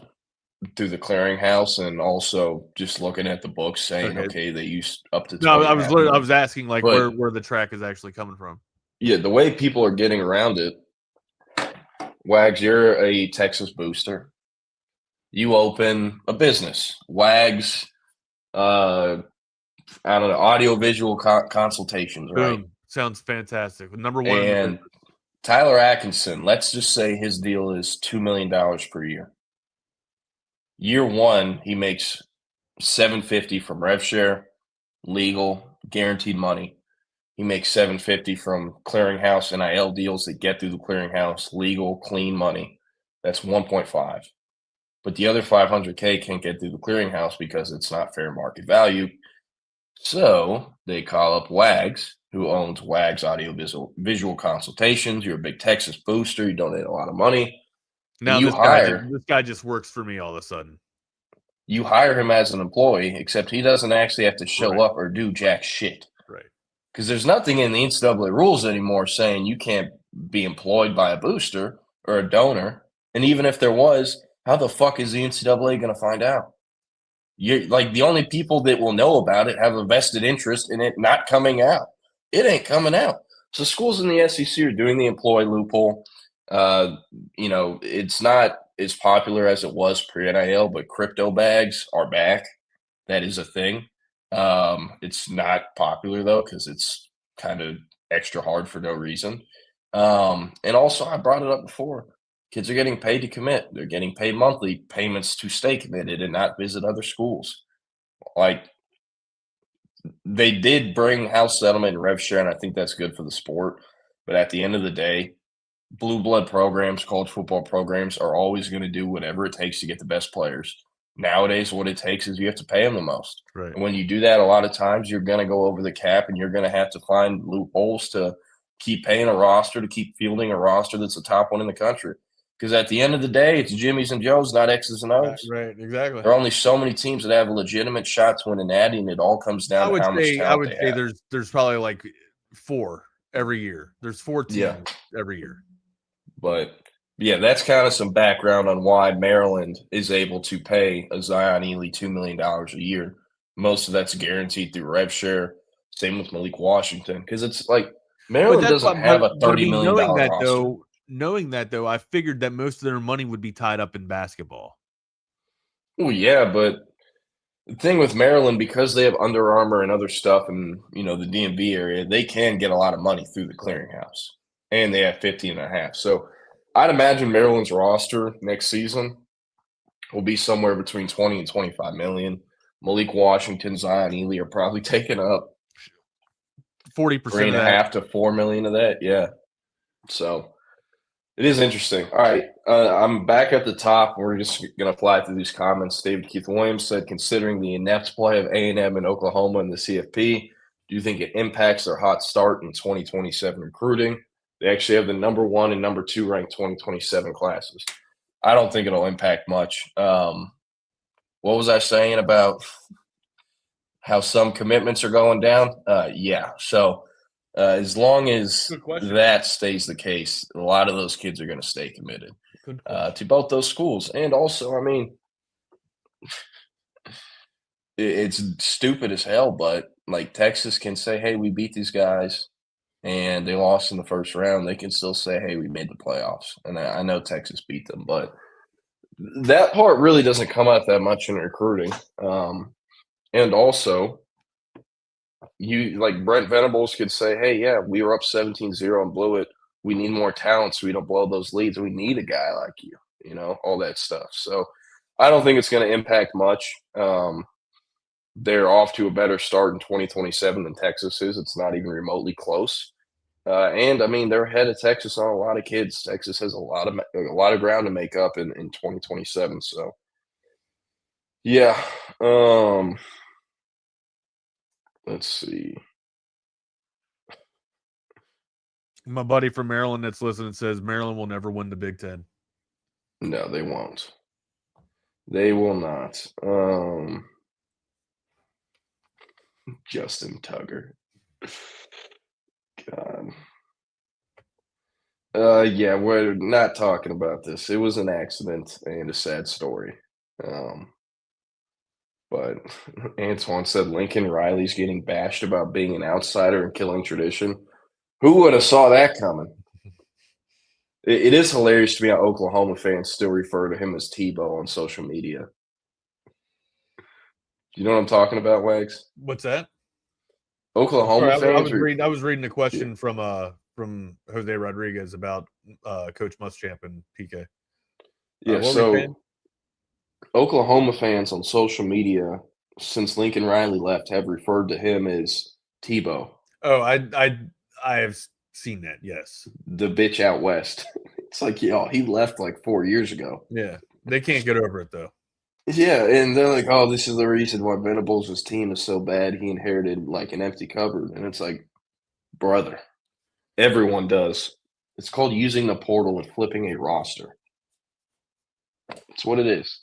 Speaker 19: through the clearinghouse and also just looking at the books saying, okay, they used up to 20.
Speaker 18: No, I was asking like where the track is actually coming from.
Speaker 19: Yeah, the way people are getting around it, Wags, you're a Texas booster. You open a business. Wags, I don't know, audio-visual consultations, right?
Speaker 18: Boom. Sounds fantastic. Number one.
Speaker 19: And Tyler Atkinson, let's just say his deal is $2 million per year. Year one, he makes $750 from rev share, legal, guaranteed money. He makes $750 from clearinghouse NIL deals that get through the clearinghouse, legal, clean money. That's 1.5. But the other $500K can't get through the clearinghouse because it's not fair market value. So they call up Wags, who owns Wags Audio Visual Consultations. You're a big Texas booster. You donate a lot of money.
Speaker 18: Now this guy just works for me all of a sudden.
Speaker 19: You hire him as an employee, except he doesn't actually have to show up or do jack shit.
Speaker 18: Right.
Speaker 19: Because there's nothing in the NCAA rules anymore saying you can't be employed by a booster or a donor. And even if there was, how the fuck is the NCAA going to find out? You're like, the only people that will know about it have a vested interest in it not coming out. It ain't coming out. So schools in the SEC are doing the employee loophole. It's not as popular as it was pre-NIL, but crypto bags are back. That is a thing. It's not popular though, because it's kind of extra hard for no reason. And also I brought it up before. Kids are getting paid to commit. They're getting paid monthly payments to stay committed and not visit other schools. Like, they did bring house settlement and rev share, and I think that's good for the sport. But at the end of the day, blue blood programs, college football programs are always going to do whatever it takes to get the best players. Nowadays, what it takes is you have to pay them the most.
Speaker 18: Right.
Speaker 19: And when you do that, a lot of times you're going to go over the cap and you're going to have to find loopholes to keep paying a roster, to keep fielding a roster that's the top one in the country. Because at the end of the day, it's Jimmy's and Joe's, not X's and O's.
Speaker 18: Right, exactly.
Speaker 19: There are only so many teams that have a legitimate shot to win a natty, and it all comes down to how much talent
Speaker 18: I would
Speaker 19: they
Speaker 18: say
Speaker 19: have.
Speaker 18: there's probably like 4 every year. There's 4 teams every year.
Speaker 19: But yeah, that's kind of some background on why Maryland is able to pay a Zion Ely $2 million a year. Most of that's guaranteed through rev share. Same with Malik Washington, because it's like Maryland doesn't have a $30 million roster.
Speaker 18: Knowing that, though, I figured that most of their money would be tied up in basketball.
Speaker 19: Oh, yeah, but the thing with Maryland, because they have Under Armour and other stuff in, the DMV area, they can get a lot of money through the clearinghouse. And they have 15.5. So I'd imagine Maryland's roster next season will be somewhere between 20 and 25 million. Malik Washington, Zion Ely are probably taking up
Speaker 18: 40%
Speaker 19: $3.5 to $4 million of that. Yeah. So it is interesting. All right. I'm back at the top. We're just going to fly through these comments. David Keith Williams said, considering the inept play of A&M and Oklahoma in the CFP, do you think it impacts their hot start in 2027 recruiting? They actually have the number 1 and number 2 ranked 2027 classes. I don't think it'll impact much. What was I saying about how some commitments are going down? Yeah. So as long as that stays the case, a lot of those kids are going to stay committed to both those schools. And also, I mean, it's stupid as hell, but like Texas can say, hey, we beat these guys and they lost in the first round. They can still say, hey, we made the playoffs. And I know Texas beat them, but that part really doesn't come out that much in recruiting. And also, you like Brent Venables could say, hey, yeah, we were up 17-0 and blew it. We need more talent so we don't blow those leads. We need a guy like you, all that stuff. So I don't think it's going to impact much. They're off to a better start in 2027 than Texas is. It's not even remotely close. And I mean, they're ahead of Texas on a lot of kids. Texas has a lot of ground to make up in 2027. So, yeah. Let's see.
Speaker 18: My buddy from Maryland that's listening says Maryland will never win the Big Ten.
Speaker 19: No, they won't. They will not. Justin Tugger. God. Yeah, we're not talking about this. It was an accident and a sad story. But Antoine said Lincoln Riley's getting bashed about being an outsider and killing tradition. Who would have saw that coming? It is hilarious to me how Oklahoma fans still refer to him as Tebow on social media. You know what I'm talking about, Wags?
Speaker 18: What's that?
Speaker 19: Oklahoma
Speaker 18: Sorry,
Speaker 19: fans.
Speaker 18: I was reading a question from Jose Rodriguez about Coach Muschamp and PK.
Speaker 19: Yeah, so Oklahoma fans on social media since Lincoln Riley left have referred to him as Tebow.
Speaker 18: Oh, I have seen that. Yes,
Speaker 19: the bitch out west. It's like, yo, he left like 4 years ago.
Speaker 18: Yeah, they can't get over it though.
Speaker 19: Yeah, and they're like, oh, this is the reason why Venables' team is so bad. He inherited like an empty cupboard, and it's like, brother, everyone does. It's called using the portal and flipping a roster. That's what it is.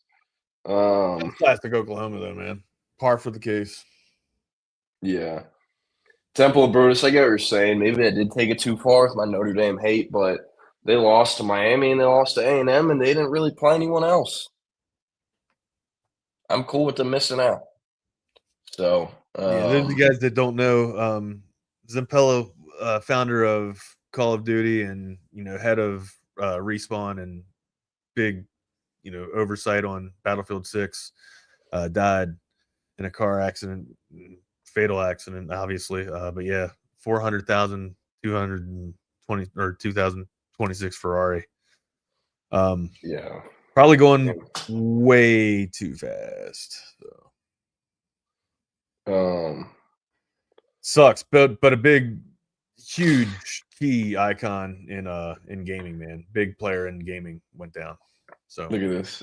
Speaker 18: Classic Oklahoma, though, man. Par for the case.
Speaker 19: Yeah. Temple of Brutus, I get what you're saying. Maybe I did take it too far with my Notre Dame hate, but they lost to Miami and they lost to A&M, and they didn't really play anyone else. I'm cool with them missing out. So,
Speaker 18: yeah, those are the guys that don't know. Zampello, founder of Call of Duty and, head of Respawn and big, oversight on Battlefield 6, died in a car accident, fatal accident, obviously. But yeah, 400,000, 220 or 2026 Ferrari.
Speaker 19: Yeah.
Speaker 18: Probably going way too fast. So. Sucks, but a big, huge key icon in gaming, man. Big player in gaming went down. So
Speaker 19: look at this.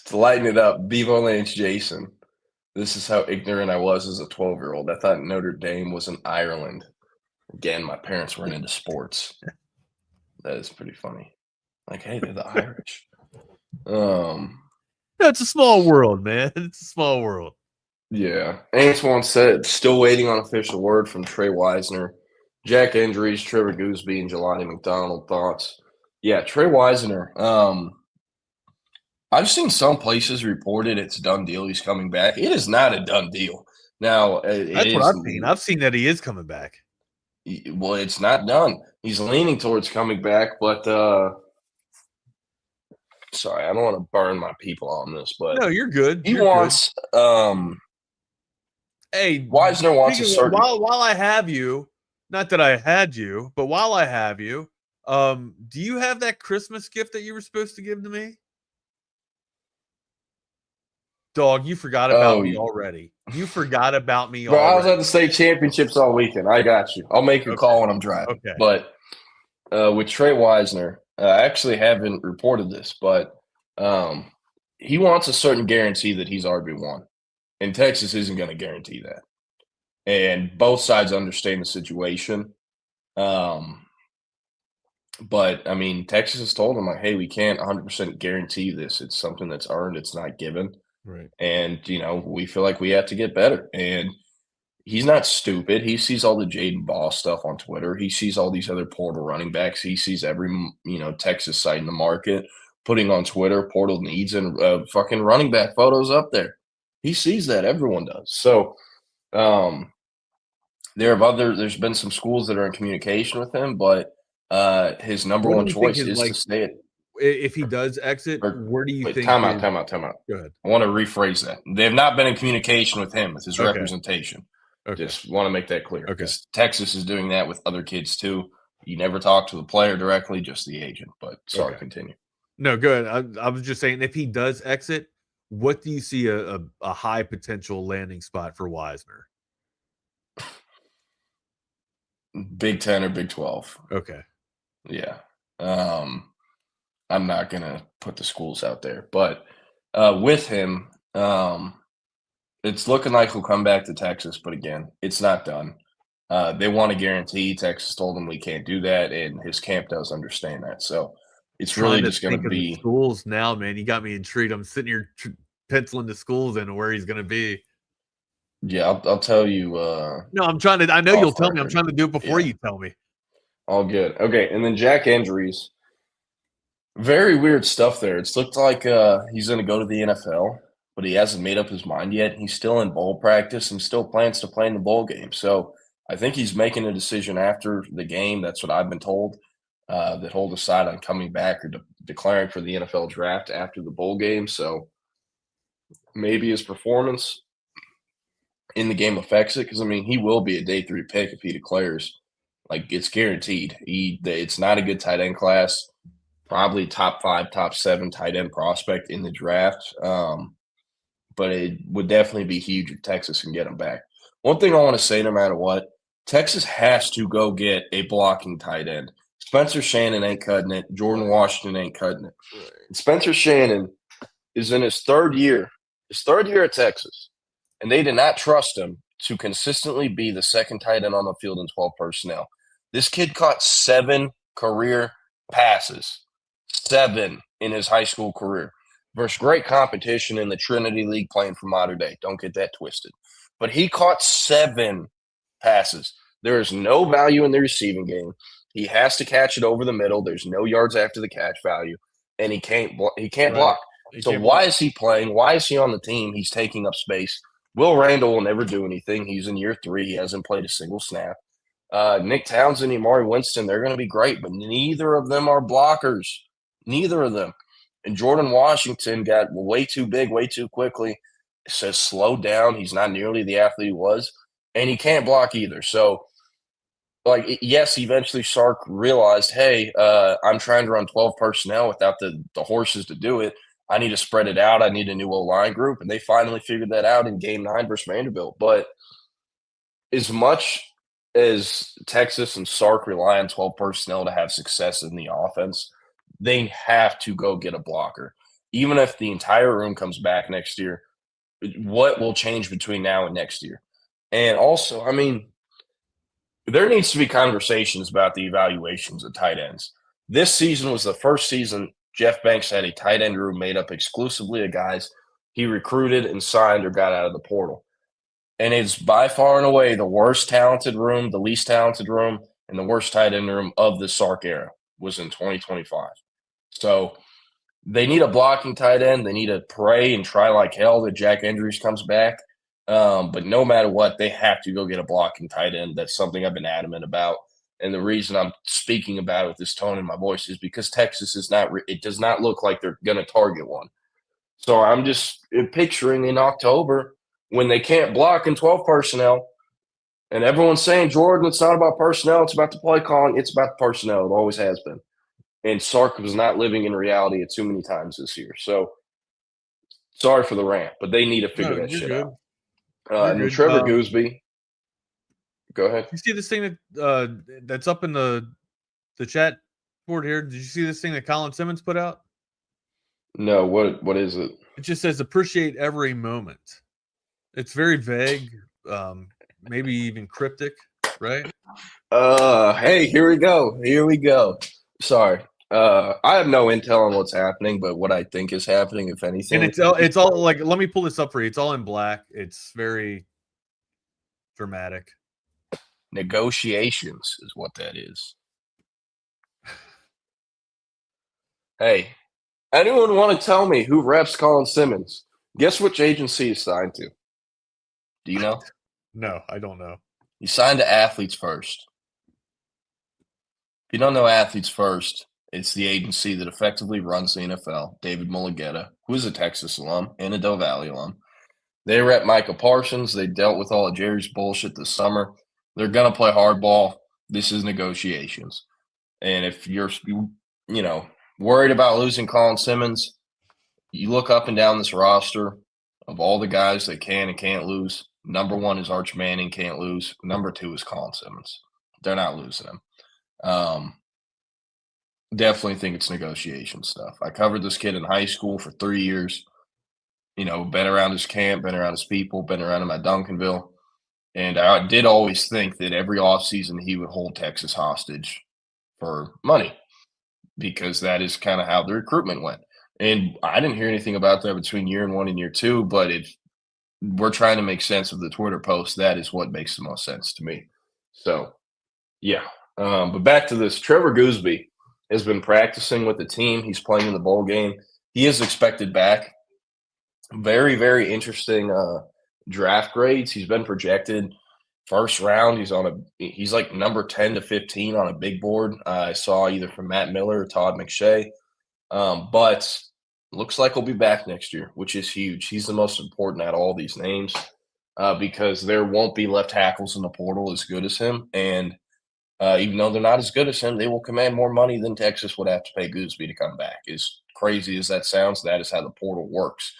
Speaker 19: To lighten it up, Bevo Lance Jason. This is how ignorant I was as a 12-year-old. I thought Notre Dame was in Ireland. Again, my parents weren't into sports. That is pretty funny. Like, hey, they're the Irish.
Speaker 18: No, it's a small world, man. It's a small world.
Speaker 19: Yeah. Antoine said, still waiting on official word from Trey Wisner. Jack injuries, Trevor Gooseby, and Jelani McDonald thoughts. Yeah, Trey Wisner. I've seen some places reported it's a done deal. He's coming back. It is not a done deal. Now,
Speaker 18: that's what I've seen. I've seen that he is coming back.
Speaker 19: Well, it's not done. He's leaning towards coming back, but sorry, I don't want to burn my people on this, but
Speaker 18: no, you're good.
Speaker 19: He wants
Speaker 18: hey,
Speaker 19: Wisner wants a certain
Speaker 18: while I have you, not that I had you, but while I have you, do you have that Christmas gift that you were supposed to give to me? Dog, you forgot about me already. You forgot about me already.
Speaker 19: I was at the state championships all weekend. I got you. I'll make a call when I'm driving.
Speaker 18: Okay.
Speaker 19: But with Trey Wisner, I actually haven't reported this, but he wants a certain guarantee that he's RB1. And Texas isn't going to guarantee that. And both sides understand the situation. But, I mean, Texas has told him, like, hey, we can't 100% guarantee this. It's something that's earned. It's not given.
Speaker 18: Right.
Speaker 19: And, we feel like we have to get better. And he's not stupid. He sees all the Jaden Ball stuff on Twitter. He sees all these other portal running backs. He sees every, Texas site in the market putting on Twitter portal needs and fucking running back photos up there. He sees that. Everyone does. So there's been some schools that are in communication with him, but his number one choice is to stay at.
Speaker 18: If he does exit, where do you think?
Speaker 19: Time out.
Speaker 18: Go ahead.
Speaker 19: I want to rephrase that. They have not been in communication with him, with his representation.
Speaker 18: Okay.
Speaker 19: Just want to make that clear.
Speaker 18: Okay.
Speaker 19: Because Texas is doing that with other kids too. You never talk to the player directly, just the agent. But sorry, continue.
Speaker 18: No, good. I was just saying, if he does exit, what do you see a high potential landing spot for Wisner?
Speaker 19: Big 10 or Big 12.
Speaker 18: Okay.
Speaker 19: Yeah. I'm not going to put the schools out there. But with him, it's looking like he'll come back to Texas. But again, it's not done. They want a guarantee. Texas told him we can't do that, and his camp does understand that. So it's really just going to be
Speaker 18: schools now, man. You got me intrigued. I'm sitting here penciling the schools in where he's going to be.
Speaker 19: Yeah, I'll tell you.
Speaker 18: No, I'm trying to. I know you'll tell me. I'm trying to do it before you tell me.
Speaker 19: All good. Okay, and then Jack injuries. Very weird stuff there. It's looked like he's going to go to the NFL, but he hasn't made up his mind yet. He's still in bowl practice and still plans to play in the bowl game. So I think he's making a decision after the game. That's what I've been told, that he'll decide on coming back or declaring for the NFL draft after the bowl game. So maybe his performance in the game affects it because, I mean, he will be a day 3 pick if he declares. Like, it's guaranteed. It's not a good tight end class. Probably top 5, top 7 tight end prospect in the draft. But it would definitely be huge if Texas can get him back. One thing I want to say, no matter what, Texas has to go get a blocking tight end. Spencer Shannon ain't cutting it. Jordan Washington ain't cutting it. And Spencer Shannon is in his third year at Texas, and they did not trust him to consistently be the second tight end on the field in 12 personnel. This kid caught 7 career passes. 7 in his high school career versus great competition in the Trinity League playing for Modern Day. Don't get that twisted. But he caught 7 passes. There is no value in the receiving game. He has to catch it over the middle. There's no yards after the catch value, and he can't block. So why is he playing? Why is he on the team? He's taking up space. Will Randall will never do anything. He's in year 3. He hasn't played a single snap. Nick Townsend and Amari Winston, they're going to be great, but neither of them are blockers. Neither of them. And Jordan Washington got way too big, way too quickly. It says slow down. He's not nearly the athlete he was, and he can't block either. So, like, yes, eventually Sark realized, hey, I'm trying to run 12 personnel without the horses to do it. I need to spread it out. I need a new O-line group. And they finally figured that out in Game 9 versus Vanderbilt. But as much as Texas and Sark rely on 12 personnel to have success in the offense, they have to go get a blocker. Even if the entire room comes back next year, what will change between now and next year? And also, I mean, there needs to be conversations about the evaluations of tight ends. This season was the first season Jeff Banks had a tight end room made up exclusively of guys he recruited and signed or got out of the portal. And it's by far and away the worst talented room, the least talented room, and the worst tight end room of the Sark era was in 2025. So they need a blocking tight end. They need to pray and try like hell that Jack Andrews comes back. But no matter what, they have to go get a blocking tight end. That's something I've been adamant about. And the reason I'm speaking about it with this tone in my voice is because Texas is not – it does not look like they're going to target one. So I'm just picturing in October when they can't block in 12 personnel and everyone's saying, Jordan, it's not about personnel. It's about the play calling. It's about the personnel. It always has been. And Sark was not living in reality too many times this year. So sorry for the rant, but they need to figure that shit out. And then Trevor Gooseby. Go ahead.
Speaker 18: You see this thing that's up in the chat board here? Did you see this thing that Colin Simmons put out?
Speaker 19: No, what is it?
Speaker 18: It just says appreciate every moment. It's very vague, maybe even cryptic, right?
Speaker 19: Hey, here we go. Sorry. I have no intel on what's happening, but what I think is happening, if anything.
Speaker 18: And it's all like, let me pull this up for you. It's all in black. It's very dramatic.
Speaker 19: Negotiations is what that is. Hey, anyone want to tell me who reps Colin Simmons? Guess which agency he's signed to? Do you know?
Speaker 18: No, I don't know.
Speaker 19: He signed to Athletes First. If you don't know Athletes First, it's the agency that effectively runs the NFL. David Mulligetta, who is a Texas alum and a Del Valle alum. They rep Micah Parsons. They dealt with all of Jerry's bullshit this summer. They're going to play hardball. This is negotiations. And if you're, worried about losing Colin Simmons, you look up and down this roster of all the guys that can and can't lose. Number 1 is Arch Manning, can't lose. Number 2 is Colin Simmons. They're not losing him. Definitely think it's negotiation stuff. I covered this kid in high school for 3 years. Been around his camp, been around his people, been around him at Duncanville. And I did always think that every offseason he would hold Texas hostage for money because that is kind of how the recruitment went. And I didn't hear anything about that between year 1 and year 2, but if we're trying to make sense of the Twitter post, that is what makes the most sense to me. So, yeah. But back to this, Trevor Gooseby has been practicing with the team. He's playing in the bowl game. He is expected back. Very, very interesting draft grades. He's been projected first round. He's like number 10 to 15 on a big board. I saw either from Matt Miller or Todd McShay. But looks like he'll be back next year, which is huge. He's the most important out of all these names because there won't be left tackles in the portal as good as him. And even though they're not as good as him, they will command more money than Texas would have to pay Gooseby to come back. As crazy as that sounds, that is how the portal works.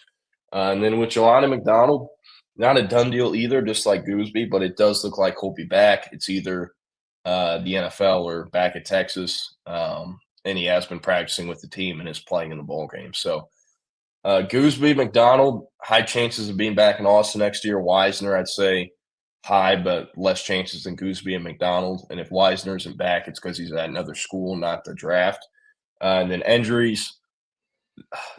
Speaker 19: And then with Jelani McDonald, not a done deal either, just like Gooseby, but it does look like he'll be back. It's either the NFL or back at Texas. And he has been practicing with the team and is playing in the bowl game. So Gooseby, McDonald, high chances of being back in Austin next year. Wisner, I'd say high, but less chances than Gooseby and McDonald. And if Wisner isn't back, it's because he's at another school, not the draft. And then injuries.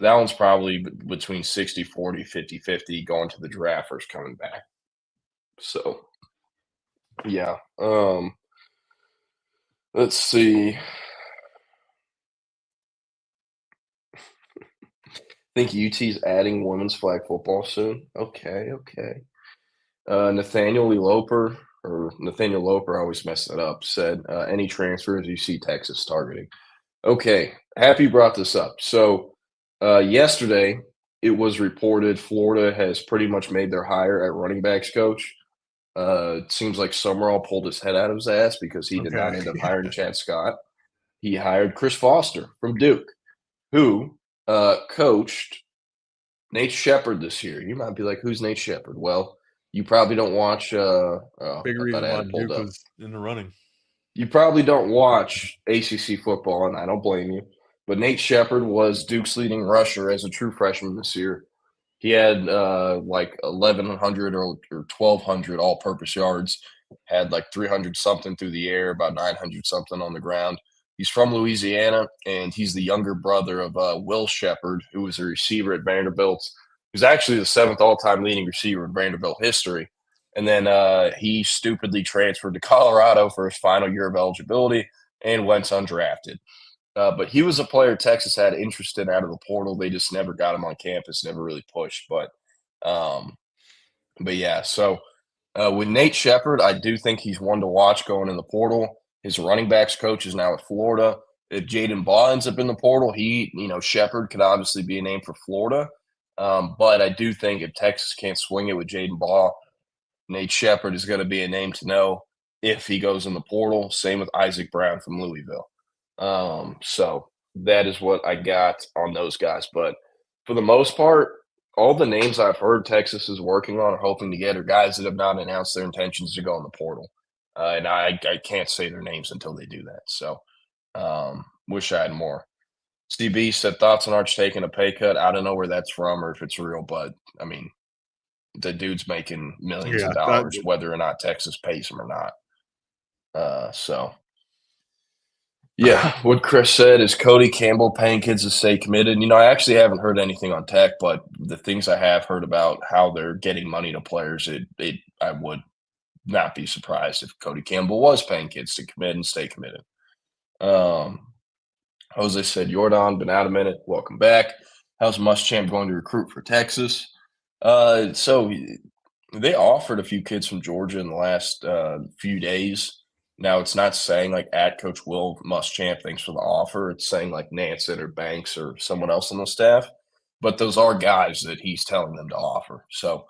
Speaker 19: That one's probably between 60-40, 50-50 going to the draft versus coming back. So, yeah. Let's see. I think UT's adding women's flag football soon. Okay. Nathaniel Loper, I always mess that up, said, any transfers you see Texas targeting. Okay, happy you brought this up. So, yesterday, it was reported Florida has pretty much made their hire at running backs coach. It seems like Summerall pulled his head out of his ass because he did not end up hiring Chad Scott. He hired Chris Foster from Duke, who coached Nate Shepard this year. You might be like, who's Nate Shepard? Well, you probably don't watch
Speaker 18: big reason why Duke was in the running.
Speaker 19: You probably don't watch ACC football, and I don't blame you. But Nate Shepard was Duke's leading rusher as a true freshman this year. He had like 1,100 or 1,200 all-purpose yards, had like 300-something through the air, about 900-something on the ground. He's from Louisiana, and he's the younger brother of Will Shepard, who was a receiver at Vanderbilt. He was actually the 7th all-time leading receiver in Vanderbilt history. And then he stupidly transferred to Colorado for his final year of eligibility and went undrafted. But he was a player Texas had interest in out of the portal. They just never got him on campus, never really pushed. But yeah, so with Nate Shepard, I do think he's one to watch going in the portal. His running backs coach is now at Florida. If Jaden Baugh ends up in the portal, Shepard could obviously be a name for Florida. But I do think if Texas can't swing it with Jaden Baugh, Nate Shepard is going to be a name to know if he goes in the portal. Same with Isaac Brown from Louisville. So that is what I got on those guys. But for the most part, all the names I've heard Texas is working on or hoping to get are guys that have not announced their intentions to go in the portal. And I can't say their names until they do that. So wish I had more. CB said, thoughts on Arch taking a pay cut? I don't know where that's from or if it's real, but I mean, the dude's making millions of dollars, whether or not Texas pays him or not. So, yeah, what Chris said is Cody Campbell paying kids to stay committed. I actually haven't heard anything on Tech, but the things I have heard about how they're getting money to players, I would not be surprised if Cody Campbell was paying kids to commit and stay committed. Jose said, Jordan, been out a minute. Welcome back. How's Muschamp going to recruit for Texas? So they offered a few kids from Georgia in the last few days. Now, it's not saying like at Coach Will Muschamp, thanks for the offer. It's saying like Nansen or Banks or someone else on the staff. But those are guys that he's telling them to offer. So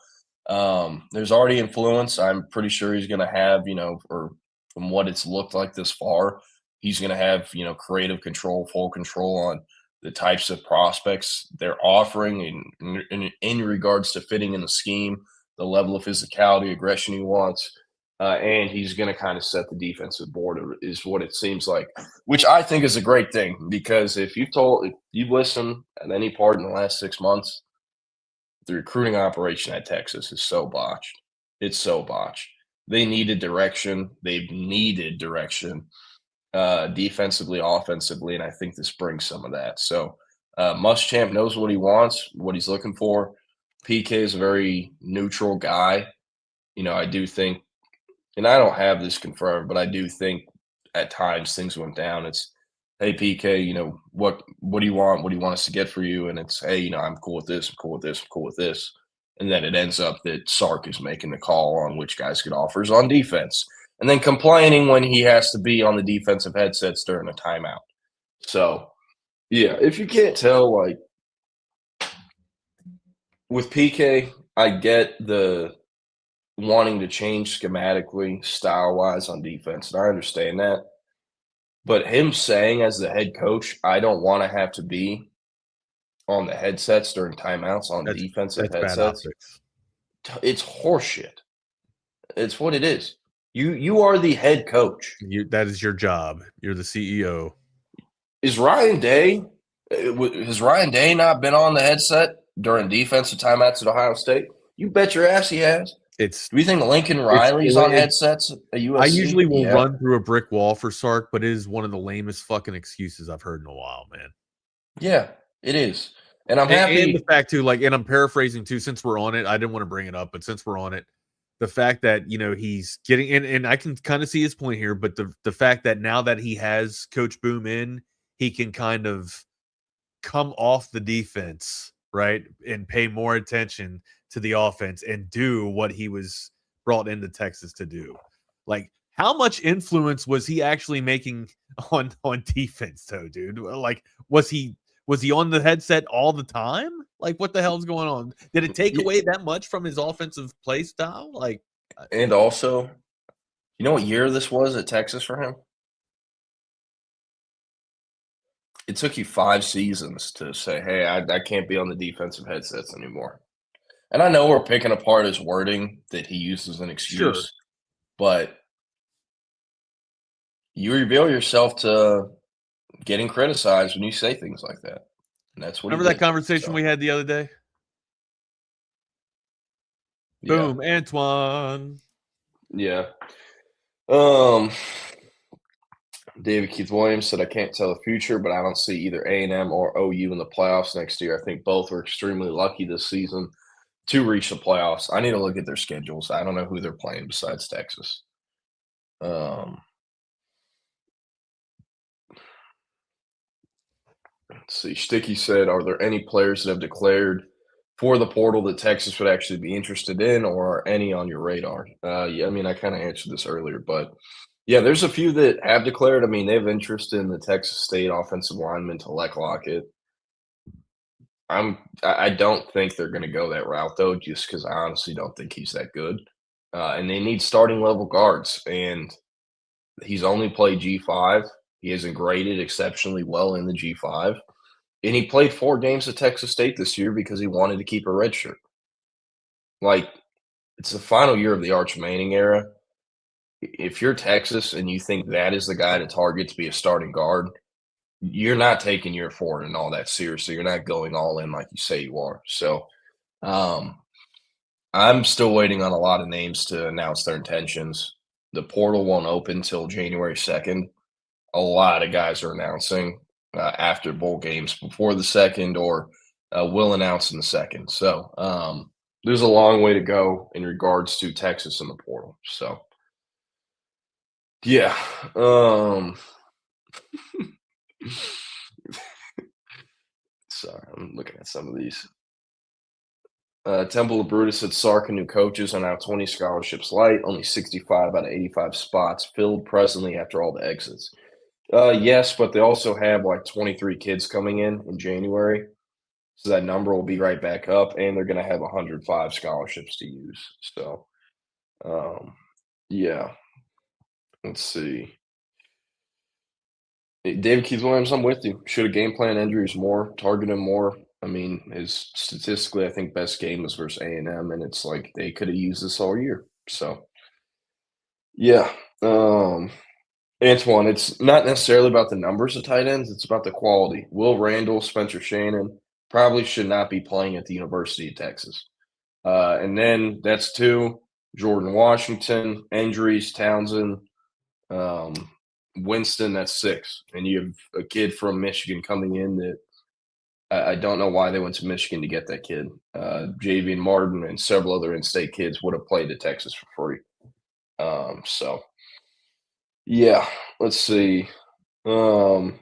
Speaker 19: there's already influence. I'm pretty sure he's going to have, or from what it's looked like this far, he's going to have, creative control, full control on the types of prospects they're offering in regards to fitting in the scheme, the level of physicality, aggression he wants. and he's going to kind of set the defensive board, is what it seems like, which I think is a great thing, because if you've listened at any part in the last 6 months, the recruiting operation at Texas is so botched. It's so botched. They needed direction. They've needed direction defensively, offensively, and I think this brings some of that. So Muschamp knows what he wants, what he's looking for. PK is a very neutral guy. I do think, and I don't have this confirmed, but I do think at times things went down. It's, hey, PK, what do you want? What do you want us to get for you? And it's, hey, I'm cool with this. I'm cool with this. I'm cool with this. And then it ends up that Sark is making the call on which guys get offers on defense, and then complaining when he has to be on the defensive headsets during a timeout. So, yeah, if you can't tell, like, with PK, I get the wanting to change schematically, style-wise on defense, and I understand that. But him saying as the head coach, I don't want to have to be on the headsets during timeouts on defensive headsets, it's horseshit. It's what it is. You are the head coach.
Speaker 18: That is your job. You're the CEO.
Speaker 19: Has Ryan Day not been on the headset during defensive timeouts at Ohio State? You bet your ass he has. Do you think Lincoln Riley's on headsets at USC?
Speaker 18: I usually will run through a brick wall for Sark, but it is one of the lamest fucking excuses I've heard in a while, man.
Speaker 19: Yeah, it is. And I'm happy.
Speaker 18: And the fact, too, and I'm paraphrasing, too, since we're on it. I didn't want to bring it up, but since we're on it, the fact that, he's getting – and I can kind of see his point here, but the fact that now that he has Coach Boom in, he can kind of come off the defense, right, and pay more attention to the offense and do what he was brought into Texas to do. Like, how much influence was he actually making on defense, though, dude? Like, was he on the headset all the time? Like, what the hell's going on? Did it take away that much from his offensive play style? Like,
Speaker 19: and also, you know what year this was at Texas for him? It took you 5 seasons to say, hey, I can't be on the defensive headsets anymore. And I know we're picking apart his wording that he uses as an excuse, but you reveal yourself to getting criticized when you say things like that. And that's what.
Speaker 18: Remember that conversation we had the other day? Yeah. Boom, Antoine.
Speaker 19: Yeah. David Keith Williams said, I can't tell the future, but I don't see either A&M or OU in the playoffs next year. I think both are extremely lucky this season to reach the playoffs. I need to look at their schedules. I don't know who they're playing besides Texas. Let's see. Sticky said, are there any players that have declared for the portal that Texas would actually be interested in, or are any on your radar? Yeah, I mean, I kind of answered this earlier, but yeah, there's a few that have declared. I mean, they have interest in the Texas State offensive lineman Talek Lockett. I don't think they're going to go that route, though, just because I honestly don't think he's that good. And they need starting level guards, and he's only played G5. He hasn't graded exceptionally well in the G5. And he played 4 games at Texas State this year because he wanted to keep a red shirt. Like, it's the final year of the Arch Manning era. If you're Texas and you think that is the guy to target to be a starting guard, you're not taking year 4 and all that seriously. You're not going all in like you say you are. So I'm still waiting on a lot of names to announce their intentions. The portal won't open till January 2nd. A lot of guys are announcing after bowl games before the 2nd, or will announce in the 2nd. So there's a long way to go in regards to Texas and the portal. So, yeah. Sorry, I'm looking at some of these. Temple of Brutus said Sark and new coaches are now 20 scholarships light, only 65 out of 85 spots filled presently after all the exits. Yes, but they also have like 23 kids coming in January. So that number will be right back up, and they're going to have 105 scholarships to use. So, yeah. Let's see. David Keith Williams, I'm with you. Should have game plan injuries more, target him more. I mean, his statistically, I think best game was versus A&M, and it's like they could have used this all year. So, Yeah. Antoine, it's not necessarily about the numbers of tight ends, it's about the quality. Will Randall, Spencer Shannon probably should not be playing at the University of Texas. And then that's 2. Jordan Washington, injuries, Townsend, Winston, that's 6. And you have a kid from Michigan coming in that I don't know why they went to Michigan to get that kid. Javian Martin and several other in-state kids would have played at Texas for free. So, yeah, let's see. And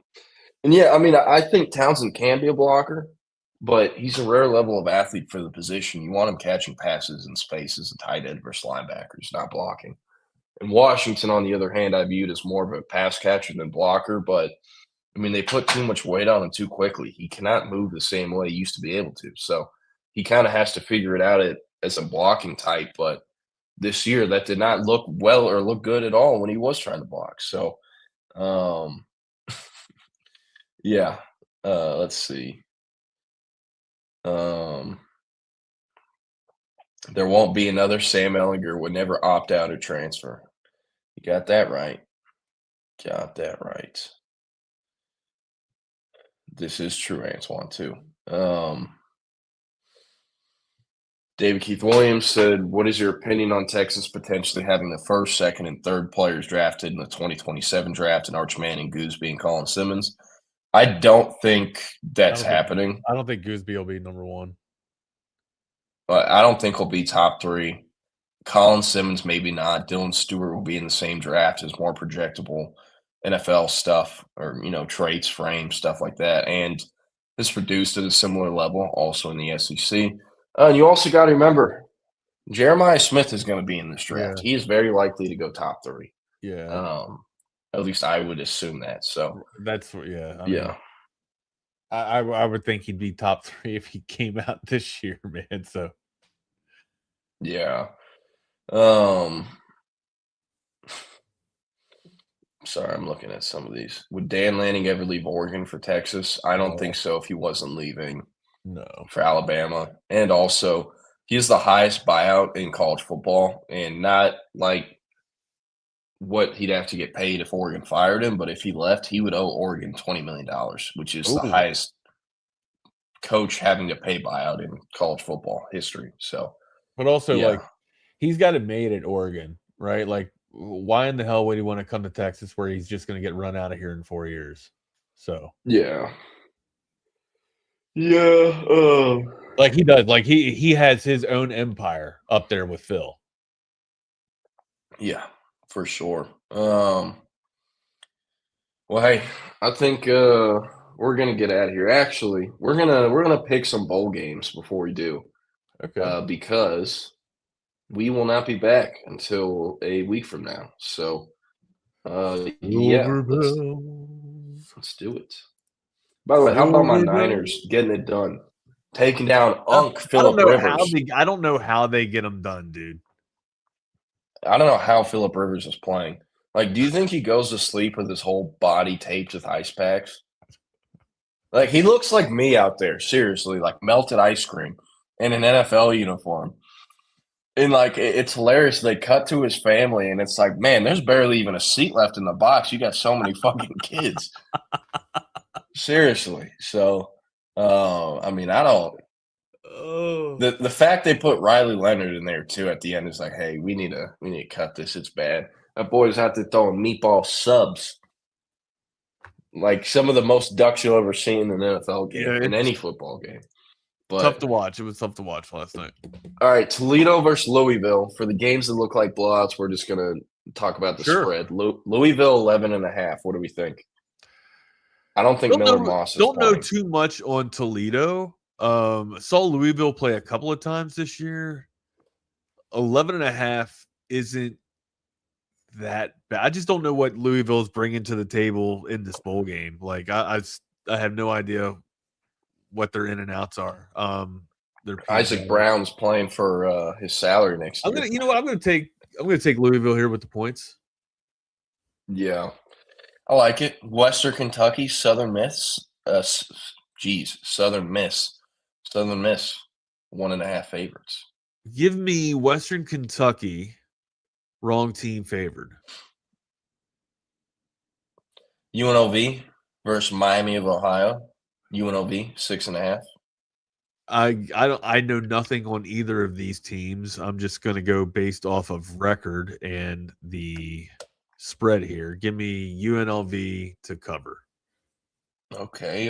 Speaker 19: yeah, I mean, I think Townsend can be a blocker, but he's a rare level of athlete for the position. You want him catching passes in space as a tight end versus linebackers, not blocking. And Washington, on the other hand, I viewed as more of a pass catcher than blocker, but I mean, they put too much weight on him too quickly. He cannot move the same way he used to be able to. So he kind of has to figure it out as a blocking type. But this year, that did not look well or look good at all when he was trying to block. So, yeah, let's see. There won't be another Sam Ehlinger would never opt out or transfer. You got that right. Got that right. This is true, Antoine, too. David Keith Williams said, what is your opinion on Texas potentially having the first, second, and third players drafted in the 2027 draft and Arch Manning, Gooseby, and Colin Simmons? I don't think that's happening.
Speaker 18: I don't think Gooseby will be number 1.
Speaker 19: But I don't think he'll be top 3. Colin Simmons, maybe not. Dylan Stewart will be in the same draft as more projectable NFL stuff or, traits, frames, stuff like that. And is produced at a similar level, also in the SEC. And you also got to remember, Jeremiah Smith is going to be in this draft.
Speaker 18: Yeah.
Speaker 19: He is very likely to go top 3.
Speaker 18: Yeah.
Speaker 19: At least I would assume that. So
Speaker 18: that's yeah.
Speaker 19: I mean,
Speaker 18: I would think he'd be top 3 if he came out this year, man. So
Speaker 19: yeah. Sorry, I'm looking at some of these. Would Dan Lanning ever leave Oregon for Texas? I don't think so if he wasn't leaving for Alabama. And also, he is the highest buyout in college football, and not like what he'd have to get paid if Oregon fired him, but if he left, he would owe Oregon $20 million, which is the highest coach having to pay buyout in college football history. So,
Speaker 18: but also, like, he's got it made at Oregon, right? Like, why in the hell would he want to come to Texas where he's just going to get run out of here in 4 years? So
Speaker 19: yeah.
Speaker 18: Like he does. Like he has his own empire up there with Phil.
Speaker 19: Yeah, for sure. Well, hey, I think we're gonna get out of here. Actually, we're gonna pick some bowl games before we do.
Speaker 18: Okay.
Speaker 19: Because we will not be back until a week from now. So, yeah, let's do it. By the way, how about my Niners getting it done? Taking down Phillip Rivers.
Speaker 18: I don't know how they get them done, dude.
Speaker 19: I don't know how Phillip Rivers is playing. Like, do you think he goes to sleep with his whole body taped with ice packs? Like, he looks like me out there, seriously, like melted ice cream in an NFL uniform. And, like, it's hilarious. They cut to his family, and it's like, man, there's barely even a seat left in the box. You got so many fucking kids. Seriously. So, I mean, I don't – the fact they put Riley Leonard in there, too, at the end is like, hey, we need to cut this. It's bad. That boy's out there throwing meatball subs. Like, some of the most ducks you'll ever see in an NFL game, in any football game. But,
Speaker 18: tough to watch. It was tough to watch last night.
Speaker 19: All right, Toledo versus Louisville. For the games that look like blowouts, we're just going to talk about the spread. Louisville 11.5. What do we think? I don't think Miller Moss is
Speaker 18: Don't
Speaker 19: playing.
Speaker 18: know too much on Toledo. Saw Louisville play a couple of times this year. 11.5 isn't that bad. I just don't know what Louisville is bringing to the table in this bowl game. Like I have no idea what their in and outs are.
Speaker 19: Isaac Brown's playing for his salary next year.
Speaker 18: You know what? I'm gonna take Louisville here with the points.
Speaker 19: Yeah, I like it. Western Kentucky, Southern Miss. Southern Miss. 1.5 favorites.
Speaker 18: Give me Western Kentucky Wrong team favored.
Speaker 19: UNLV versus Miami of Ohio. UNLV 6.5.
Speaker 18: I know nothing on either of these teams. I'm just going to go based off of record and the spread here. Give me UNLV to cover.
Speaker 19: Okay.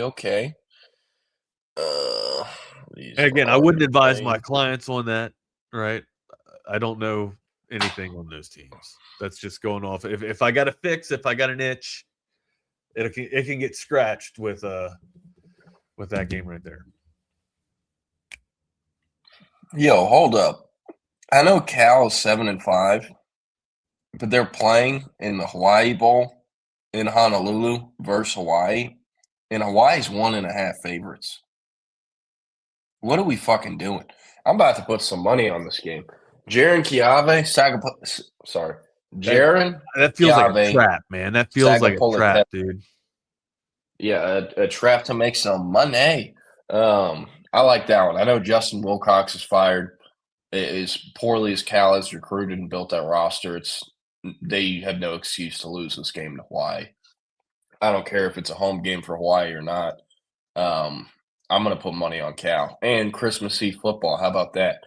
Speaker 18: And again, I wouldn't advise my clients on that, right? I don't know anything on those teams. That's just going off. If I got a fix, if I got an itch, it can get scratched with that game right there.
Speaker 19: Yo, hold up. I know Cal is 7-5, but they're playing in the Hawaii Bowl in Honolulu versus Hawaii, and Hawaii's 1.5 favorites. What are we fucking doing? I'm about to put some money on this game. Jaron Kiave, Jaron.
Speaker 18: That feels like a trap, man. That feels like a trap, dude.
Speaker 19: Yeah, a trap to make some money. I like that one. I know Justin Wilcox is fired. As poorly as Cal has recruited and built that roster, they have no excuse to lose this game to Hawaii. I don't care if it's a home game for Hawaii or not. I'm going to put money on Cal. And Christmas Eve football. How about that?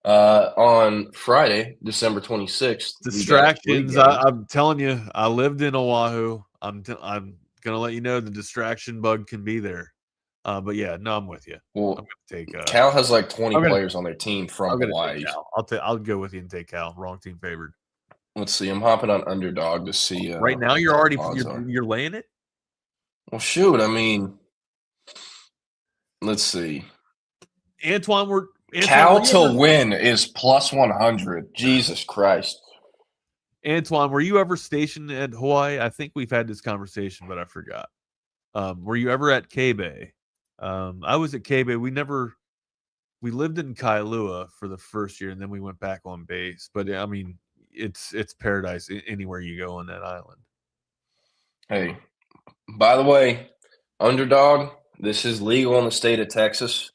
Speaker 19: On Friday, December 26th.
Speaker 18: Distractions. I'm telling you, I lived in Oahu. I'm going to let you know the distraction bug can be there. But yeah, no, I'm with you.
Speaker 19: Well,
Speaker 18: I'm gonna take
Speaker 19: Cal has like 20 players on their team from Hawaii.
Speaker 18: I'll go with you and take Cal. Wrong team favored.
Speaker 19: Let's see. I'm hopping on Underdog to see.
Speaker 18: Right now, you're laying it.
Speaker 19: Well, shoot. I mean, let's see.
Speaker 18: Antoine,
Speaker 19: Cal to win is plus 100. Jesus Christ.
Speaker 18: Antoine, were you ever stationed at Hawaii? I think we've had this conversation, but I forgot. Were you ever at K-Bay? I was at K-Bay. We lived in Kailua for the first year, and then we went back on base. But I mean, it's paradise anywhere you go on that island.
Speaker 19: Hey, by the way, Underdog, this is legal in the state of Texas.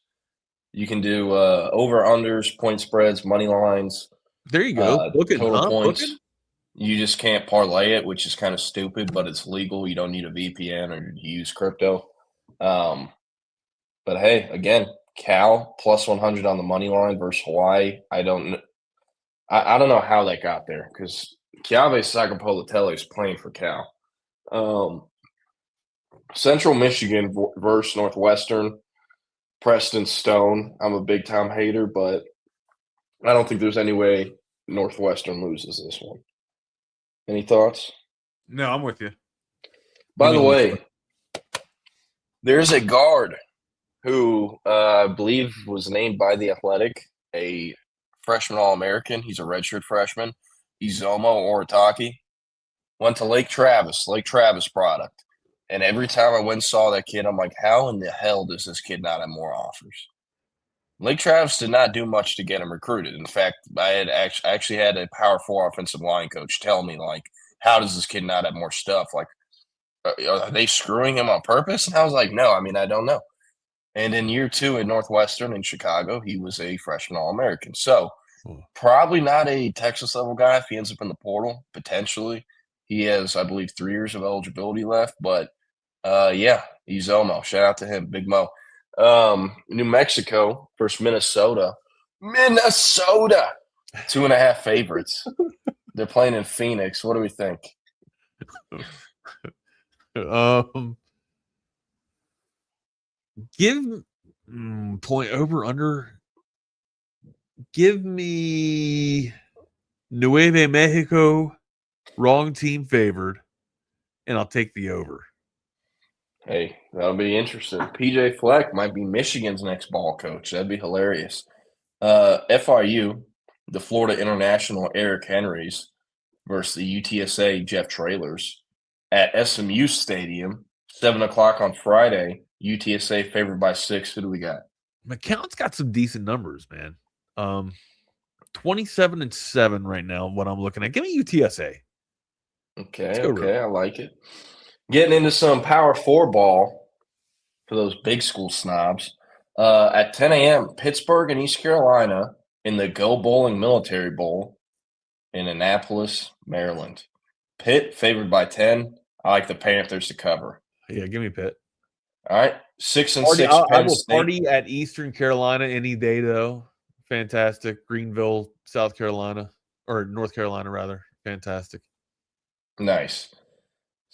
Speaker 19: You can do over-unders, point spreads, money lines.
Speaker 18: There you go.
Speaker 19: Total points. You just can't parlay it, which is kind of stupid, but it's legal. You don't need a VPN or use crypto. But hey, again, Cal plus 100 on the money line versus Hawaii. I don't know how that got there because Kiave Sakapolatele is playing for Cal. Central Michigan versus Northwestern. Preston Stone. I'm a big time hater, but I don't think there's any way Northwestern loses this one. Any thoughts?
Speaker 18: No, I'm with you.
Speaker 19: By the way, there's a guard who I believe was named by The Athletic a freshman All-American. He's a redshirt freshman. Izomo Oritaki. Went to Lake Travis product. And every time I went and saw that kid, I'm like, how in the hell does this kid not have more offers? Lake Travis did not do much to get him recruited. In fact, I actually had a Power 4 offensive line coach tell me, like, how does this kid not have more stuff? Like, are they screwing him on purpose? And I was like, no, I mean, I don't know. And in year 2 at Northwestern in Chicago, he was a freshman All-American. So probably not a Texas-level guy if he ends up in the portal, potentially. He has, I believe, 3 years of eligibility left. But, yeah, he's Omo. Shout out to him, Big Mo. New Mexico versus Minnesota. 2.5 favorites. They're playing in Phoenix. What do we think?
Speaker 18: Give point over under. Give me Nueve Mexico, wrong team favored, and I'll take the over.
Speaker 19: Hey, that'll be interesting. PJ Fleck might be Michigan's next ball coach. That'd be hilarious. FIU, the Florida International Eric Henrys versus the UTSA Jeff Trailers at SMU Stadium, 7 o'clock on Friday. UTSA favored by 6. Who do we got?
Speaker 18: McCown's got some decent numbers, man. 27-7 right now. What I'm looking at. Give me UTSA.
Speaker 19: Okay, I like it. Getting into some Power 4 ball for those big school snobs. At 10 a.m., Pittsburgh and East Carolina in the Go Bowling Military Bowl. in Annapolis, Maryland. Pitt favored by 10. I like the Panthers to cover.
Speaker 18: Yeah, give me Pitt.
Speaker 19: All right. 6-6
Speaker 18: I
Speaker 19: Penn
Speaker 18: will
Speaker 19: State.
Speaker 18: party at Eastern Carolina any day, though. Fantastic. Greenville, South Carolina, or North Carolina, rather. Fantastic.
Speaker 19: Nice.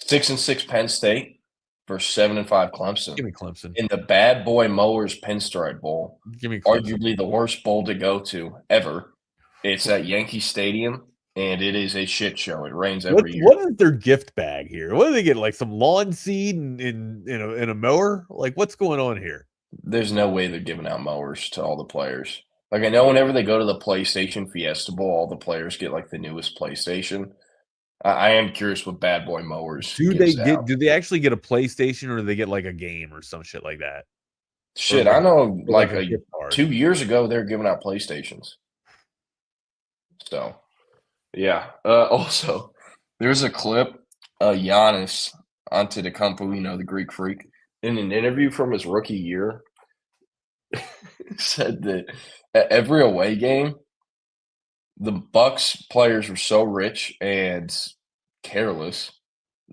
Speaker 19: 6-6 Penn State versus 7-5 Clemson.
Speaker 18: Give me Clemson.
Speaker 19: In the Bad Boy Mowers Pinstripe Bowl.
Speaker 18: Give me Clemson.
Speaker 19: Arguably the worst bowl to go to ever. It's at Yankee Stadium, and it is a shit show. It rains every year.
Speaker 18: What is their gift bag here? What do they get? Like some lawn seed in a mower? Like, what's going on here?
Speaker 19: There's no way they're giving out mowers to all the players. Like, I know whenever they go to the PlayStation Fiesta Bowl, all the players get like the newest PlayStation. I am curious what Bad Boy Mowers
Speaker 18: Do they actually get a PlayStation, or do they get like a game or some shit like that?
Speaker 19: Shit, I know like 2 years ago they were giving out PlayStations. So, yeah. Also, there's a clip of Giannis Antetokounmpo, the Greek freak, in an interview from his rookie year, said that at every away game, the Bucks players were so rich and careless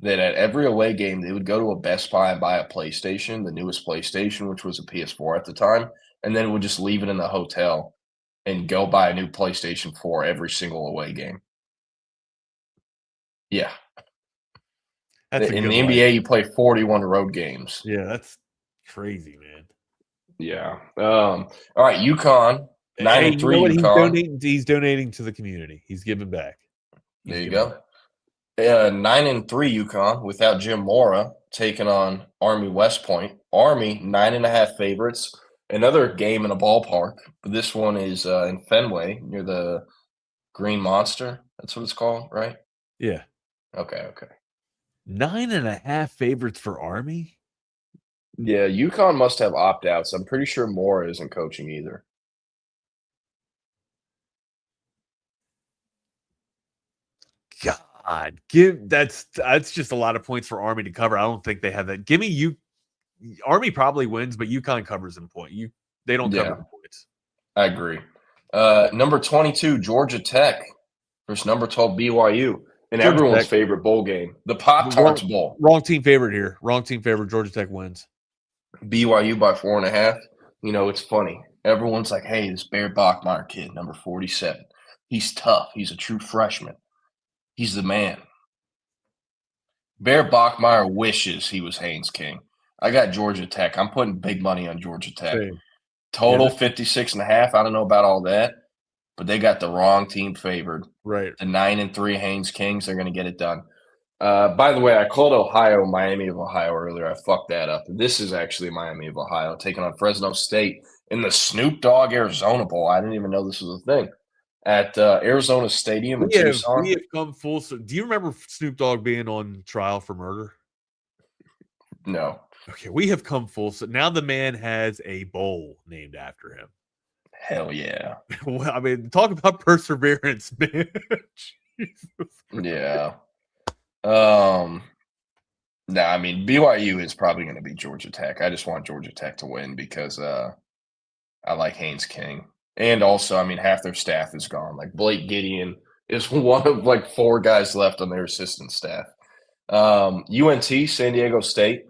Speaker 19: that at every away game they would go to a Best Buy and buy a PlayStation, the newest PlayStation, which was a PS4 at the time, and then would just leave it in the hotel and go buy a new PlayStation 4 every single away game. Yeah.
Speaker 18: That's
Speaker 19: in the NBA, you play 41 road games.
Speaker 18: Yeah, that's crazy, man.
Speaker 19: Yeah. All right, UConn. 9-3 UConn.
Speaker 18: He's donating to the community. He's giving back.
Speaker 19: There you go. 9-3 UConn without Jim Mora taking on Army West Point. Army 9.5 favorites. Another game in a ballpark. This one is in Fenway near the Green Monster. That's what it's called, right?
Speaker 18: Yeah.
Speaker 19: Okay.
Speaker 18: 9.5 favorites for Army.
Speaker 19: Yeah, UConn must have opt-outs. I'm pretty sure Mora isn't coaching either.
Speaker 18: God, that's just a lot of points for Army to cover. I don't think they have that. Give me Army probably wins, but UConn covers in point. They don't cover the points.
Speaker 19: I agree. Number 22, Georgia Tech versus number 12, BYU. And
Speaker 18: Georgia
Speaker 19: everyone's
Speaker 18: Tech.
Speaker 19: favorite bowl game, the Pop-Tarts Bowl.
Speaker 18: Wrong team favorite here. Wrong team favorite. Georgia Tech wins.
Speaker 19: BYU by 4.5. It's funny. Everyone's like, hey, this Bear Bachmeier kid, number 47. He's tough. He's a true freshman. He's the man. Bear Bachmeier wishes he was Haynes King. I got Georgia Tech. I'm putting big money on Georgia Tech.
Speaker 18: Same.
Speaker 19: Total 56.5. I don't know about all that, but they got the wrong team favored.
Speaker 18: Right.
Speaker 19: The 9-3 Haynes Kings, they're going to get it done. By the way, I called Ohio Miami of Ohio earlier. I fucked that up. This is actually Miami of Ohio taking on Fresno State in the Snoop Dogg Arizona Bowl. I didn't even know this was a thing. At Arizona Stadium in Tucson.
Speaker 18: We have come full circle. Do you remember Snoop Dogg being on trial for murder?
Speaker 19: No.
Speaker 18: Okay, we have come full circle. Now the man has a bowl named after him.
Speaker 19: Hell yeah.
Speaker 18: Well, I mean, talk about perseverance, man.
Speaker 19: Yeah. No, I mean, BYU is probably going to beat Georgia Tech. I just want Georgia Tech to win because I like Haynes King. And also, I mean, half their staff is gone. Like Blake Gideon is one of like 4 guys left on their assistant staff. UNT, San Diego State.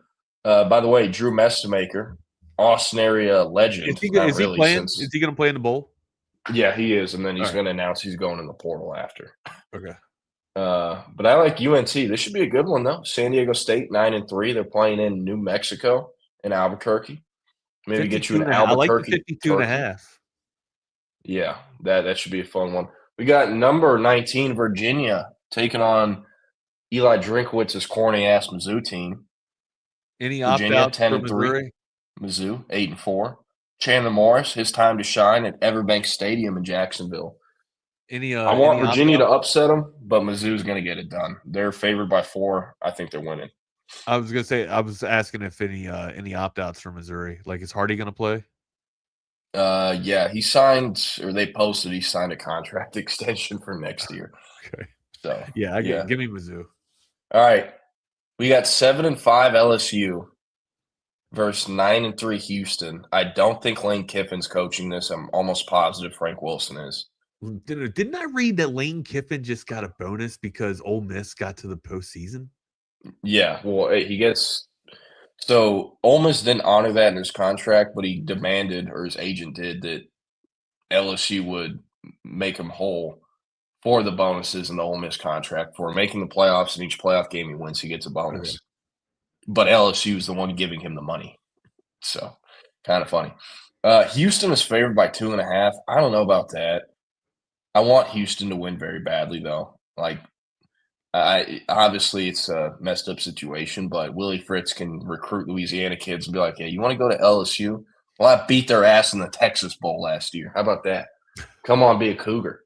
Speaker 19: By the way, Drew Mestemaker, Austin area legend.
Speaker 18: Is he going to play in the bowl?
Speaker 19: Yeah, he is. And then he's going to announce he's going in the portal after.
Speaker 18: Okay.
Speaker 19: But I like UNT. This should be a good one, though. San Diego State, 9-3. They're playing in New Mexico in Albuquerque. Maybe get you an Albuquerque.
Speaker 18: I like the 52.5.
Speaker 19: Yeah, that should be a fun one. We got number 19, Virginia, taking on Eli Drinkwitz's corny-ass Mizzou team.
Speaker 18: Any
Speaker 19: Virginia,
Speaker 18: opt-outs
Speaker 19: 10-3. Mizzou, 8-4. Chandler Morris, his time to shine at Everbank Stadium in Jacksonville. I want Virginia to upset them, but Mizzou's going to get it done. They're favored by 4. I think they're winning.
Speaker 18: I was going to say, I was asking if any opt-outs for Missouri. Like, is Hardy going to play?
Speaker 19: Yeah, he signed, or they posted he signed a contract extension for next year.
Speaker 18: Okay.
Speaker 19: So
Speaker 18: yeah, give me Mizzou.
Speaker 19: All right. We got 7-5 LSU versus 9-3 Houston. I don't think Lane Kiffin's coaching this. I'm almost positive Frank Wilson is.
Speaker 18: Didn't I read that Lane Kiffin just got a bonus because Ole Miss got to the postseason?
Speaker 19: Yeah, well, he gets so Ole Miss didn't honor that in his contract, but he demanded, or his agent did, that LSU would make him whole for the bonuses in the Ole Miss contract for making the playoffs. And each playoff game he wins, he gets a bonus.
Speaker 18: Okay.
Speaker 19: But LSU is the one giving him the money, so kind of funny. Houston is favored by 2.5. I don't know about that. I want Houston to win very badly, though. Like, obviously it's a messed up situation, but Willie Fritz can recruit Louisiana kids and be like, "Hey, you want to go to LSU? Well, I beat their ass in the Texas Bowl last year. How about that? Come on, be a Cougar."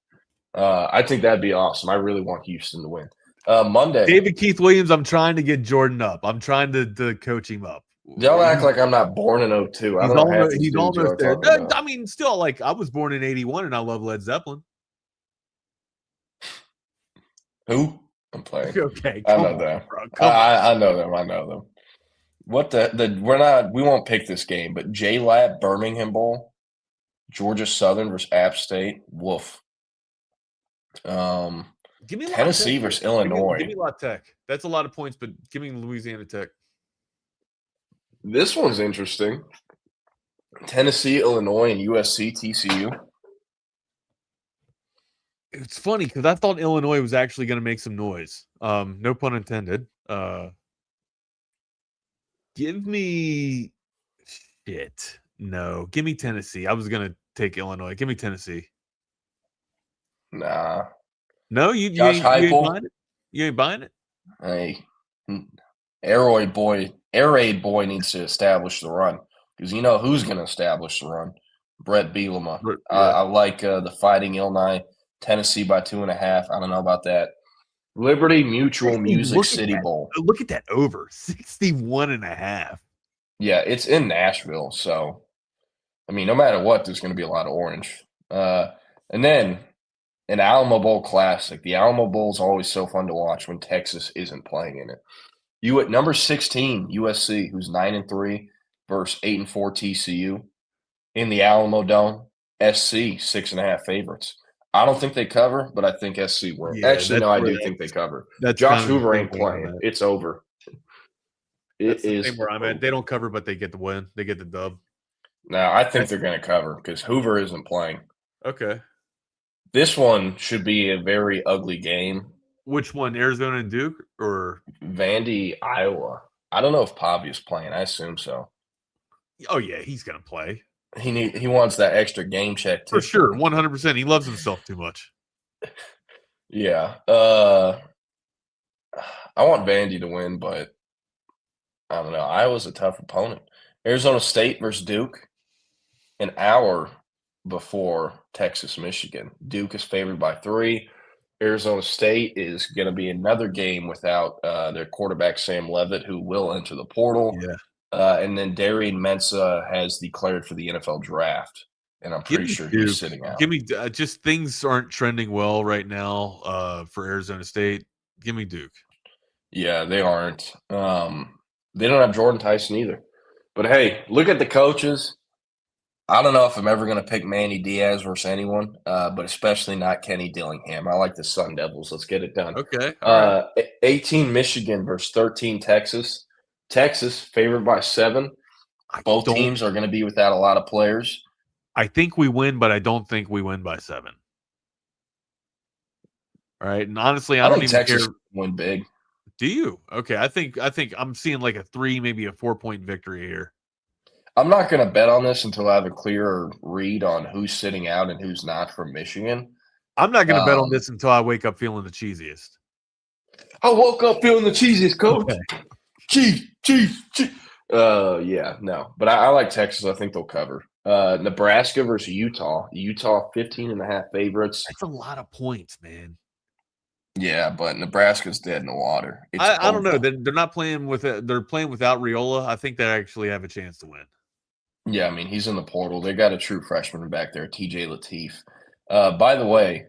Speaker 19: I think that'd be awesome. I really want Houston to win. Monday,
Speaker 18: David Keith Williams, I'm trying to get Jordan up. I'm trying to coach him up.
Speaker 19: Y'all act like I'm not born in 02.
Speaker 18: He's almost there. I mean, still, like, I was born in 81 and I love Led Zeppelin.
Speaker 19: Who? I'm playing.
Speaker 18: Okay,
Speaker 19: I know them. I know them. I know them. What we won't pick this game, but J-Lab Birmingham Bowl, Georgia Southern versus App State. Woof.
Speaker 18: Give me
Speaker 19: Tennessee versus Illinois.
Speaker 18: Give me La Tech. That's a lot of points, but give me Louisiana Tech.
Speaker 19: This one's interesting. Tennessee, Illinois, and USC, TCU.
Speaker 18: It's funny because I thought Illinois was actually going to make some noise. No pun intended. Give me shit. No, give me Tennessee. I was going to take Illinois. Give me Tennessee.
Speaker 19: Nah.
Speaker 18: No, you ain't buying it? You ain't buying it?
Speaker 19: Hey, Air Raid boy needs to establish the run because you know who's going to establish the run? Brett Bielema.
Speaker 18: Yeah.
Speaker 19: I like the Fighting Illini. Tennessee by 2.5. I don't know about that. Liberty Mutual Music City Bowl.
Speaker 18: Look at that over 61.5.
Speaker 19: Yeah, it's in Nashville. So, I mean, no matter what, there's going to be a lot of orange. And then an Alamo Bowl Classic. The Alamo Bowl is always so fun to watch when Texas isn't playing in it. You at number 16, USC, who's 9-3 versus 8-4 TCU in the Alamo Dome. SC 6.5 favorites. I don't think they cover, but I think SC win.
Speaker 18: Yeah,
Speaker 19: Actually, no, I do think they cover. Josh Hoover ain't playing. It's over.
Speaker 18: It is where I'm at. They don't cover, but they get the win. They get the dub.
Speaker 19: No, I think they're going to cover because Hoover isn't playing.
Speaker 18: Okay.
Speaker 19: This one should be a very ugly game.
Speaker 18: Which one, Arizona and Duke or
Speaker 19: Vandy, Iowa? I don't know if Pavia's playing. I assume so.
Speaker 18: Oh yeah, he's going to play.
Speaker 19: He wants that extra game check too.
Speaker 18: For sure, 100%. He loves himself too much.
Speaker 19: Yeah. I want Vandy to win, but I don't know. Iowa's a tough opponent. Arizona State versus Duke, an hour before Texas, Michigan. Duke is favored by 3. Arizona State is going to be another game without their quarterback, Sam Leavitt, who will enter the portal.
Speaker 18: Yeah.
Speaker 19: And then Darian Mensah has declared for the NFL draft, and I'm pretty sure he's sitting out.
Speaker 18: Give me just things aren't trending well right now for Arizona State. Give me Duke.
Speaker 19: Yeah, they aren't. They don't have Jordan Tyson either. But hey, look at the coaches. I don't know if I'm ever going to pick Manny Diaz versus anyone, but especially not Kenny Dillingham. I like the Sun Devils. Let's get it done.
Speaker 18: Okay.
Speaker 19: 18 Michigan versus 13 Texas. Texas favored by 7. Both teams are going to be without a lot of players.
Speaker 18: I think we win, but I don't think we win by 7. All right, and honestly, I don't even
Speaker 19: Texas
Speaker 18: care.
Speaker 19: Win big.
Speaker 18: Do you? Okay, I think I'm seeing like a 3, maybe a 4-point victory here.
Speaker 19: I'm not going to bet on this until I have a clearer read on who's sitting out and who's not from Michigan.
Speaker 18: I'm not going to bet on this until I wake up feeling the cheesiest.
Speaker 19: I woke up feeling the cheesiest, coach.
Speaker 18: Okay.
Speaker 19: Cheese. Yeah, no. But I like Texas. I think they'll cover. Nebraska versus Utah. Utah 15.5 favorites.
Speaker 18: That's a lot of points, man.
Speaker 19: Yeah, but Nebraska's dead in the water.
Speaker 18: I don't know. They're not playing with it. They're playing without Riola. I think they actually have a chance to win.
Speaker 19: Yeah, I mean, he's in the portal. They got a true freshman back there, TJ Lateef. By the way,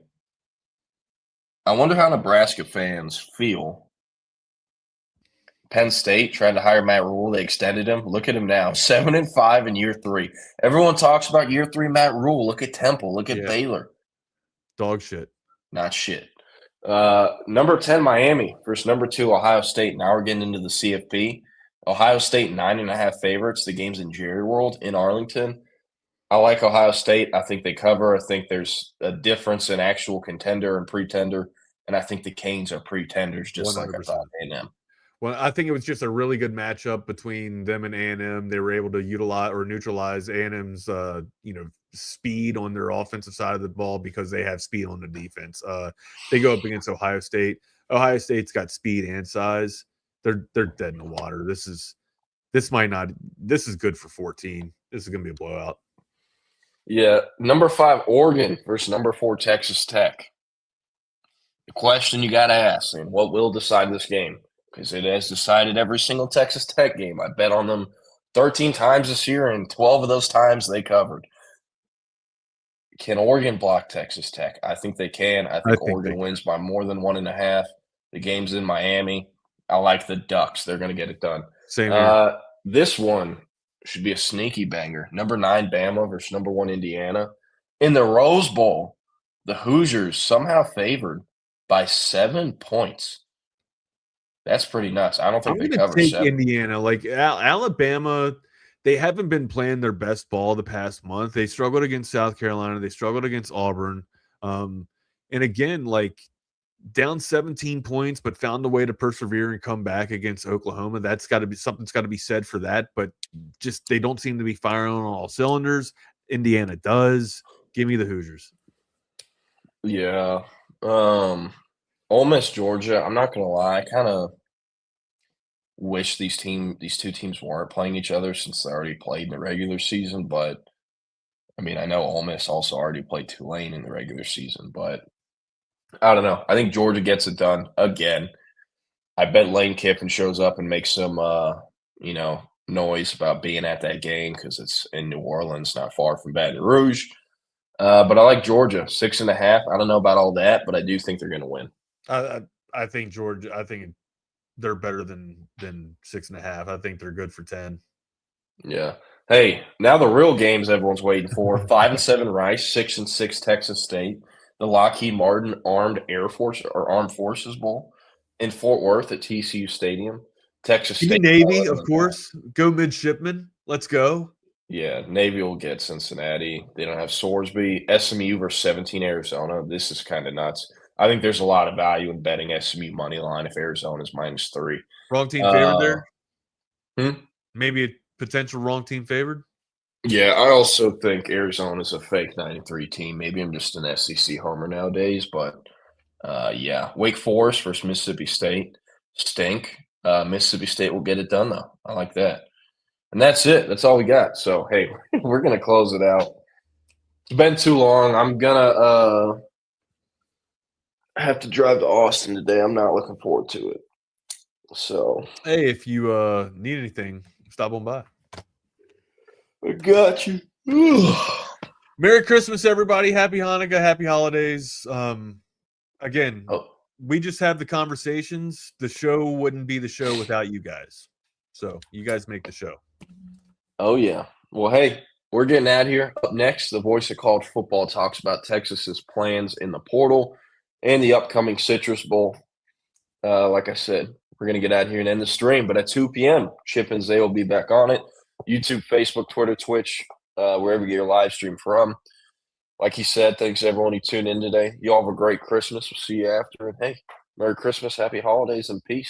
Speaker 19: I wonder how Nebraska fans feel. Penn State tried to hire Matt Rule. They extended him. Look at him now, 7-5 in year 3. Everyone talks about year 3 Matt Rule. Look at Temple. Look at Baylor.
Speaker 18: Dog shit.
Speaker 19: Not shit. Number 10, Miami versus number 2, Ohio State. Now we're getting into the CFP. Ohio State 9.5 favorites. The game's in Jerry World in Arlington. I like Ohio State. I think they cover. I think there's a difference in actual contender and pretender, and I think the Canes are pretenders, just 100%. Like I thought A&M.
Speaker 18: Well, I think it was just a really good matchup between them and A&M. They were able to utilize or neutralize A&M's, speed on their offensive side of the ball because they have speed on the defense. They go up against Ohio State. Ohio State's got speed and size. They're dead in the water. This is good for 14. This is going to be a blowout.
Speaker 19: Yeah, number 5, Oregon versus number 4, Texas Tech. The question you got to ask, and what will decide this game? Because it has decided every single Texas Tech game. I bet on them 13 times this year, and 12 of those times they covered. Can Oregon block Texas Tech? I think they can. I think Oregon wins by more than 1.5. The game's in Miami. I like the Ducks. They're going to get it done.
Speaker 18: Same here.
Speaker 19: This one should be a sneaky banger. Number 9, Bama versus number 1, Indiana. In the Rose Bowl, the Hoosiers somehow favored by 7 points. That's pretty nuts. I don't think they cover 7.
Speaker 18: Indiana. Like Alabama, they haven't been playing their best ball the past month. They struggled against South Carolina. They struggled against Auburn. And again, like down 17 points, but found a way to persevere and come back against Oklahoma. That's got to be something's got to be said for that. But just they don't seem to be firing on all cylinders. Indiana does. Give me the Hoosiers.
Speaker 19: Yeah. Ole Miss, Georgia. I'm not gonna lie. I kind of wish these two teams weren't playing each other since they already played in the regular season. But I mean, I know Ole Miss also already played Tulane in the regular season, but I don't know. I think Georgia gets it done again. I bet Lane Kiffin shows up and makes some, noise about being at that game because it's in New Orleans, not far from Baton Rouge. But I like Georgia 6.5. I don't know about all that, but I do think they're going to win.
Speaker 18: I think Georgia. I think they're better than 6.5. I think they're good for 10.
Speaker 19: Yeah. Hey, now the real games everyone's waiting for: 5-7 Rice, 6-6 Texas State. The Lockheed Martin Armed Forces Bowl in Fort Worth at TCU Stadium. Texas State.
Speaker 18: Navy, of course. Go midshipmen. Let's go.
Speaker 19: Yeah, Navy will get Cincinnati. They don't have Sorsby. SMU versus 17 Arizona. This is kind of nuts. I think there's a lot of value in betting SMU money line if Arizona's -3.
Speaker 18: Wrong team favored there? Maybe a potential wrong team favored?
Speaker 19: Yeah, I also think Arizona's a fake 93 team. Maybe I'm just an SEC homer nowadays, but yeah. Wake Forest versus Mississippi State. Stink. Mississippi State will get it done, though. I like that. And that's it. That's all we got. So, hey, we're going to close it out. It's been too long. I'm going to have to drive to Austin today. I'm not looking forward to it. So,
Speaker 18: hey, if you need anything, stop on by.
Speaker 19: I got you.
Speaker 18: Merry Christmas, everybody. Happy Hanukkah. Happy holidays. Again, we just have the conversations. The show wouldn't be the show without you guys. So you guys make the show.
Speaker 19: Oh, yeah. Well, hey, we're getting out of here. Up next, the voice of college football talks about Texas's plans in the portal and the upcoming Citrus Bowl. Like I said, we're going to get out of here and end the stream. But at 2 p.m., Chip and Zay will be back on it. YouTube, Facebook, Twitter, Twitch, wherever you get your live stream from. Like he said, thanks everyone who tuned in today. You all have a great Christmas. We'll see you after. And hey, Merry Christmas, Happy Holidays, and peace.